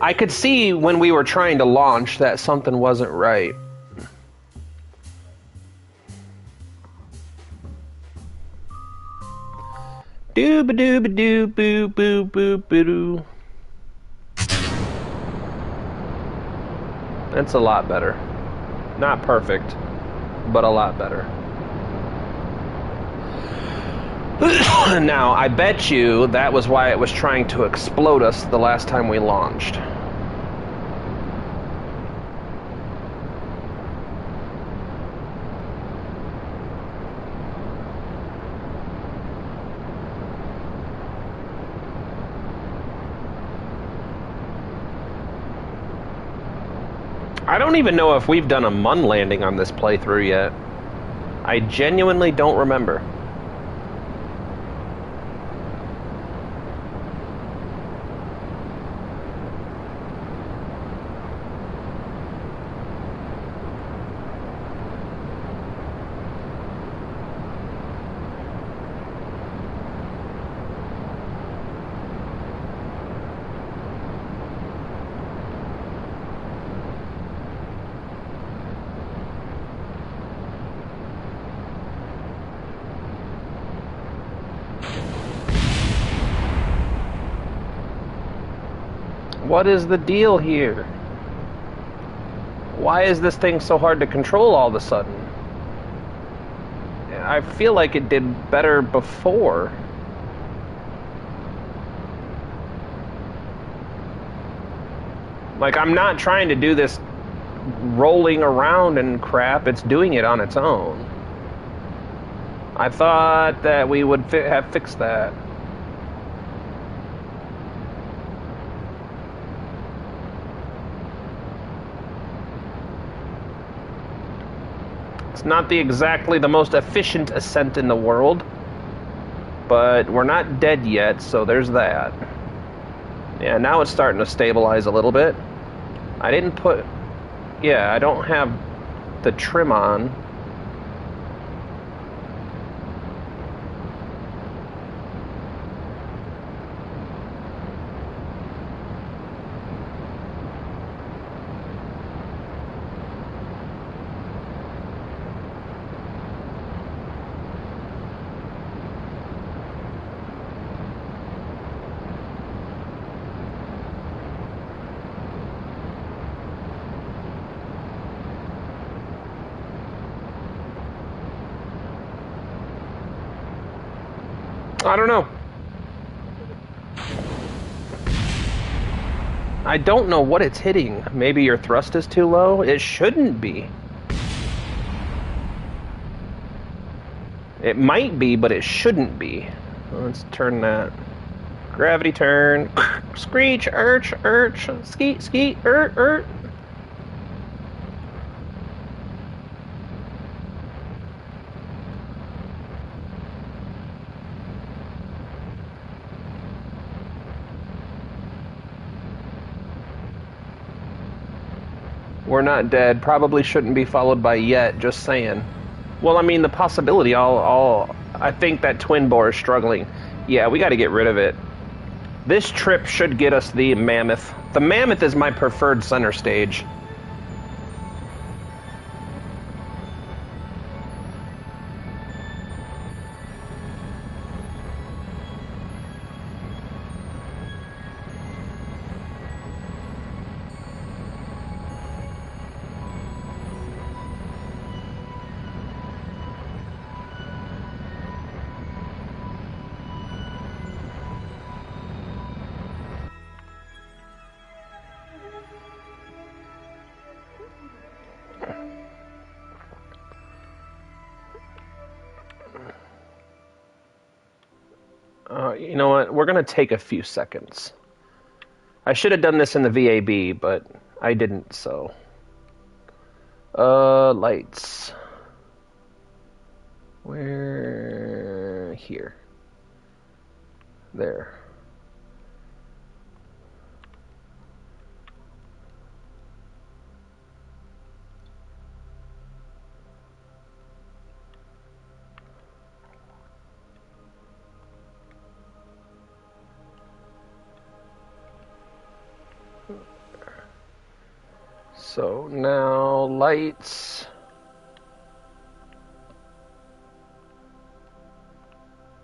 I could see when we were trying to launch that something wasn't right. Doo-ba-doo-ba-doo-boo-boo-boo-boo-doo. That's a lot better. Not perfect, but a lot better. Now, I bet you that was why it was trying to explode us the last time we launched. I don't even know if we've done a Mun landing on this playthrough yet. I genuinely don't remember. What is the deal here? Why is this thing so hard to control all of a sudden? I feel like it did better before. Like, I'm not trying to do this rolling around and crap. It's doing it on its own. I thought that we would have fixed that. It's not exactly the most efficient ascent in the world, but we're not dead yet, so there's that. Yeah, now it's starting to stabilize a little bit. I didn't put... Yeah, I don't have the trim on. I don't know. I don't know what it's hitting. Maybe your thrust is too low? It shouldn't be. It might be, but it shouldn't be. Let's turn that. Gravity turn. Screech, urch, skeet, skeet, ert. We're not dead. Probably shouldn't be followed by yet, just saying. Well, I mean, the possibility, I think that twin bore is struggling. Yeah, we gotta get rid of it. This trip should get us the Mammoth. The Mammoth is my preferred center stage. You know what? We're going to take a few seconds. I should have done this in the VAB, but I didn't, so. Lights. Where? Here. There. So now lights.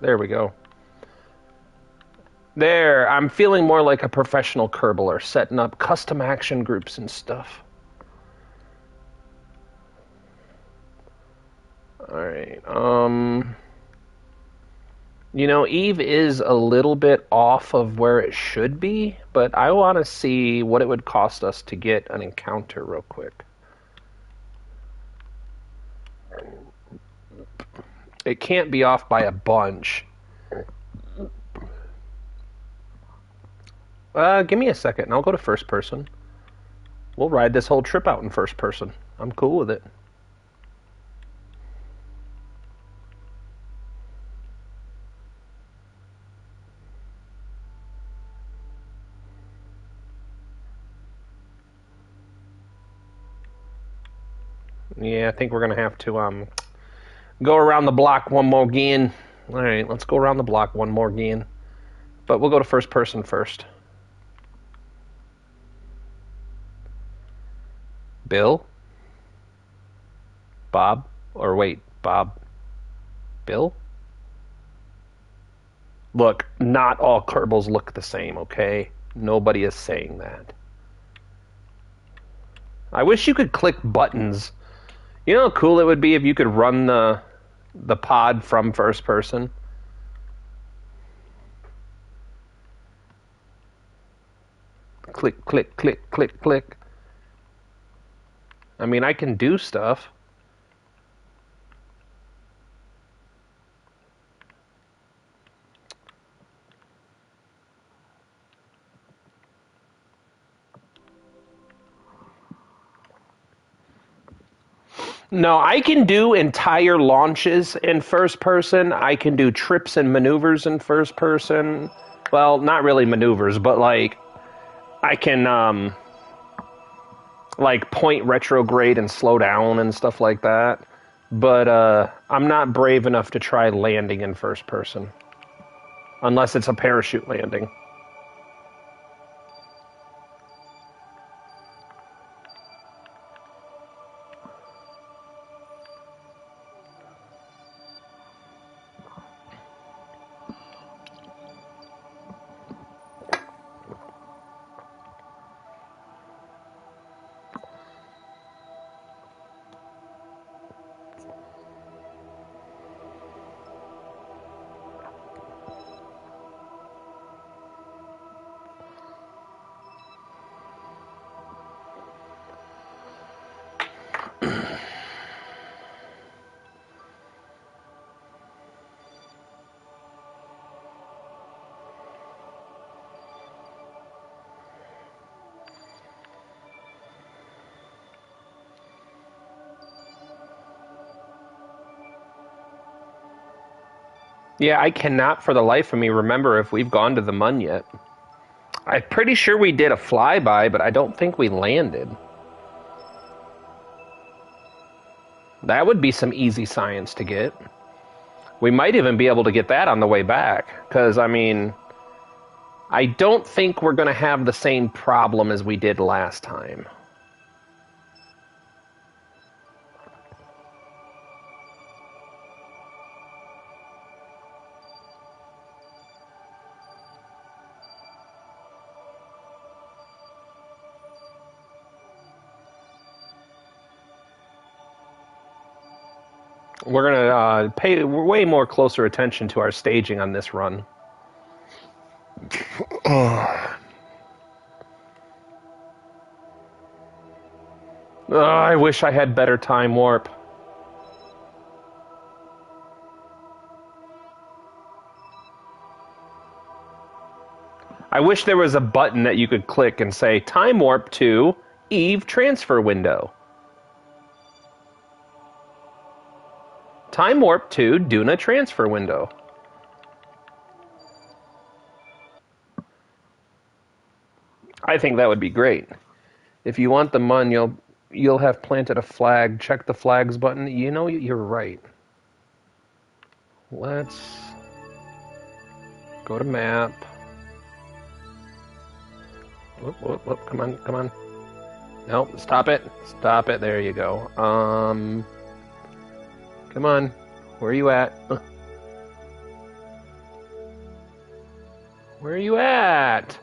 There we go. There, I'm feeling more like a professional Kerbler, setting up custom action groups and stuff. Alright, you know, Eve is a little bit off of where it should be, but I want to see what it would cost us to get an encounter real quick. It can't be off by a bunch. Give me a second, and I'll go to first person. We'll ride this whole trip out in first person. I'm cool with it. Yeah, I think we're gonna have to go around the block one more again. All right, let's go around the block one more again. But we'll go to first person first. Bill? Bob? Or wait, Bob? Bill? Look, not all Kerbals look the same, okay? Nobody is saying that. I wish you could click buttons. You know how cool it would be if you could run the pod from first person? Click, click, click, click, click. I mean, I can do stuff. No, I can do entire launches in first person. I can do trips and maneuvers in first person. Well, not really maneuvers, but like I can like point retrograde and slow down and stuff like that. But I'm not brave enough to try landing in first person. Unless it's a parachute landing. Yeah, I cannot for the life of me remember if we've gone to the Mun yet. I'm pretty sure we did a flyby, but I don't think we landed. That would be some easy science to get. We might even be able to get that on the way back. Because, I mean, I don't think we're going to have the same problem as we did last time. We're going to pay way more closer attention to our staging on this run. I wish I had better time warp. I wish there was a button that you could click and say, time warp to Eve transfer window. Time warp to Duna transfer window. I think that would be great. If you want the Mun, you'll have planted a flag. Check the flags button. You know, you're right. Let's go to map. Whoop, whoop, whoop. Come on, come on. Nope, stop it. Stop it. There you go. Come on. Where are you at? Where are you at?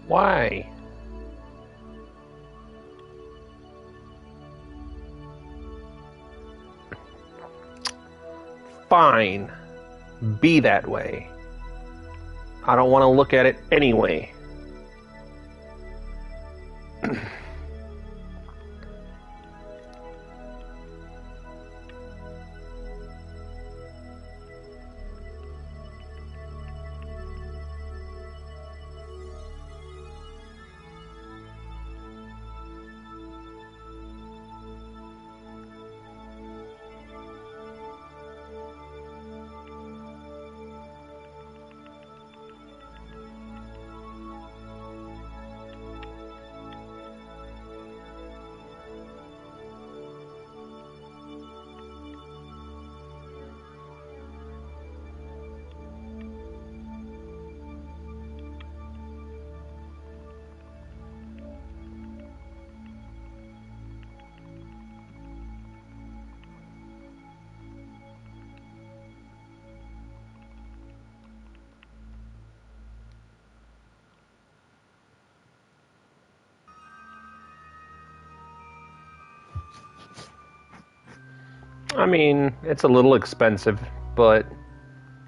Why? Fine. Be that way. I don't want to look at it anyway. I mean, it's a little expensive, but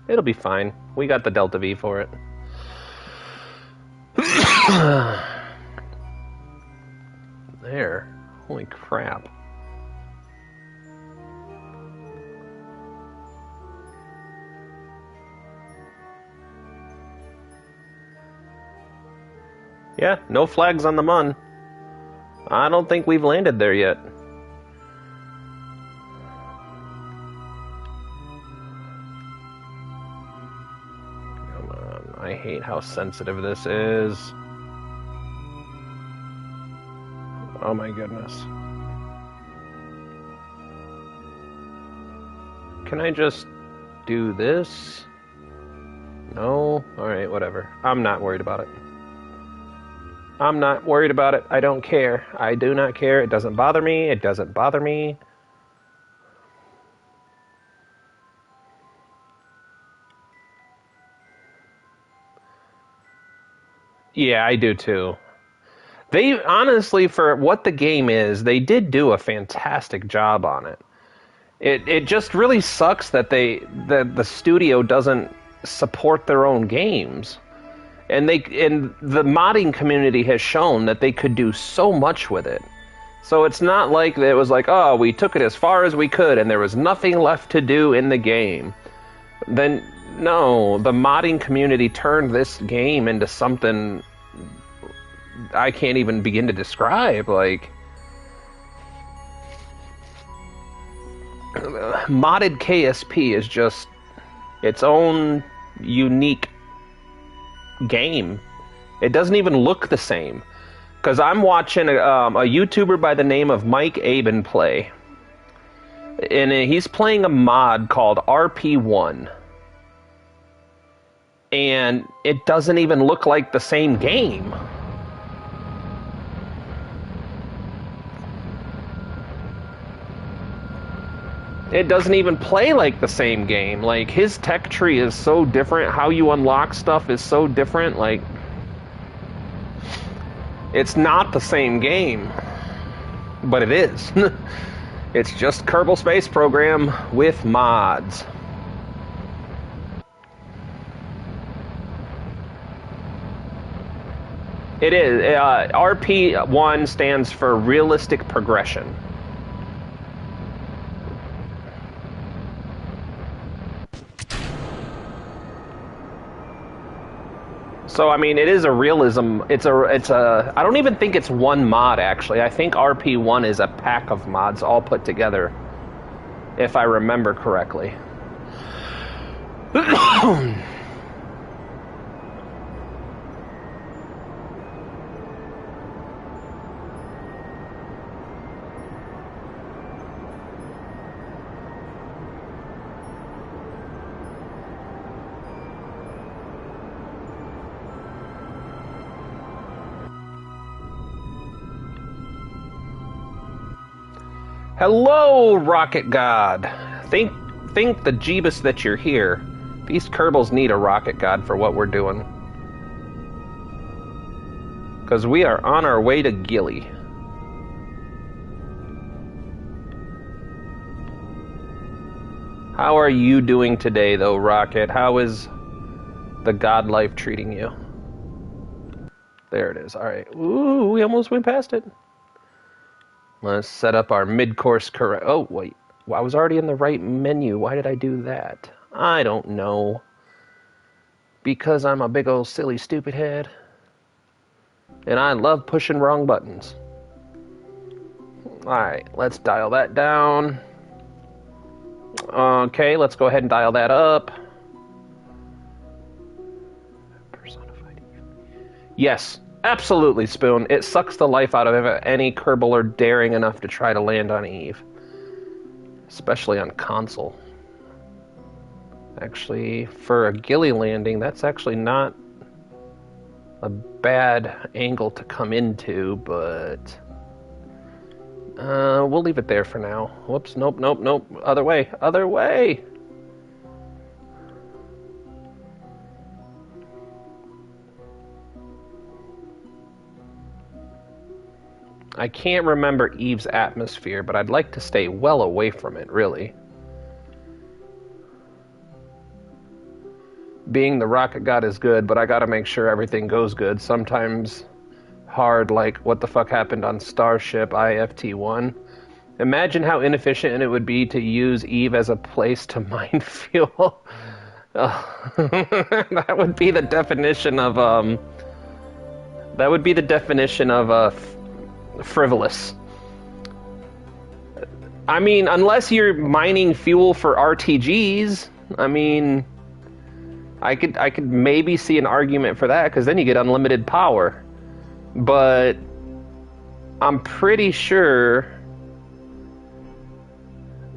it'll be fine. We got the Delta V for it. There. Holy crap. Yeah, no flags on the Mun. I don't think we've landed there yet. Come on. I hate how sensitive this is. Oh my goodness. Can I just do this? No? Alright, whatever. I'm not worried about it. I'm not worried about it. I don't care. I do not care. It doesn't bother me. It doesn't bother me. Yeah, I do too. They, honestly, for what the game is, they did do a fantastic job on it. It just really sucks that the studio doesn't support their own games. And the modding community has shown that they could do so much with it. So it's not like it was like, oh, we took it as far as we could and there was nothing left to do in the game. Then, no, the modding community turned this game into something I can't even begin to describe. Like, modded KSP is just its own unique game. It doesn't even look the same. Because I'm watching a YouTuber by the name of Mike Aben play. And he's playing a mod called RP1. And it doesn't even look like the same game. It doesn't even play like the same game. Like, his tech tree is so different. How you unlock stuff is so different. Like, it's not the same game. But it is. It's just Kerbal Space Program with mods. It is. RP1 stands for Realistic Progression. So, I mean, it is a realism. It's a. I don't even think it's one mod, actually. I think RP1 is a pack of mods all put together, if I remember correctly. Hello, Rocket God. Think the Jeebus that you're here. These Kerbals need a Rocket God for what we're doing. Because we are on our way to Gilly. How are you doing today, though, Rocket? How is the God life treating you? There it is. All right. Ooh, we almost went past it. Let's set up our mid-course correct. Oh, wait. Well, I was already in the right menu. Why did I do that? I don't know. Because I'm a big old silly stupid head. And I love pushing wrong buttons. Alright, let's dial that down. Okay, let's go ahead and dial that up. Personified. Yes. Absolutely, Spoon. It sucks the life out of any Kerbaler daring enough to try to land on Eve. Especially on console. Actually, for a Gilly landing, that's actually not a bad angle to come into, but we'll leave it there for now. Whoops, nope. Other way. I can't remember Eve's atmosphere, but I'd like to stay well away from it, really. Being the Rocket God is good, but I gotta make sure everything goes good. Sometimes hard, like what the fuck happened on Starship IFT-1. Imagine how inefficient it would be to use Eve as a place to mine fuel. That would be the definition of frivolous. I mean, unless you're mining fuel for RTGs, I mean, I could maybe see an argument for that, because then you get unlimited power. But I'm pretty sure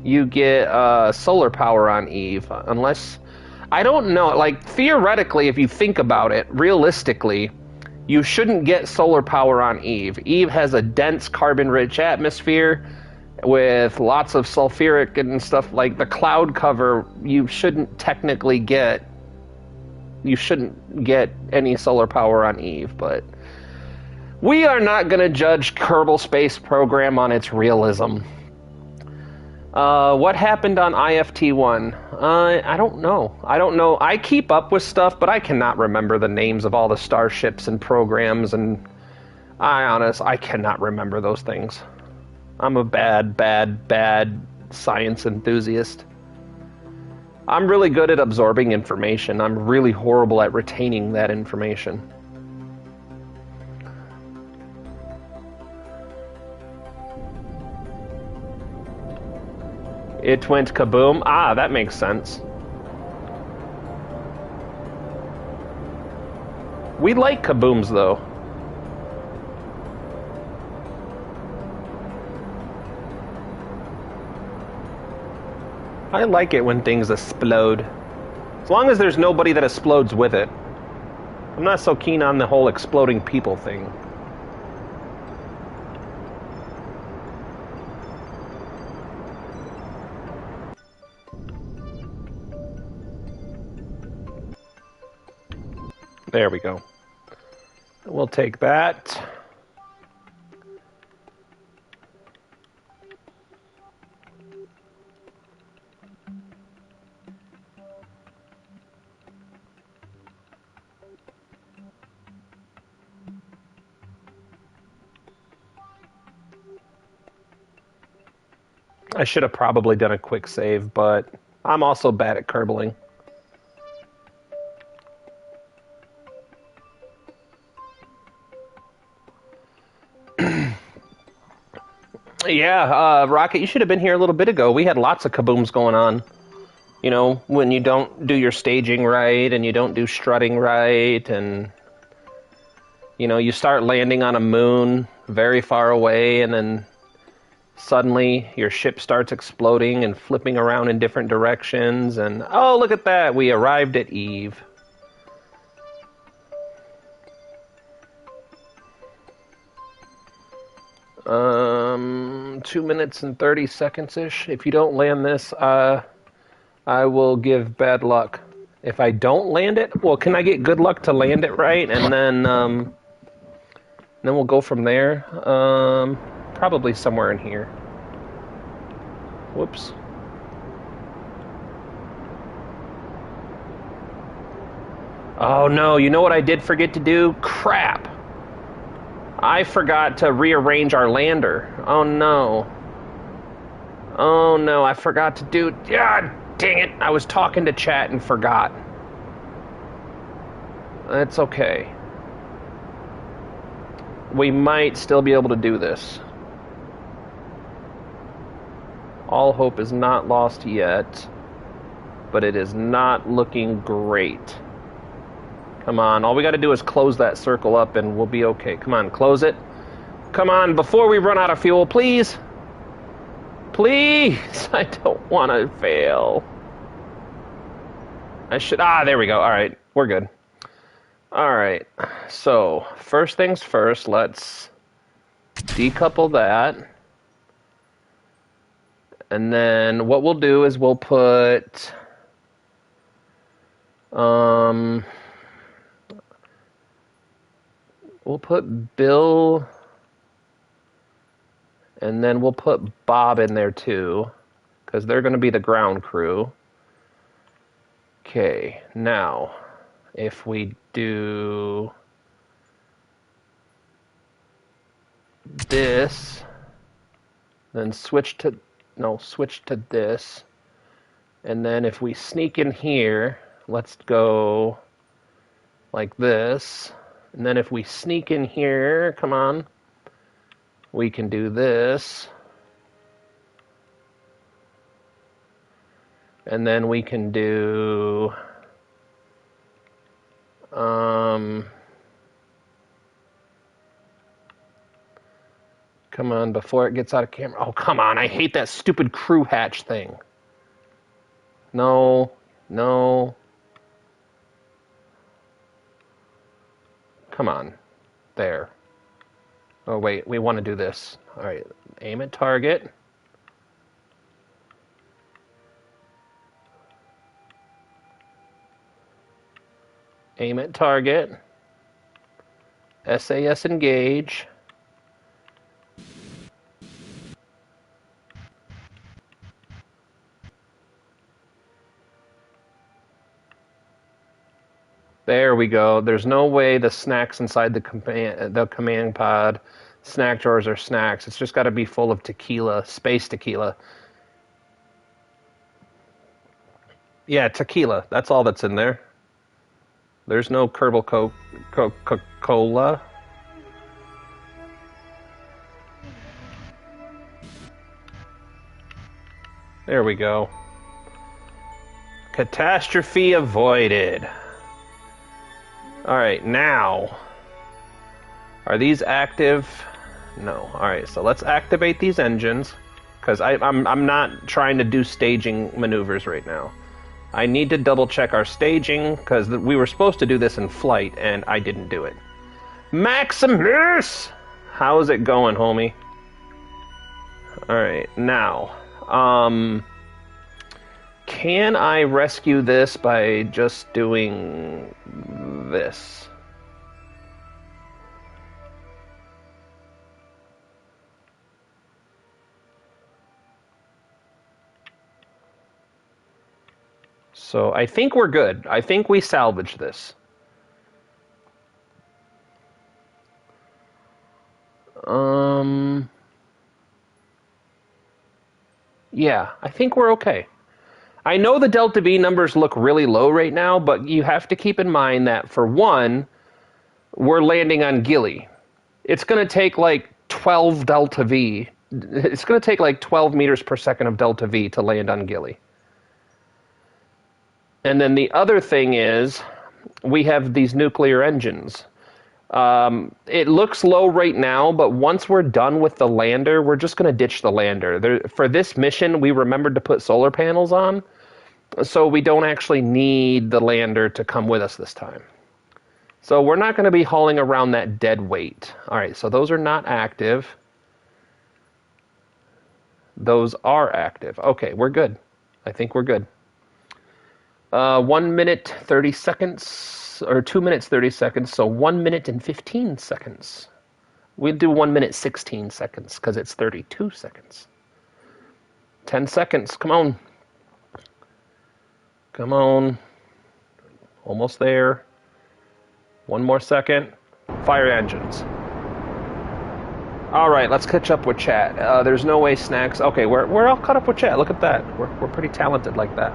you get solar power on Eve, unless... I don't know, like, theoretically, if you think about it, realistically, you shouldn't get solar power on Eve. Eve has a dense carbon-rich atmosphere with lots of sulfuric and stuff. Like the cloud cover, you shouldn't technically get... You shouldn't get any solar power on Eve, but... We are not going to judge Kerbal Space Program on its realism. What happened on IFT-1? I don't know. I keep up with stuff, but I cannot remember the names of all the starships and programs, and I cannot remember those things. I'm a bad science enthusiast. I'm really good at absorbing information. I'm really horrible at retaining that information. It went kaboom. Ah, that makes sense. We like kabooms, though. I like it when things explode. As long as there's nobody that explodes with it. I'm not so keen on the whole exploding people thing. There we go. We'll take that. I should have probably done a quick save, but I'm also bad at kerbling. Yeah, Rocket, you should have been here a little bit ago. We had lots of kabooms going on. You know, when you don't do your staging right, and you don't do strutting right, and... You know, you start landing on a moon very far away, and then suddenly your ship starts exploding and flipping around in different directions, and... Oh, look at that! We arrived at Eve. Um, 2 minutes and 30 seconds-ish. If you don't land this, I will give bad luck. If I don't land it, well, can I get good luck to land it right? And then we'll go from there. Probably somewhere in here. Whoops. Oh no, you know what I did forget to do? Crap! I forgot to rearrange our lander. Oh no. Oh no, I forgot to do... God dang it! I was talking to chat and forgot. That's okay. We might still be able to do this. All hope is not lost yet, but it is not looking great. Come on, all we gotta do is close that circle up and we'll be okay. Come on, close it. Come on, before we run out of fuel, please! Please! I don't want to fail. I should... Ah, there we go. Alright, we're good. Alright, so, first things first, let's decouple that. And then what we'll do is we'll put... We'll put Bill, and then we'll put Bob in there too, because they're going to be the ground crew. Okay, now, if we do this, then switch to this, and then if we sneak in here, let's go like this. And then if we sneak in here, come on, We can do this. And then we can do... Come on, before it gets out of camera. Oh, come on. I hate that stupid crew hatch thing. No. No. Come on. There. Oh, wait. We want to do this. All right. Aim at target. Aim at target. SAS engage. There we go. There's no way the snacks inside the command pod, snack drawers are snacks. It's just got to be full of tequila, space tequila. Yeah, tequila. That's all that's in there. There's no Kerbal Coca-Cola. There we go. Catastrophe avoided. Alright, now. Are these active? No. Alright, so let's activate these engines. Because I'm not trying to do staging maneuvers right now. I need to double check our staging, because we were supposed to do this in flight, and I didn't do it. Maximus! How's it going, homie? Alright, now. Can I rescue this by just doing this? So I think we're good. I think we salvaged this. Yeah, I think we're okay. I know the Delta V numbers look really low right now, but you have to keep in mind that, for one, we're landing on Gilly. It's going to take like 12 Delta V. It's going to take like 12 meters per second of Delta V to land on Gilly. And then the other thing is, we have these nuclear engines. It looks low right now, but once we're done with the lander, we're just going to ditch the lander. For this mission, we remembered to put solar panels on, so we don't actually need the lander to come with us this time. So we're not going to be hauling around that dead weight. All right, so those are not active. Those are active. Okay, we're good. I think we're good. 1 minute, 30 seconds, or 2 minutes, 30 seconds, so 1 minute and 15 seconds. We'll do 1 minute, 16 seconds, because it's 32 seconds. 10 seconds, come on. Come on. Almost there. 1 more second. Fire engines. All right, let's catch up with chat. There's no way snacks... Okay, we're all caught up with chat. Look at that. We're pretty talented like that.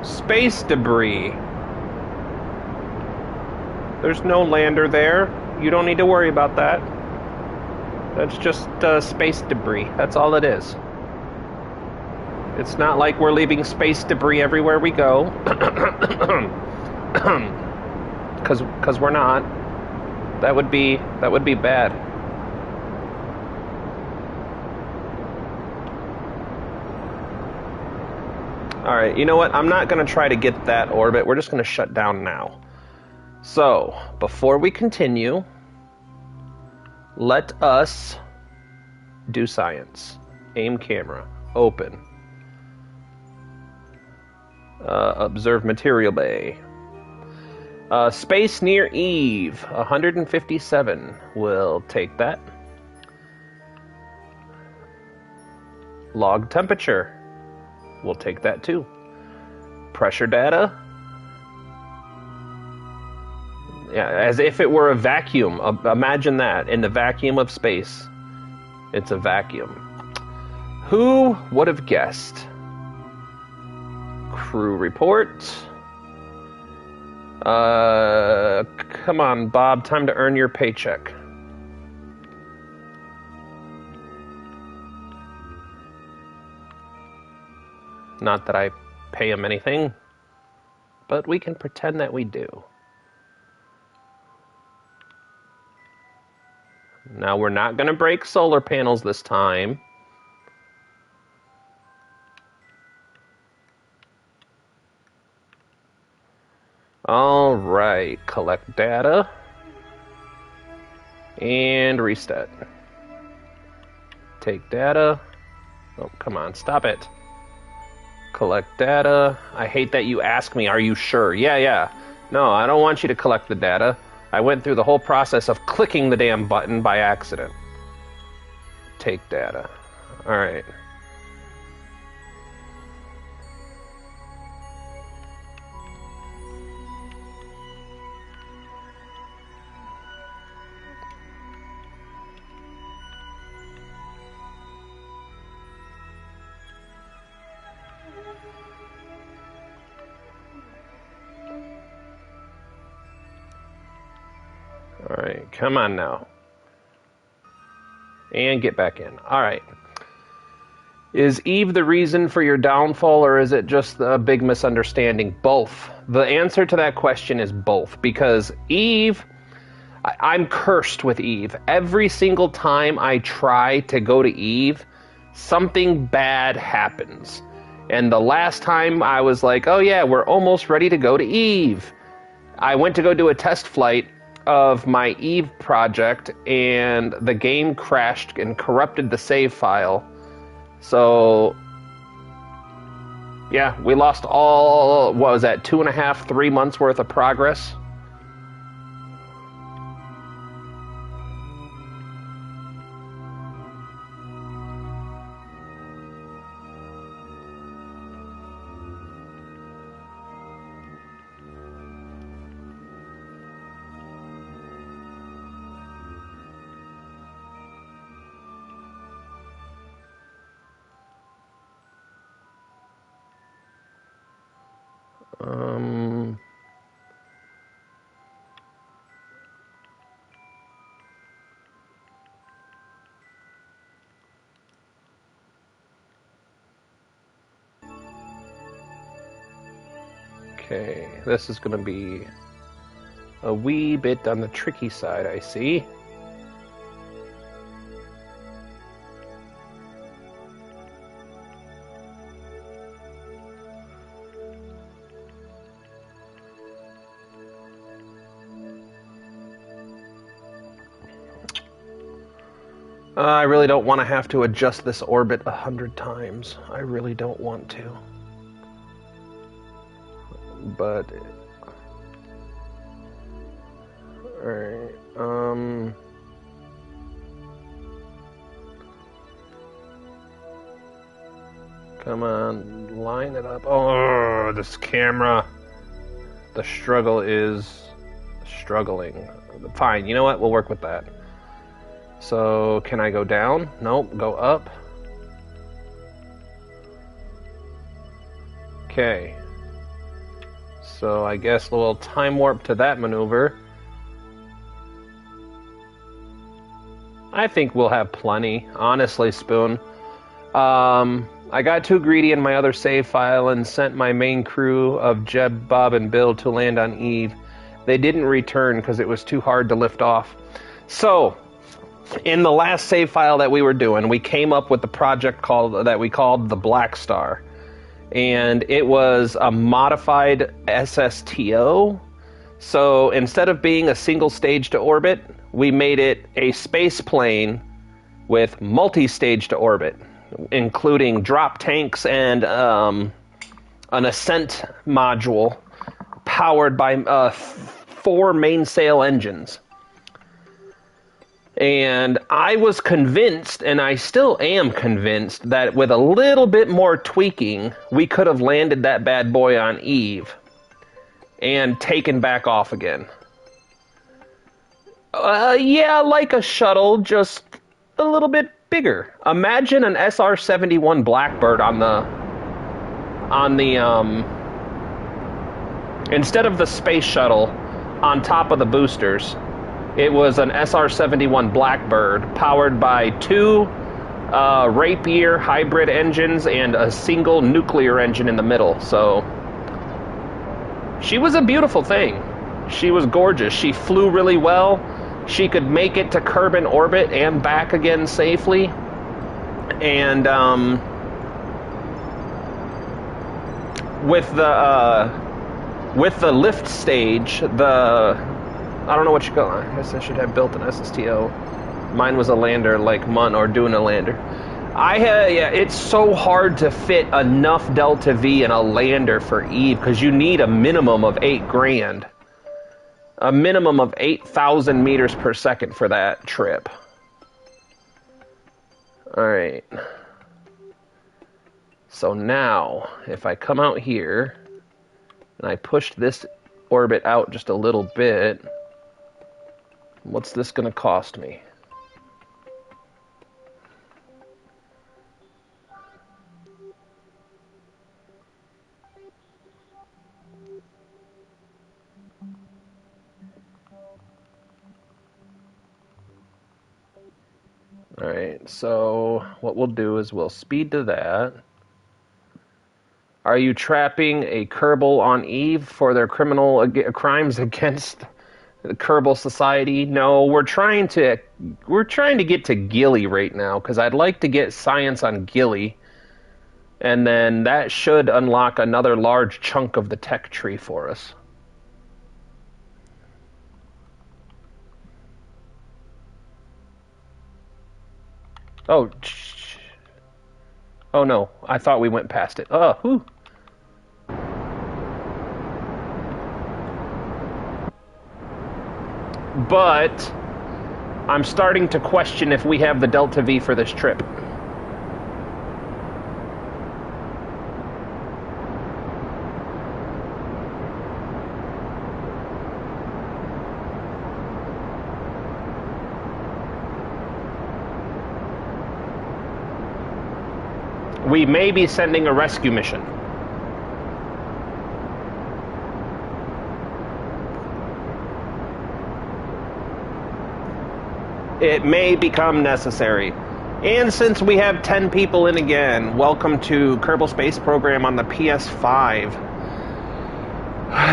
Space debris. There's no lander there. You don't need to worry about that. That's just space debris. That's all it is. It's not like we're leaving space debris everywhere we go. Because we're not. That would be bad. Alright, you know what? I'm not going to try to get that orbit. We're just going to shut down now. So, before we continue, let us do science. Aim camera. Open. Observe material bay. Space near Eve. 157. We'll take that. Log temperature. We'll take that too. Pressure data. Yeah, as if it were a vacuum. Imagine that. In the vacuum of space. It's a vacuum. Who would have guessed? Crew report. Come on, Bob. Time to earn your paycheck. Not that I pay him anything, but we can pretend that we do. Now, we're not going to break solar panels this time. All right, collect data. And reset. Take data. Oh, come on, stop it. Collect data. I hate that you ask me, are you sure? Yeah. No, I don't want you to collect the data. I went through the whole process of clicking the damn button by accident. Take data. All right. All right, come on now. And get back in. All right. Is Eve the reason for your downfall, or is it just a big misunderstanding? Both. The answer to that question is both, because Eve, I'm cursed with Eve. Every single time I try to go to Eve, something bad happens. And the last time I was like, oh yeah, we're almost ready to go to Eve. I went to go do a test flight of my Eve project, and the game crashed and corrupted the save file. So, yeah, we lost all, what was that, 2.5, 3 months worth of progress? Okay, this is going to be a wee bit on the tricky side, I see. I really don't want to have to adjust this orbit 100 times. I really don't want to. But... Alright, come on, line it up. Oh, this camera. The struggle is struggling. Fine, you know what? We'll work with that. So, can I go down? Nope, go up. Okay. So, I guess a little time warp to that maneuver. I think we'll have plenty, honestly, Spoon. I got too greedy in my other save file and sent my main crew of Jeb, Bob, and Bill to land on Eve. They didn't return because it was too hard to lift off. So, in the last save file that we were doing, we came up with the project that we called the Black Star. And it was a modified SSTO. So instead of being a single stage to orbit, we made it a space plane with multi-stage to orbit, including drop tanks and an ascent module powered by 4 mainsail engines. And I was convinced, and I still am convinced, that with a little bit more tweaking, we could have landed that bad boy on Eve and taken back off again. Yeah, like a shuttle, just a little bit bigger. Imagine an SR-71 Blackbird on the instead of the space shuttle on top of the boosters. It was an SR-71 Blackbird powered by two Rapier hybrid engines and a single nuclear engine in the middle. So she was a beautiful thing. She was gorgeous. She flew really well. She could make it to Kerbin orbit and back again safely. And with the lift stage, I don't know what you call it. I guess I should have built an SSTO. Mine was a lander, like Mun or doing a lander. It's so hard to fit enough Delta V in a lander for Eve because you need a minimum of $8,000. A minimum of 8,000 meters per second for that trip. Alright. So now, if I come out here, and I pushed this orbit out just a little bit, what's this going to cost me? Alright, so what we'll do is we'll speed to that. Are you trapping a Kerbal on Eve for their crimes against the Kerbal Society? No, we're trying to get to Gilly right now, because I'd like to get science on Gilly, and then that should unlock another large chunk of the tech tree for us. Oh no, I thought we went past it. Oh, whew. But I'm starting to question if we have the Delta V for this trip. We may be sending a rescue mission. It may become necessary. And since we have 10 people in again, welcome to Kerbal Space Program on the PS5.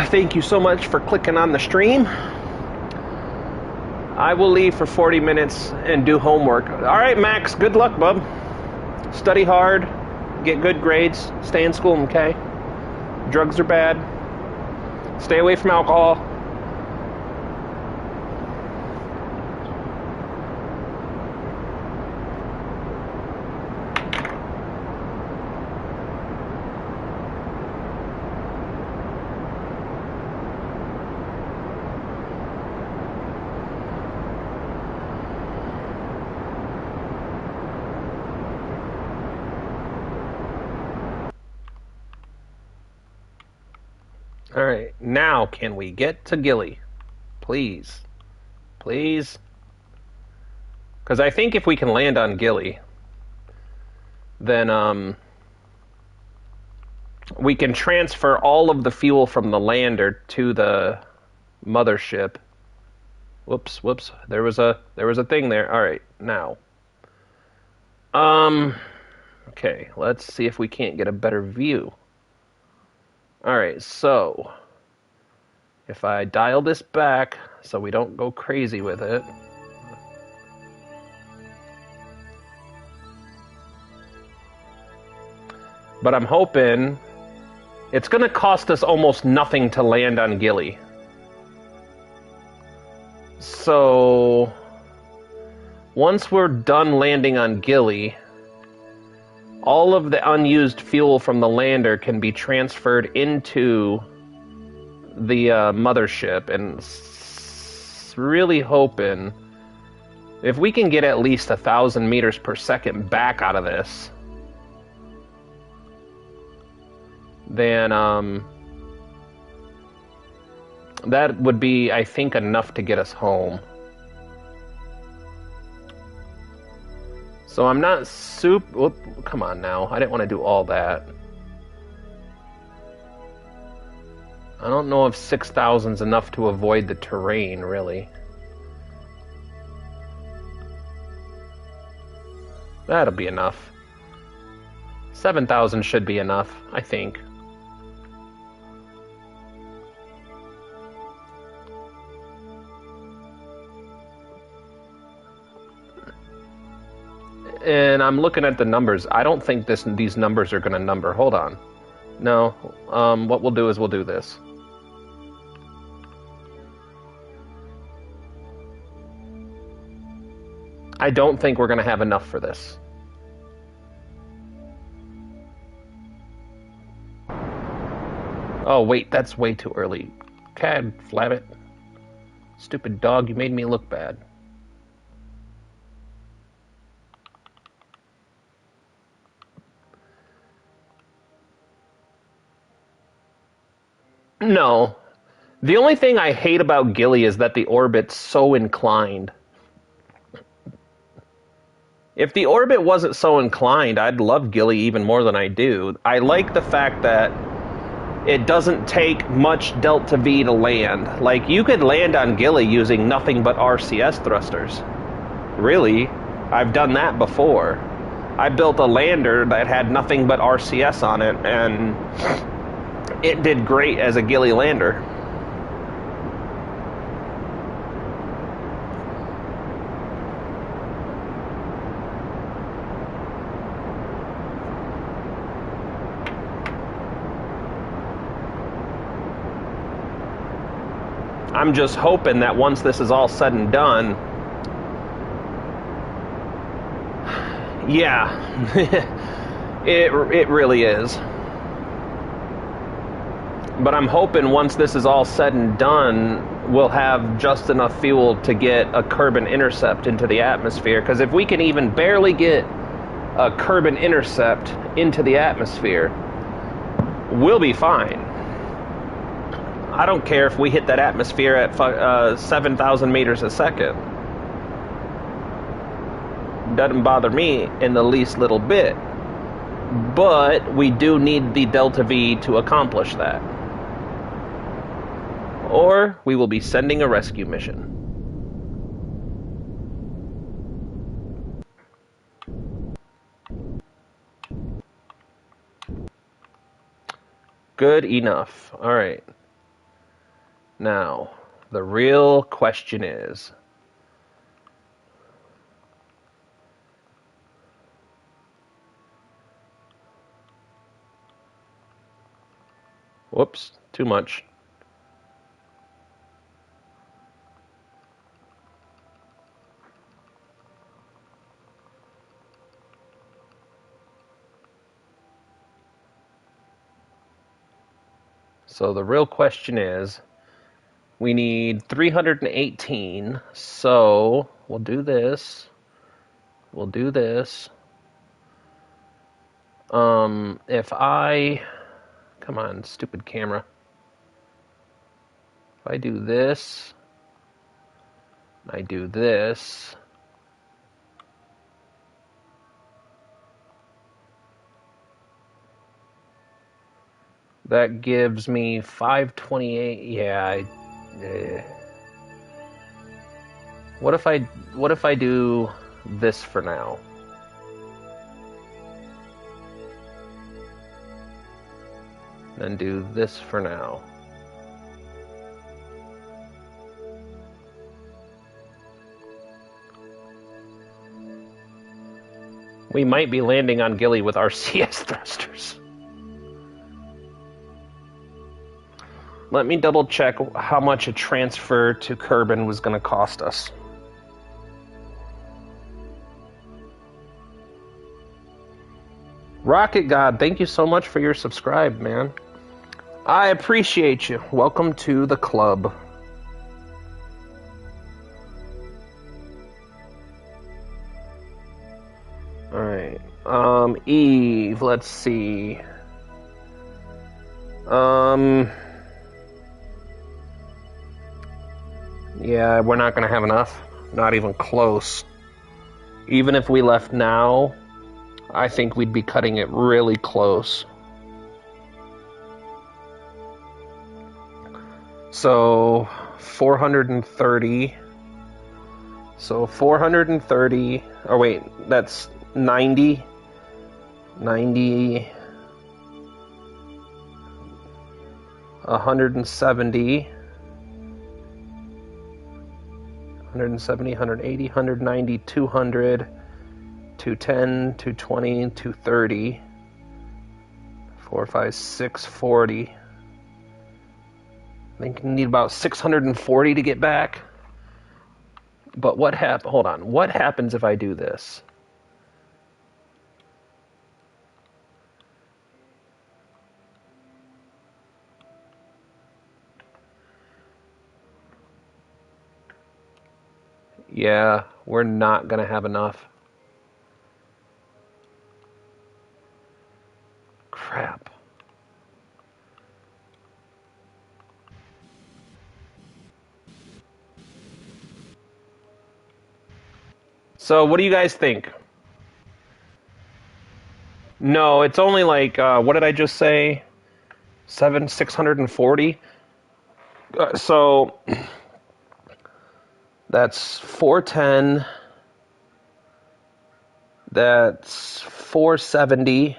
Thank you so much for clicking on the stream. I will leave for 40 minutes and do homework. All right, Max, good luck, bub. Study hard, get good grades, stay in school, okay? Drugs are bad. Stay away from alcohol. Alright, now can we get to Gilly? Please. Please? Because I think if we can land on Gilly, then we can transfer all of the fuel from the lander to the mothership. Whoops. There was a thing there. Alright, now. Okay, let's see if we can't get a better view. Alright, so if I dial this back so we don't go crazy with it. But I'm hoping it's going to cost us almost nothing to land on Gilly. So once we're done landing on Gilly, all of the unused fuel from the lander can be transferred into the mothership, and really hoping If we can get at least 1,000 meters per second back out of this, then that would be, I think, enough to get us home. So I'm not super... come on now. I didn't want to do all that. I don't know if 6,000 is enough to avoid the terrain, really. That'll be enough. 7,000 should be enough, I think. And I'm looking at the numbers. I don't think these numbers are going to number. Hold on. No. What we'll do is we'll do this. I don't think we're going to have enough for this. Oh, wait. That's way too early. Cad, flabbit. Stupid dog, you made me look bad. No. The only thing I hate about Gilly is that the orbit's so inclined. If the orbit wasn't so inclined, I'd love Gilly even more than I do. I like the fact that it doesn't take much delta V to land. Like, you could land on Gilly using nothing but RCS thrusters. Really. I've done that before. I built a lander that had nothing but RCS on it, and it did great as a Gilly lander. I'm just hoping that once this is all said and done, yeah, it really is. But I'm hoping once this is all said and done, we'll have just enough fuel to get a Kerbin intercept into the atmosphere. Because if we can even barely get a Kerbin intercept into the atmosphere, we'll be fine. I don't care if we hit that atmosphere at 7,000 meters a second. Doesn't bother me in the least little bit. But we do need the delta V to accomplish that. Or we will be sending a rescue mission. Good enough. All right. Now, the real question is, whoops, too much. So the real question is, we need 318, so we'll do this. We'll do this. If I... Come on, stupid camera. If I do this, I do this. That gives me 528. Yeah, what if I do this for now? Then do this for now. We might be landing on Gilly with RCS thrusters. Let me double check how much a transfer to Kerbin was going to cost us. Rocket God, thank you so much for your subscribe, man. I appreciate you. Welcome to the club. Alright. Eve, let's see. Yeah, we're not gonna have enough. Not even close. Even if we left now, I think we'd be cutting it really close. So, 430. So, 430. Oh, wait, that's 90. 90. 170. 170, 180, 190, 200, 210, 220, 230, 4, 5, 6, 40. I think you need about 640 to get back. But hold on. What happens if I do this? Yeah, we're not going to have enough. Crap. So, what do you guys think? No, it's only like, what did I just say? 640? So, that's 410. That's 470.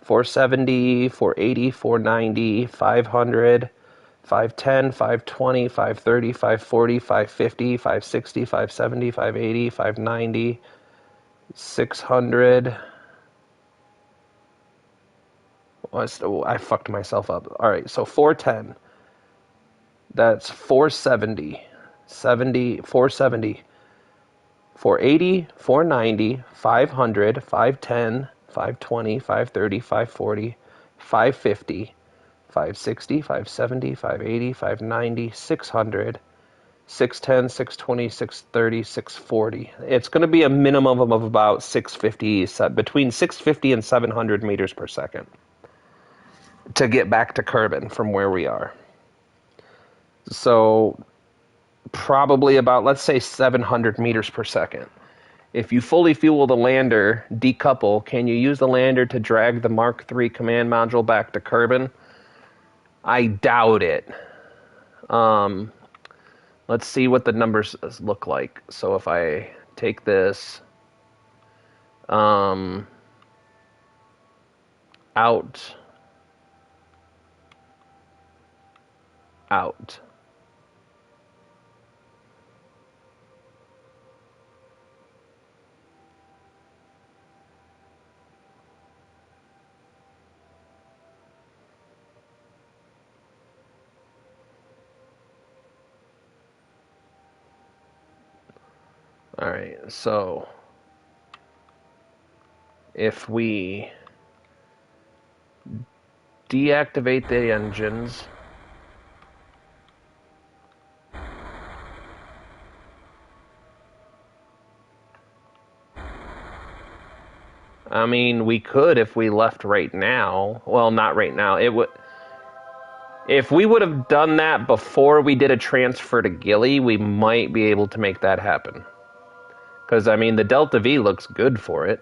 470, 480, 490, 500, 510, 520, 530, 540, 550, 560, 570, 580, 590, 600. I fucked myself up. All right, so 410. That's 470. 470. 480, 490, 500, 510, 520, 530, 540, 550, 560, 570, 580, 590, 600, 610, 620, 630, 640. It's going to be a minimum of about 650, between 650 and 700 meters per second to get back to Kerbin from where we are. So probably about, let's say, 700 meters per second. If you fully fuel the lander, decouple, can you use the lander to drag the Mark III command module back to Kerbin? I doubt it. Let's see what the numbers look like. So if I take this out. Alright, so if we deactivate the engines, I mean, we could if we left right now. Well, not right now. If we would have done that before we did a transfer to Gilly, we might be able to make that happen. Because, I mean, the Delta V looks good for it.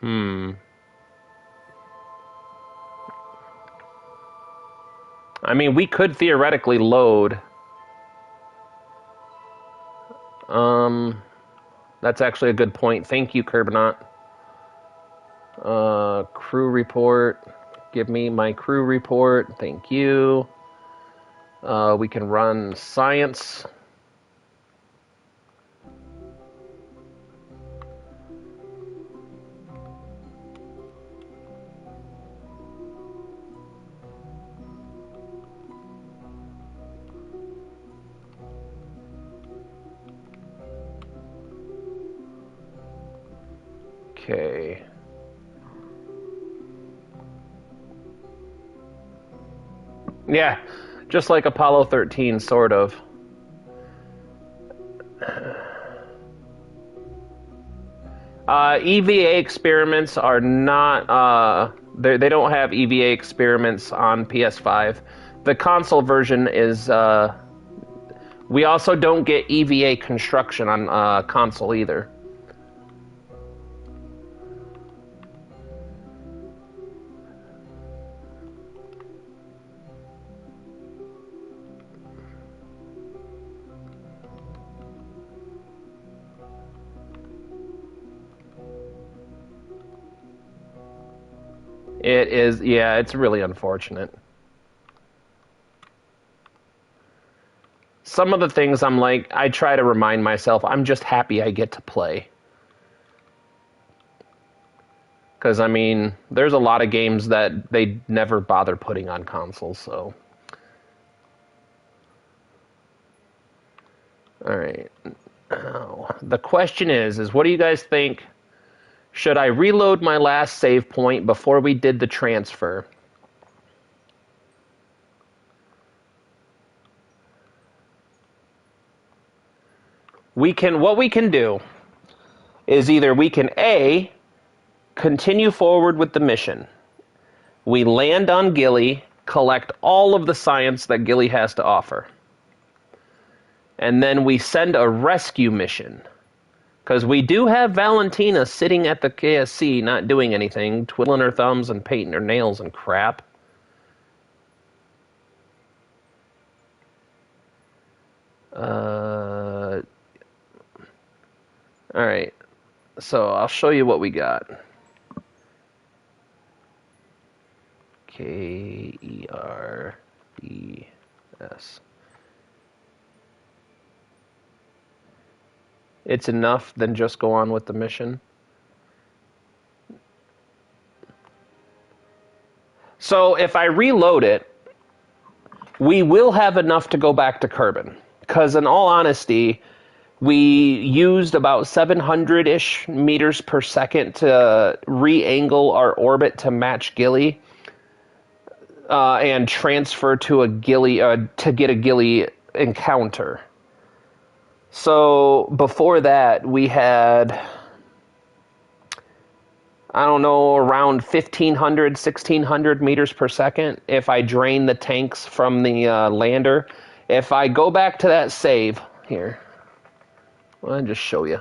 I mean, we could theoretically load. That's actually a good point. Thank you, Kerbinaut. Crew report. Give me my crew report. Thank you. We can run science. Okay. Yeah, just like Apollo 13, sort of. EVA experiments are not... they don't have EVA experiments on PS5. The console version is... we also don't get EVA construction on console either. It is, yeah, it's really unfortunate. Some of the things I'm like, I try to remind myself, I'm just happy I get to play. Because, I mean, there's a lot of games that they never bother putting on consoles, so. Alright. Now, the question is what do you guys think? Should I reload my last save point before we did the transfer? What we can do is either we can A, continue forward with the mission. We land on Gilly, collect all of the science that Gilly has to offer. And then we send a rescue mission. Because we do have Valentina sitting at the KSC not doing anything, twiddling her thumbs and painting her nails and crap. Alright, so I'll show you what we got. KERBS. It's enough, then just go on with the mission. So if I reload it, we will have enough to go back to Kerbin. Because in all honesty, we used about 700-ish meters per second to re-angle our orbit to match Gilly. And transfer to a Gilly, to get a Gilly encounter. So before that, we had, I don't know, around 1,500, 1,600 meters per second if I drain the tanks from the lander. If I go back to that save, here, I'll just show you.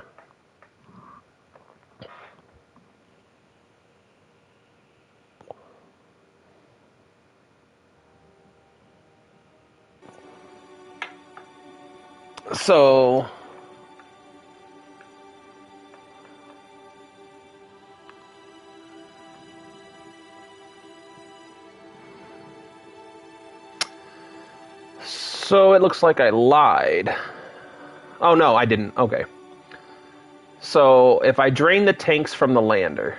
So, it looks like I lied. Oh, no, I didn't. Okay. So, if I drain the tanks from the lander...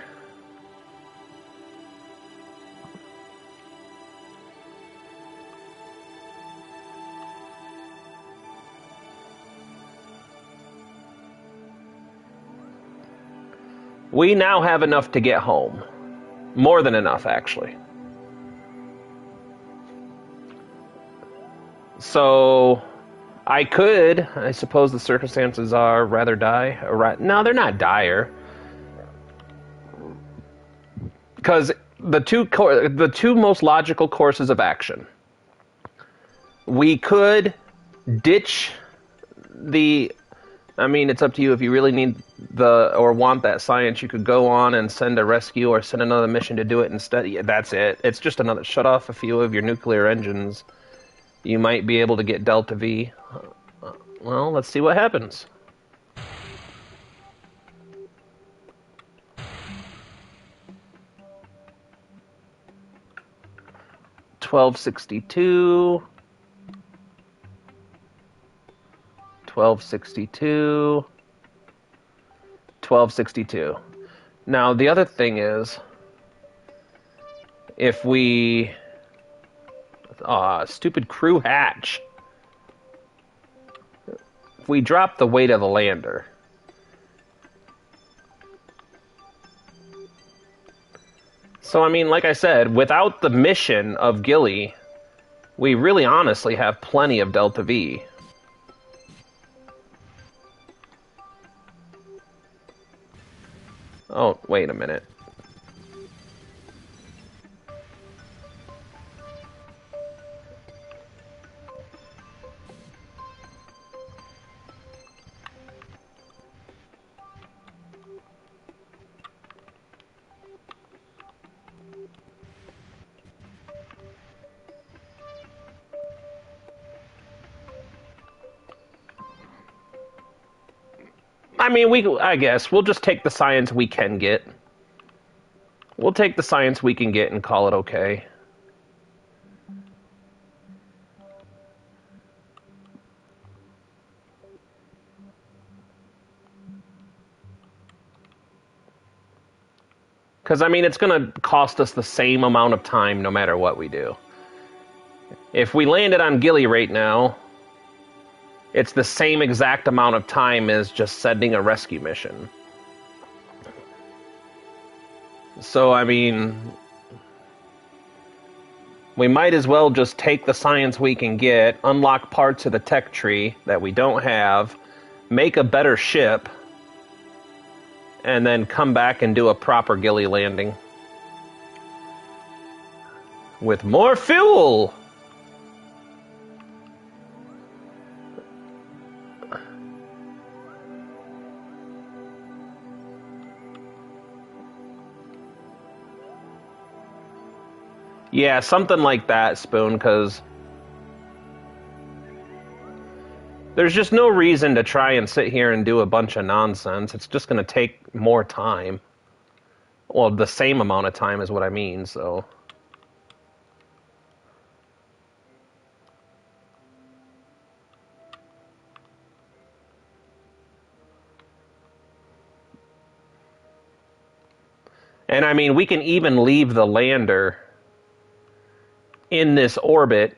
we now have enough to get home. More than enough, actually. So, I suppose the circumstances are rather dire. No, they're not dire. Because the two most logical courses of action. We could ditch the... I mean, it's up to you. If you really need or want that science, you could go on and send a rescue or send another mission to do it instead. Yeah, that's it. It's just another shut off a few of your nuclear engines. You might be able to get Delta V. Well, let's see what happens. $12.62. $12.62. Now, the other thing is, if we... stupid crew hatch. If we drop the weight of the lander... So, I mean, like I said, without the mission of Gilly, we really honestly have plenty of Delta V. Oh, wait a minute. I mean, I guess we'll just take the science we can get. We'll take the science we can get and call it okay. Because, I mean, it's going to cost us the same amount of time no matter what we do. If we landed on Gilly right now, it's the same exact amount of time as just sending a rescue mission. So, I mean, we might as well just take the science we can get, unlock parts of the tech tree that we don't have, make a better ship, and then come back and do a proper Gilly landing. With more fuel! Yeah, something like that, Spoon, because there's just no reason to try and sit here and do a bunch of nonsense. It's just going to take more time. Well, the same amount of time is what I mean, so... And I mean, we can even leave the lander in this orbit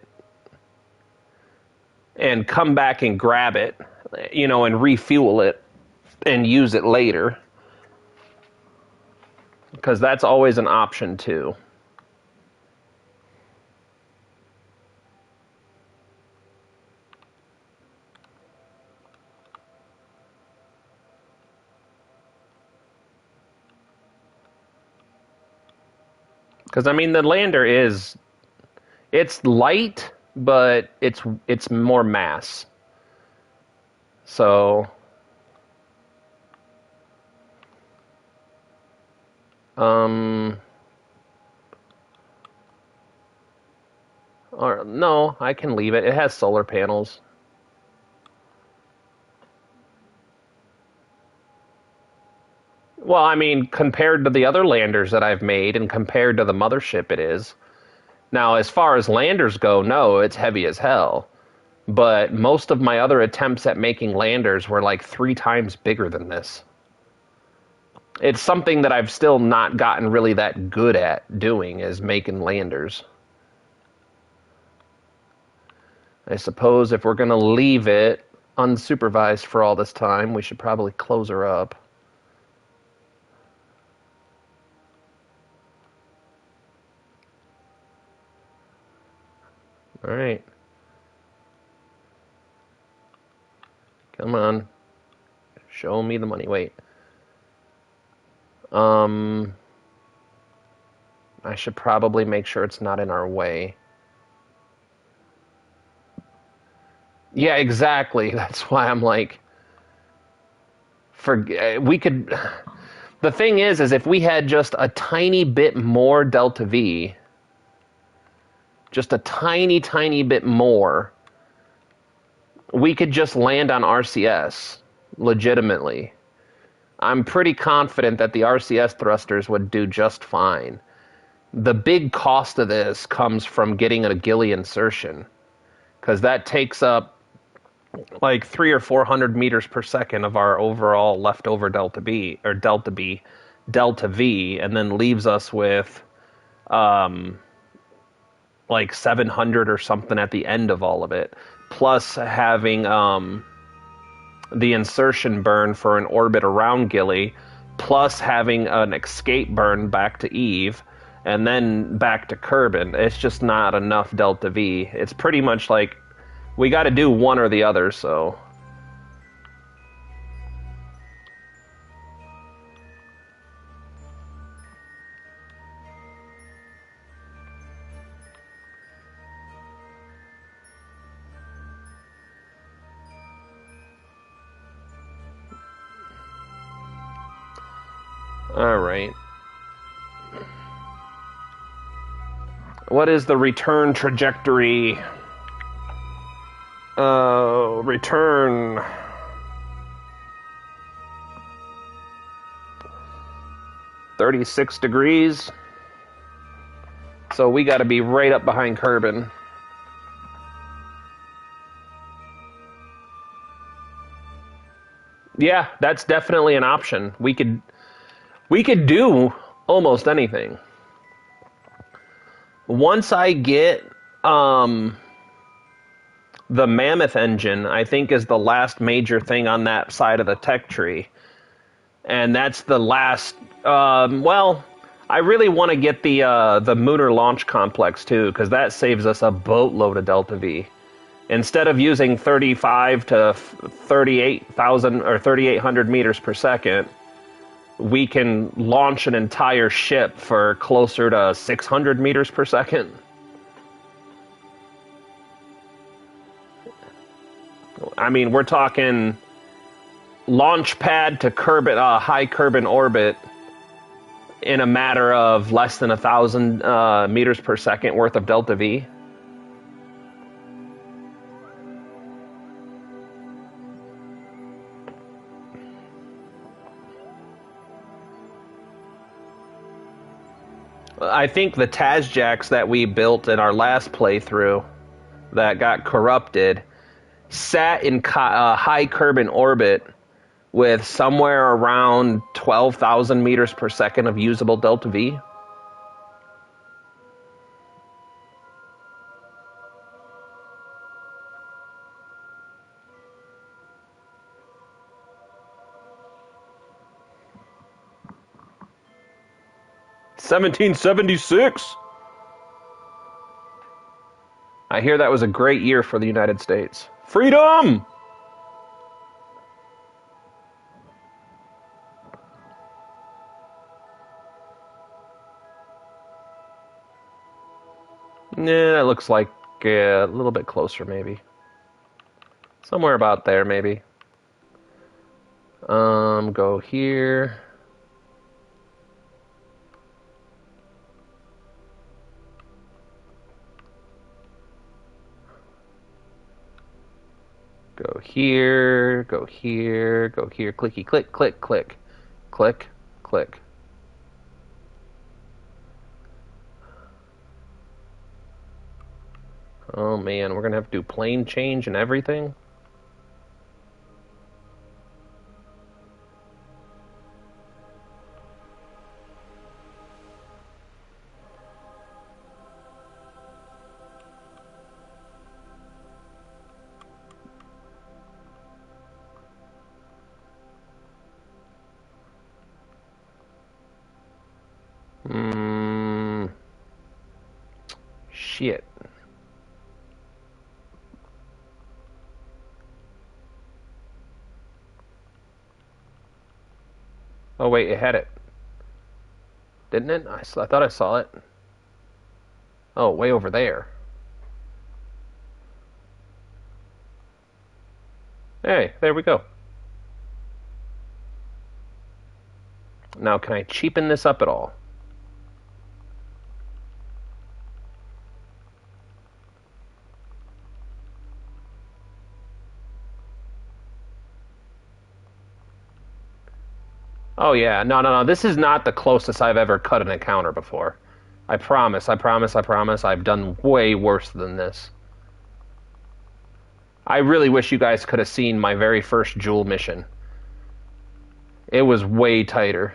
and come back and grab it, you know, and refuel it and use it later. Because that's always an option, too. Because, I mean, the lander is... It's light, but it's more mass. So... Or, no, I can leave it. It has solar panels. Well, I mean, compared to the other landers that I've made and compared to the mothership, it is. Now, as far as landers go, no, it's heavy as hell. But most of my other attempts at making landers were like 3 times bigger than this. It's something that I've still not gotten really that good at doing, is making landers. I suppose if we're going to leave it unsupervised for all this time, we should probably close her up. All right. Come on. Show me the money. Wait. I should probably make sure it's not in our way. Yeah, exactly. That's why I'm like... we could... The thing is if we had just a tiny bit more Delta V... Just a tiny, tiny bit more... We could just land on RCS. Legitimately. I'm pretty confident that the RCS thrusters would do just fine. The big cost of this comes from getting a Gilly insertion. Because that takes up like 300 or 400 meters per second of our overall leftover Delta V, and then leaves us with like 700 or something at the end of all of it. Plus having the insertion burn for an orbit around Gilly, plus having an escape burn back to Eve, and then back to Kerbin. It's just not enough Delta V. It's pretty much like we got to do one or the other, so... All right. What is the return trajectory? Return. $36. So we got to be right up behind Kerbin. Yeah, that's definitely an option. We could do almost anything. Once I get the Mammoth engine, I think is the last major thing on that side of the tech tree. And that's the last well, I really want to get the Mooner Launch Complex too, because that saves us a boatload of Delta V. Instead of using 35 to 38,000 or 3,800 meters per second, we can launch an entire ship for closer to 600 meters per second. I mean, we're talking launch pad to high Kerbin orbit in a matter of less than 1,000 meters per second worth of Delta V. I think the Tazjacks that we built in our last playthrough that got corrupted sat in high Kerbin orbit with somewhere around 12,000 meters per second of usable Delta V. $1776. I hear that was a great year for the United States. Freedom! Nah, that looks like a little bit closer, maybe. Somewhere about there, maybe. Go here. Go here, go here, go here. Clicky, click, click, click. Click, click. Oh man, we're gonna have to do plane change and everything? Shit. Oh wait, it had it. Didn't it? I thought I saw it. Oh, way over there. Hey, there we go. Now, can I cheapen this up at all? Oh yeah, no. This is not the closest I've ever cut an encounter before. I promise. I've done way worse than this. I really wish you guys could have seen my very first Joule mission. It was way tighter.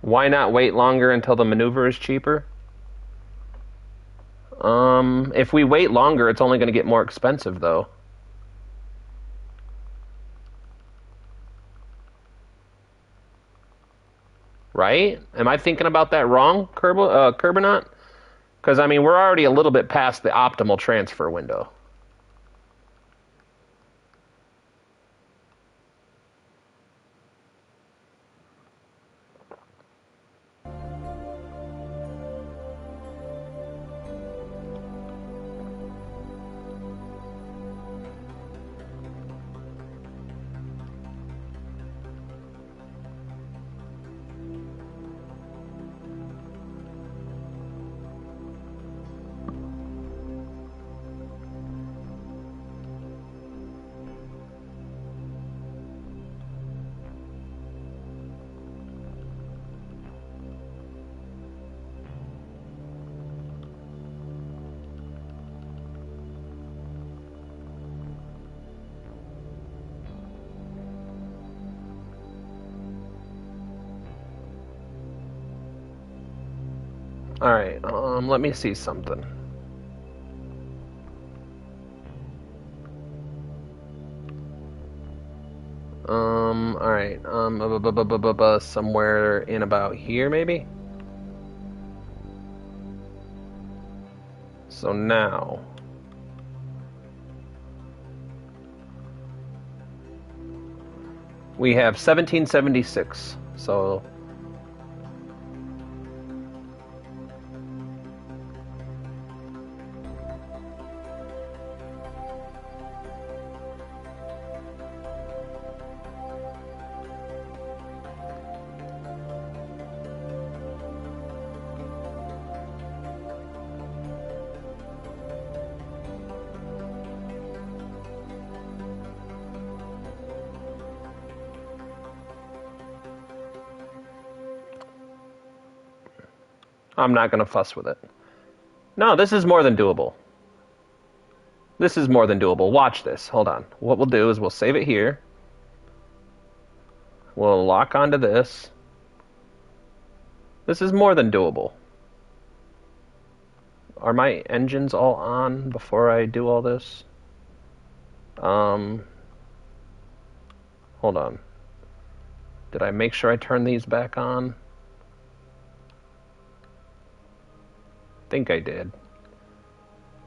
Why not wait longer until the maneuver is cheaper? If we wait longer, it's only going to get more expensive, though. Right? Am I thinking about that wrong, Kerbinaut? Because, I mean, we're already a little bit past the optimal transfer window. Alright, let me see something. Alright, somewhere in about here, maybe? So now... we have 1776, so... I'm not going to fuss with it. No, this is more than doable. This is more than doable. Watch this. Hold on. What we'll do is we'll save it here. We'll lock onto this. This is more than doable. Are my engines all on before I do all this? Hold on. Did I make sure I turn these back on? Think I did.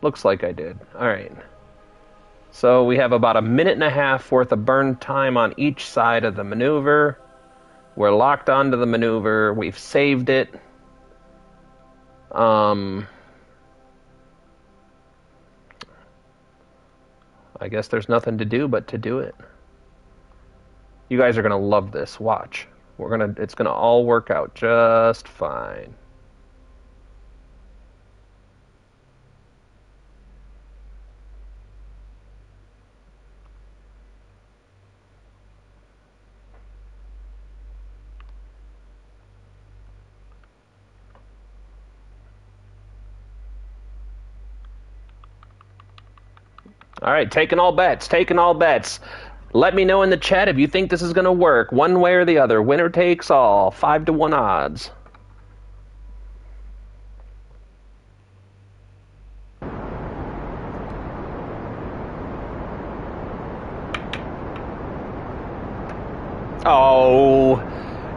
Looks like I did. Alright. So we have about 1.5 minutes worth of burn time on each side of the maneuver. We're locked onto the maneuver. We've saved it. I guess there's nothing to do but to do it. You guys are going to love this. Watch. It's going to all work out just fine. All right, taking all bets, taking all bets. Let me know in the chat if you think this is going to work, one way or the other. Winner takes all, 5-1 odds. Oh,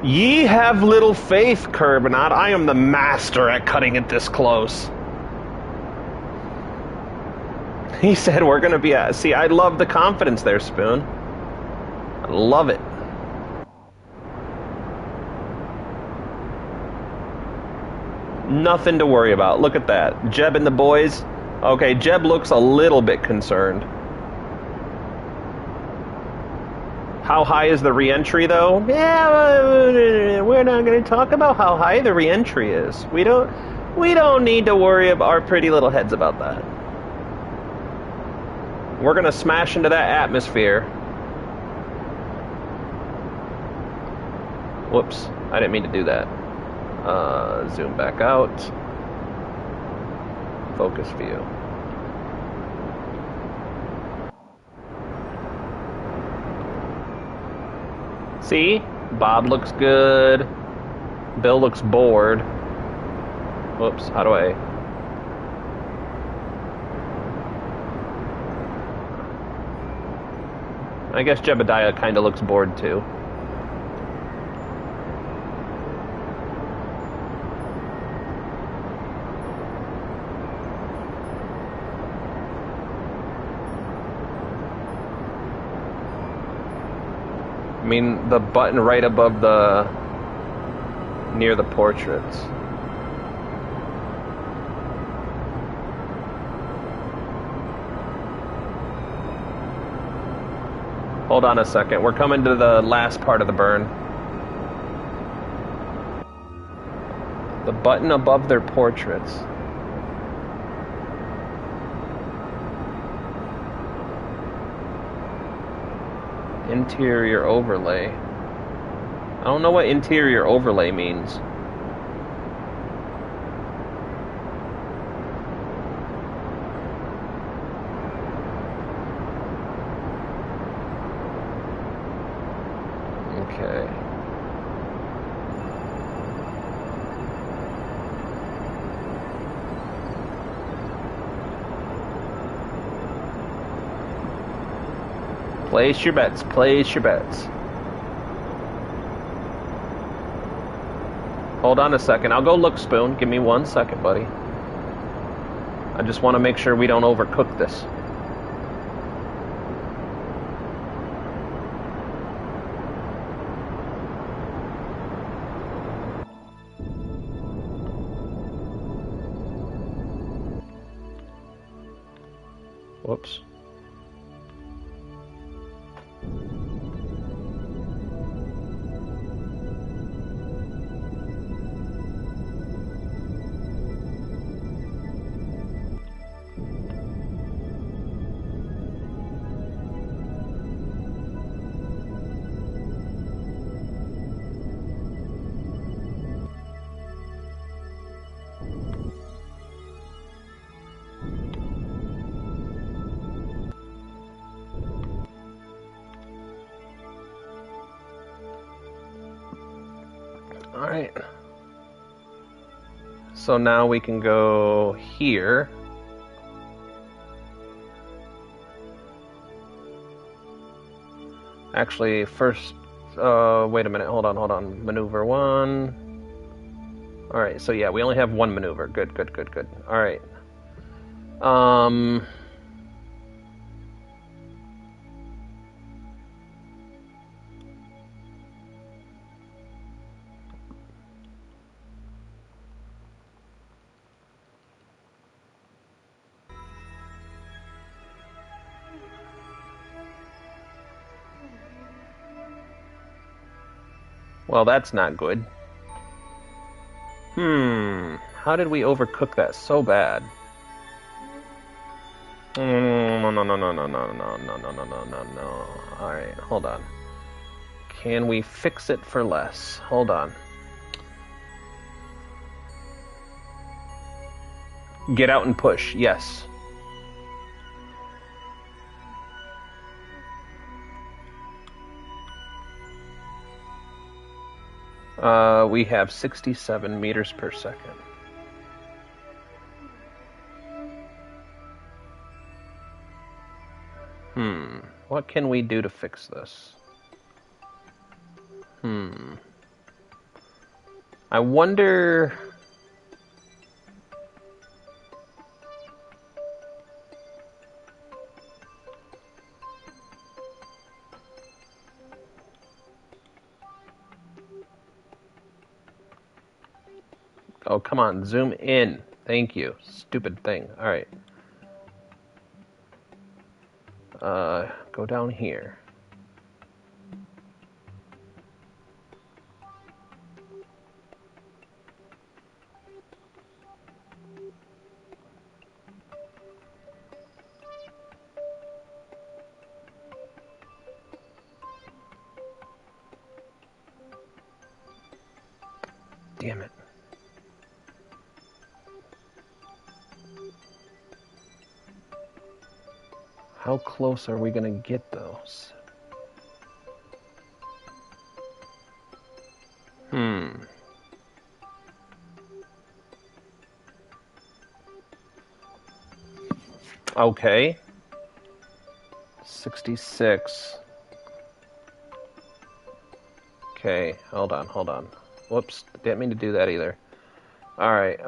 ye have little faith, Kerbinot. I am the master at cutting it this close. He said we're going to be at... See, I love the confidence there, Spoon. I love it. Nothing to worry about. Look at that. Jeb and the boys. Okay, Jeb looks a little bit concerned. How high is the re-entry, though? Yeah, we're not going to talk about how high the re-entry is. We don't need to worry about our pretty little heads about that. We're going to smash into that atmosphere. Whoops, I didn't mean to do that. Zoom back out. Focus view. See? Bob looks good. Bill looks bored. Whoops, how do I... I guess Jebediah kind of looks bored too. I mean, the button right above the... near the portraits. Hold on a second. We're coming to the last part of the burn. The button above their portraits. Interior overlay. I don't know what interior overlay means. Okay. Place your bets. Place your bets. Hold on a second. I'll go look, Spoon. Give me 1 second, buddy. I just want to make sure we don't overcook this. Whoops. Alright. So now we can go here. Actually, first, wait a minute, hold on. Maneuver 1. Alright, so yeah, we only have 1 maneuver. Good. Alright. Well, that's not good. How did we overcook that so bad? No. Alright, hold on. Can we fix it for less? Hold on. Get out and push, yes. We have 67 meters per second. What can we do to fix this? I wonder... Oh, come on, zoom in. Thank you. Stupid thing. Alright. Go down here. Damn it. How close are we gonna get those? Okay. 66. Okay, hold on. Whoops, didn't mean to do that either. Alright.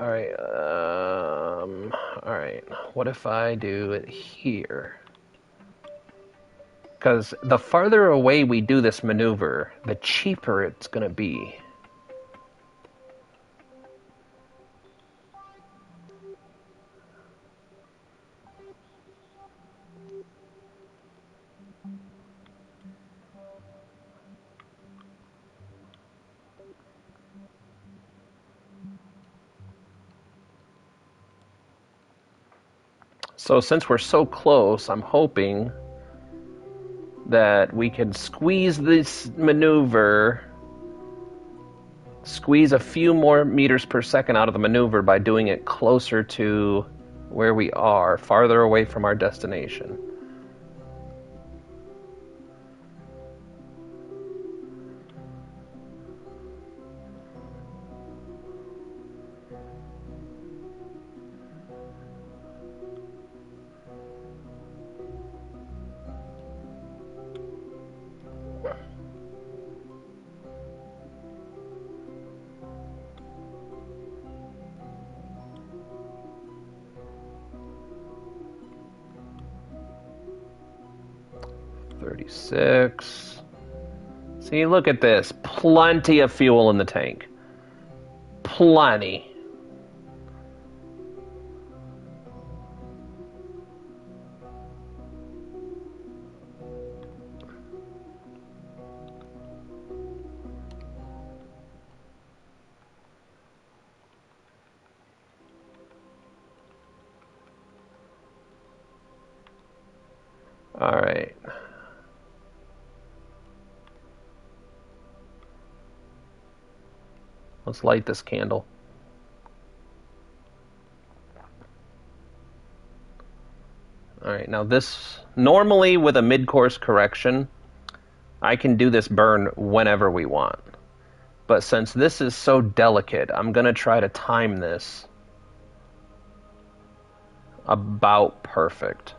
Alright. What if I do it here? Because the farther away we do this maneuver, the cheaper it's gonna be. So since we're so close, I'm hoping that we can squeeze this maneuver, squeeze a few more meters per second out of the maneuver by doing it closer to where we are, farther away from our destination. 36. See, look at this. Plenty of fuel in the tank. Plenty. All right. Let's light this candle. All right, now this, normally with a mid-course correction, I can do this burn whenever we want. But since this is so delicate, I'm going to try to time this about perfect.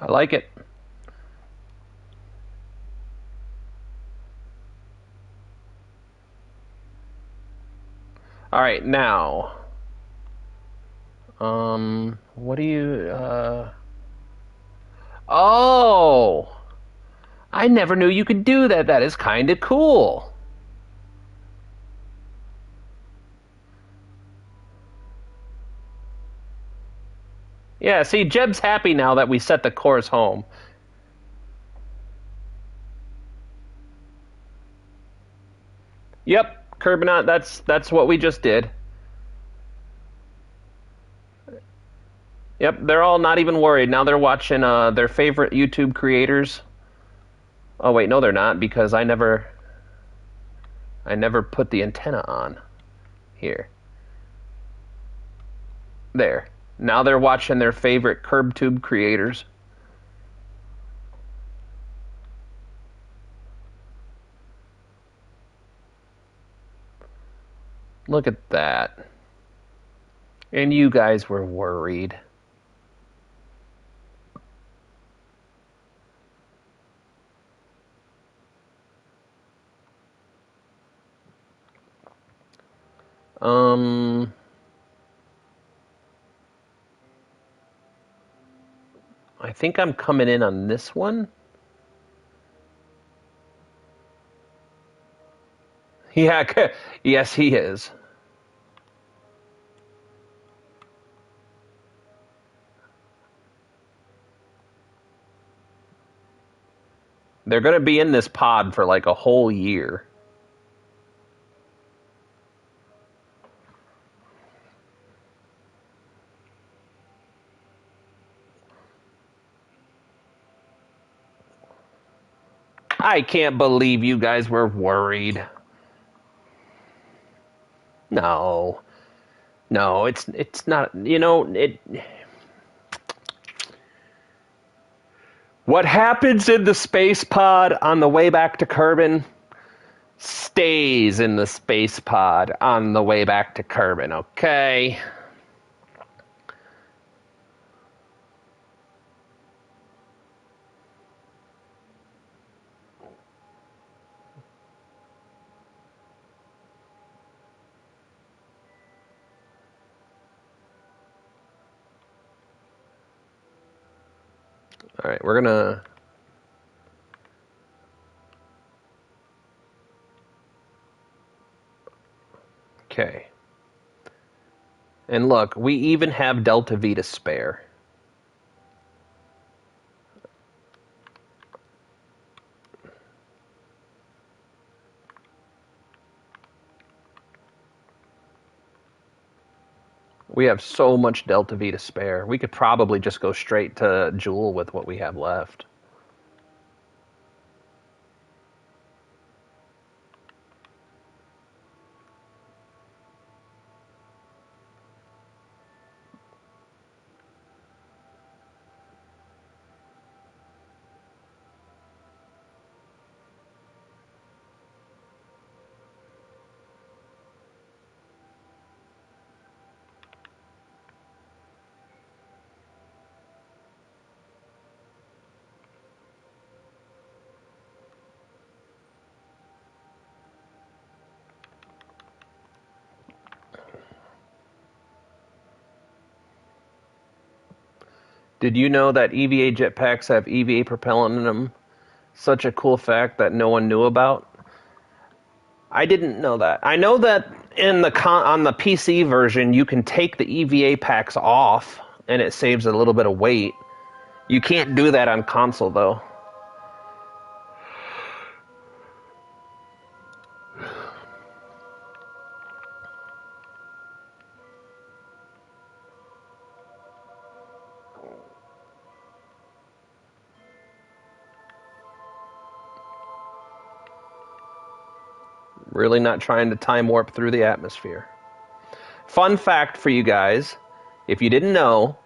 I like it. All right, now, what do you, oh, I never knew you could do that. That is kind of cool. Yeah, see, Jeb's happy now that we set the course home. Yep, Curbinot, that's what we just did. Yep, they're all not even worried. Now they're watching their favorite YouTube creators. Oh wait, no they're not, because I never put the antenna on. Here. There. Now they're watching their favorite CurbTube creators. Look at that. And you guys were worried. I think I'm coming in on this one. Yeah, yes, he is. They're going to be in this pod for like a whole year. I can't believe you guys were worried. No. No, it's not, you know, it what happens in the space pod on the way back to Kerbin stays in the space pod on the way back to Kerbin, okay? All right, we're gonna. Okay. And look, we even have Delta V to spare. We have so much Delta V to spare. We could probably just go straight to Joule with what we have left. Did you know that EVA jetpacks have EVA propellant in them? Such a cool fact that no one knew about. I didn't know that. I know that in the on the PC version, you can take the EVA packs off, and it saves a little bit of weight. You can't do that on console, though. Really not trying to time warp through the atmosphere. Fun fact for you guys, if you didn't know,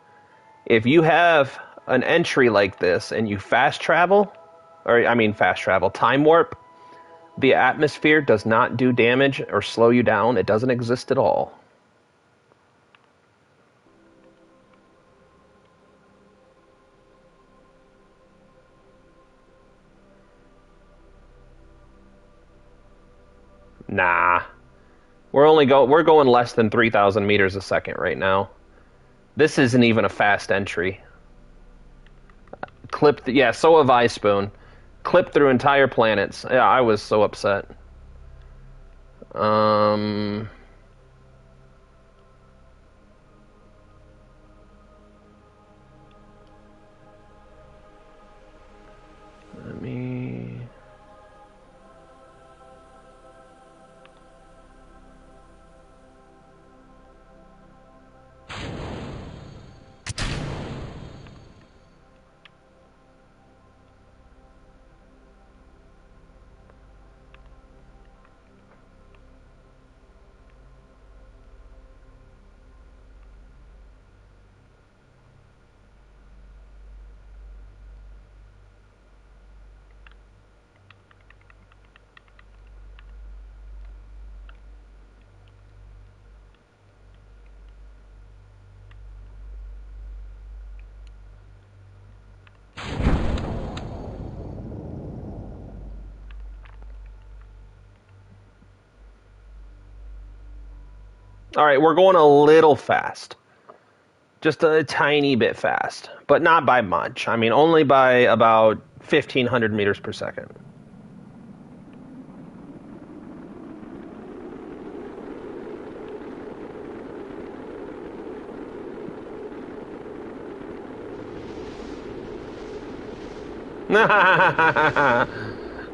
if you have an entry like this and you fast travel, time warp, the atmosphere does not do damage or slow you down. It doesn't exist at all. Nah. We're going less than 3,000 meters a second right now. This isn't even a fast entry. So have I, Spoon. Clipped through entire planets. Yeah, I was so upset. Let me... All right, we're going a little fast. Just a tiny bit fast, but not by much. I mean, only by about 1,500 meters per second.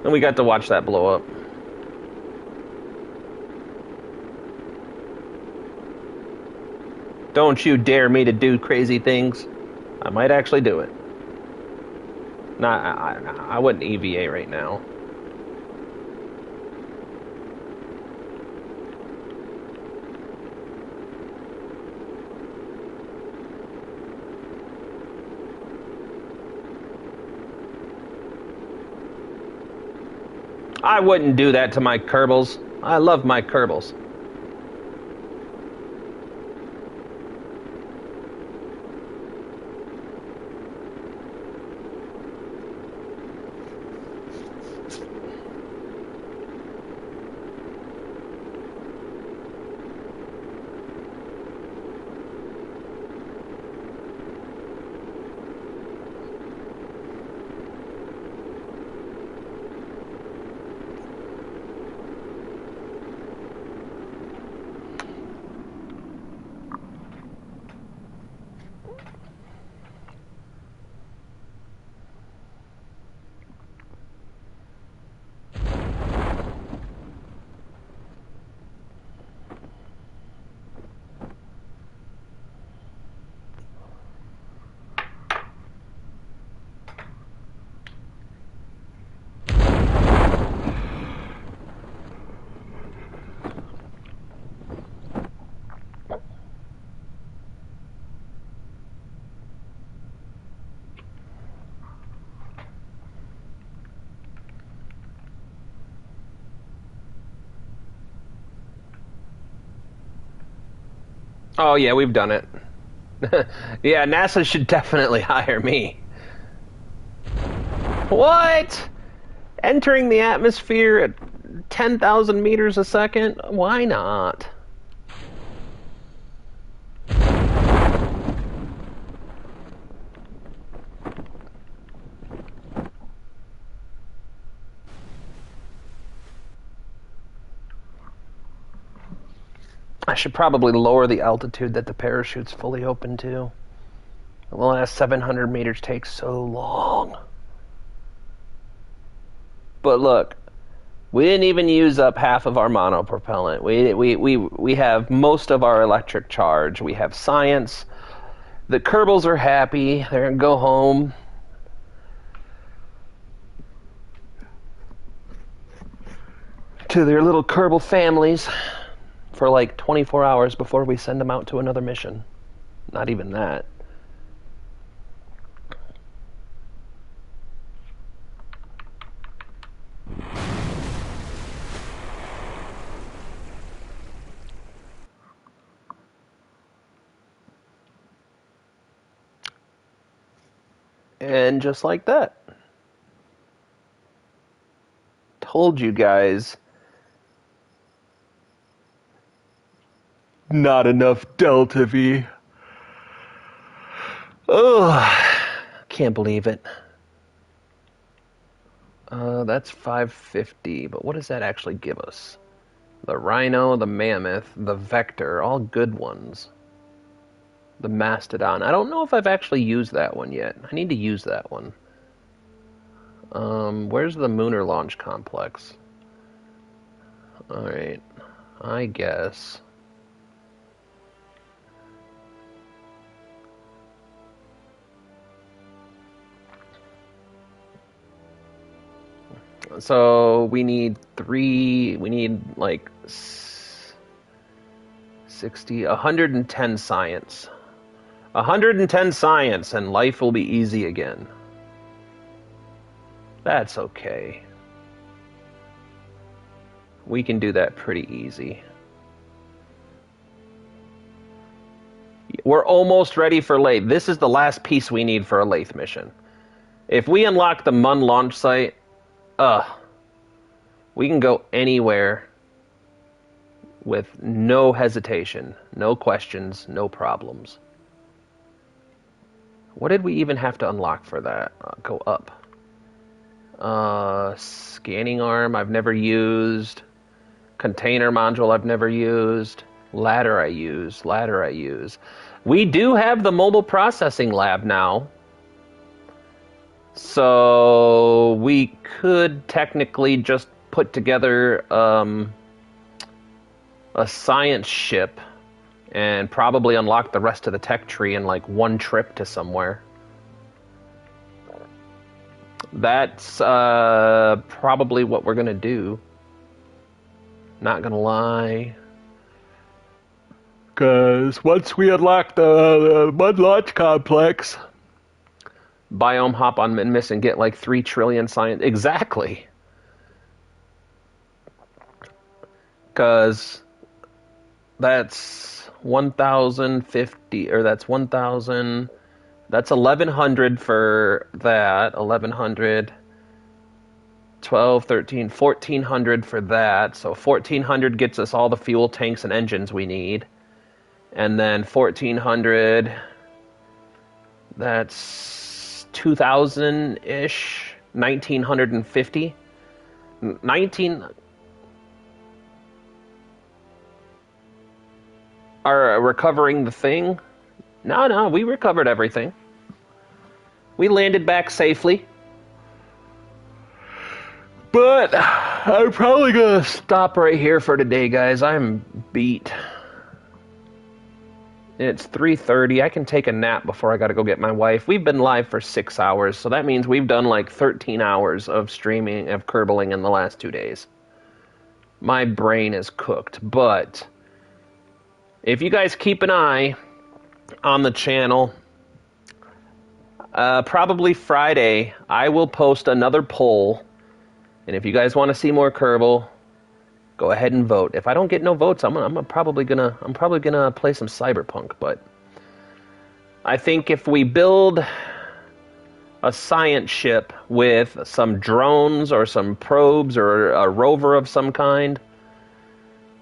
And we got to watch that blow up. Don't you dare me to do crazy things. I might actually do it. I wouldn't EVA right now. I wouldn't do that to my Kerbals. I love my Kerbals. Oh, yeah, we've done it. Yeah, NASA should definitely hire me. What? Entering the atmosphere at 10,000 meters a second? Why not? I should probably lower the altitude that the parachute's fully open to. The last 700 meters takes so long. But look, we didn't even use up half of our monopropellant. We have most of our electric charge. We have science. The Kerbals are happy. They're going to go home. To their little Kerbal families for like 24 hours before we send them out to another mission. Not even that. And just like that. Told you guys. Not enough Delta V. Ugh. Can't believe it. That's 550, but what does that actually give us? The Rhino, the Mammoth, the Vector, all good ones. The Mastodon. I don't know if I've actually used that one yet. I need to use that one. Where's the Lunar Launch Complex? Alright. I guess. So we need like 60, 110 science. 110 science and life will be easy again. That's okay. We can do that pretty easy. We're almost ready for Lathe. This is the last piece we need for a Lathe mission. If we unlock the Mun launch site, we can go anywhere with no hesitation, no questions, no problems. What did we even have to unlock for that? Go up. Scanning arm I've never used. Container module I've never used. Ladder I use. We do have the mobile processing lab now. So we could technically just put together a science ship and probably unlock the rest of the tech tree in like one trip to somewhere. That's probably what we're going to do. Not going to lie. Because once we unlock the Mud Launch Complex, biome hop on Minmus and get like 3 trillion science. Exactly. Because that's 1,050, or that's 1,000. That's 1,100 for that. 1,100. 12, 13, 1,400 for that. So 1,400 gets us all the fuel tanks and engines we need. And then 1,400, that's 2,000-ish. 1,950. 19... Are recovering the thing? No, we recovered everything. We landed back safely. But I'm probably gonna stop right here for today, guys. I'm beat. It's 3:30. I can take a nap before I gotta go get my wife. We've been live for 6 hours, so that means we've done like 13 hours of streaming, of Kerbeling in the last 2 days. My brain is cooked, but if you guys keep an eye on the channel, probably Friday, I will post another poll. And if you guys want to see more Kerbal, go ahead and vote. If I don't get no votes, I'm probably gonna play some Cyberpunk. But I think if we build a science ship with some drones or some probes or a rover of some kind,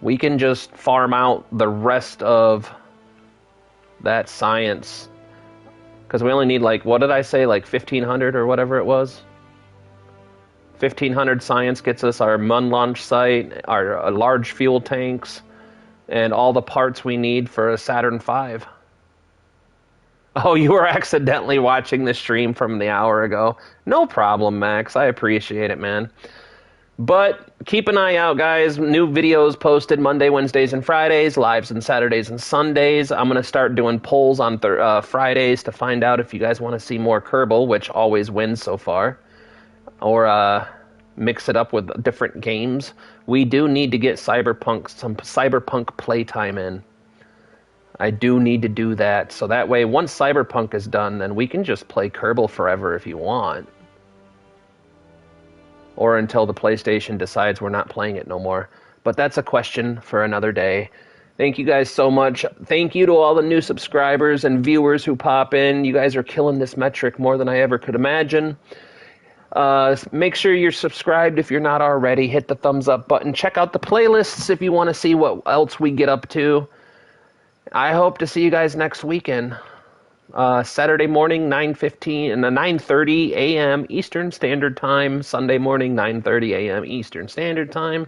we can just farm out the rest of that science. Because we only need, like, what did I say, like 1,500 or whatever it was? 1,500 science gets us our Mun launch site, our large fuel tanks, and all the parts we need for a Saturn V. Oh, you were accidentally watching the stream from the hour ago. No problem, Max. I appreciate it, man. But keep an eye out, guys. New videos posted Monday, Wednesdays, and Fridays. Lives on Saturdays and Sundays. I'm going to start doing polls on Fridays to find out if you guys want to see more Kerbal, which always wins so far. Or mix it up with different games. We do need to get some Cyberpunk playtime in. I do need to do that. So that way, once Cyberpunk is done, then we can just play Kerbal forever if you want. Or until the PlayStation decides we're not playing it no more. But that's a question for another day. Thank you guys so much. Thank you to all the new subscribers and viewers who pop in. You guys are killing this metric more than I ever could imagine. Make sure you're subscribed if you're not already. Hit the thumbs up button. Check out the playlists if you want to see what else we get up to. I hope to see you guys next weekend. Saturday morning, 9:30 a.m. Eastern Standard Time. Sunday morning, 9:30 a.m. Eastern Standard Time.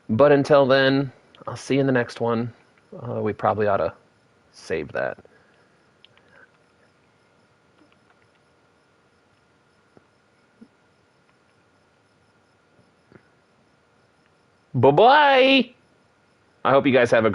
But until then, I'll see you in the next one. We probably ought to save that. Bye-bye! I hope you guys have a